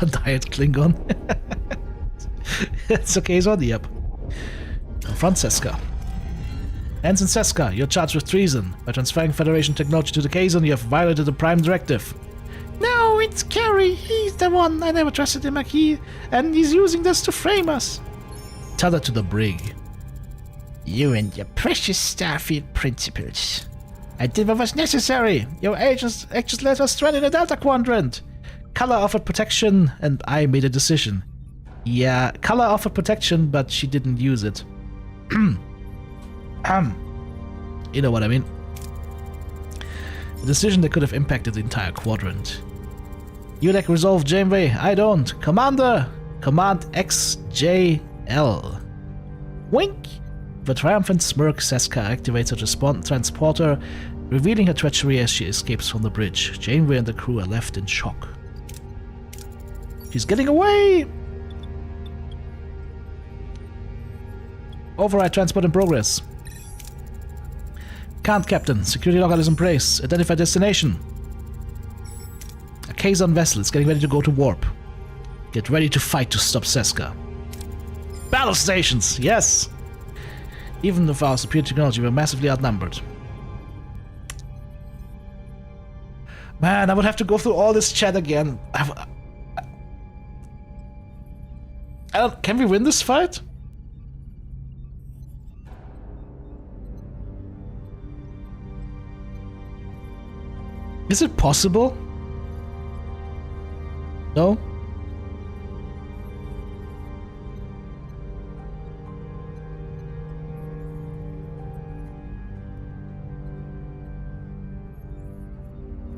S1: A diet Klingon. It's a Kazon? Yep. Confront Seska. Ensign Seska, you're charged with treason. By transferring Federation technology to the Kazon, you have violated the Prime Directive. No, it's Carrie. He's the one. I never trusted the Marquis, and he's using this to frame us. Tell that to the brig. You and your precious Starfleet principles. I did what was necessary. Your agents left us stranded in the Delta Quadrant. Color offered protection, and I made a decision. Yeah, Color offered protection, but she didn't use it. You know what I mean. A decision that could have impacted the entire quadrant. UDEC resolved, Janeway. I don't. Commander! Command XJL. Wink! With a triumphant smirk, Seska activates her transporter, revealing her treachery as she escapes from the bridge. Janeway and the crew are left in shock. She's getting away! Override transport in progress. Can't, Captain. Security lockout is in place. Identify destination. A Kazon vessel is getting ready to go to warp. Get ready to fight to stop Seska. Battle stations! Yes! Even with our superior technology, we're massively outnumbered. Man, I would have to go through all this chat again. Can we win this fight? Is it possible? No?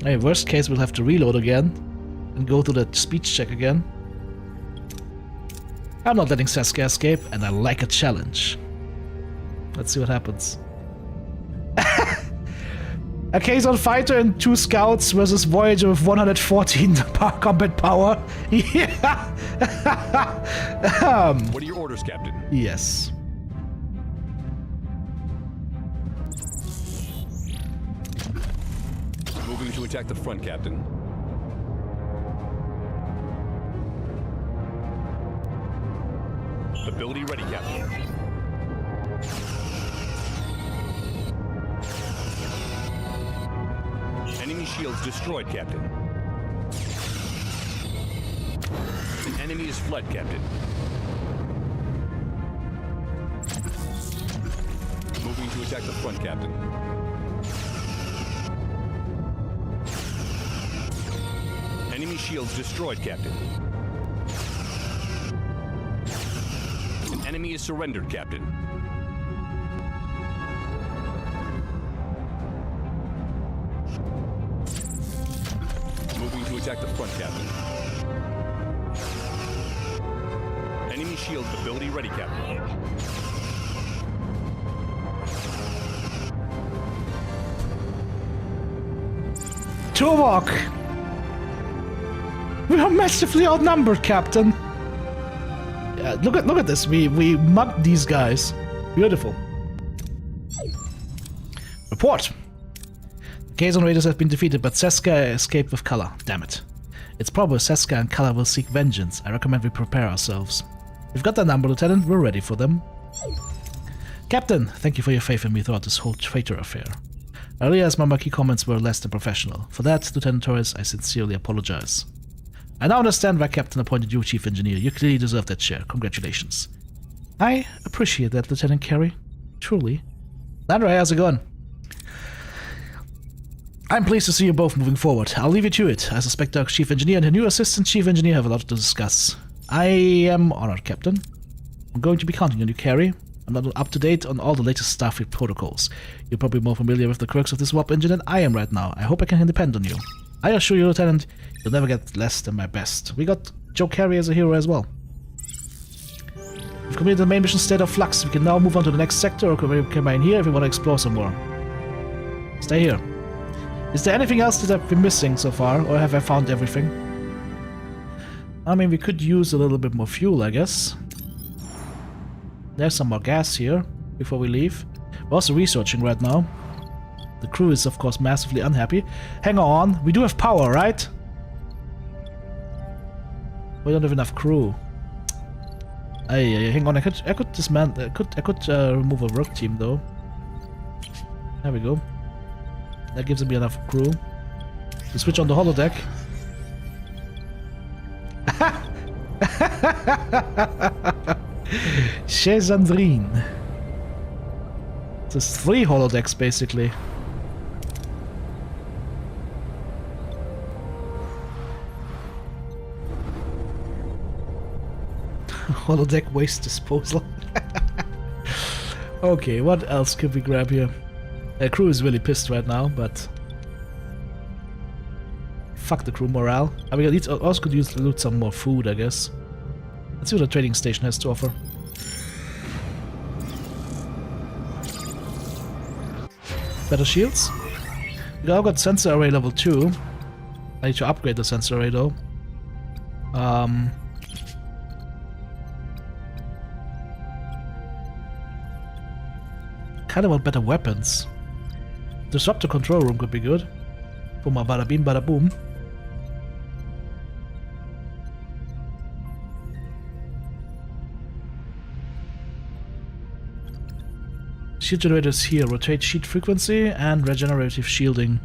S1: Hey, worst case, we'll have to reload again and go through that speech check again. I'm not letting Seska escape, and I like a challenge. Let's see what happens. A Kazon fighter and 2 scouts versus Voyager with 114 combat power. Yeah.
S4: What are your orders, Captain?
S1: Yes.
S4: Moving to attack the front, Captain. Ability ready, Captain. Enemy shields destroyed, Captain. An enemy is fled, Captain. Moving to attack the front, Captain. Enemy shields destroyed, Captain. An enemy is surrendered, Captain. Moving to attack the front, Captain. Enemy shield ability ready, Captain.
S1: Tuvok! We are massively outnumbered, Captain. Yeah, look at this. We mugged these guys. Beautiful. Report. The Kazon Raiders have been defeated, but Seska escaped with Color. Damn it. It's probable Seska and Color will seek vengeance. I recommend we prepare ourselves. We've got their number, Lieutenant. We're ready for them. Captain, thank you for your faith in me throughout this whole traitor affair. I realize my Marquis comments were less than professional. For that, Lieutenant Torres, I sincerely apologize. I now understand why Captain appointed you Chief Engineer. You clearly deserve that chair. Congratulations. I appreciate that, Lieutenant Carey. Truly. Landray, how's it going? I'm pleased to see you both moving forward. I'll leave you to it. I suspect our Chief Engineer and her new Assistant Chief Engineer have a lot to discuss. I am honored, Captain. I'm going to be counting on you, Carey. I'm not up to date on all the latest Starfleet protocols. You're probably more familiar with the quirks of this warp engine than I am right now. I hope I can depend on you. I assure you, Lieutenant, you'll never get less than my best. We got Joe Carey as a hero as well. We've completed the main mission State of Flux. We can now move on to the next sector, or can we remain here if we want to explore some more. Stay here. Is there anything else that I've been missing so far, or have I found everything? I mean, we could use a little bit more fuel, I guess. There's some more gas here before we leave. We're also researching right now. The crew is, of course, massively unhappy. Hang on, we do have power, right? We don't have enough crew. Hang on, I could dismantle. I could remove a work team though. There we go. That gives me enough crew. We switch on the holodeck. Chez Sandrine. There's 3 holodecks basically. Holodeck waste disposal. Okay, what else could we grab here? The crew is really pissed right now, but fuck the crew morale. I mean, I also could use loot some more food, I guess. Let's see what the trading station has to offer. Better shields. We now got sensor array level 2. I need to upgrade the sensor array though. Kind of want better weapons. Disruptor control room could be good. Boom, bada beam, bada boom. Shield generators here. Rotate sheet frequency and regenerative shielding.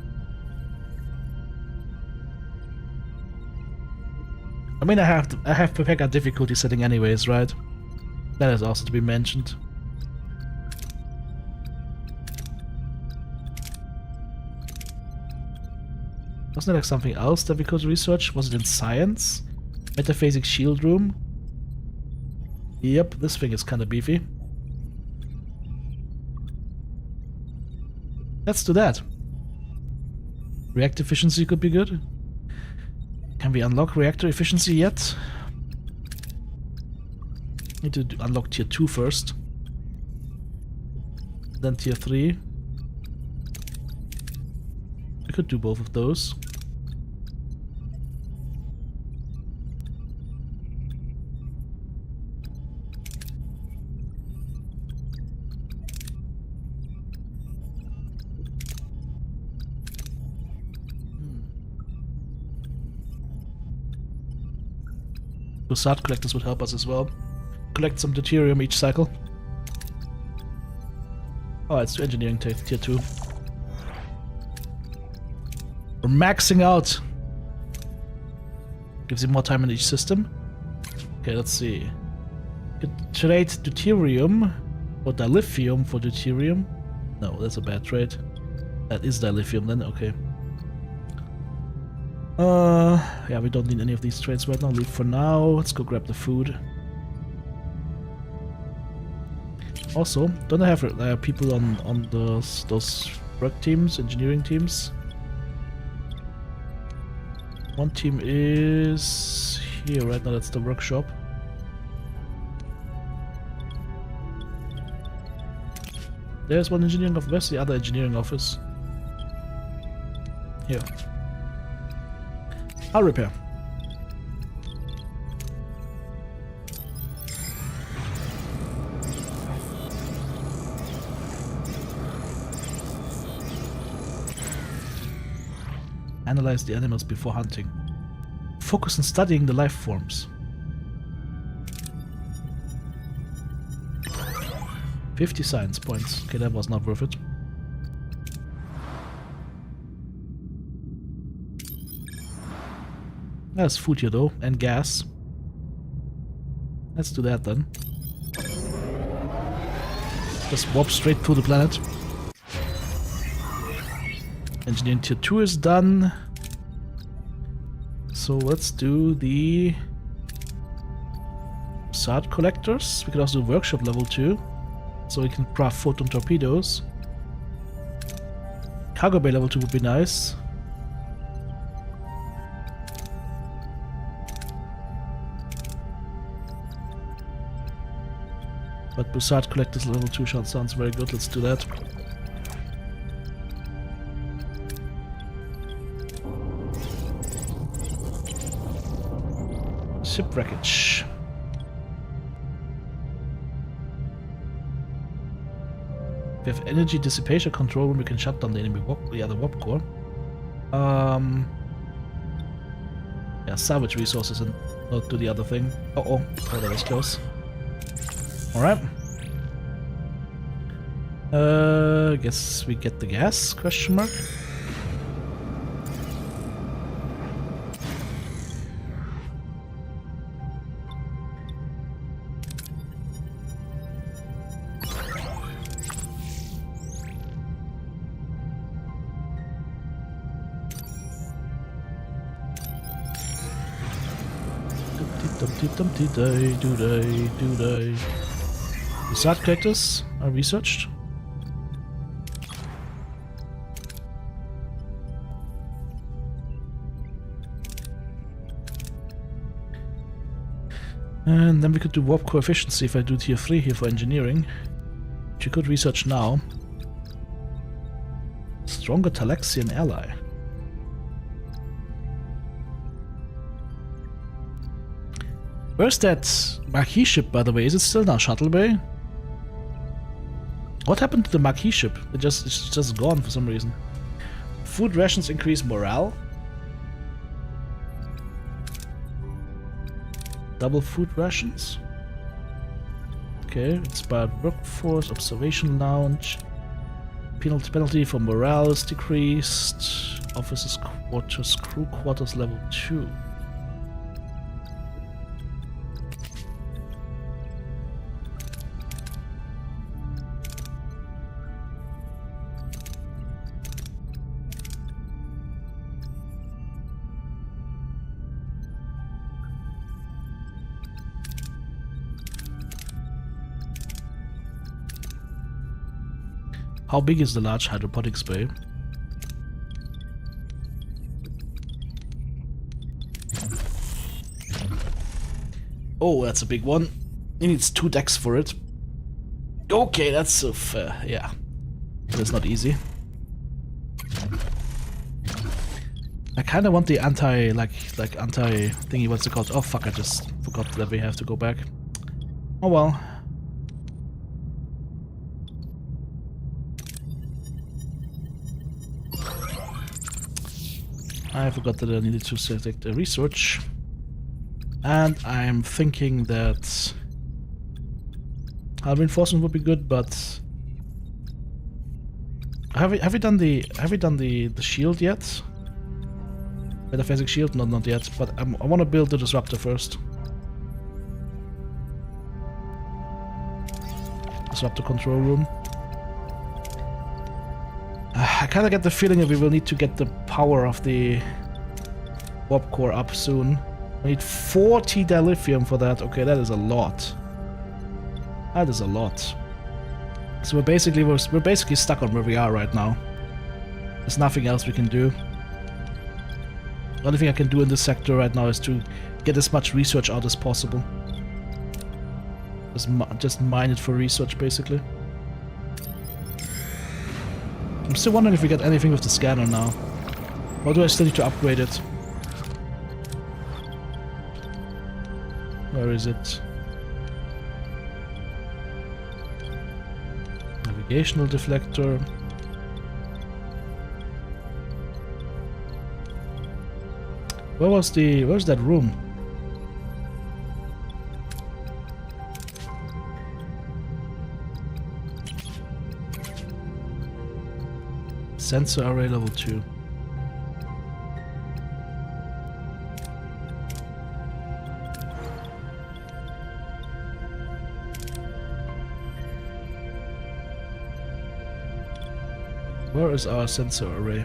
S1: I mean, I have Pepeka difficulty setting anyways, right? That is also to be mentioned. Wasn't there like something else that we could research? Was it in science? Metaphasic shield room? Yep, this thing is kind of beefy. Let's do that. Reactor efficiency could be good. Can we unlock reactor efficiency yet? Need to unlock tier 2 first. Then tier 3. We could do both of those. Bussard collectors would help us as well. Collect some deuterium each cycle. Oh, it's engineering tier 2. We're maxing out. Gives you more time in each system. Okay, let's see. Could trade deuterium or dilithium for deuterium. No, that's a bad trade. That is dilithium then, okay. Yeah, we don't need any of these trades right now. Leave for now. Let's go grab the food. Also, don't I have people on those work teams, engineering teams? One team is here right now. That's the workshop. There's one engineering office. Where's the other engineering office? Here. I'll repair. Analyze the animals before hunting. Focus on studying the life forms. 50 science points. Okay, that was not worth it. There's food here though, and gas. Let's do that then. Just warp straight through the planet. Engineering tier 2 is done. So let's do the Bussard collectors. We can also do workshop level 2. So we can craft photon torpedoes. Cargo bay level 2 would be nice. But Bussard collectors level 2 sounds very good. Let's do that. Ship wreckage. We have energy dissipation control room. We can shut down the enemy the warp core. Yeah, salvage resources and not do the other thing. Oh, that was close. Alright. Guess we get the gas? Question mark. Dumpty dumpty day, do day, do day. The side characters are researched. And then we could do warp coefficiency if I do tier 3 here for engineering. Which you could research now. Stronger Talaxian ally. Where's that Marquis ship, by the way? Is it still now Shuttle Bay? What happened to the Marquis ship? It's just gone for some reason. Food rations increase morale. Double food rations. Okay, inspired workforce, observation lounge. Penalty for morale is decreased. Officers quarters, crew quarters level 2. How big is the large hydroponics bay? Oh, that's a big one. It needs 2 decks for it. Okay, that's yeah. That's not easy. I kind of want the anti thingy. What's it called? Oh fuck! I just forgot that we have to go back. Oh well. I forgot that I needed to select a research, and I'm thinking that hull reinforcement would be good, but have we done the shield yet? Metaphasic shield? No, not yet. But I want to build the disruptor first. Disruptor control room. I kind of get the feeling that we will need to get the power of the warp core up soon. We need 40 dilithium for that. Okay, that is a lot. That is a lot. So we're basically stuck on where we are right now. There's nothing else we can do. The only thing I can do in this sector right now is to get as much research out as possible. Just mine it for research, basically. I'm still wondering if we get anything with the scanner now. Or do I still need to upgrade it? Where is it? Navigational deflector. Where's that room? Sensor array level 2. Where is our sensor array?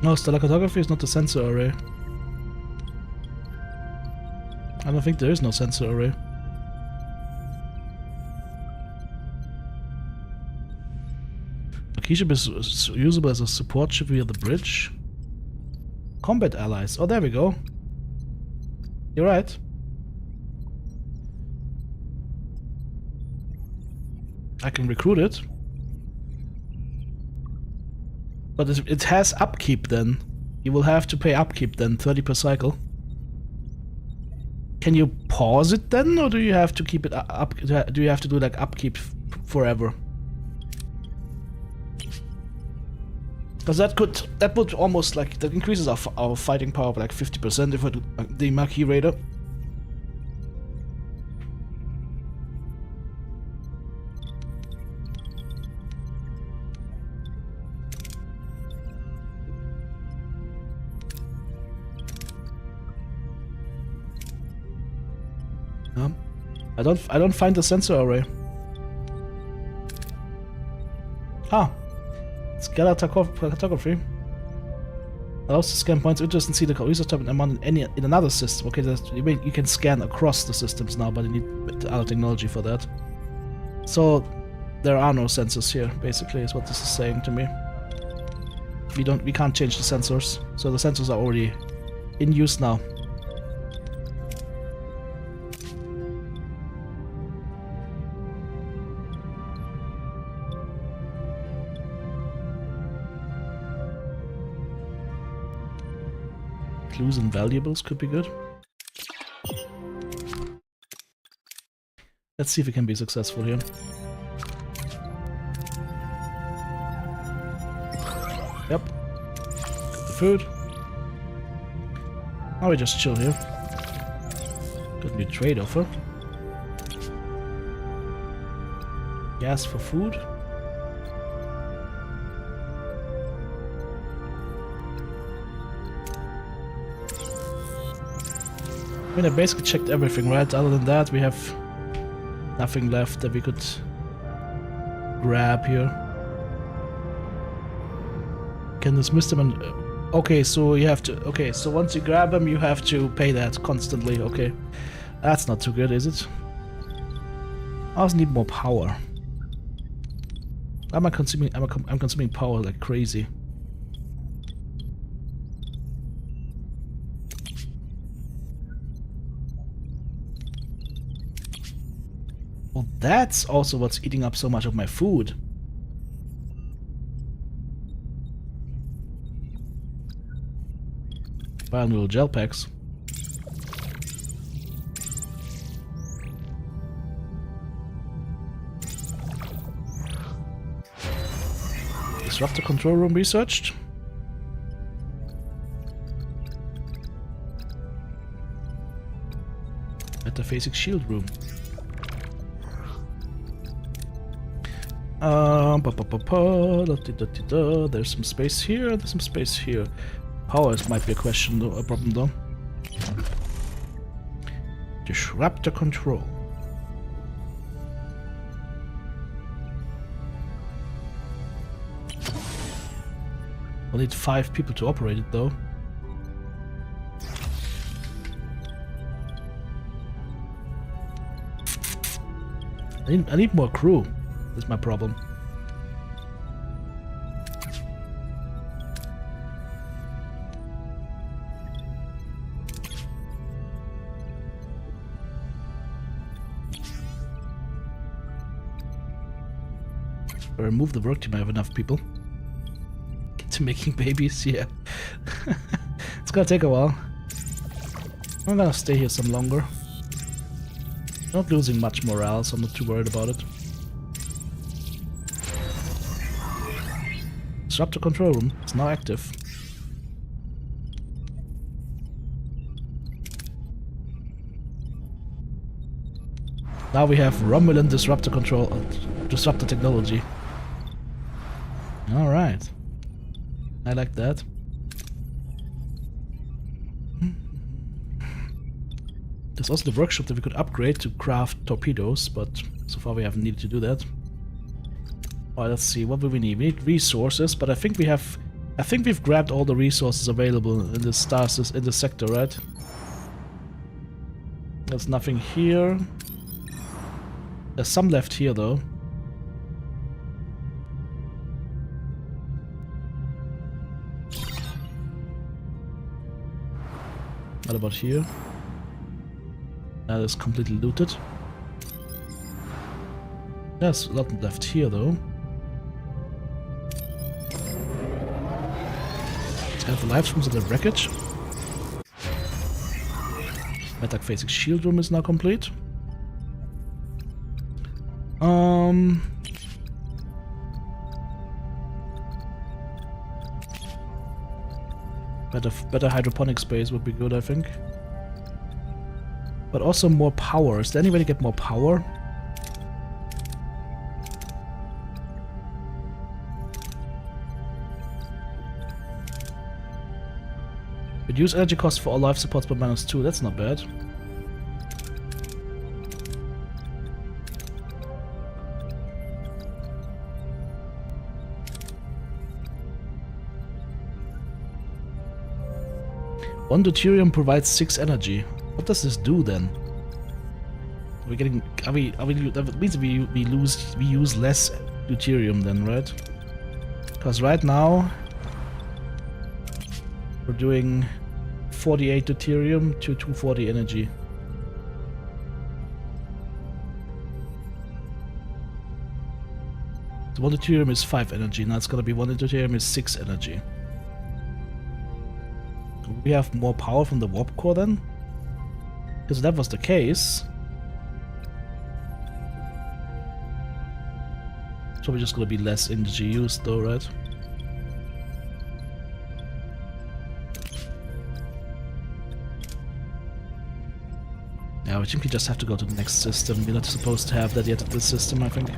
S1: No, stellar cartography is not the sensor array. I don't think there is no sensor array. A key ship is usable as a support ship via the bridge. Combat allies. Oh, there we go. You're right. I can recruit it. But it has upkeep then. You will have to pay upkeep then, 30 per cycle. Can you pause it then, or do you have to keep it up? Do you have to do like upkeep forever? Because that would almost like, that increases our fighting power by like 50% if I do the Marquis Raider. I don't find the sensor array. Ah, scalar cartography allows to scan points of interest and see the resource type in another system. Okay, you can scan across the systems now, but you need other technology for that. So there are no sensors here. Basically, is what this is saying to me. We can't change the sensors, so the sensors are already in use now. Clues and valuables could be good. Let's see if we can be successful here. Yep. Got the food. Now we just chill here. Got a new trade offer. Gas for food. I mean, I basically checked everything, right? Other than that, we have nothing left that we could grab here. Can dismiss them and... okay, so you have to... okay, so once you grab them, you have to pay that constantly. Okay. That's not too good, is it? I also need more power. I'm consuming power like crazy. Well, that's also what's eating up so much of my food. Buy little gel packs. Disruptor control room researched. Interfacing shield room. There's some space here, there's some space here. Powers might be a question though, a problem though. Disruptor control. We'll need 5 people to operate it though. I need more crew. That's my problem. Or remove the work team. I have enough people. Get to making babies, yeah. It's gonna take a while. I'm gonna stay here some longer. Not losing much morale, so I'm not too worried about it. Disruptor control room is now active. Now we have Romulan disruptor control, disruptor technology. All right, I like that. There's also the workshop that we could upgrade to craft torpedoes, but so far we haven't needed to do that. Alright, let's see, what do we need? We need resources, but I think we've grabbed all the resources available in the stars in the sector, right? There's nothing here. There's some left here though. What about here? That is completely looted. There's a lot left here though. Scan for live streams of the wreckage. Attack facing shield room is now complete. Better hydroponic space would be good, I think. But also more power. Is there any way to get more power? Reduce energy cost for all life supports by -2. That's not bad. 1 deuterium provides 6 energy. What does this do then? We're getting. Are we? That means we use less deuterium then, right? Because right now we're doing 48 deuterium to 240 energy. So 1 deuterium is 5 energy. Now it's gonna be 1 deuterium is 6 energy. Do we have more power from the warp core then? Because if that was the case, it's probably just gonna be less energy used though, right? Yeah, I think we just have to go to the next system. We're not supposed to have that yet at this system, I think.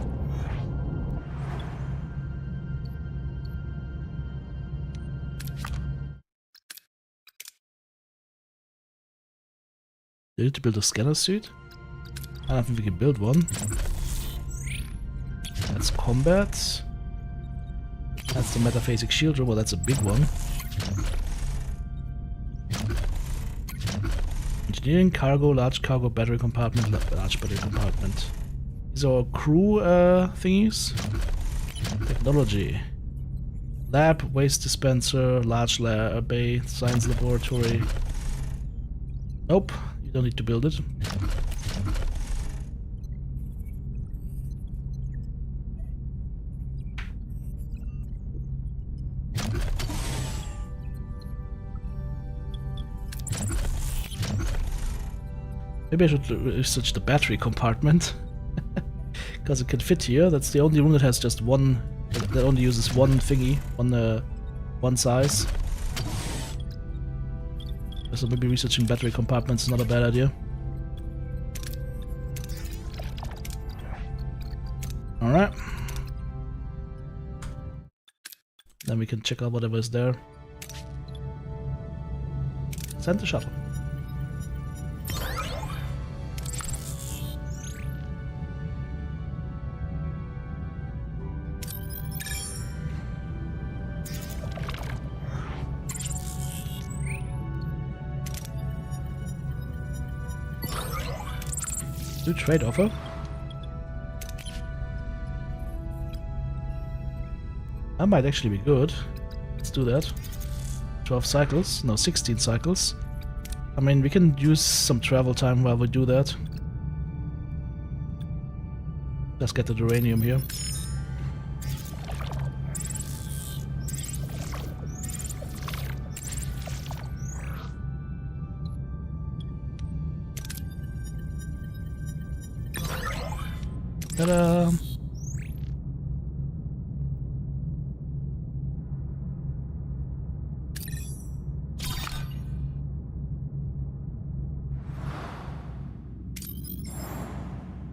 S1: Do you need to build a scanner suit? I don't think we can build one. That's combat. That's the metaphasic shield room. Well, that's a big one. Engineering, cargo, large cargo, battery compartment, large battery compartment. These are crew thingies. Technology. Lab, waste dispenser, large bay, science laboratory. Nope, you don't need to build it. Maybe I should research the battery compartment. Because it can fit here. That's the only room that has just one, that only uses one thingy, one size. So maybe researching battery compartments is not a bad idea. Alright. Then we can check out whatever is there. Send the shuttle. Do trade offer. That might actually be good. Let's do that. 12 cycles. No, 16 cycles. I mean, we can use some travel time while we do that. Let's get the uranium here. Ta-da!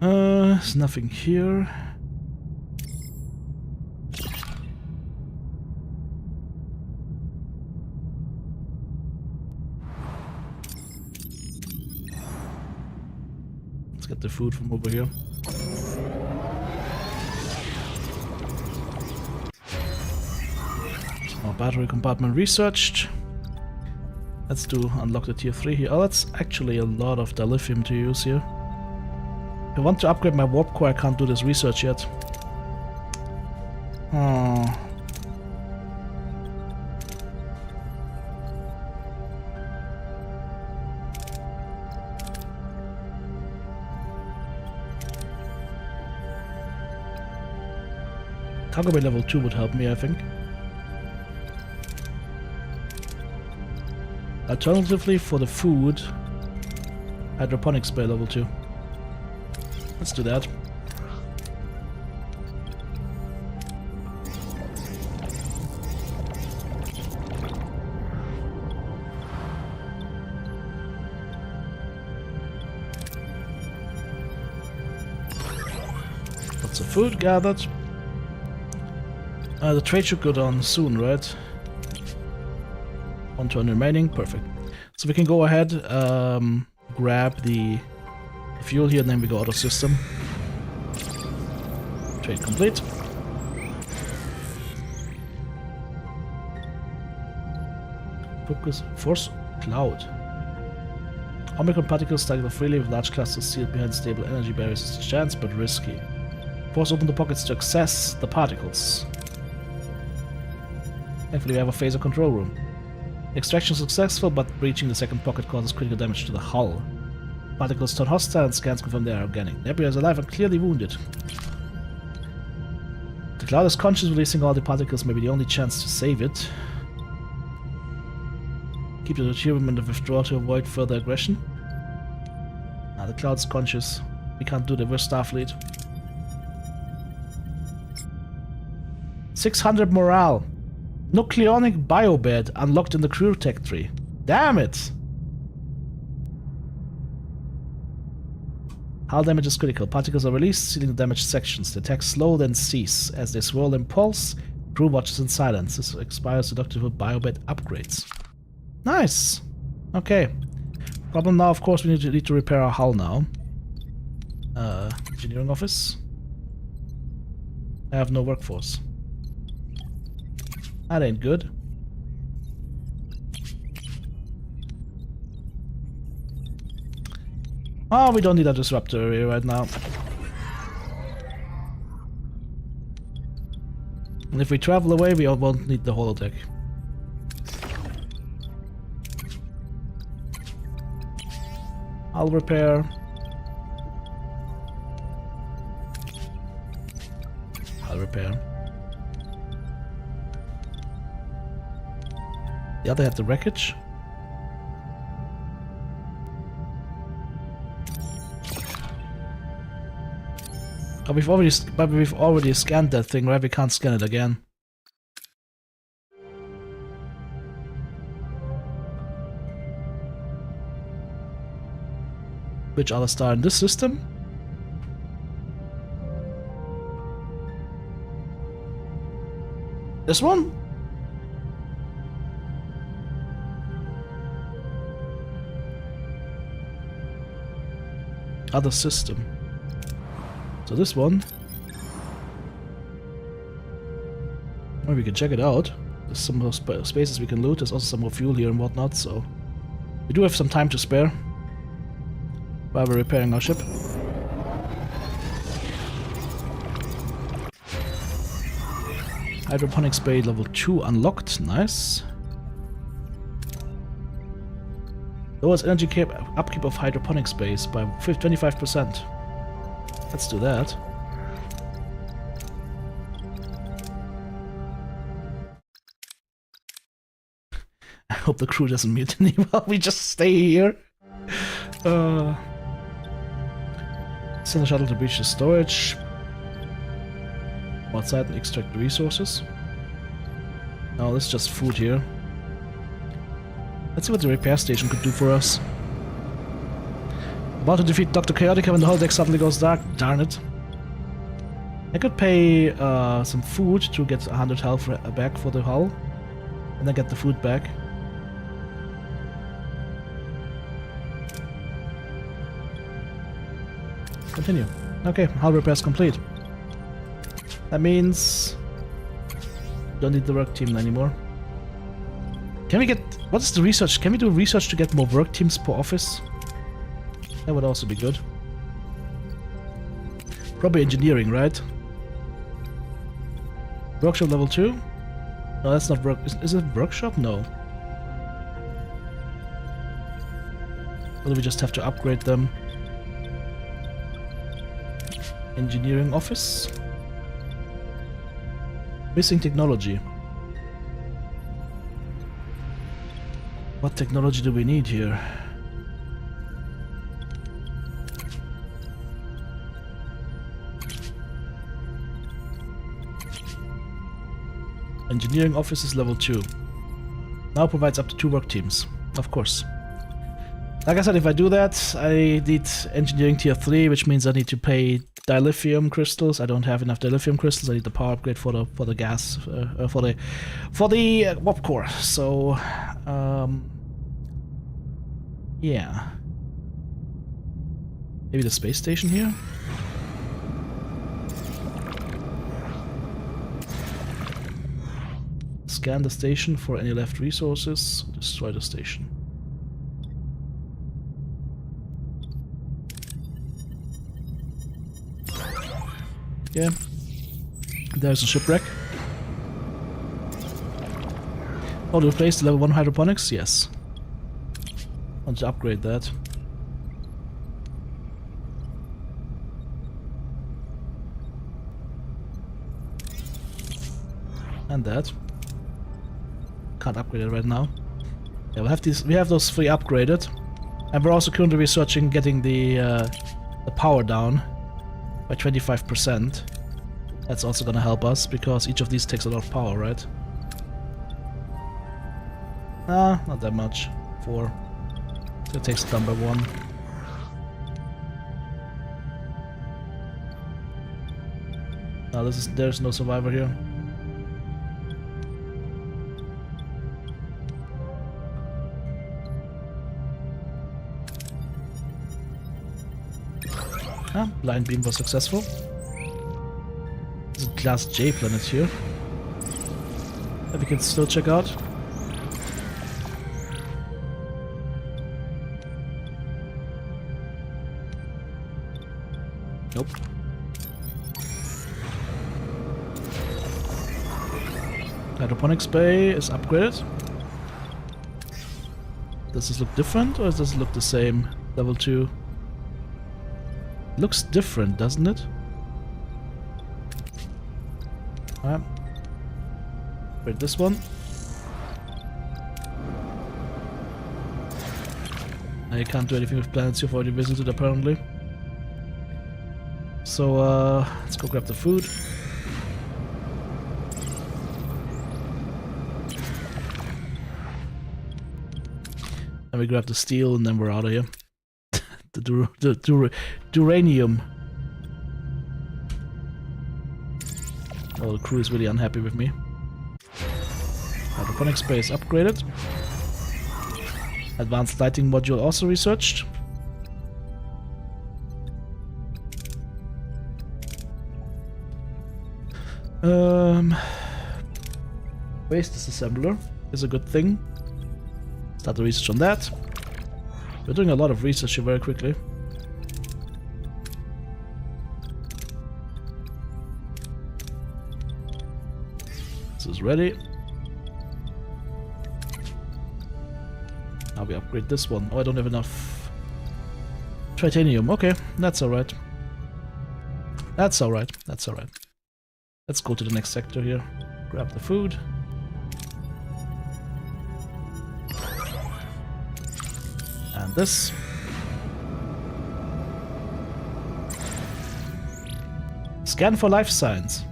S1: There's nothing here. Let's get the food from over here. Our battery compartment researched. Let's do unlock the tier 3 here. Oh, that's actually a lot of dilithium to use here. If I want to upgrade my warp core, I can't do this research yet. Oh. Cargo bay level 2 would help me, I think. Alternatively, for the food, hydroponics bay level 2. Let's do that. Lots of food gathered. The trade should go down soon, right? 1 turn remaining, perfect. So we can go ahead, grab the fuel here, and then we go out of system. Trade complete. Focus, force Cloud. Omicron particles cycle freely with large clusters sealed behind stable energy barriers is a chance, but risky. Force open the pockets to access the particles. Thankfully we have a phaser control room. Extraction successful, but breaching the second pocket causes critical damage to the hull. Particles turn hostile and scans confirm they are organic. Nebula is alive and clearly wounded. The cloud is conscious, releasing all the particles may be the only chance to save it. Keep the deuterium in the withdrawal to avoid further aggression. The cloud's conscious. We can't do that, we're Starfleet. 600 morale. Nucleonic biobed unlocked in the crew tech tree. Damn it! Hull damage is critical. Particles are released, sealing the damaged sections. The attacks slow, then cease. As they swirl and pulse, crew watches in silence. This expires deductible biobed upgrades. Nice! Okay. Problem now, of course, we need to repair our hull now. Engineering office. I have no workforce. That ain't good. Oh, we don't need a disruptor area right now. And if we travel away, we won't need the holodeck. I'll repair. I'll repair. The other had the wreckage. Oh, we've already scanned that thing, right? We can't scan it again. Which other star in this system? This one? Other system. So this one. Well, we can check it out. There's some more spaces we can loot. There's also some more fuel here and whatnot, so we do have some time to spare while we're repairing our ship. Hydroponics bay level 2 unlocked. Nice. Lowers energy upkeep of hydroponics base by 25%. Let's do that. I hope the crew doesn't mutiny while we just stay here. Send a shuttle to breach the storage. Outside and extract the resources. No, this is just food here. Let's see what the repair station could do for us. About to defeat Dr. Chaotica when the holodeck suddenly goes dark. Darn it. I could pay some food to get 100 health back for the hull. And then get the food back. Continue. Okay, hull repairs complete. That means don't need the work team anymore. Can we get... what's the research? Can we do research to get more work teams per office? That would also be good. Probably engineering, right? Workshop level 2? No, that's not work... Is it workshop? No. Or do we just have to upgrade them? Engineering office? Missing technology. What technology do we need here? Engineering office is level 2. Now provides up to 2 work teams. Of course. Like I said, if I do that, I need engineering tier 3, which means I need to pay dilithium crystals. I don't have enough dilithium crystals. I need the power upgrade for the gas for the warp core. So yeah, maybe the space station here. Scan the station for any left resources. Destroy the station. Yeah. There's a shipwreck. Oh, to replace the level 1 hydroponics? Yes. I want to upgrade that. And that. Can't upgrade it right now. Yeah, we'll have these. We have those 3 upgraded, and we're also currently researching getting the power down by 25%. That's also gonna help us because each of these takes a lot of power, right? Not that much. 4. So it takes it down by 1. Now there's no survivor here. Blind beam was successful. There's a Class J planet here that we can still check out. Nope. Hydroponics bay is upgraded. Does this look different or does it look the same? Level 2. Looks different, doesn't it? Alright. Wait, this one. I can't do anything with planets you've already visited, apparently. So, let's go grab the food. And we grab the steel, and then we're out of here. the duranium. Oh, the crew is really unhappy with me. Hydroponic space upgraded. Advanced lighting module also researched. Waste disassembler is a good thing. Start the research on that. We're doing a lot of research here very quickly. This is ready. Now we upgrade this one. Oh, I don't have enough titanium. Okay, that's alright. That's alright. That's alright. Let's go to the next sector here. Grab the food. And this. Scan for life signs.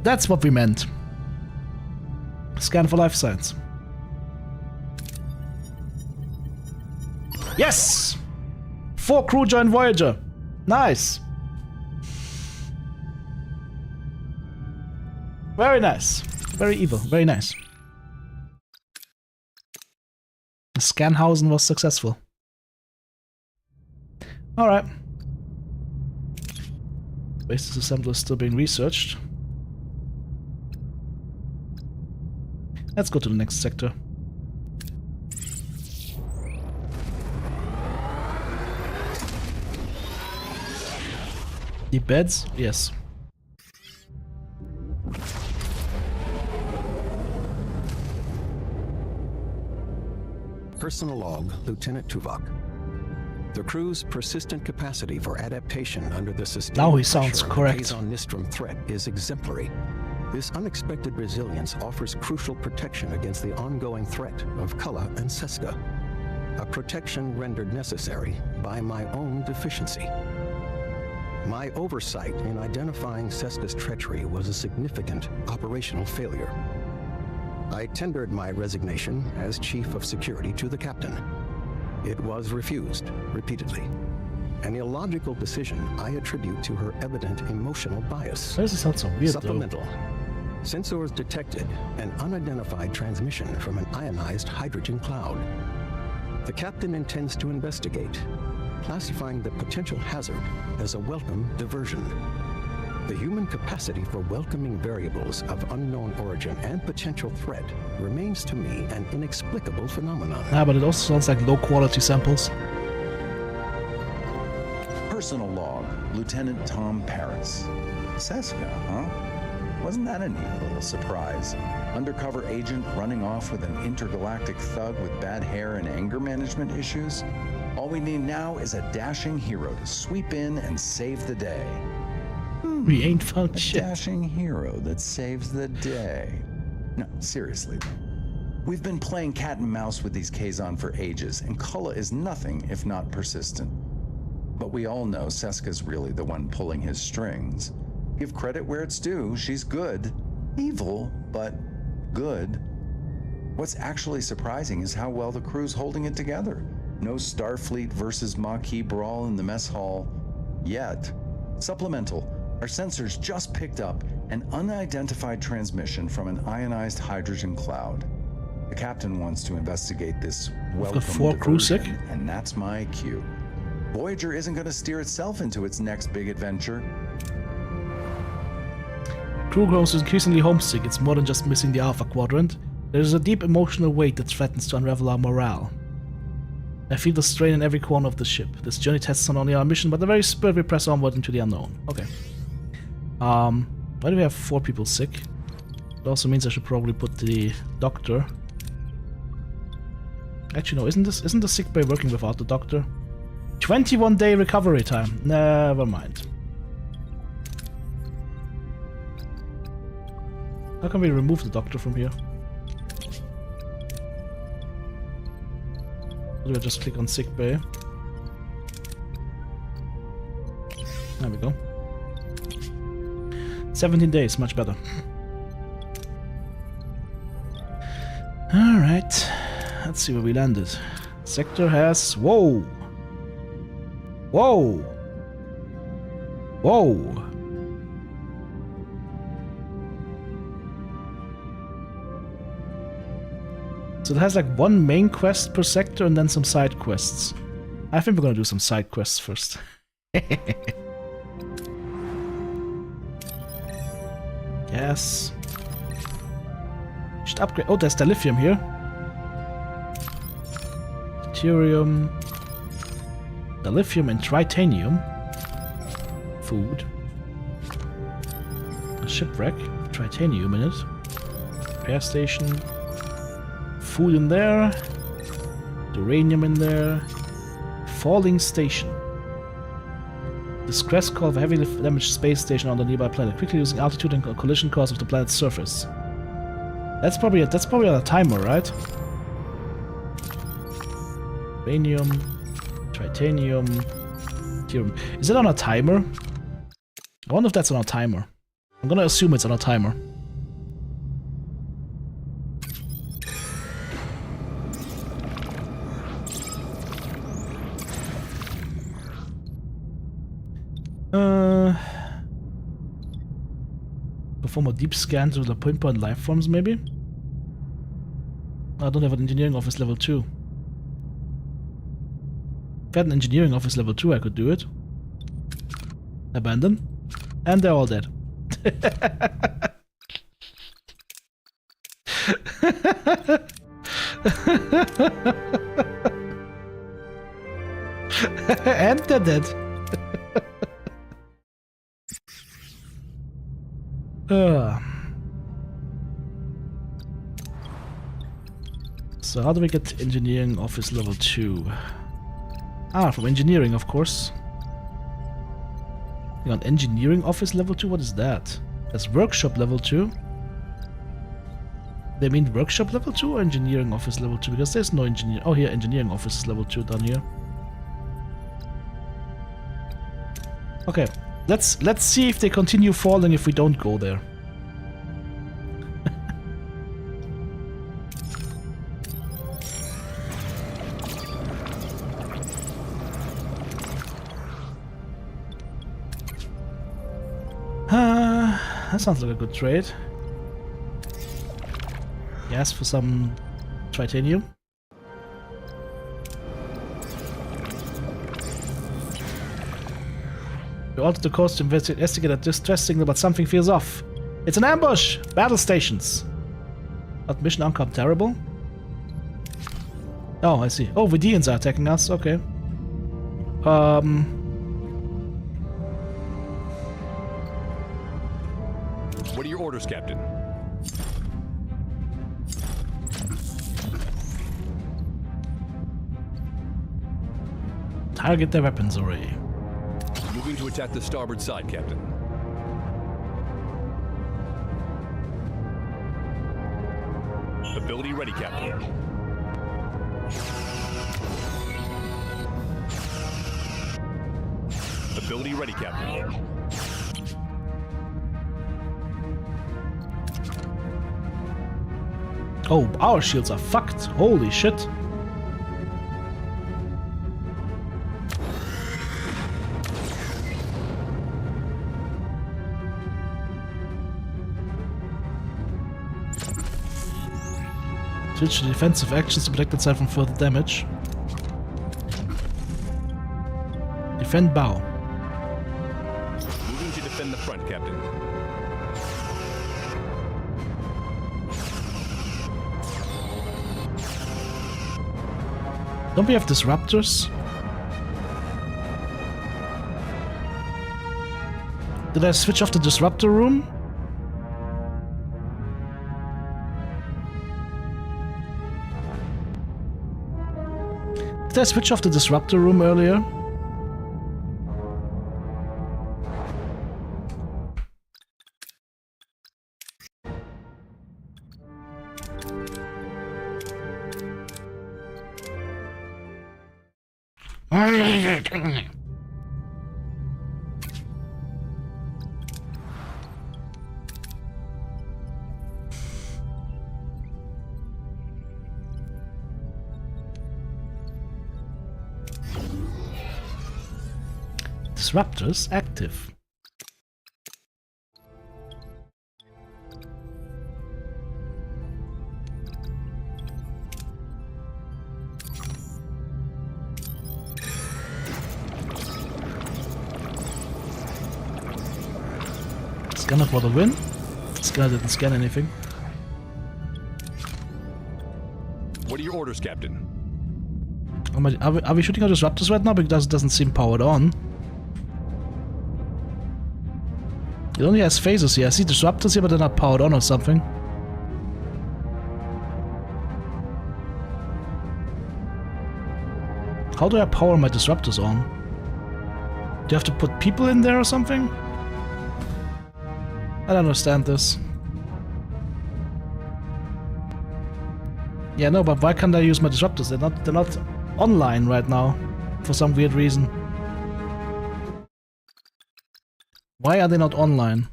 S1: That's what we meant. Scan for life signs. Yes! 4 crew join Voyager. Nice. Very nice. Very evil. Very nice. The Scanhausen was successful. Alright. Waste disassembler is still being researched. Let's go to the next sector. Deep beds? Yes.
S5: Personal log, Lieutenant Tuvok. The crew's persistent capacity for adaptation under the sustained
S1: Now he sounds
S5: pressure of the
S1: correct.
S5: Kazon-Nistrum threat is exemplary. This unexpected resilience offers crucial protection against the ongoing threat of Cullah and Seska, a protection rendered necessary by my own deficiency. My oversight in identifying Seska's treachery was a significant operational failure. I tendered my resignation as Chief of Security to the Captain. It was refused repeatedly. An illogical decision I attribute to her evident emotional bias.
S1: Why does it sound so weird,
S5: Supplemental. Sensors detected an unidentified transmission from an ionized hydrogen cloud. The Captain intends to investigate, classifying the potential hazard as a welcome diversion. The human capacity for welcoming variables of unknown origin and potential threat remains to me an inexplicable phenomenon.
S1: But it also sounds like low quality samples.
S2: Her Personal log, Lieutenant Tom Paris. Seska, huh? Wasn't that a neat little surprise? Undercover agent running off with an intergalactic thug with bad hair and anger management issues? All we need now is a dashing hero to sweep in and save the day.
S1: We ain't found
S2: A
S1: shit.
S2: dashing hero that saves the day. No, seriously though. We've been playing cat and mouse with these Kazon for ages, and Kulla is nothing if not persistent. But we all know Seska's really the one pulling his strings. Give credit where it's due, she's good. Evil, but good. What's actually surprising is how well the crew's holding it together. No Starfleet versus Maquis brawl in the mess hall yet. Supplemental, our sensors just picked up an unidentified transmission from an ionized hydrogen cloud. The captain wants to investigate this welcome
S1: 4 crew sick.
S2: diversion, and that's my cue. Voyager isn't going to steer itself into its next big adventure.
S1: Crew grows increasingly homesick. It's more than just missing the Alpha Quadrant. There is a deep emotional weight that threatens to unravel our morale. I feel the strain in every corner of the ship. This journey tests not only our mission, but the very spirit we press onward into the unknown. Okay. Why do we have 4 people sick? It also means I should probably put the doctor. Actually, no, isn't the sick bay working without the doctor? 21-day recovery time. Never mind. How can we remove the doctor from here? Or do I just click on sick bay? There we go. 17 days, much better. Alright. Let's see where we landed. Sector has... Whoa! Whoa! Whoa! So it has like 1 main quest per sector and then some side quests. I think we're gonna do some side quests first. Yes. Should upgrade. Oh, there's the lithium here. Deuterium. The lithium and tritanium. Food. A shipwreck. Tritanium in it. Repair station. Food in there. Uranium in there. Falling station. Distress call of a heavily damaged space station on the nearby planet, quickly losing altitude and collision course of the planet's surface. That's probably on a timer, right? Uranium, tritanium, deuterium. Is it on a timer? I wonder if that's on a timer. I'm gonna assume it's on a timer. Perform a deep scan to the pinpoint life forms, maybe? I don't have an engineering office level 2. If I had an engineering office level 2, I could do it. Abandon. And they're all dead. And they're dead. So how do we get engineering office level 2? Ah, from engineering, of course. Hang on, engineering office level 2? What is that? That's workshop level 2? They mean workshop level 2 or engineering office level 2? Because there's no engineer. Oh, here, engineering office level 2 down here. Okay, let's see if they continue falling if we don't go there. That sounds like a good trade. Yes, for some tritanium. We altered the course to investigate a distress signal, but something feels off. It's an ambush! Battle stations! Not mission Unkown terrible? Oh, I see. Oh, Vidians are attacking us, okay.
S4: orders, Captain?
S1: Target the weapons array.
S4: Moving to attack the starboard side, Captain. Ability ready, Captain. Ability ready, Captain.
S1: Oh, our shields are fucked. Holy shit. Switch to defensive actions to protect itself from further damage. Defend bow.
S4: Moving to defend the front, Captain.
S1: Don't we have disruptors? Did I switch off the disruptor room? Did I switch off the disruptor room earlier? Disruptors active. Scanner for the win. Scanner didn't scan anything.
S4: What are your orders, Captain?
S1: Are we shooting our disruptors right now? Because it doesn't seem powered on. It only has phases here. I see disruptors here, but they're not powered on or something. How do I power my disruptors on? Do you have to put people in there or something? I don't understand this. Yeah, no, but why can't I use my disruptors? They're not online right now for some weird reason. Why are they not online?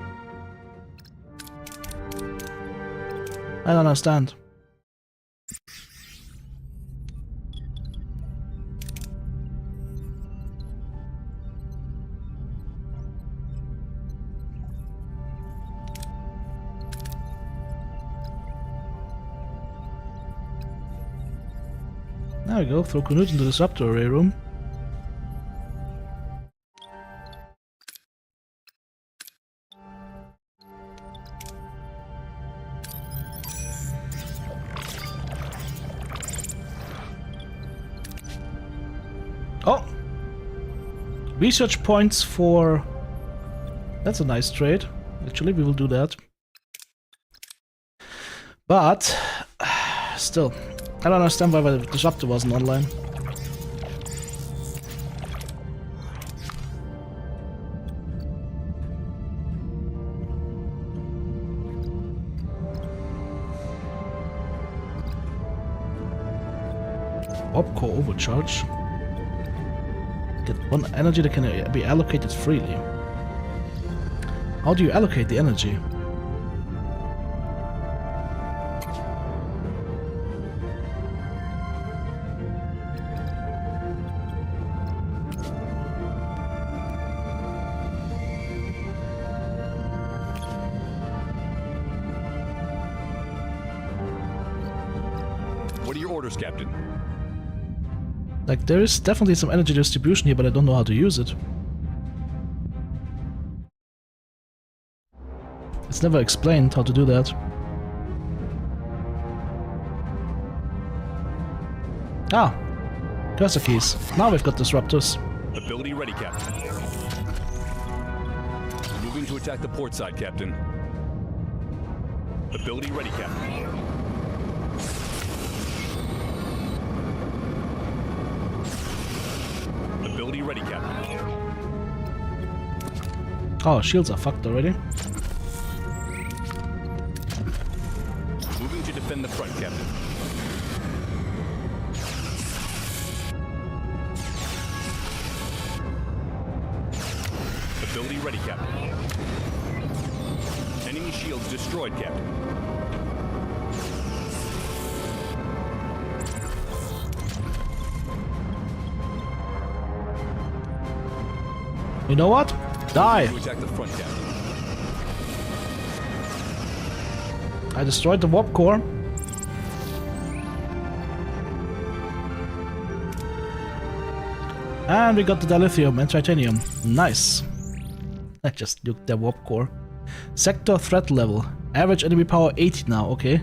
S1: I don't understand. There we go, throw Knut into the disruptor array room. Oh! Research points for... That's a nice trade. Actually, we will do that. But... Still, I don't understand why the disruptor wasn't online. Warp core overcharge. Get one energy that can be allocated freely. How do you allocate the energy?
S4: What are your orders, Captain?
S1: Like, there is definitely some energy distribution here, but I don't know how to use it. It's never explained how to do that. Ah! Cursor keys. Now we've got disruptors.
S4: Ability ready, Captain. Moving to attack the port side, Captain. Ability ready, Captain. Ability ready, Captain.
S1: Oh, shields are fucked already.
S4: Moving to defend the front, Captain. Ability ready, Captain. Enemy shields destroyed, Captain.
S1: You know what? Die!
S4: To attack the front, Captain.
S1: I destroyed the warp core. And we got the dilithium and titanium. Nice. I just nuked their warp core. Sector threat level. Average enemy power 80 now, okay.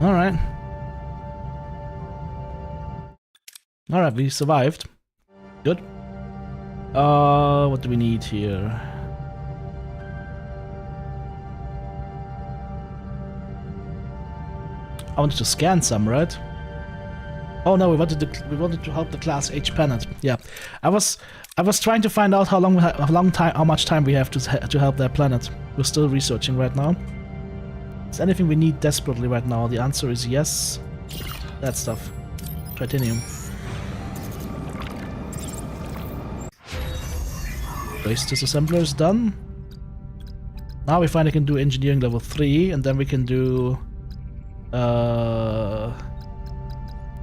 S1: Alright. Alright, we survived. Good. What do we need here? I wanted to scan some, right? Oh no, we wanted to help the Class H planet. Yeah, I was trying to find out how much time we have to help that planet. We're still researching right now. Is there anything we need desperately right now? The answer is yes. That stuff, titanium. Base disassembler is done. Now we finally can do engineering level 3, and then we can do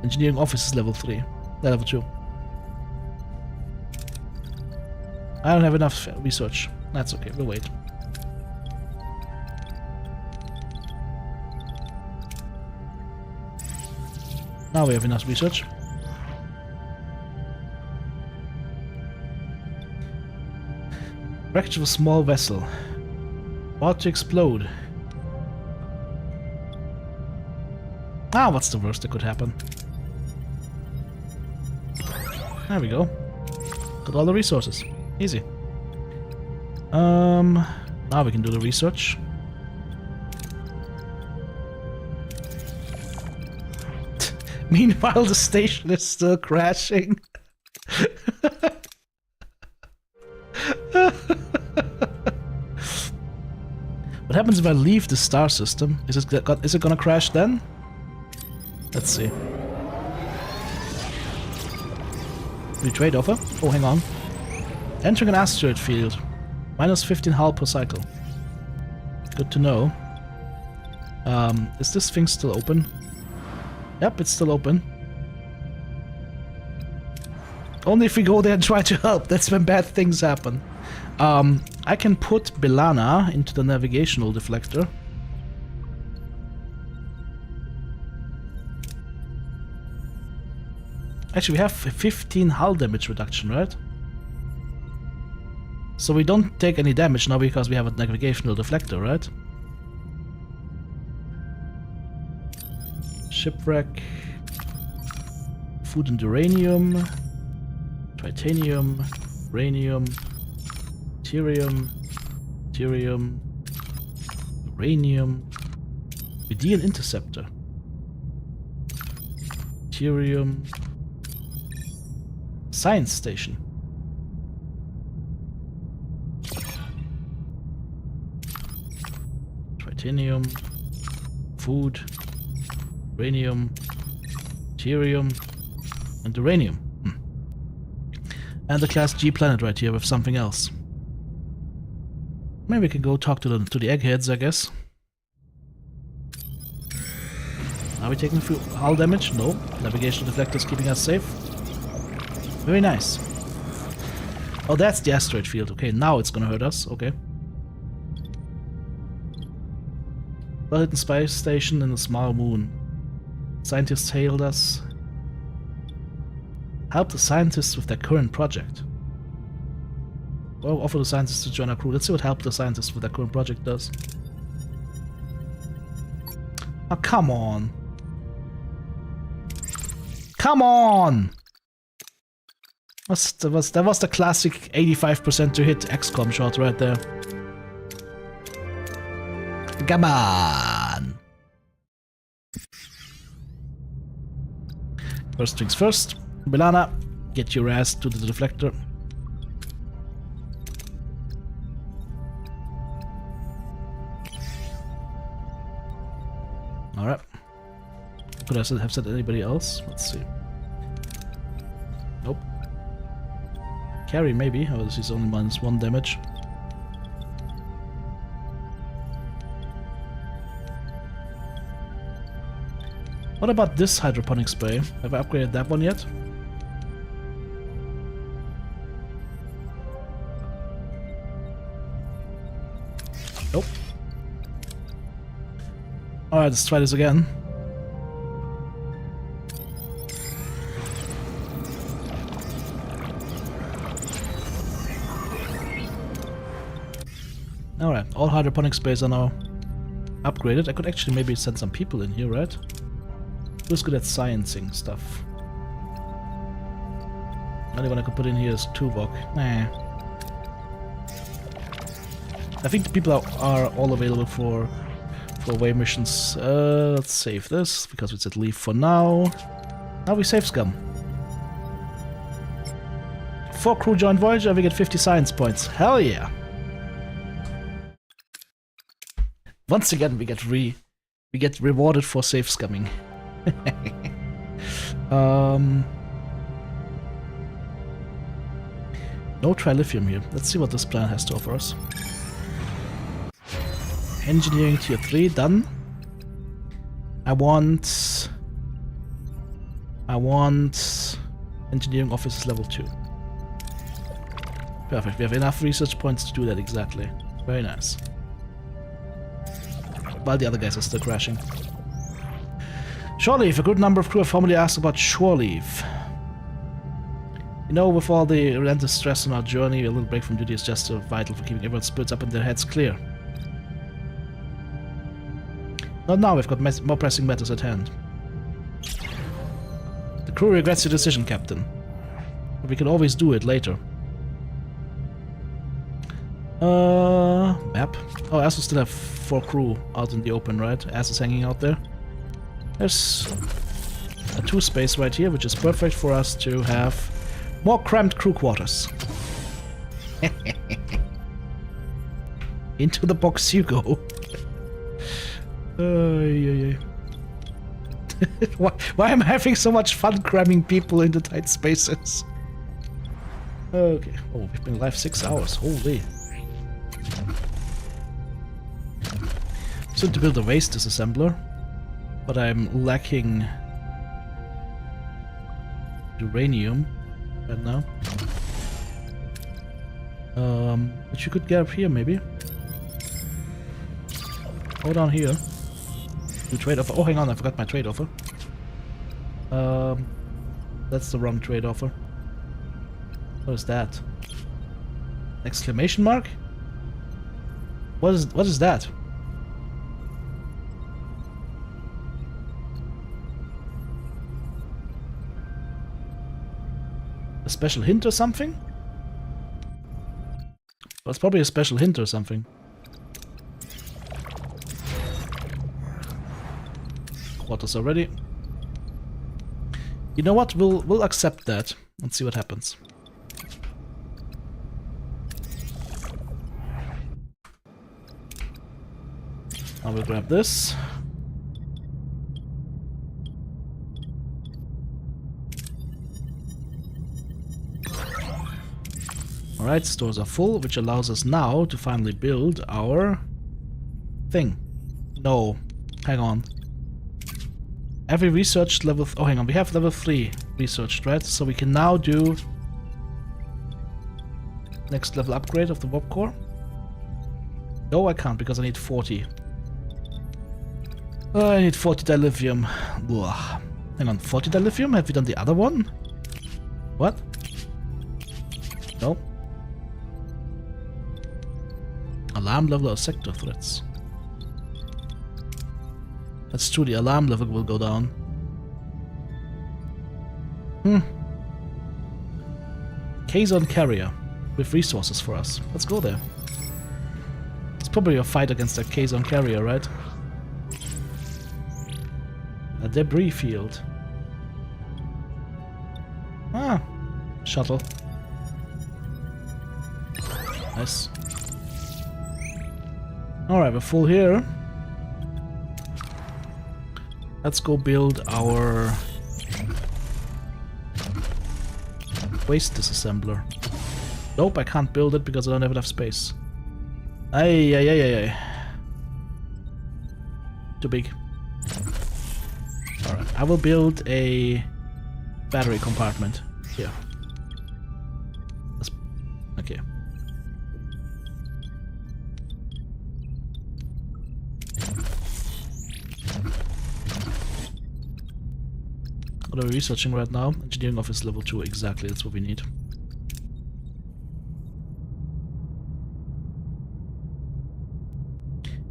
S1: engineering offices level 3, level 2. I don't have enough research. That's okay, we'll wait. Now we have enough research. Wreckage of a small vessel. About to explode. Ah, what's the worst that could happen? There we go. Got all the resources. Easy. Now we can do the research. Meanwhile, the station is still crashing. What happens if I leave the star system? Is it gonna crash then? Let's see. New trade offer? Oh, hang on. Entering an asteroid field. Minus 15 hull per cycle. Good to know. Is this thing still open? Yep, it's still open. Only if we go there and try to help. That's when bad things happen. I can put Belana into the navigational deflector. Actually, we have 15 hull damage reduction, right? So we don't take any damage now because we have a navigational deflector, right? Shipwreck. Food and uranium. Titanium. Uranium. Deuterium. Deuterium. Uranium. Median interceptor. Deuterium. Science station. Titanium. Food. Uranium. Deuterium. And uranium. And the Class G planet right here with something else. Maybe we can go talk to the eggheads, I guess. Are we taking a few hull damage? No. Navigation deflector is keeping us safe. Very nice. Oh, that's the asteroid field. Okay, now it's gonna hurt us. Okay. Well-hidden space station in a small moon. Scientists hailed us. Help the scientists with their current project. Well, offer the scientists to join our crew. Let's see what help the scientists with their current project does. Oh, come on. Come on! That was the classic 85% to hit XCOM shot right there. Come on! First things first. Milana, get your ass to the deflector. Alright. Could I have said anybody else? Let's see. Nope. Carry maybe. Oh, this is only -1 damage. What about this hydroponic spray? Have I upgraded that one yet? Nope. Alright, let's try this again. Alright, all hydroponic sprays are now upgraded. I could actually maybe send some people in here, right? Who's good at sciencing stuff? Only one I could put in here is Tuvok. Nah. I think the people are all available for away missions. Let's save this, because we said leave for now. Now we save scum. 4 crew join Voyager, we get 50 science points. Hell yeah! Once again, we get rewarded for safe scumming. No trilithium here. Let's see what this plan has to offer us. Engineering tier 3 done. I want engineering officers level 2. Perfect. We have enough research points to do that exactly. Very nice. While the other guys are still crashing. Shore leave. A good number of crew have formally asked about shore leave. You know, with all the relentless stress on our journey, a little break from duty is just so vital for keeping everyone's spirits up and their heads clear. Not now, we've got more pressing matters at hand. The crew regrets your decision, Captain. But we can always do it later. Map. Oh, I also still have 4 crew out in the open, right? Ass is hanging out there. There's a 2 space right here, which is perfect for us to have more cramped crew quarters. Into the box you go. Why am I having so much fun cramming people into tight spaces? Okay. Oh, we've been alive 6 hours. Holy. Soon to build a waste disassembler, but I'm lacking uranium right now. Which you could get up here maybe. Oh, down here. Do trade offer. Oh, hang on, I forgot my trade offer. That's the wrong trade offer. What is that? Exclamation mark? What is that? A special hint or something? Well, it's probably a special hint or something. Quarters already. You know what? We'll accept that and see what happens. I will grab this. Alright, stores are full, which allows us now to finally build our thing. No, hang on. Every research level... oh, hang on, we have level 3 researched, right? So we can now do next level upgrade of the warp core. No, I can't because I need 40. I need 40 dilithium. Ugh. Hang on, 40 dilithium? Have we done the other one? What? No. Alarm level or sector threats. That's true, the alarm level will go down. Kazon carrier with resources for us. Let's go there. It's probably a fight against a Kazon carrier, right? A debris field. Ah, shuttle. Nice. Alright, we're full here. Let's go build our waste disassembler. Nope, I can't build it because I don't have enough space. Ay. Too big. Alright, I will build a battery compartment here. Okay. What are we researching right now? Engineering office level 2, exactly, that's what we need.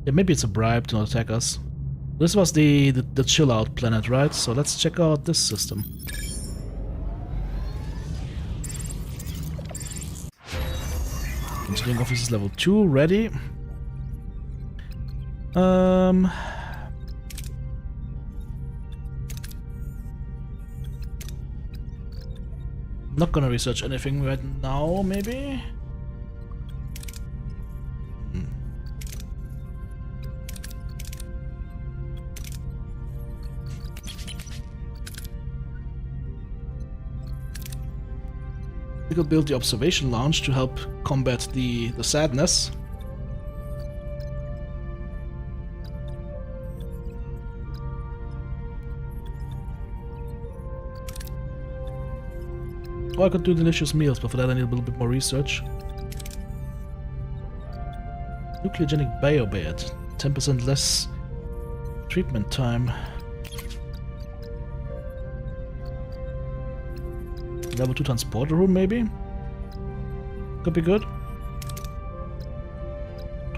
S1: Yeah, maybe it's a bribe to not attack us. This was the chill out planet, right? So let's check out this system. Engineering office is level 2, ready. Not gonna research anything right now, maybe? We could build the observation lounge to help combat the sadness. Or I could do delicious meals, but for that I need a little bit more research. Nucleogenic biobed, 10% less treatment time. Level 2 transporter room, maybe? Could be good.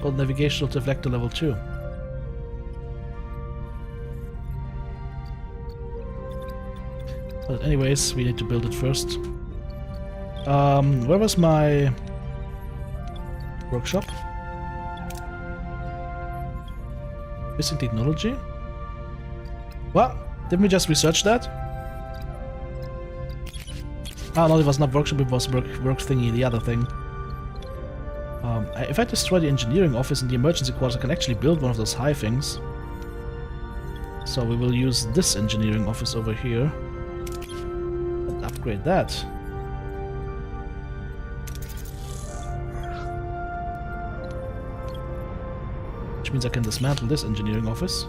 S1: Or navigational deflector level 2. But anyways, we need to build it first. Where was my workshop? Missing technology? What? Didn't we just research that? Oh no, it was not workshop, it was work thingy, the other thing. If I destroy the engineering office and the emergency quarters, I can actually build one of those high things. So we will use this engineering office over here and upgrade that. Which means I can dismantle this engineering office.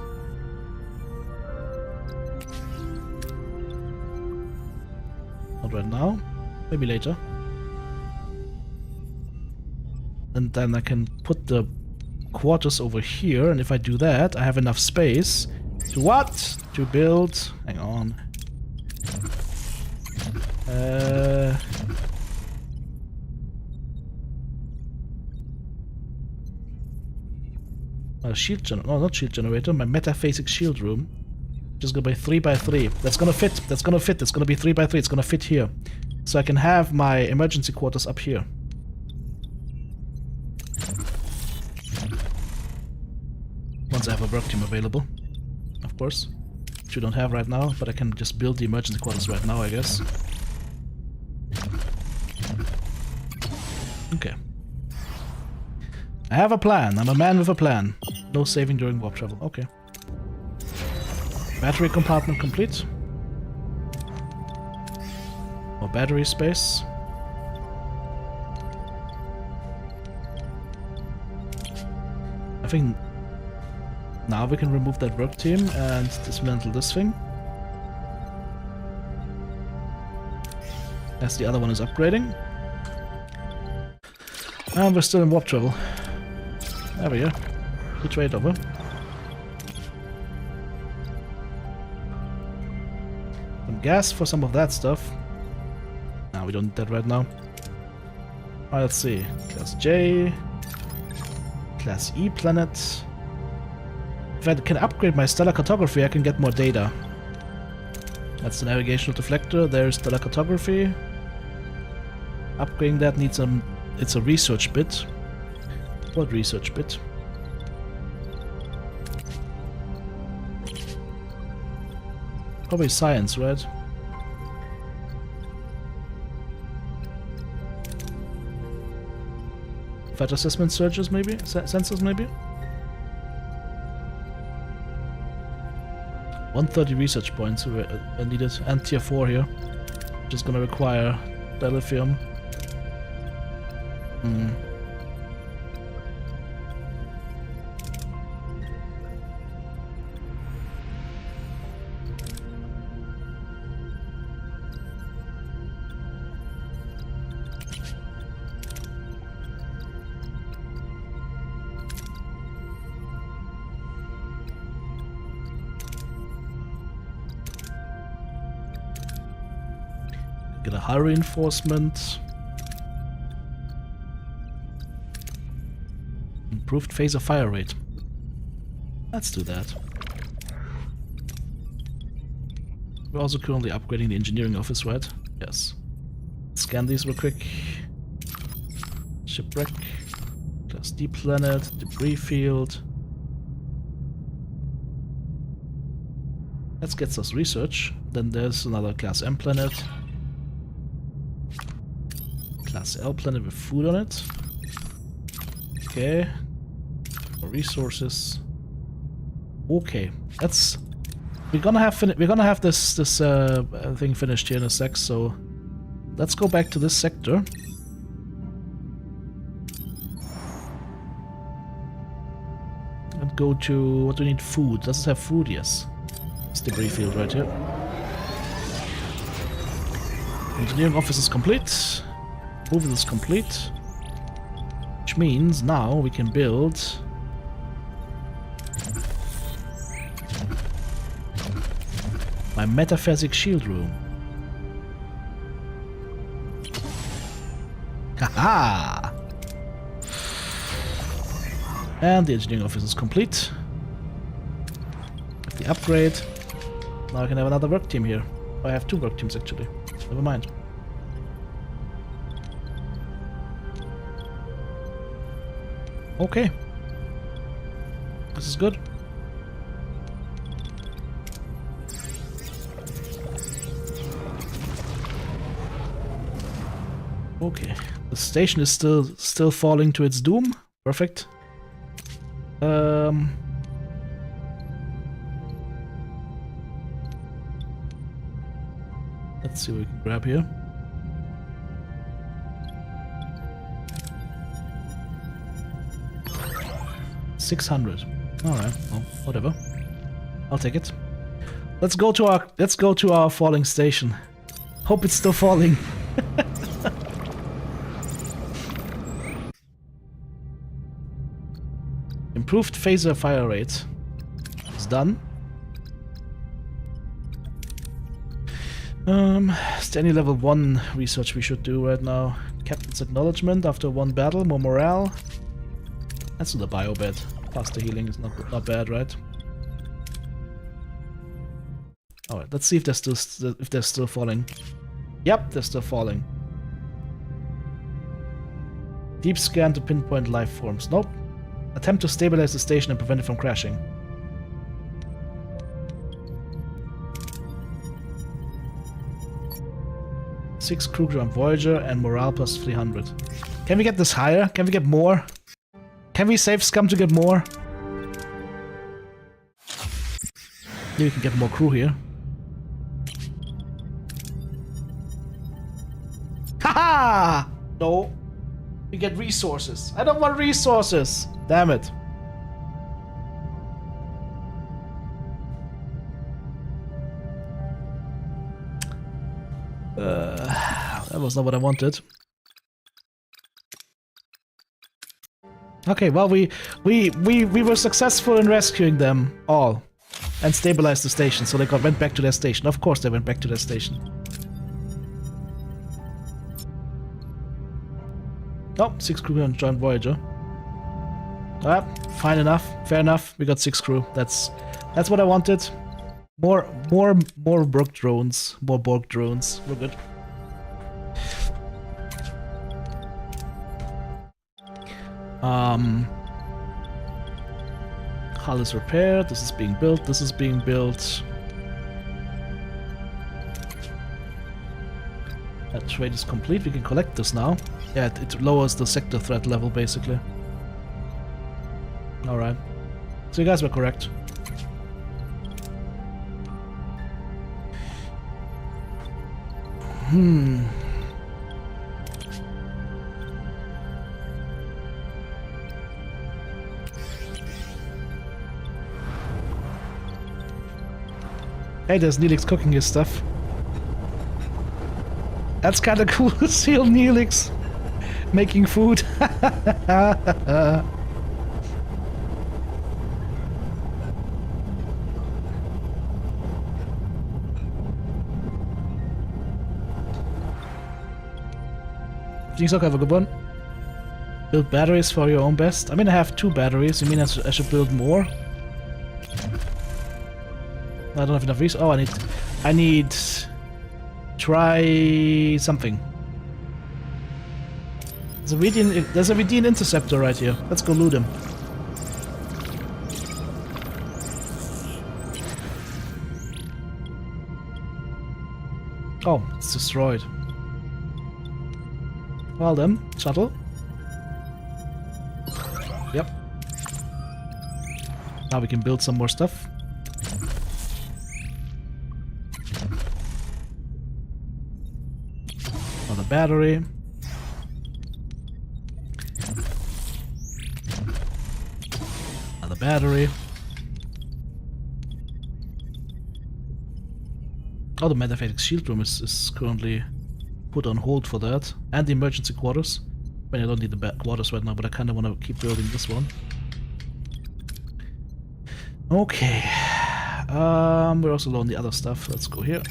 S1: Not right now, maybe later. And then I can put the quarters over here, and if I do that, I have enough space to what? To build... hang on. A shield generator, no, not shield generator, my metaphasic shield room. Just gonna be 3x3. That's gonna fit, that's gonna fit, it's gonna be 3x3, it's gonna fit here. So I can have my emergency quarters up here. Once I have a work team available, of course. Which we don't have right now, but I can just build the emergency quarters right now, I guess. Okay. I have a plan. I'm a man with a plan. No saving during warp travel. Okay. Battery compartment complete. More battery space. I think now we can remove that work team and dismantle this thing. As the other one is upgrading. And we're still in warp travel. There we go. We trade over. Some gas for some of that stuff. No, we don't need that right now. Alright, let's see. Class J. Class E planet. If I can upgrade my stellar cartography, I can get more data. That's the navigational deflector. There's stellar cartography. Upgrading that needs it's a research bit. What research bit? Probably science, right? Threat assessment searches, maybe? Sensors, maybe? 130 research points are needed, and tier 4 here. Which is gonna require dilithium. Get a hull reinforcement. Improved phaser fire rate. Let's do that. We're also currently upgrading the engineering office, right? Yes. Scan these real quick. Shipwreck. Class D planet. Debris field. Let's get us research. Then there's another Class M planet. Class L planet with food on it. Okay. More resources. Okay. That's we're gonna have this thing finished here in a sec. So let's go back to this sector. And go to what do we need? Food. Does it have food? Yes. It's debris field right here. Engineering office is complete. Move is complete. Which means now we can build my metaphasic shield room. Haha! And the engineering office is complete. With the upgrade. Now I can have another work team here. I have 2 work teams actually. Never mind. Okay. This is good. Okay. The station is still falling to its doom. Perfect. Let's see what we can grab here. $600. All right. Well, whatever. I'll take it. Let's go to our falling station. Hope it's still falling. Improved phaser fire rate. It's done. Is there any level 1 research we should do right now? Captain's acknowledgement after 1 battle, more morale. Let's do the biobed. Faster healing is not bad, right? Alright, let's see if they're still falling. Yep, they're still falling. Deep scan to pinpoint life forms. Nope. Attempt to stabilize the station and prevent it from crashing. Six crew on Voyager and morale plus 300. Can we get this higher? Can we get more? Can we save scum to get more? Maybe we can get more crew here. Haha! No. We get resources. I don't want resources. Damn it. That was not what I wanted. Okay, well we were successful in rescuing them all and stabilized the station, so they went back to their station. Of course they went back to their station. Oh, 6 crew on joined Voyager. Fine enough, fair enough. We got 6 crew. That's what I wanted. More Borg drones. More Borg drones. We're good. Hull is repaired. This is being built. This is being built. That trade is complete. We can collect this now. Yeah, it lowers the sector threat level, basically. Alright. So you guys were correct. Hey, there's Neelix cooking his stuff. That's kind of cool to see Neelix making food. Things have a good one. Build batteries for your own best. I mean, I have 2 batteries. You mean I should build more? I don't have enough resources. Oh, I need. Try something. There's a Vidian interceptor right here. Let's go loot him. Oh, it's destroyed. Well then, shuttle. Yep. Now we can build some more stuff. Another battery. Another battery. Oh, the metaphysics shield room is currently put on hold for that. And the emergency quarters. I mean, I don't need the quarters right now, but I kind of want to keep building this one. Okay. We're also low on the other stuff. Let's go here.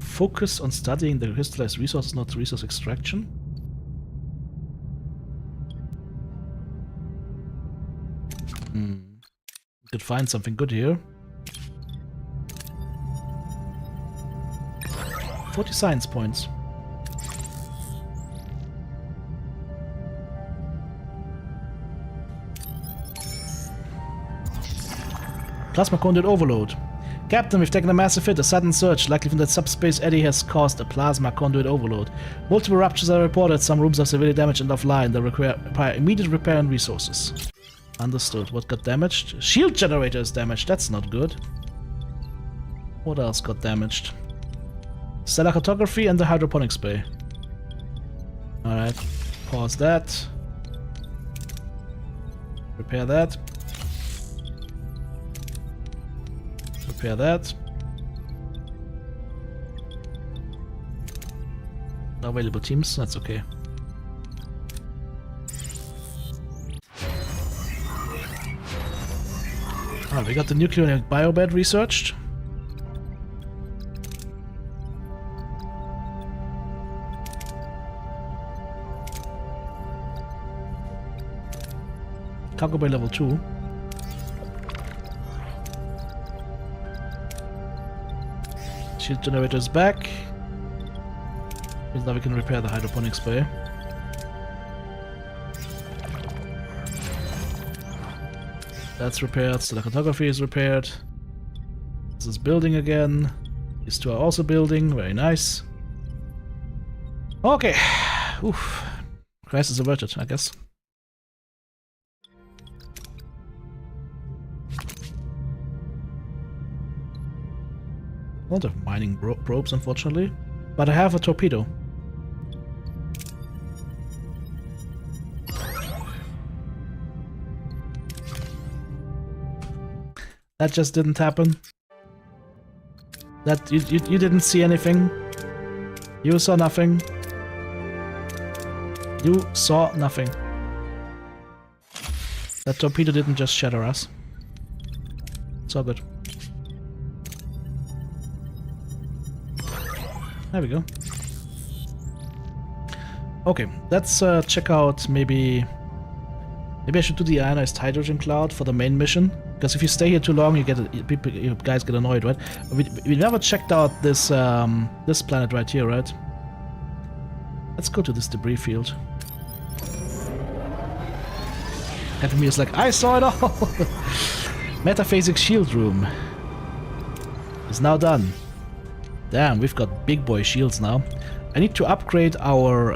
S1: Focus on studying the crystallized resources, not resource extraction. We could find something good here. 40 science points. Plasma conduit overload. Captain, we've taken a massive hit. A sudden surge, likely from that subspace eddy, has caused a plasma conduit overload. Multiple ruptures are reported. Some rooms are severely damaged and offline. They require immediate repair and resources. Understood. What got damaged? Shield generator is damaged. That's not good. What else got damaged? Stellar cartography and the hydroponics bay. Alright. Pause that. Repair that. Repair that. No available teams, that's okay. Alright, we got the nuclear biobed researched. Cargo bay level 2. Shield generator is back. Now we can repair the hydroponics bay. That's repaired. So the cartography is repaired. This is building again. These 2 are also building. Very nice. Okay. Oof. Crisis averted, I guess. I don't have mining probes, unfortunately, but I have a torpedo. That just didn't happen. That you didn't see anything. You saw nothing. You saw nothing. That torpedo didn't just shatter us. It's all good. There we go. Okay, let's check out maybe Maybe I should do the ionized hydrogen cloud for the main mission. Because if you stay here too long, you guys get annoyed, right? We never checked out this this planet right here, right? Let's go to this debris field. Having me is like, I saw it all! Metaphasic shield room is now done. Damn, we've got big boy shields now. I need to upgrade our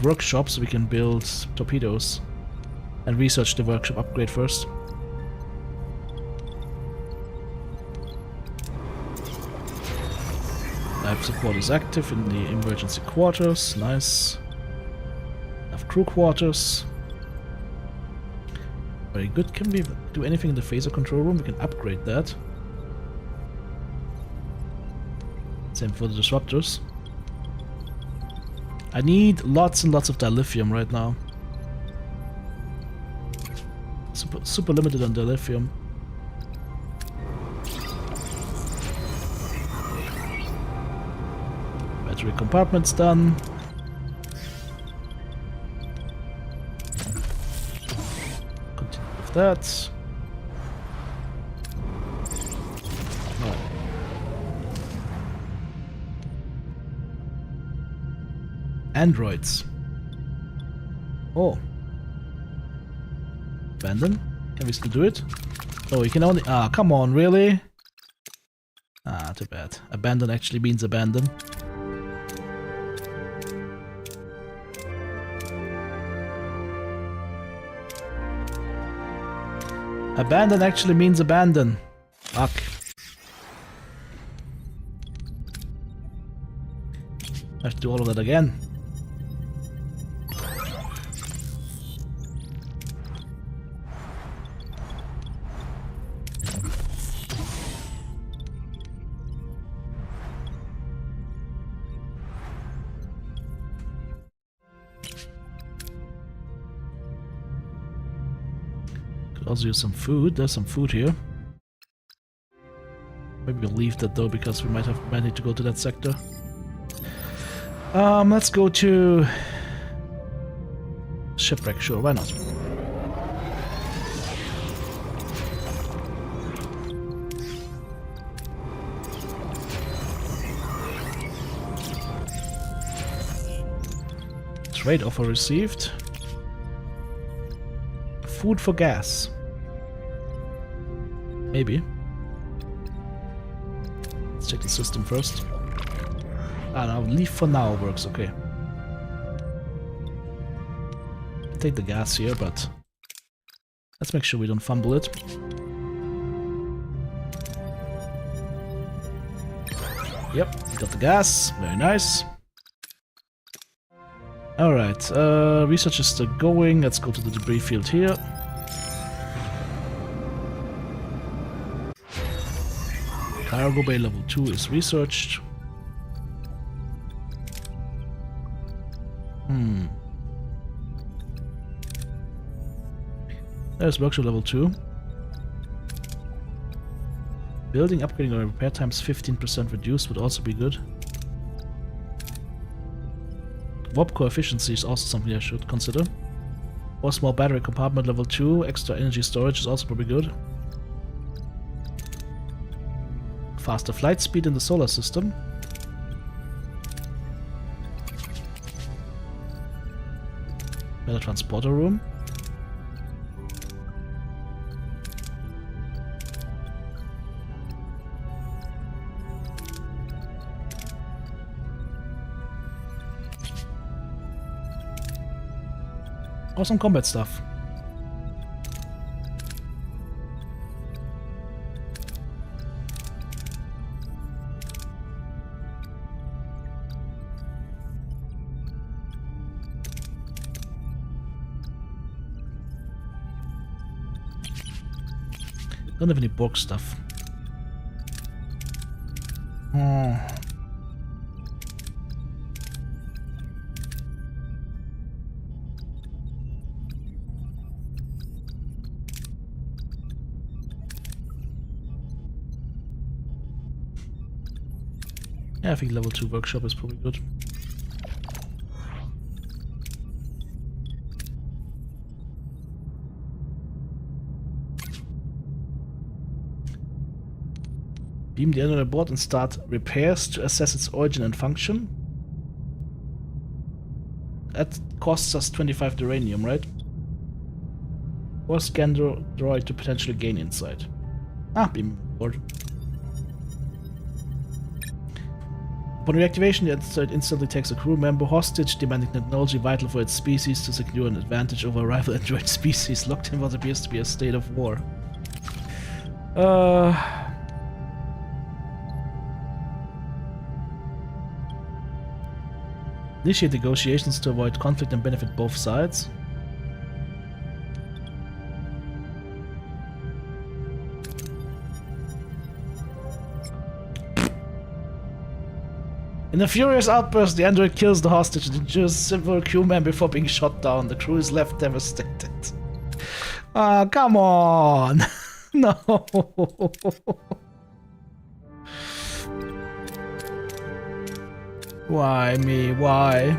S1: workshop so we can build torpedoes. And research the workshop upgrade first. Life support is active in the emergency quarters. Nice. Have crew quarters. Very good. Can we do anything in the phaser control room? We can upgrade that. Same for the disruptors. I need lots and lots of dilithium right now. Super limited on dilithium. Battery compartment's done. Continue with that. Oh. Androids. Oh. Abandon? Can we still do it? Oh, you can only... Ah, come on, really? Ah, too bad. Abandon actually means abandon. Abandon actually means abandon. Fuck. I have to do all of that again. Also use some food. There's some food here. Maybe we'll leave that though because we might need to go to that sector. Let's go to shipwreck. Sure, why not? Trade offer received. Food for gas. Maybe. Let's check the system first. Ah, no, leave for now works, okay. Take the gas here, but let's make sure we don't fumble it. Yep, got the gas. Very nice. Alright, research is still going. Let's go to the debris field here. Cargo bay level 2 is researched. There's workshop level 2. Building, upgrading, or repair times 15% reduced would also be good. Warp core efficiency is also something I should consider. Or small battery compartment level 2, extra energy storage is also probably good. Faster flight speed in the solar system. Better transporter room. Or some combat stuff. Don't have any Borg stuff. Yeah, I think level 2 workshop is probably good. Beam the android aboard and start repairs to assess its origin and function. That costs us 25 uranium, right? Or scan droid to potentially gain insight. Beam aboard. Upon reactivation, the android instantly takes a crew member hostage, demanding technology vital for its species to secure an advantage over a rival android species, locked in what appears to be a state of war. Initiate negotiations to avoid conflict and benefit both sides. In a furious outburst, the android kills the hostage and injures several crewmen before being shot down. The crew is left devastated. Ah, come on! No! Why me? Why?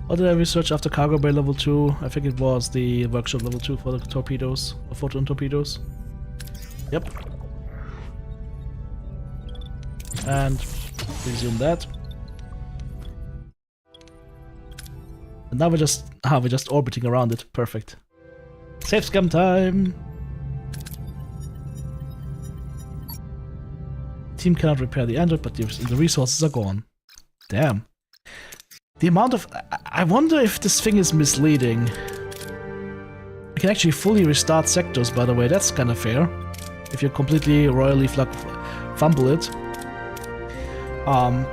S1: What did I research after cargo bay level 2? I think it was the workshop level 2 for the torpedoes, or photon torpedoes. Yep. And resume that. And now we're just orbiting around it. Perfect. Save scam time. Team cannot repair the android, but the resources are gone. Damn. The amount of... I wonder if this thing is misleading. You can actually fully restart sectors, by the way. That's kind of fair. If you completely royally fumble it. I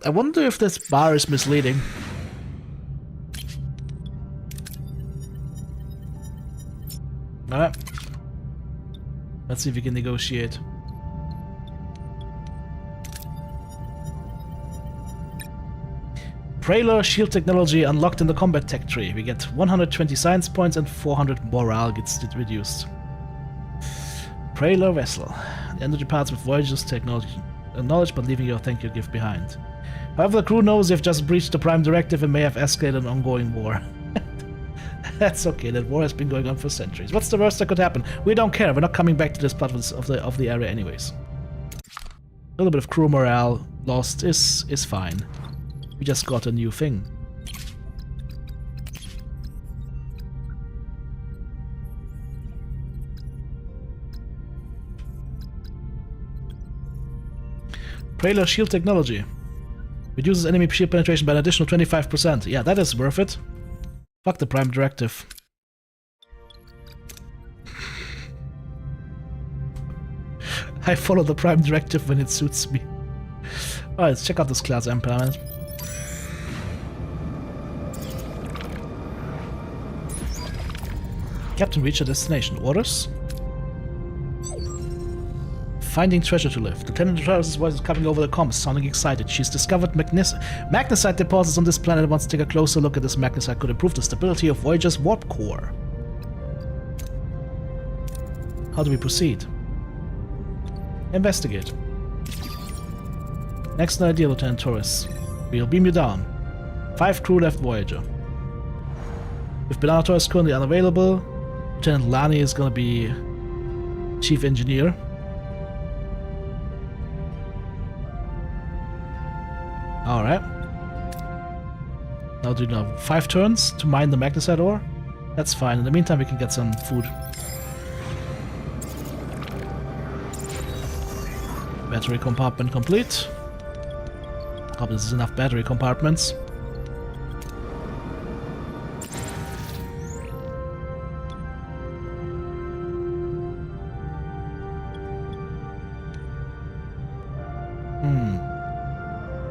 S1: wonder if this bar is misleading. Alright. Let's see if we can negotiate. Prailer shield technology unlocked in the combat tech tree. We get 120 science points and 400 morale gets reduced. Prailer vessel. The energy parts with Voyager's technology knowledge, but leaving your thank you gift behind. However, the crew knows they've just breached the Prime Directive and may have escalated an ongoing war. That's okay, that war has been going on for centuries. What's the worst that could happen? We don't care, we're not coming back to this part of the area anyways. A little bit of crew morale lost is fine. We just got a new thing. Prailer shield technology. Reduces enemy shield penetration by an additional 25%. Yeah, that is worth it. Fuck the Prime Directive. I follow the Prime Directive when it suits me. Alright, let's check out this class impairment. Captain reached a destination. Orders? Finding treasure to lift. Lieutenant Travis's voice is coming over the comms, sounding excited. She's discovered magnesite deposits on this planet and wants to take a closer look at this magnesite. Could improve the stability of Voyager's warp core. How do we proceed? Investigate. Next idea, Lieutenant Torres. We'll beam you down. 5 crew left Voyager. If Belana Torres is currently unavailable, Lieutenant Lani is gonna be Chief Engineer. Alright. Now do you have 5 turns to mine the magnesite ore? That's fine. In the meantime, we can get some food. Battery compartment complete. Hope this is enough battery compartments.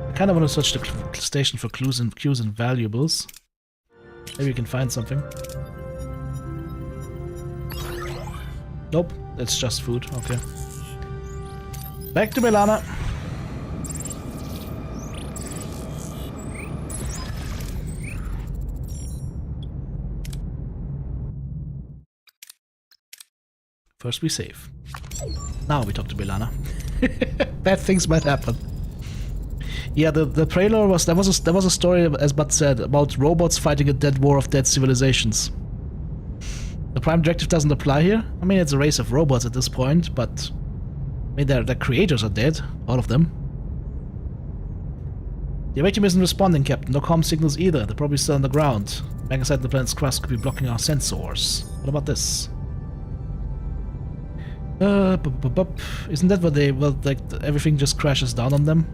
S1: I kind of want to search the station for clues and valuables. Maybe we can find something. Nope, it's just food. Okay. Back to Belana. First we save. Now we talk to Belana. Bad things might happen. Yeah, the trailer was there was a story, as Bud said, about robots fighting a dead war of dead civilizations. The Prime Directive doesn't apply here. I mean, it's a race of robots at this point, but I mean, their creators are dead, all of them. The away team isn't responding, Captain. No comm signals either. They're probably still on the ground. Magazine in the planet's crust could be blocking our sensors. What about this? Isn't that what they... well, like, everything just crashes down on them?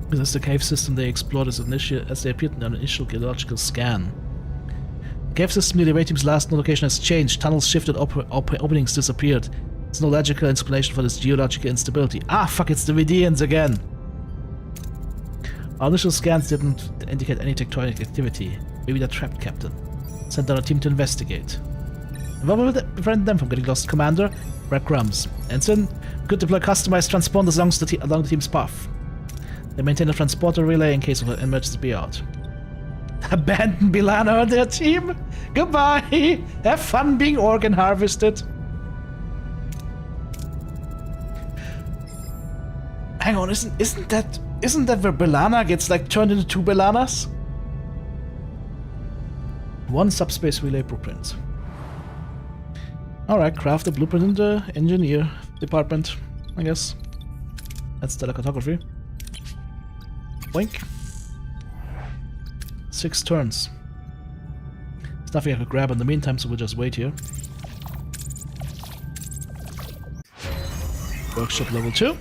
S1: This is the cave system they explored as they appeared in an initial geological scan. The cave system near the away team's last location has changed. Tunnels shifted, openings disappeared. There's no logical explanation for this geological instability. Ah, fuck, it's the Vidians again! Our initial scans didn't indicate any tectonic activity. Maybe they're trapped, Captain. Sent down a team to investigate. And what will prevent them from getting lost, Commander? Breadcrumbs. Ensign, we could deploy customized transponders along the team's path. They maintain a transporter relay in case of an emergency buyout. Abandon Belana and their team? Goodbye! Have fun being organ harvested. Hang on, isn't that where Belana gets like turned into two Belanas? One subspace relay blueprint. Alright, craft a blueprint in the engineer department, I guess. That's stellar cartography. Boink. 6 turns. There's nothing I could grab in the meantime, so we'll just wait here. Workshop level 2.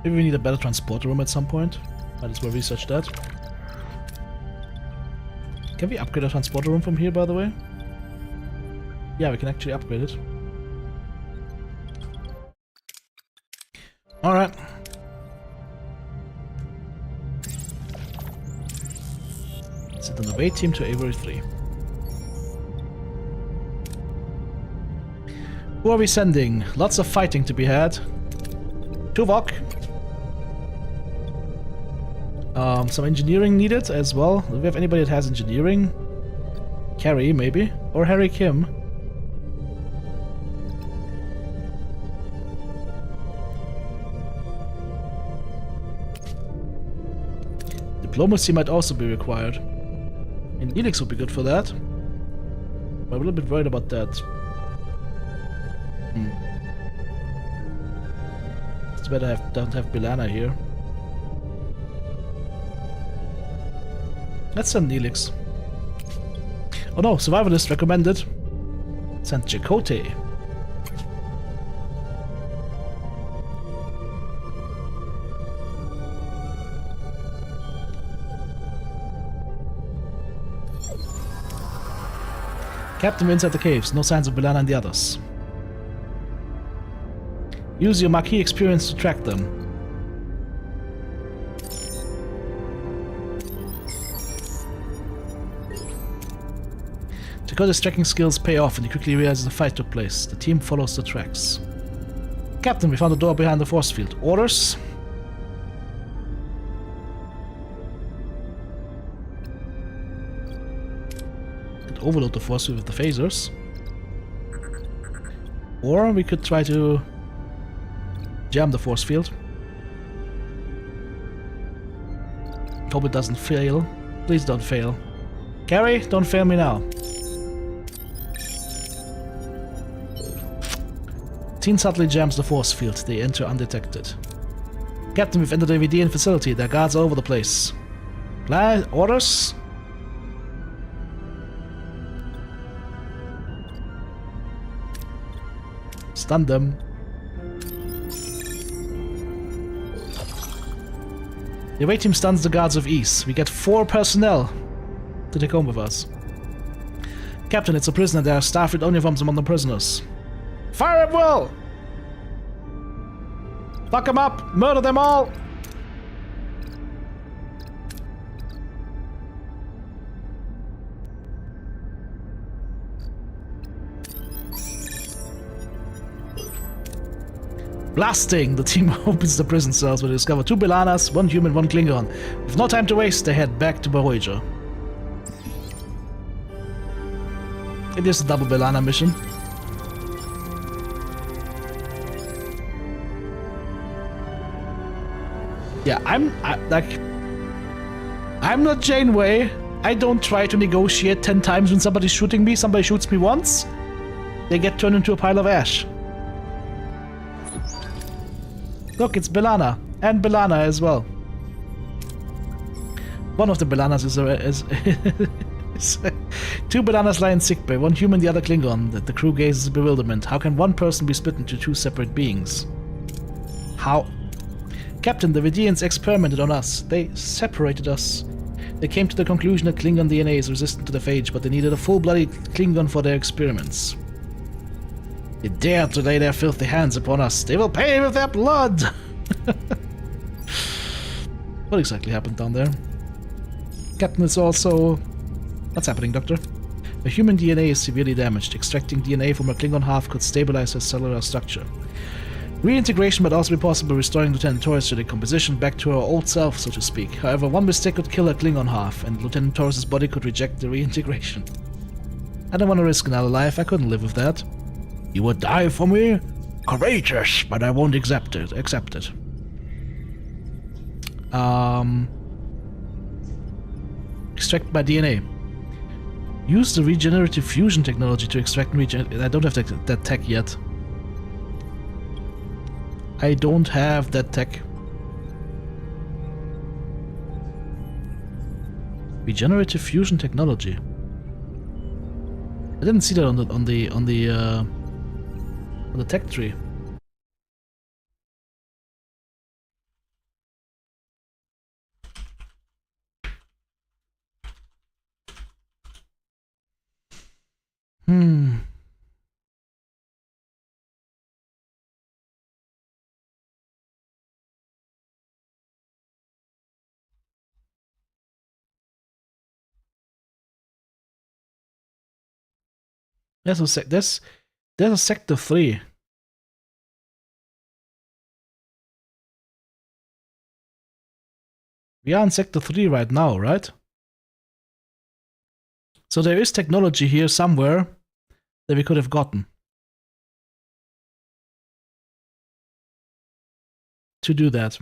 S1: Maybe we need a better transporter room at some point. Might as well research that. Can we upgrade our transporter room from here, by the way? Yeah, we can actually upgrade it. Alright. Send an away team to Avery 3. Who are we sending? Lots of fighting to be had. Tuvok. Some engineering needed as well. Do we have anybody that has engineering? Carrie, maybe? Or Harry Kim? Diplomacy might also be required. And Helix would be good for that. I'm a little bit worried about that. It's better I don't have Belana here. Let's send Neelix. Oh no, survivalist recommended. Send Chakotay. Captain inside the caves. No signs of Belana and the others. Use your Maquis experience to track them. Chakotay's tracking skills pay off and he quickly realizes a fight took place. The team follows the tracks. Captain, we found a door behind the force field. Orders? Could overload the force field with the phasers. Or we could try to jam the force field. Hope it doesn't fail. Please don't fail. Carrie, don't fail me now. Teen subtly jams the force field. They enter undetected. Captain, we've entered the Vidian facility. There are guards all over the place. Orders? Stun them. The away team stuns the guards of East. We get 4 personnel to take home with us. Captain, it's a prisoner. There are Starfleet uniforms among the prisoners. Fire at will! Fuck them up! Murder them all! Blasting! The team opens the prison cells where they discover 2 Belanas, 1 human, 1 Klingon. With no time to waste, they head back to Voyager. It is a double Belana mission. Yeah, I'm not Janeway. I don't try to negotiate 10 times when somebody's shooting me. Somebody shoots me once, they get turned into a pile of ash. Look, it's Belana. And Belana as well. One of the Belanas is 2 Belanas lie in sickbay, 1 human, the other Klingon. The crew gazes in bewilderment. How can one person be split into 2 separate beings? How? Captain, the Vidians experimented on us. They separated us. They came to the conclusion that Klingon DNA is resistant to the phage, but they needed a full-blooded Klingon for their experiments. They dared to lay their filthy hands upon us. They will pay with their blood! What exactly happened down there? Captain is also... What's happening, Doctor? The human DNA is severely damaged. Extracting DNA from a Klingon half could stabilize her cellular structure. Reintegration might also be possible, restoring Lieutenant Torres to decomposition back to her old self, so to speak. However, one mistake could kill a Klingon half, and Lieutenant Torres' body could reject the reintegration. I don't want to risk another life. I couldn't live with that. You would die for me? Courageous, but I won't accept it. Extract my DNA. Use the regenerative fusion technology to extract and regenerate. I don't have that tech yet. I don't have that tech. Regenerative fusion technology. I didn't see that on the tech tree. There's a sector 3. We are in sector 3 right now, right? So there is technology here somewhere that we could have gotten to do that.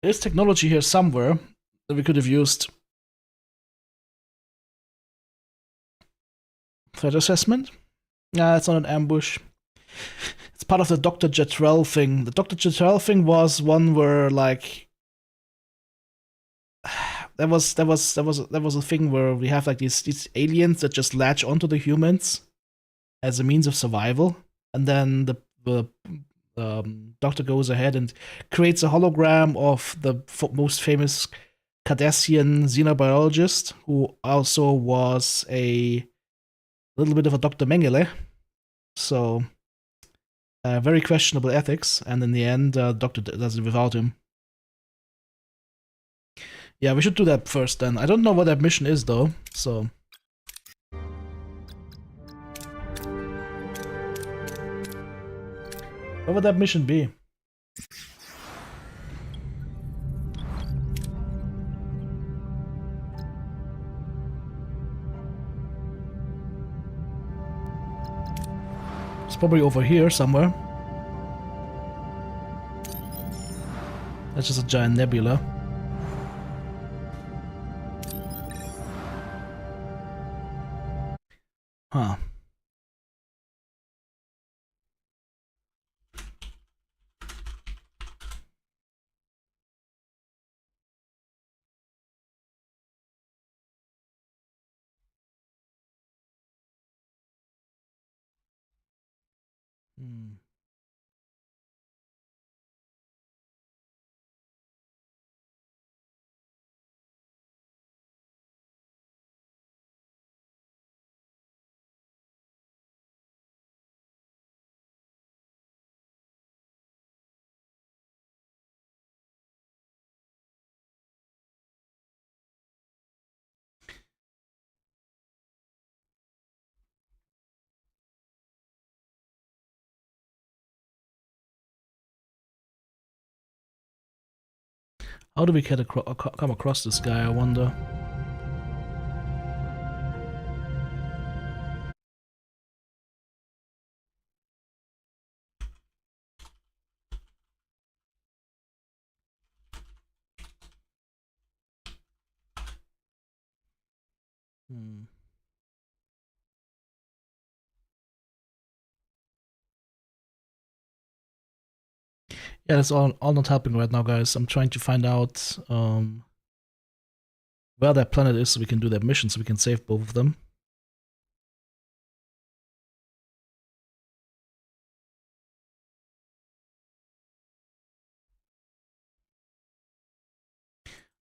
S1: There's technology here somewhere that we could have used. Threat assessment? Nah, it's not an ambush. It's part of the Dr. Jetrel thing. The Dr. Jetrel thing was one where, like, there was a thing where we have like these aliens that just latch onto the humans as a means of survival, and then the Doctor goes ahead and creates a hologram of the most famous Cardassian xenobiologist, who also was a little bit of a Dr. Mengele. So, very questionable ethics, and in the end, Doctor does it without him. Yeah, we should do that first then. I don't know what that mission is though, so... What would that mission be? It's probably over here somewhere. That's just a giant nebula. Huh. Hmm. How do we come across this guy, I wonder? Yeah, that's all not helping right now, guys. I'm trying to find out where that planet is so we can do that mission, so we can save both of them.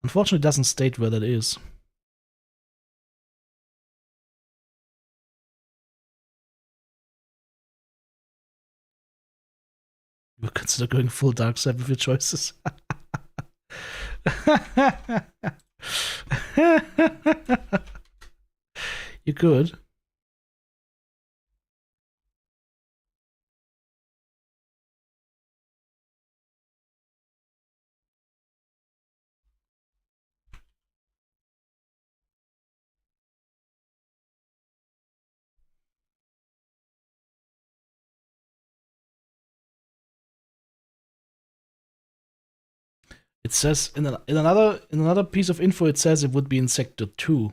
S1: Unfortunately, it doesn't state where that is. You would consider going full dark side with your choices. You could. It says in another piece of info, it says it would be in Sector 2.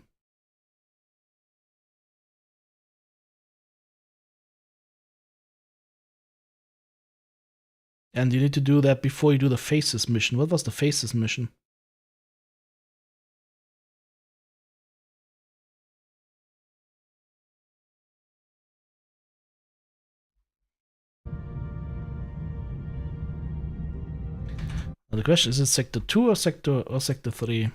S1: And you need to do that before you do the Faces mission. What was the Faces mission? Now the question is it Sector 2 or Sector 3?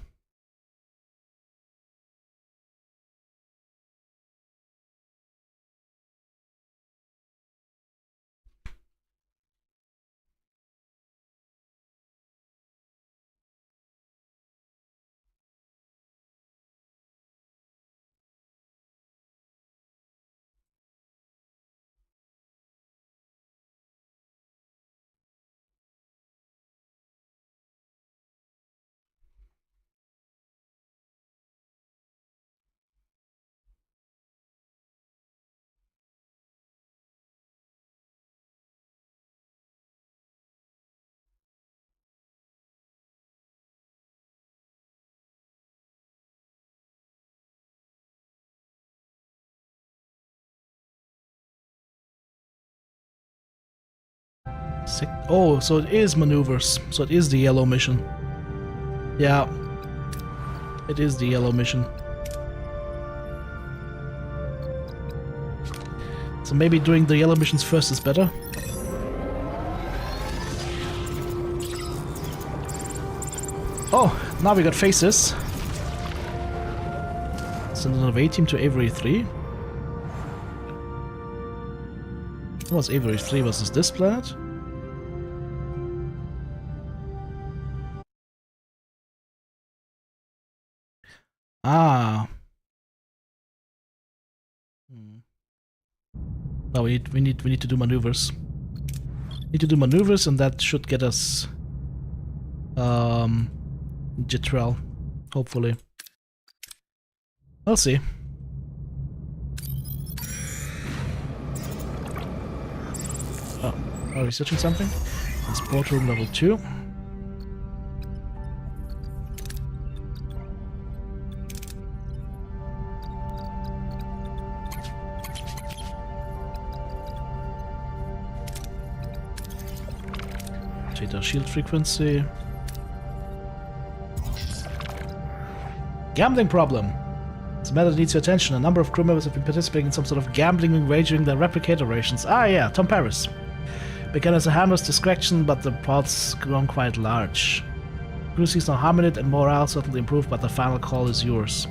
S1: Oh, so it is maneuvers. So it is the yellow mission. Yeah. It is the yellow mission. So maybe doing the yellow missions first is better. Oh, now we got Faces. Send an away team to Avery 3. What was Avery 3? Was this planet? Ah. No, we need to do maneuvers. Need to do maneuvers, and that should get us Jitrel, hopefully. We'll see. Oh, are we searching something? Transport room level 2. Taito shield frequency. Gambling problem. It's a matter that needs your attention. A number of crew members have been participating in some sort of gambling and wagering their replicator rations. Ah yeah, Tom Paris. Began as a harmless distraction, but the pot's grown quite large. Crew sees no harm in it, and morale certainly improved, but the final call is yours.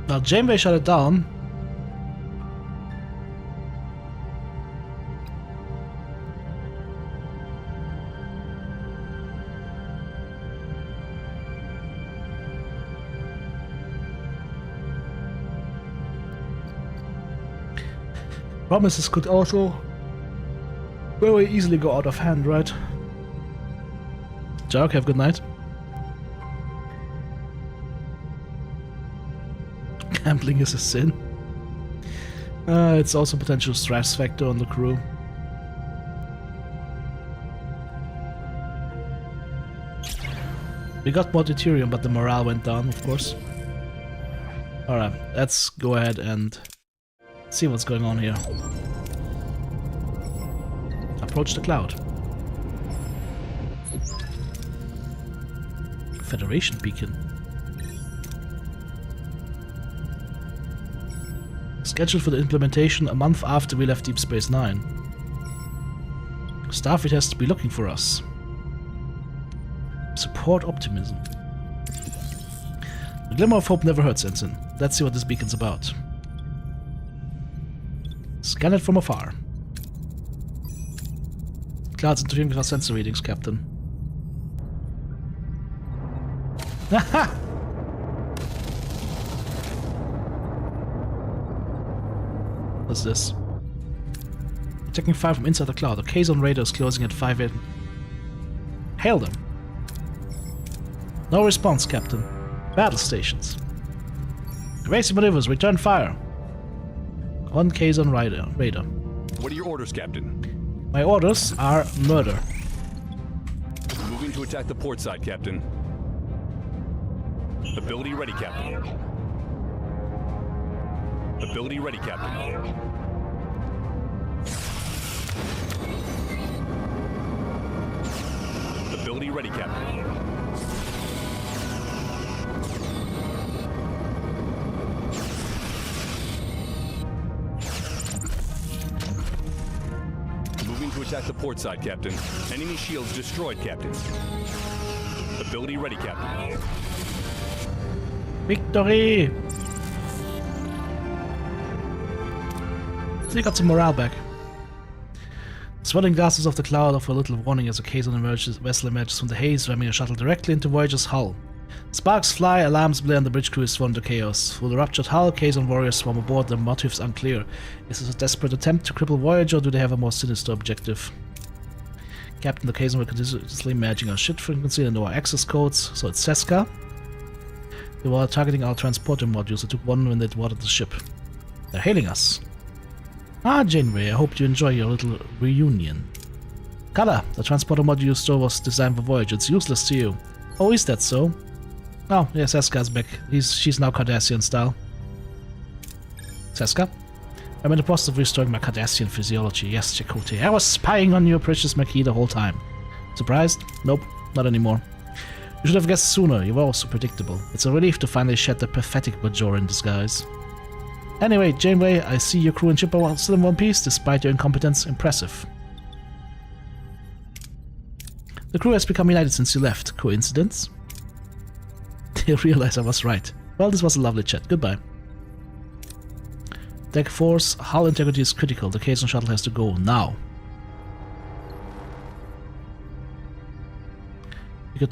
S1: Well, Janeway shut it down. Promises could also Very easily go out of hand, right? Jark, have a good night. Gambling is a sin. It's also a potential stress factor on the crew. We got more deuterium, but the morale went down, of course. Alright, let's go ahead and see what's going on here. Approach the cloud. Federation beacon. Scheduled for the implementation a month after we left Deep Space Nine. Starfleet has to be looking for us. Support optimism. A glimmer of hope never hurts, Ensign. Let's see what this beacon's about. Scan it from afar. Clouds interfering with our sensor readings, Captain. Haha! What's this? Checking fire from inside the cloud. A Kazon radar is closing at 5 a.m. Hail them. No response, Captain. Battle stations. Evasive maneuvers, return fire. On Kazon radar.
S4: What are your orders, Captain?
S1: My orders are murder.
S4: Moving to attack the port side, Captain. Ability ready, Captain. Ability ready, Captain. Ability ready, Captain. Moving to attack the port side, Captain. Enemy shields destroyed, Captain. Ability ready, Captain.
S1: Victory! So you got some morale back. Swelling glasses of the cloud offer a little warning as a Kazon vessel emerges from the haze, ramming a shuttle directly into Voyager's hull. Sparks fly, alarms blare, and the bridge crew is thrown to chaos. Through the ruptured hull, Kazon warriors swarm aboard, their motives unclear. Is this a desperate attempt to cripple Voyager, or do they have a more sinister objective? Captain, the Kazon will continuously managing our ship frequency and our access codes, so it's Seska. They were targeting our transporter modules. They took one when they watered the ship. They're hailing us. Ah, Janeway, I hope you enjoy your little reunion. Kala, the transporter module you stole was designed for Voyager. It's useless to you. Oh, is that so? Oh, yeah, Seska's back. She's now Cardassian style. Seska? I'm in the process of restoring my Cardassian physiology. Yes, Chakotay. I was spying on your precious Maquis the whole time. Surprised? Nope, not anymore. You should have guessed sooner. You were also predictable. It's a relief to finally shed the pathetic Bajoran disguise. Anyway, Janeway, I see your crew and ship are still in one piece, despite your incompetence. Impressive. The crew has become united since you left. Coincidence? They realize I was right. Well, this was a lovely chat. Goodbye. Deck Force, hull integrity is critical. The Kazon shuttle has to go now. You could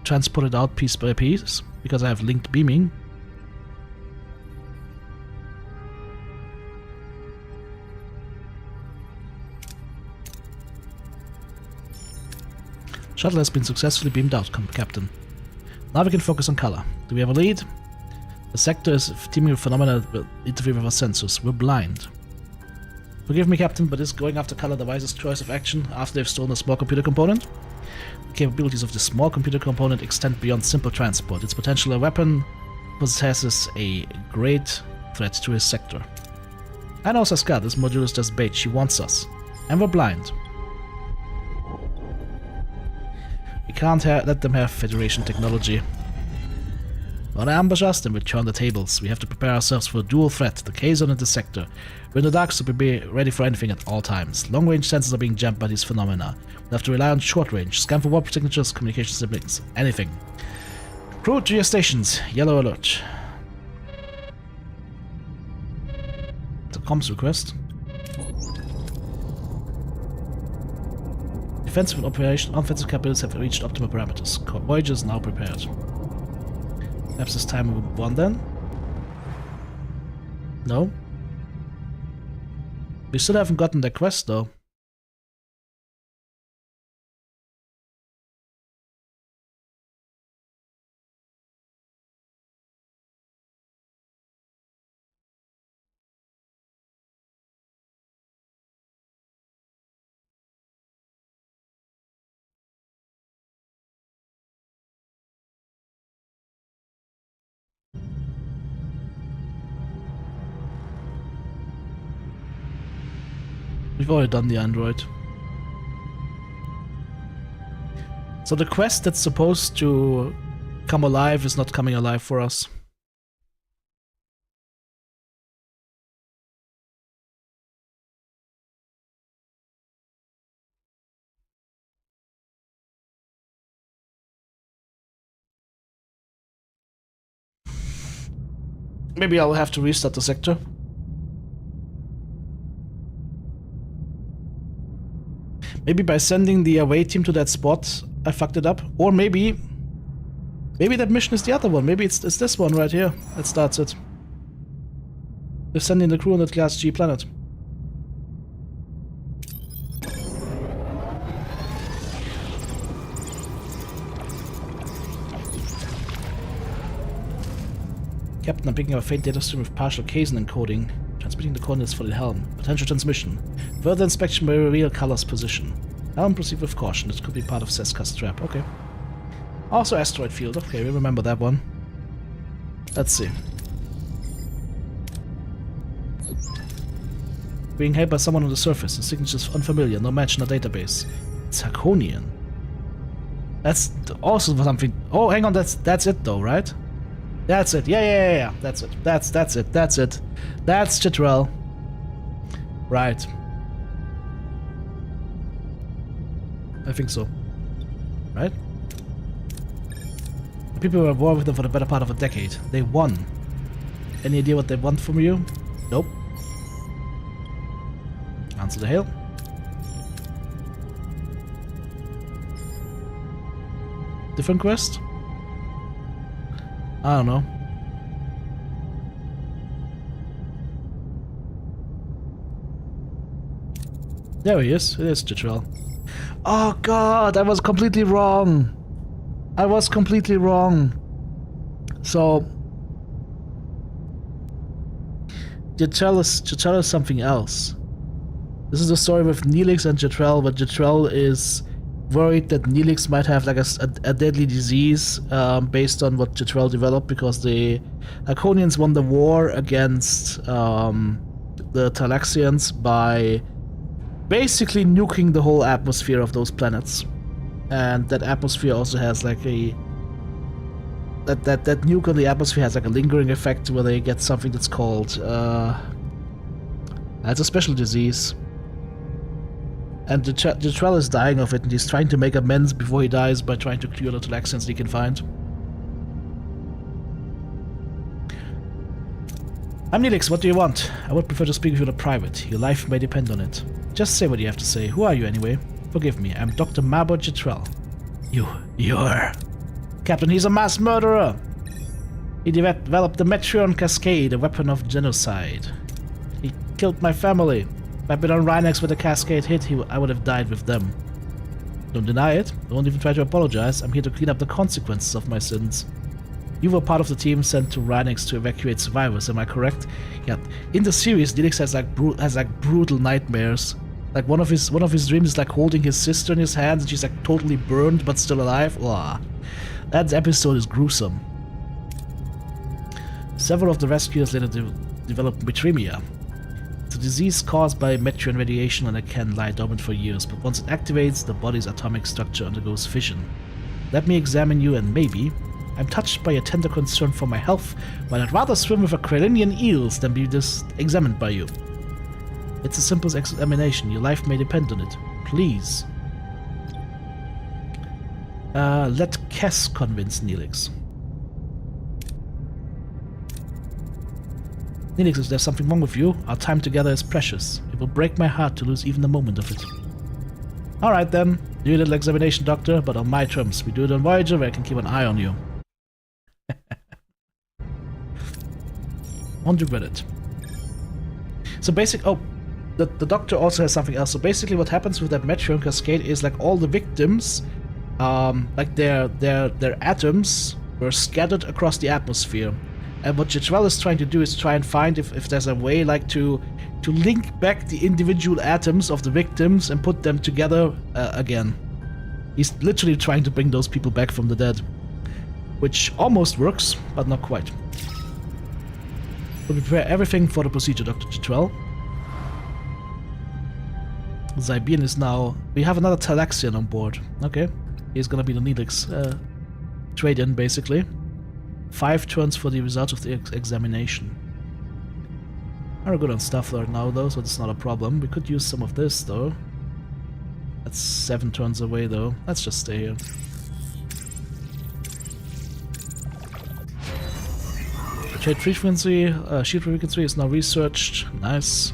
S1: transport it out piece by piece, because I have linked beaming. Shuttle has been successfully beamed out, Captain. Now we can focus on color. Do we have a lead? The sector is teeming with phenomena that interfere with our sensors. We're blind. Forgive me, Captain, but is going after color the wisest choice of action after they've stolen a small computer component? The capabilities of this small computer component extend beyond simple transport. Its potential a weapon possesses a great threat to his sector. I know, Seska, this module is just bait. She wants us. And we're blind. We can't let them have Federation technology. Want to ambush us? Then we turn the tables. We have to prepare ourselves for a dual threat, the Kazon and the sector. We're in the dark, so be ready for anything at all times. Long-range sensors are being jammed by these phenomena. We'll have to rely on short-range. Scan for warp signatures, communication siblings, anything. Crew to your stations. Yellow alert. It's a comms request. Defensive and offensive capabilities have reached optimal parameters. Voyager is now prepared. Perhaps this time we won then? No? We still haven't gotten the quest though. We've already done the android. So the quest that's supposed to come alive is not coming alive for us. Maybe I'll have to restart the sector. Maybe by sending the away team to that spot, I fucked it up. Or maybe that mission is the other one. Maybe it's this one right here that starts it. They're sending the crew on that Class G planet. Captain, I'm picking up a faint data stream with partial casein encoding. Transmitting the coordinates for the helm. Potential transmission. Further inspection may reveal Color's position. Helm, proceed with caution. This could be part of Seska's trap. Okay. Also asteroid field. Okay, we remember that one. Let's see. Being held by someone on the surface. The signature is unfamiliar. No match in the database. It's Hakonian. That's also something. Oh, hang on. That's it though, right? That's it. Yeah. That's it. That's it. That's it. That's Chitrell. Right. I think so. Right? The people were at war with them for the better part of a decade. They won. Any idea what they want from you? Nope. Answer the hail. Different quest? I don't know. There he is. It is Chitrell. Oh god, I was completely wrong. I was completely wrong. So Chitrell is something else. This is a story with Neelix and Chitrell, but Chitrell is worried that Neelix might have like a deadly disease based on what Chitrell developed, because the Hakonians won the war against the Talaxians by basically nuking the whole atmosphere of those planets. And that atmosphere also has like a that nuke on the atmosphere has like a lingering effect where they get something that's called it's a special disease. And Chitrell is dying of it, and he's trying to make amends before he dies by trying to cure the Talaxians he can find. I'm Neelix, what do you want? I would prefer to speak with you in private. Your life may depend on it. Just say what you have to say. Who are you anyway? Forgive me, I'm Dr. Mabor Chitrell. You're... Captain, he's a mass murderer! He developed the Metreon Cascade, a weapon of genocide. He killed my family. If I'd been on Rhinox when the Cascade hit, I would have died with them. Don't deny it. Don't even try to apologize. I'm here to clean up the consequences of my sins. You were part of the team sent to Rhinox to evacuate survivors, am I correct? Yeah. In the series, Neelix has like brutal nightmares. Like one of his dreams is like holding his sister in his hands, and she's like totally burned but still alive. Ugh. That episode is gruesome. Several of the rescuers later developed metremia. It's a disease caused by Metreon radiation, and it can lie dormant for years, but once it activates, the body's atomic structure undergoes fission. Let me examine you, and maybe... I'm touched by a tender concern for my health, but I'd rather swim with Kralinian eels than be examined by you. It's a simple examination. Your life may depend on it. Please. Let Kess convince Neelix. Neelix, is there something wrong with you? Our time together is precious. It will break my heart to lose even a moment of it. Alright then. Do your little examination, Doctor, but on my terms. We do it on Voyager, where I can keep an eye on you. Won't regret it. So the Doctor also has something else. So basically what happens with that Metreon Cascade is like all the victims, like their atoms were scattered across the atmosphere. And what Chitrell is trying to do is try and find if there's a way like to link back the individual atoms of the victims and put them together again. He's literally trying to bring those people back from the dead. Which almost works, but not quite. We'll prepare everything for the procedure, Dr. Chitrell. Zybian is now... We have another Talaxian on board. Okay. He's gonna be the Neelix trade-in, basically. 5 turns for the results of the examination. We're good on stuff right now, though, so it's not a problem. We could use some of this, though. That's 7 turns away, though. Let's just stay here. Trade frequency, shield frequency is now researched. Nice.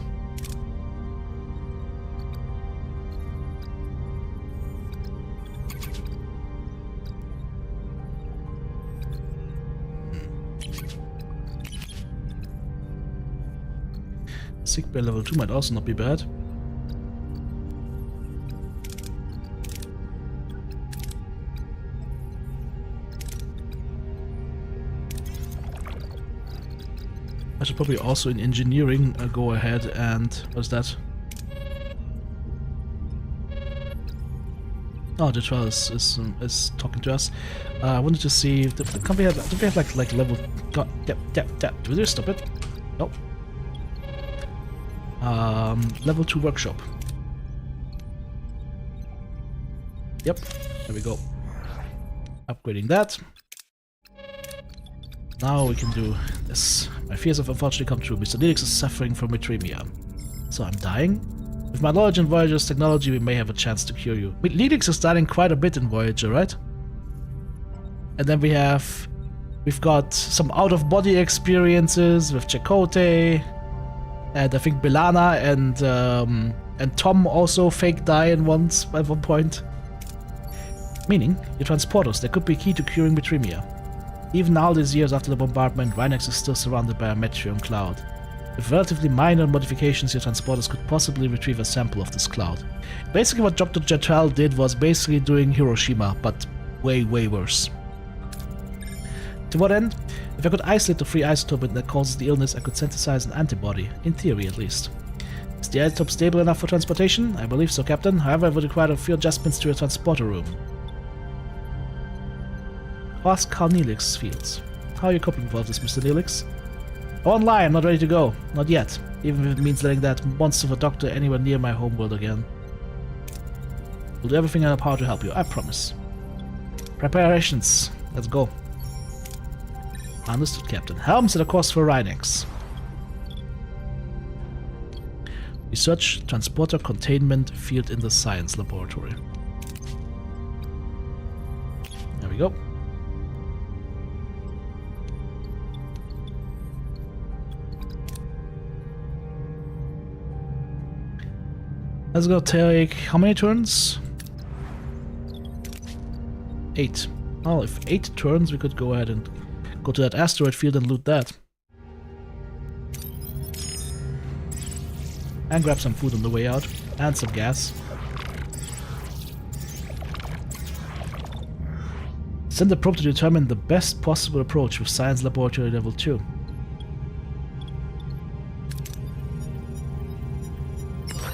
S1: Sick Bay level 2 might also not be bad. I should probably also in engineering go ahead and... what's that? Oh, the trial is talking to us. I wanted to see if the company have... do we have like level... Yep. Do they stop it? Nope. Level 2 workshop. Yep, there we go. Upgrading that. Now we can do this. My fears have unfortunately come true. Mr. Neelix is suffering from metremia. So I'm dying? With my knowledge in Voyager's technology, we may have a chance to cure you. Neelix is dying quite a bit in Voyager, right? And then we've got some out-of-body experiences with Chakotay. And I think Belana and Tom also fake die at one point. Meaning, your transporters, they could be key to curing metremia. Even now, these years after the bombardment, Rhinox is still surrounded by a metrium cloud. With relatively minor modifications, your transporters could possibly retrieve a sample of this cloud. Basically what Dr. Jetrel did was basically doing Hiroshima, but way worse. To what end? If I could isolate the free isotope that causes the illness, I could synthesize an antibody, in theory at least. Is the isotope stable enough for transportation? I believe so, Captain. However, I would require a few adjustments to your transporter room. Ask how Neelix feels. How are you coping with all this, Mr. Neelix? Online, I'm not ready to go. Not yet. Even if it means letting that monster of a doctor anywhere near my homeworld again. We'll do everything in our power to help you, I promise. Preparations. Let's go. Understood, Captain. Helms at a course for Rhinox. Research transporter containment field in the science laboratory. There we go. Let's go take how many turns? 8. Oh, if 8 turns, we could go ahead and go to that asteroid field and loot that. And grab some food on the way out. And some gas. Send a probe to determine the best possible approach with Science Laboratory Level 2.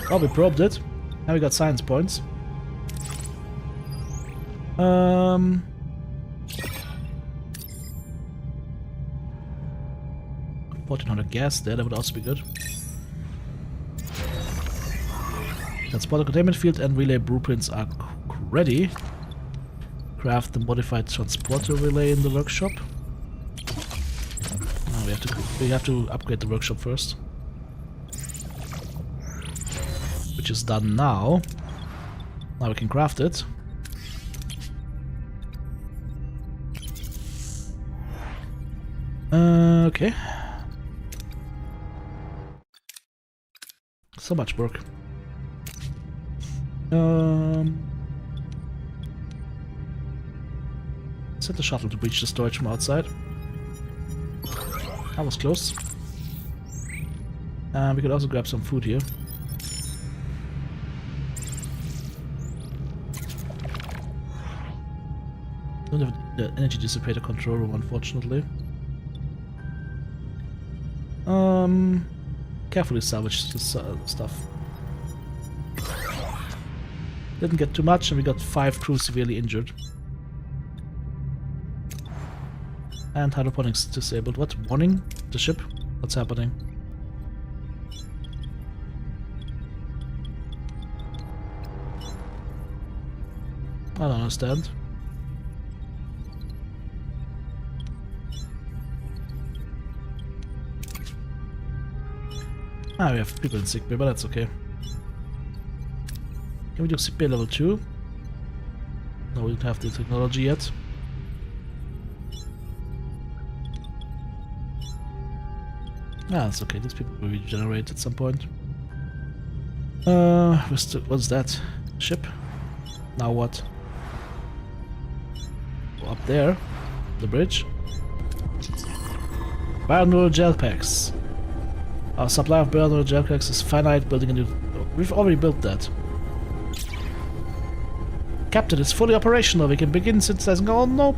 S1: Oh, we probed it. Now we got science points. 1400 gas there, that would also be good. Transporter containment field and relay blueprints are ready. Craft the modified transporter relay in the workshop. Oh, we have to upgrade the workshop first. Which is done now. Now we can craft it. Okay. So much work. Set the shuttle to breach the storage from outside. That was close. We could also grab some food here. Don't have the energy dissipator control room, unfortunately. Carefully salvage this stuff. Didn't get too much, and we got 5 crew severely injured. And hydroponics disabled. What? Warning? The ship? What's happening? I don't understand. Ah, we have people in sickbay, but that's okay. Can we do sickbay level 2? No, we don't have the technology yet. Ah, it's okay. These people will regenerate at some point. What's that? Ship? Now what? Go up there. The bridge. Bioneural gel packs. Our supply of bioneural gel packs is finite. Building a new... We've already built that. Captain, it's fully operational. We can begin synthesizing. Oh no,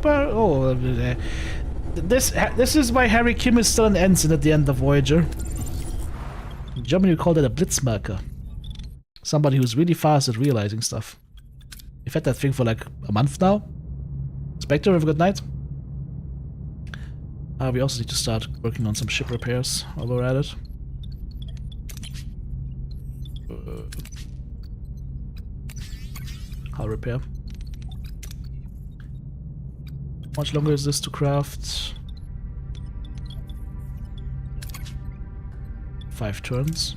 S1: this is why Harry Kim is still an ensign at the end of Voyager. In Germany, we call that a Blitzmerker. Somebody who's really fast at realizing stuff. We've had that thing for like a month now. Spectre, have a good night. We also need to start working on some ship repairs while we're at it. Hull repair. How much longer is this to craft? 5 turns.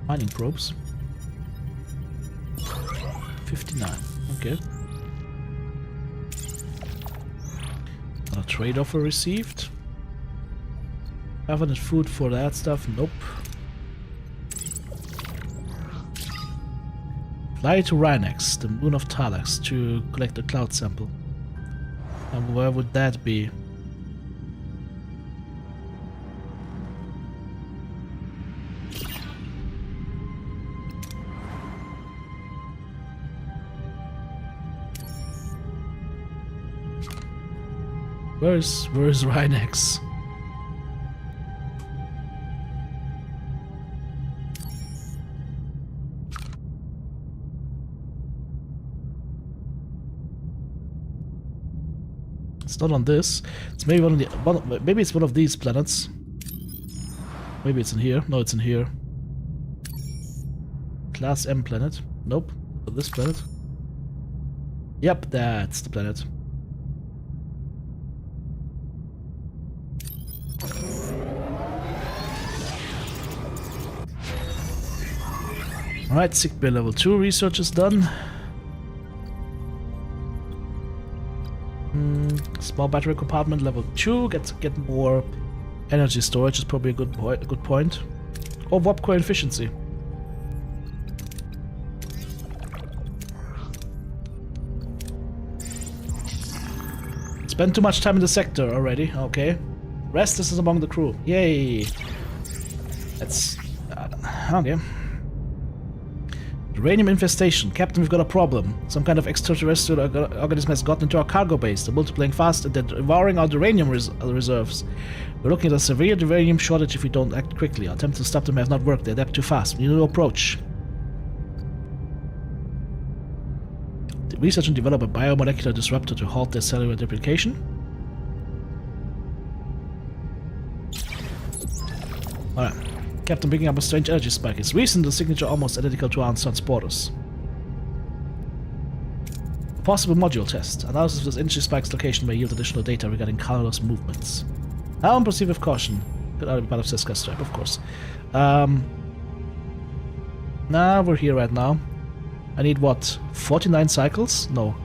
S1: Mining probes. 59. Okay. Another trade offer received. 500 food for that stuff. Nope. Fly to Rhinax, the moon of Talax, to collect a cloud sample. And where would that be? Where's Rhinax? It's not on this. It's maybe maybe it's one of these planets. Maybe it's in here. No, it's in here. Class M planet. Nope. Not this planet. Yep, that's the planet. Alright, sickbay level 2 research is done. Small battery compartment level 2, get more energy storage is probably a good point. Or warp core efficiency. Spend too much time in the sector already, okay. Rest is among the crew, yay! That's... okay. Uranium infestation. Captain, we've got a problem. Some kind of extraterrestrial organism has gotten into our cargo base. They're multiplying fast and they're devouring our uranium reserves. We're looking at a severe uranium shortage if we don't act quickly. Our attempts to stop them have not worked. They adapt too fast. We need to approach. Research and develop a biomolecular disruptor to halt their cellular duplication. Alright. Captain, picking up a strange energy spike. It's recent, the signature almost identical to our transporters. A possible module test. Analysis of this energy spike's location may yield additional data regarding colorless movements. Now and proceed with caution. Could either be part of Seska's trap, of course. Nah, we're here right now. I need what? 49 cycles? No.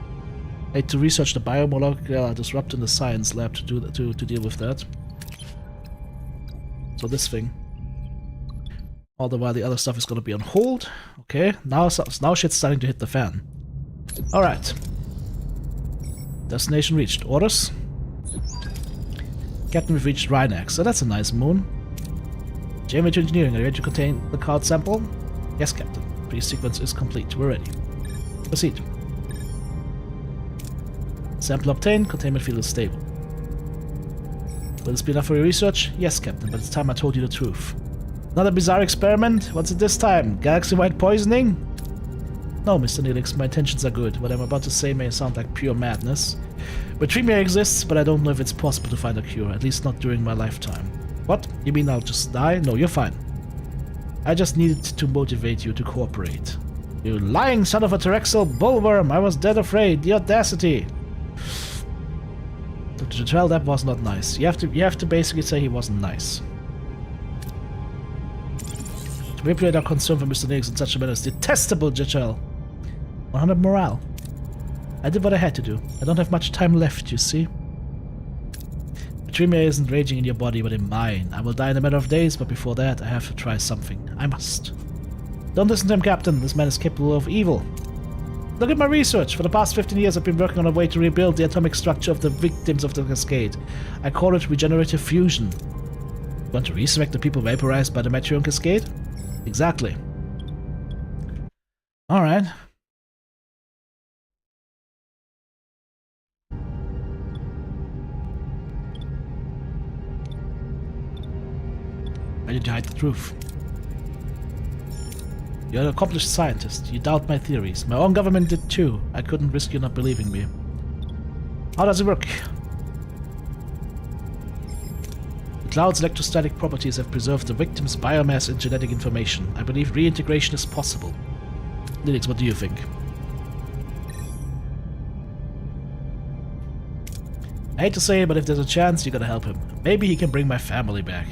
S1: I need to research the biomolecular disruptor in the science lab to deal with that. So this thing. All the while the other stuff is gonna be on hold. Okay, now shit's starting to hit the fan. Alright. Destination reached. Orders? Captain, we've reached Rhinax. So that's a nice moon. JMH Engineering, are you ready to contain the cloud sample? Yes, Captain. Pre-sequence is complete. We're ready. Proceed. Sample obtained. Containment field is stable. Will this be enough for your research? Yes, Captain, but it's time I told you the truth. Another bizarre experiment? What's it this time? Galaxy-wide poisoning? No, Mr. Neelix, my intentions are good. What I'm about to say may sound like pure madness. Bacteremia exists, but I don't know if it's possible to find a cure, at least not during my lifetime. What? You mean I'll just die? No, you're fine. I just needed to motivate you to cooperate. You lying son of a Terexal bullworm! I was dead afraid. The audacity! Dr. Jetrel, that was not nice. You have to basically say he wasn't nice. To manipulate our concern for Mr. Neelix in such a manner is detestable, Jetrel. 100 morale. I did what I had to do. I don't have much time left, you see. Bacteremia isn't raging in your body, but in mine. I will die in a matter of days, but before that, I have to try something. I must. Don't listen to him, Captain. This man is capable of evil. Look at my research. For the past 15 years, I've been working on a way to rebuild the atomic structure of the victims of the cascade. I call it regenerative fusion. You want to resurrect the people vaporized by the Meteor cascade? Exactly. Alright. Why did you hide the truth? You're an accomplished scientist. You doubt my theories. My own government did too. I couldn't risk you not believing me. How does it work? The cloud's electrostatic properties have preserved the victim's biomass and genetic information. I believe reintegration is possible. Neelix, what do you think? I hate to say it, but if there's a chance, you gotta help him. Maybe he can bring my family back.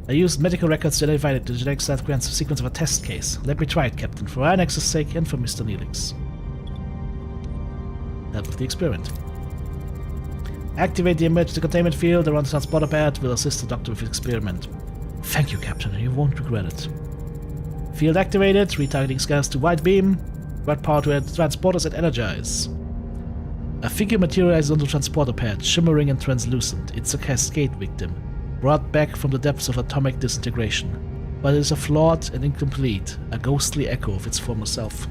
S1: I used medical records to identify the genetic sequence of a test case. Let me try it, Captain, for Anex's sake and for Mr. Neelix. Help with the experiment. Activate the emergency containment field around the transporter pad. Will assist the doctor with his experiment. Thank you, Captain. You won't regret it. Field activated. Retargeting scans to white beam. Red power to transporters and energize. A figure materializes on the transporter pad, shimmering and translucent. It's a cascade victim, brought back from the depths of atomic disintegration. But it is a flawed and incomplete, a ghostly echo of its former self.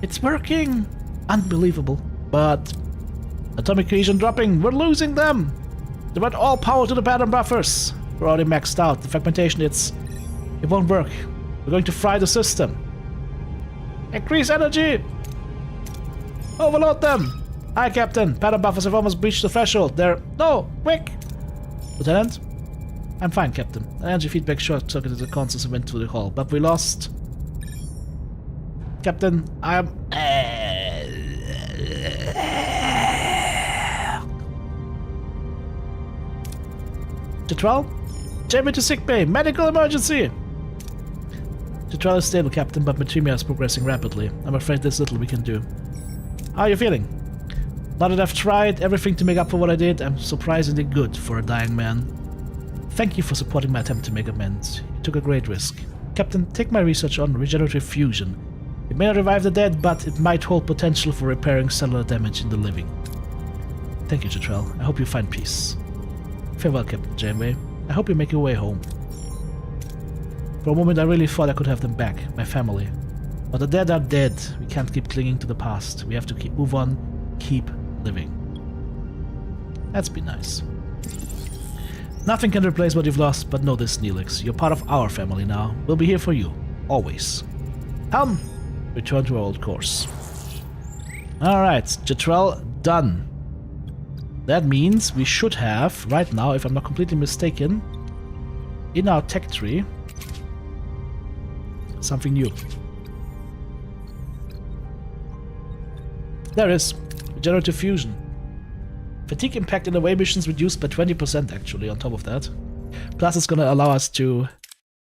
S1: It's working! Unbelievable. But atomic cohesion dropping. We're losing them! Divert all power to the pattern buffers. We're already maxed out. The fragmentation, it won't work. We're going to fry the system. Increase energy! Overload them! Hi, Captain. Pattern buffers have almost breached the threshold. They're... No! Quick! Lieutenant? I'm fine, Captain. An energy feedback short-circuited the consoles and went through the hall, but we lost... Captain, I'm... Jetrel? Take me to sickbay! Medical emergency! Jetrel is stable, Captain, but Bacteremia is progressing rapidly. I'm afraid there's little we can do. How are you feeling? Now that I've tried everything to make up for what I did, I'm surprisingly good for a dying man. Thank you for supporting my attempt to make amends. You took a great risk. Captain, take my research on regenerative fusion. It may not revive the dead, but it might hold potential for repairing cellular damage in the living. Thank you, Jetrel. I hope you find peace. Farewell, Captain Janeway. I hope you make your way home. For a moment I really thought I could have them back, my family. But the dead are dead. We can't keep clinging to the past. We have to move on, keep living. That's been nice. Nothing can replace what you've lost, but know this, Neelix. You're part of our family now. We'll be here for you. Always. Helm! Return to our old course. Alright, Jetrel done. That means we should have, right now, if I'm not completely mistaken, in our tech tree, something new. There is. Regenerative fusion. Fatigue impact in away missions reduced by 20% actually, on top of that. Plus it's gonna allow us to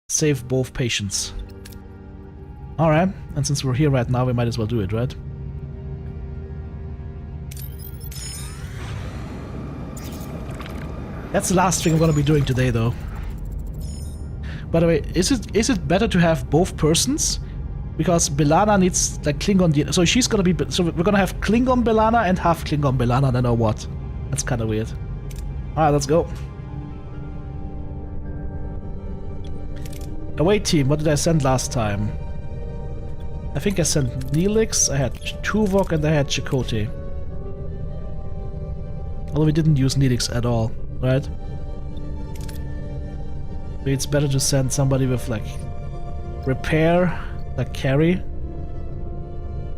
S1: save both patients. Alright, and since we're here right now, we might as well do it, right? That's the last thing I'm gonna be doing today, though. By the way, is it better to have both persons? Because B'Elanna needs like Klingon DNA. So she's gonna be. So we're gonna have Klingon B'Elanna and half Klingon B'Elanna, then or what? That's kind of weird. Alright, let's go. Away team, what did I send last time? I think I sent Neelix, I had Tuvok, and I had Chakotay. Although we didn't use Neelix at all, right? Maybe it's better to send somebody with like repair, like carry.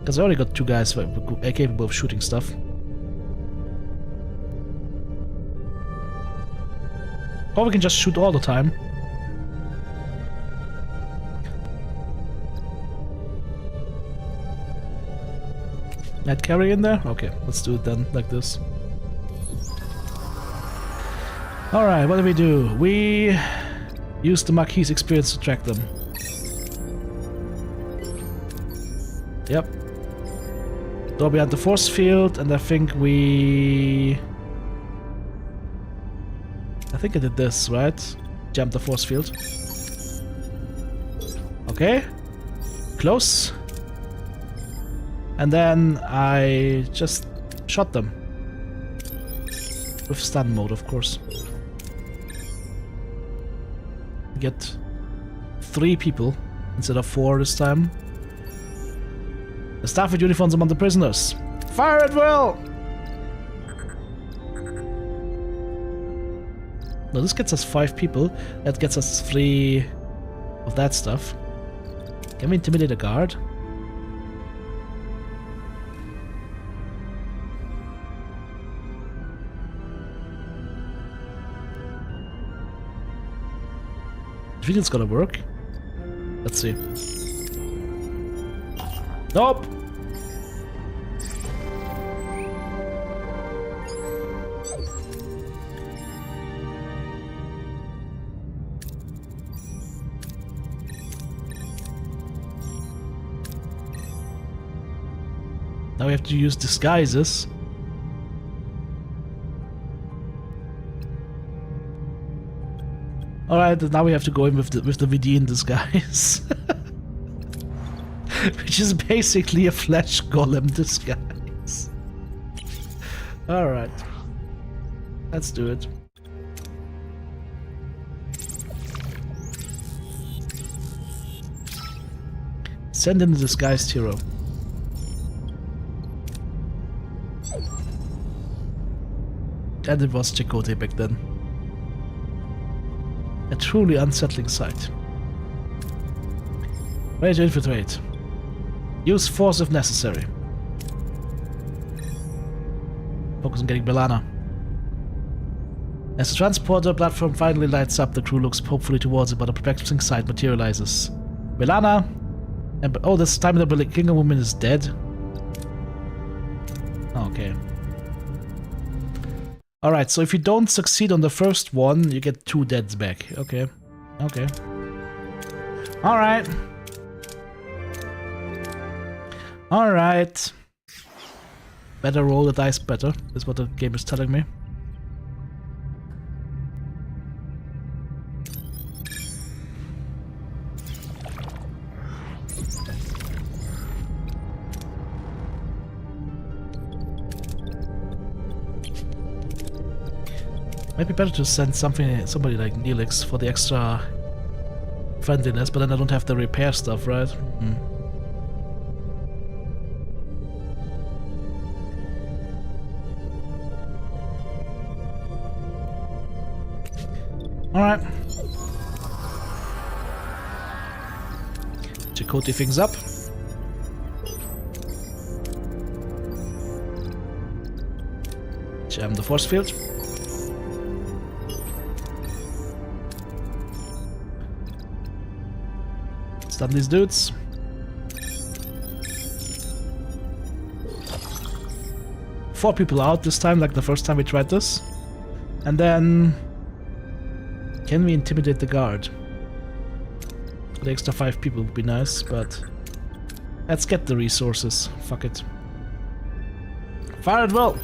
S1: Because I already got 2 guys capable of shooting stuff. Or we can just shoot all the time. Net carry in there? Okay, let's do it then, like this. Alright, what do? We use the Marquis experience to track them. Yep. Door behind the force field, and I think I did this, right? Jump the force field. Okay. Close. And then I just shot them. With stun mode, of course. Get 3 people instead of 4 this time. The staff with uniforms among the prisoners. Fire at will! No, this gets us 5 people. That gets us 3 of that stuff. Can we intimidate a guard? I think it's gonna work. Let's see. Nope! Now we have to use disguises. Alright, now we have to go in with the VD in disguise. Which is basically a flesh golem disguise. Alright. Let's do it. Send in the disguised hero. And it was Chakotay back then. A truly unsettling sight. Ready to infiltrate. Use force if necessary. Focus on getting Belana. As the transporter platform finally lights up, the crew looks hopefully towards it, but a perplexing sight materializes. Belana! And oh, this time the Klingon woman is dead. Okay. Alright, so if you don't succeed on the first one, you get 2 deads back. Okay. Okay. Alright. Alright. Better roll the dice better, is what the game is telling me. Might be better to send somebody like Neelix for the extra friendliness, but then I don't have the repair stuff, right? Alright. Chakotay things up. Jam the force field. Stun these dudes. Four people out this time, like the first time we tried this. And then... can we intimidate the guard? The extra 5 people would be nice, but... let's get the resources. Fuck it. Fire at will!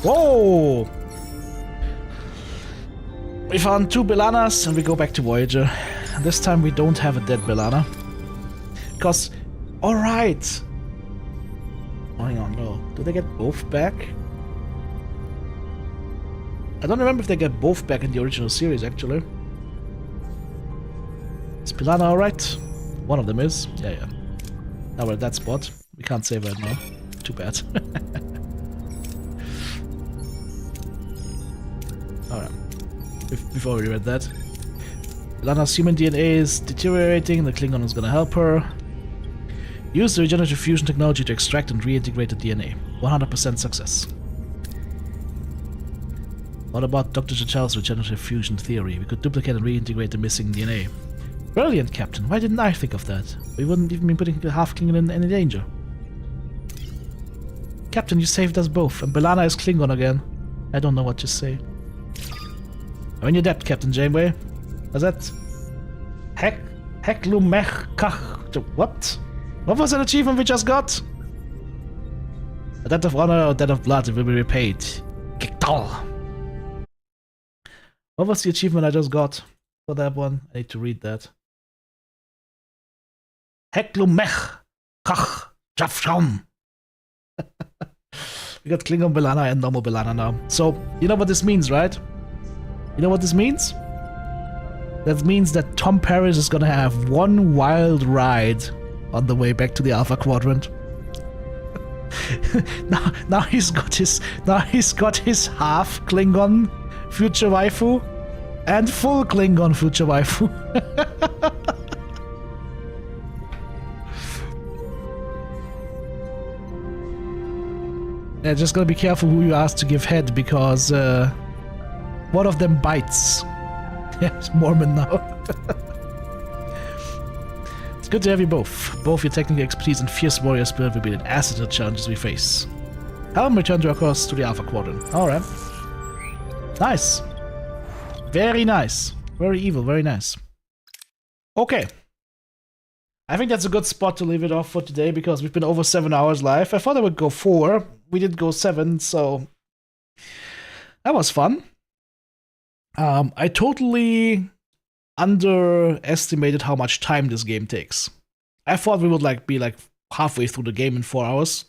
S1: Whoa! We found 2 Belanas and we go back to Voyager. This time we don't have a dead Belana. Because... alright! Oh, hang on, no. Do they get both back? I don't remember if they get both back in the original series, actually. Is Belana alright? One of them is. Yeah, yeah. Now we're at that spot. We can't save right now. Too bad. Alright. We've already read that. Lana's human DNA is deteriorating. The Klingon is gonna help her. Use the regenerative fusion technology to extract and reintegrate the DNA. 100% success. What about Dr. Chachal's regenerative fusion theory? We could duplicate and reintegrate the missing DNA. Brilliant, Captain. Why didn't I think of that? We wouldn't even be putting half Klingon in any danger. Captain, you saved us both, and B'Elanna is Klingon again. I don't know what to say. I'm in your debt, Captain Janeway. What's that? Heklumech. What? What was that achievement we just got? A debt of honor or debt of blood, it will be repaid. Gektal. What was the achievement I just got for that one? I need to read that. Heklumech. Kach. Jafsham. We got Klingon B'Elanna and normal B'Elanna now. So, you know what this means, right? You know what this means? That means that Tom Paris is gonna have one wild ride on the way back to the Alpha Quadrant. now he's got his half Klingon future waifu and full Klingon future waifu. Yeah, just gotta be careful who you ask to give head, because one of them bites. Yeah, it's Mormon now. It's good to have you both. Both your technical expertise and fierce warrior spirit will be an asset to the challenges we face. Helm, return to our course to the Alpha Quadrant. Alright. Nice. Very nice. Very evil, very nice. Okay. I think that's a good spot to leave it off for today, because we've been over 7 hours live. I thought I would go 4. We did go 7, so that was fun. I totally underestimated how much time this game takes. I thought we would be halfway through the game in 4 hours.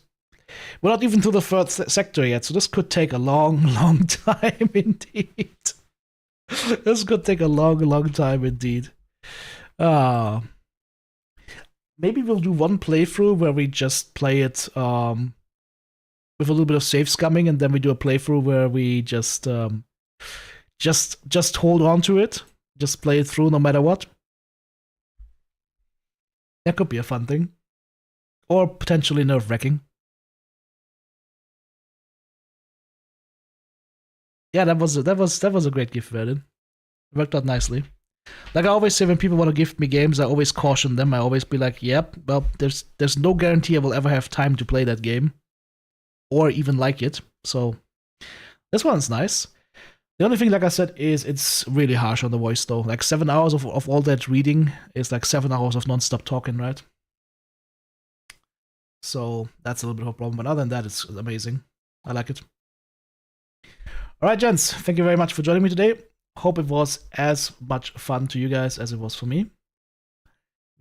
S1: We're not even through the third sector yet, so this could take a long, long time indeed. This could take a long, long time indeed. Maybe we'll do one playthrough where we just play it with a little bit of save scumming, and then we do a playthrough where we just hold on to it, just play it through no matter what. That could be a fun thing, or potentially nerve-wracking. Yeah, that was a great gift, Vernon. It worked out nicely. Like I always say, when people want to gift me games, I always caution them. I always be like, yep, well, there's no guarantee I will ever have time to play that game, or even like it. So this one's nice. The only thing, like I said, is it's really harsh on the voice though. Like 7 hours of all that reading is like 7 hours of non-stop talking, right? So that's a little bit of a problem. But other than that, it's amazing. I like it. Alright, gents, thank you very much for joining me today. Hope it was as much fun to you guys as it was for me.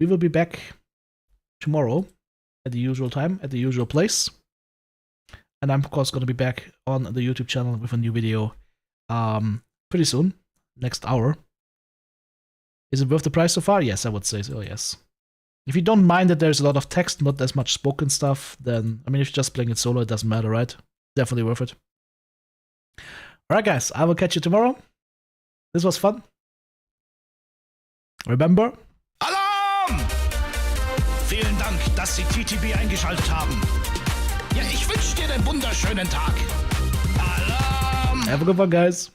S1: We will be back tomorrow at the usual time, at the usual place. And I'm, of course, going to be back on the YouTube channel with a new video pretty soon, next hour. Is it worth the price so far? Yes, I would say so, yes. If you don't mind that there's a lot of text, not as much spoken stuff, then, I mean, if you're just playing it solo, it doesn't matter, right? Definitely worth it. Alright, guys, I will catch you tomorrow. This was fun. Remember?
S3: Alarm! Vielen Dank, dass Sie TTB eingeschaltet haben. Ja, ich wünsche dir einen wunderschönen Tag. Alarm!
S1: Have a good one, guys.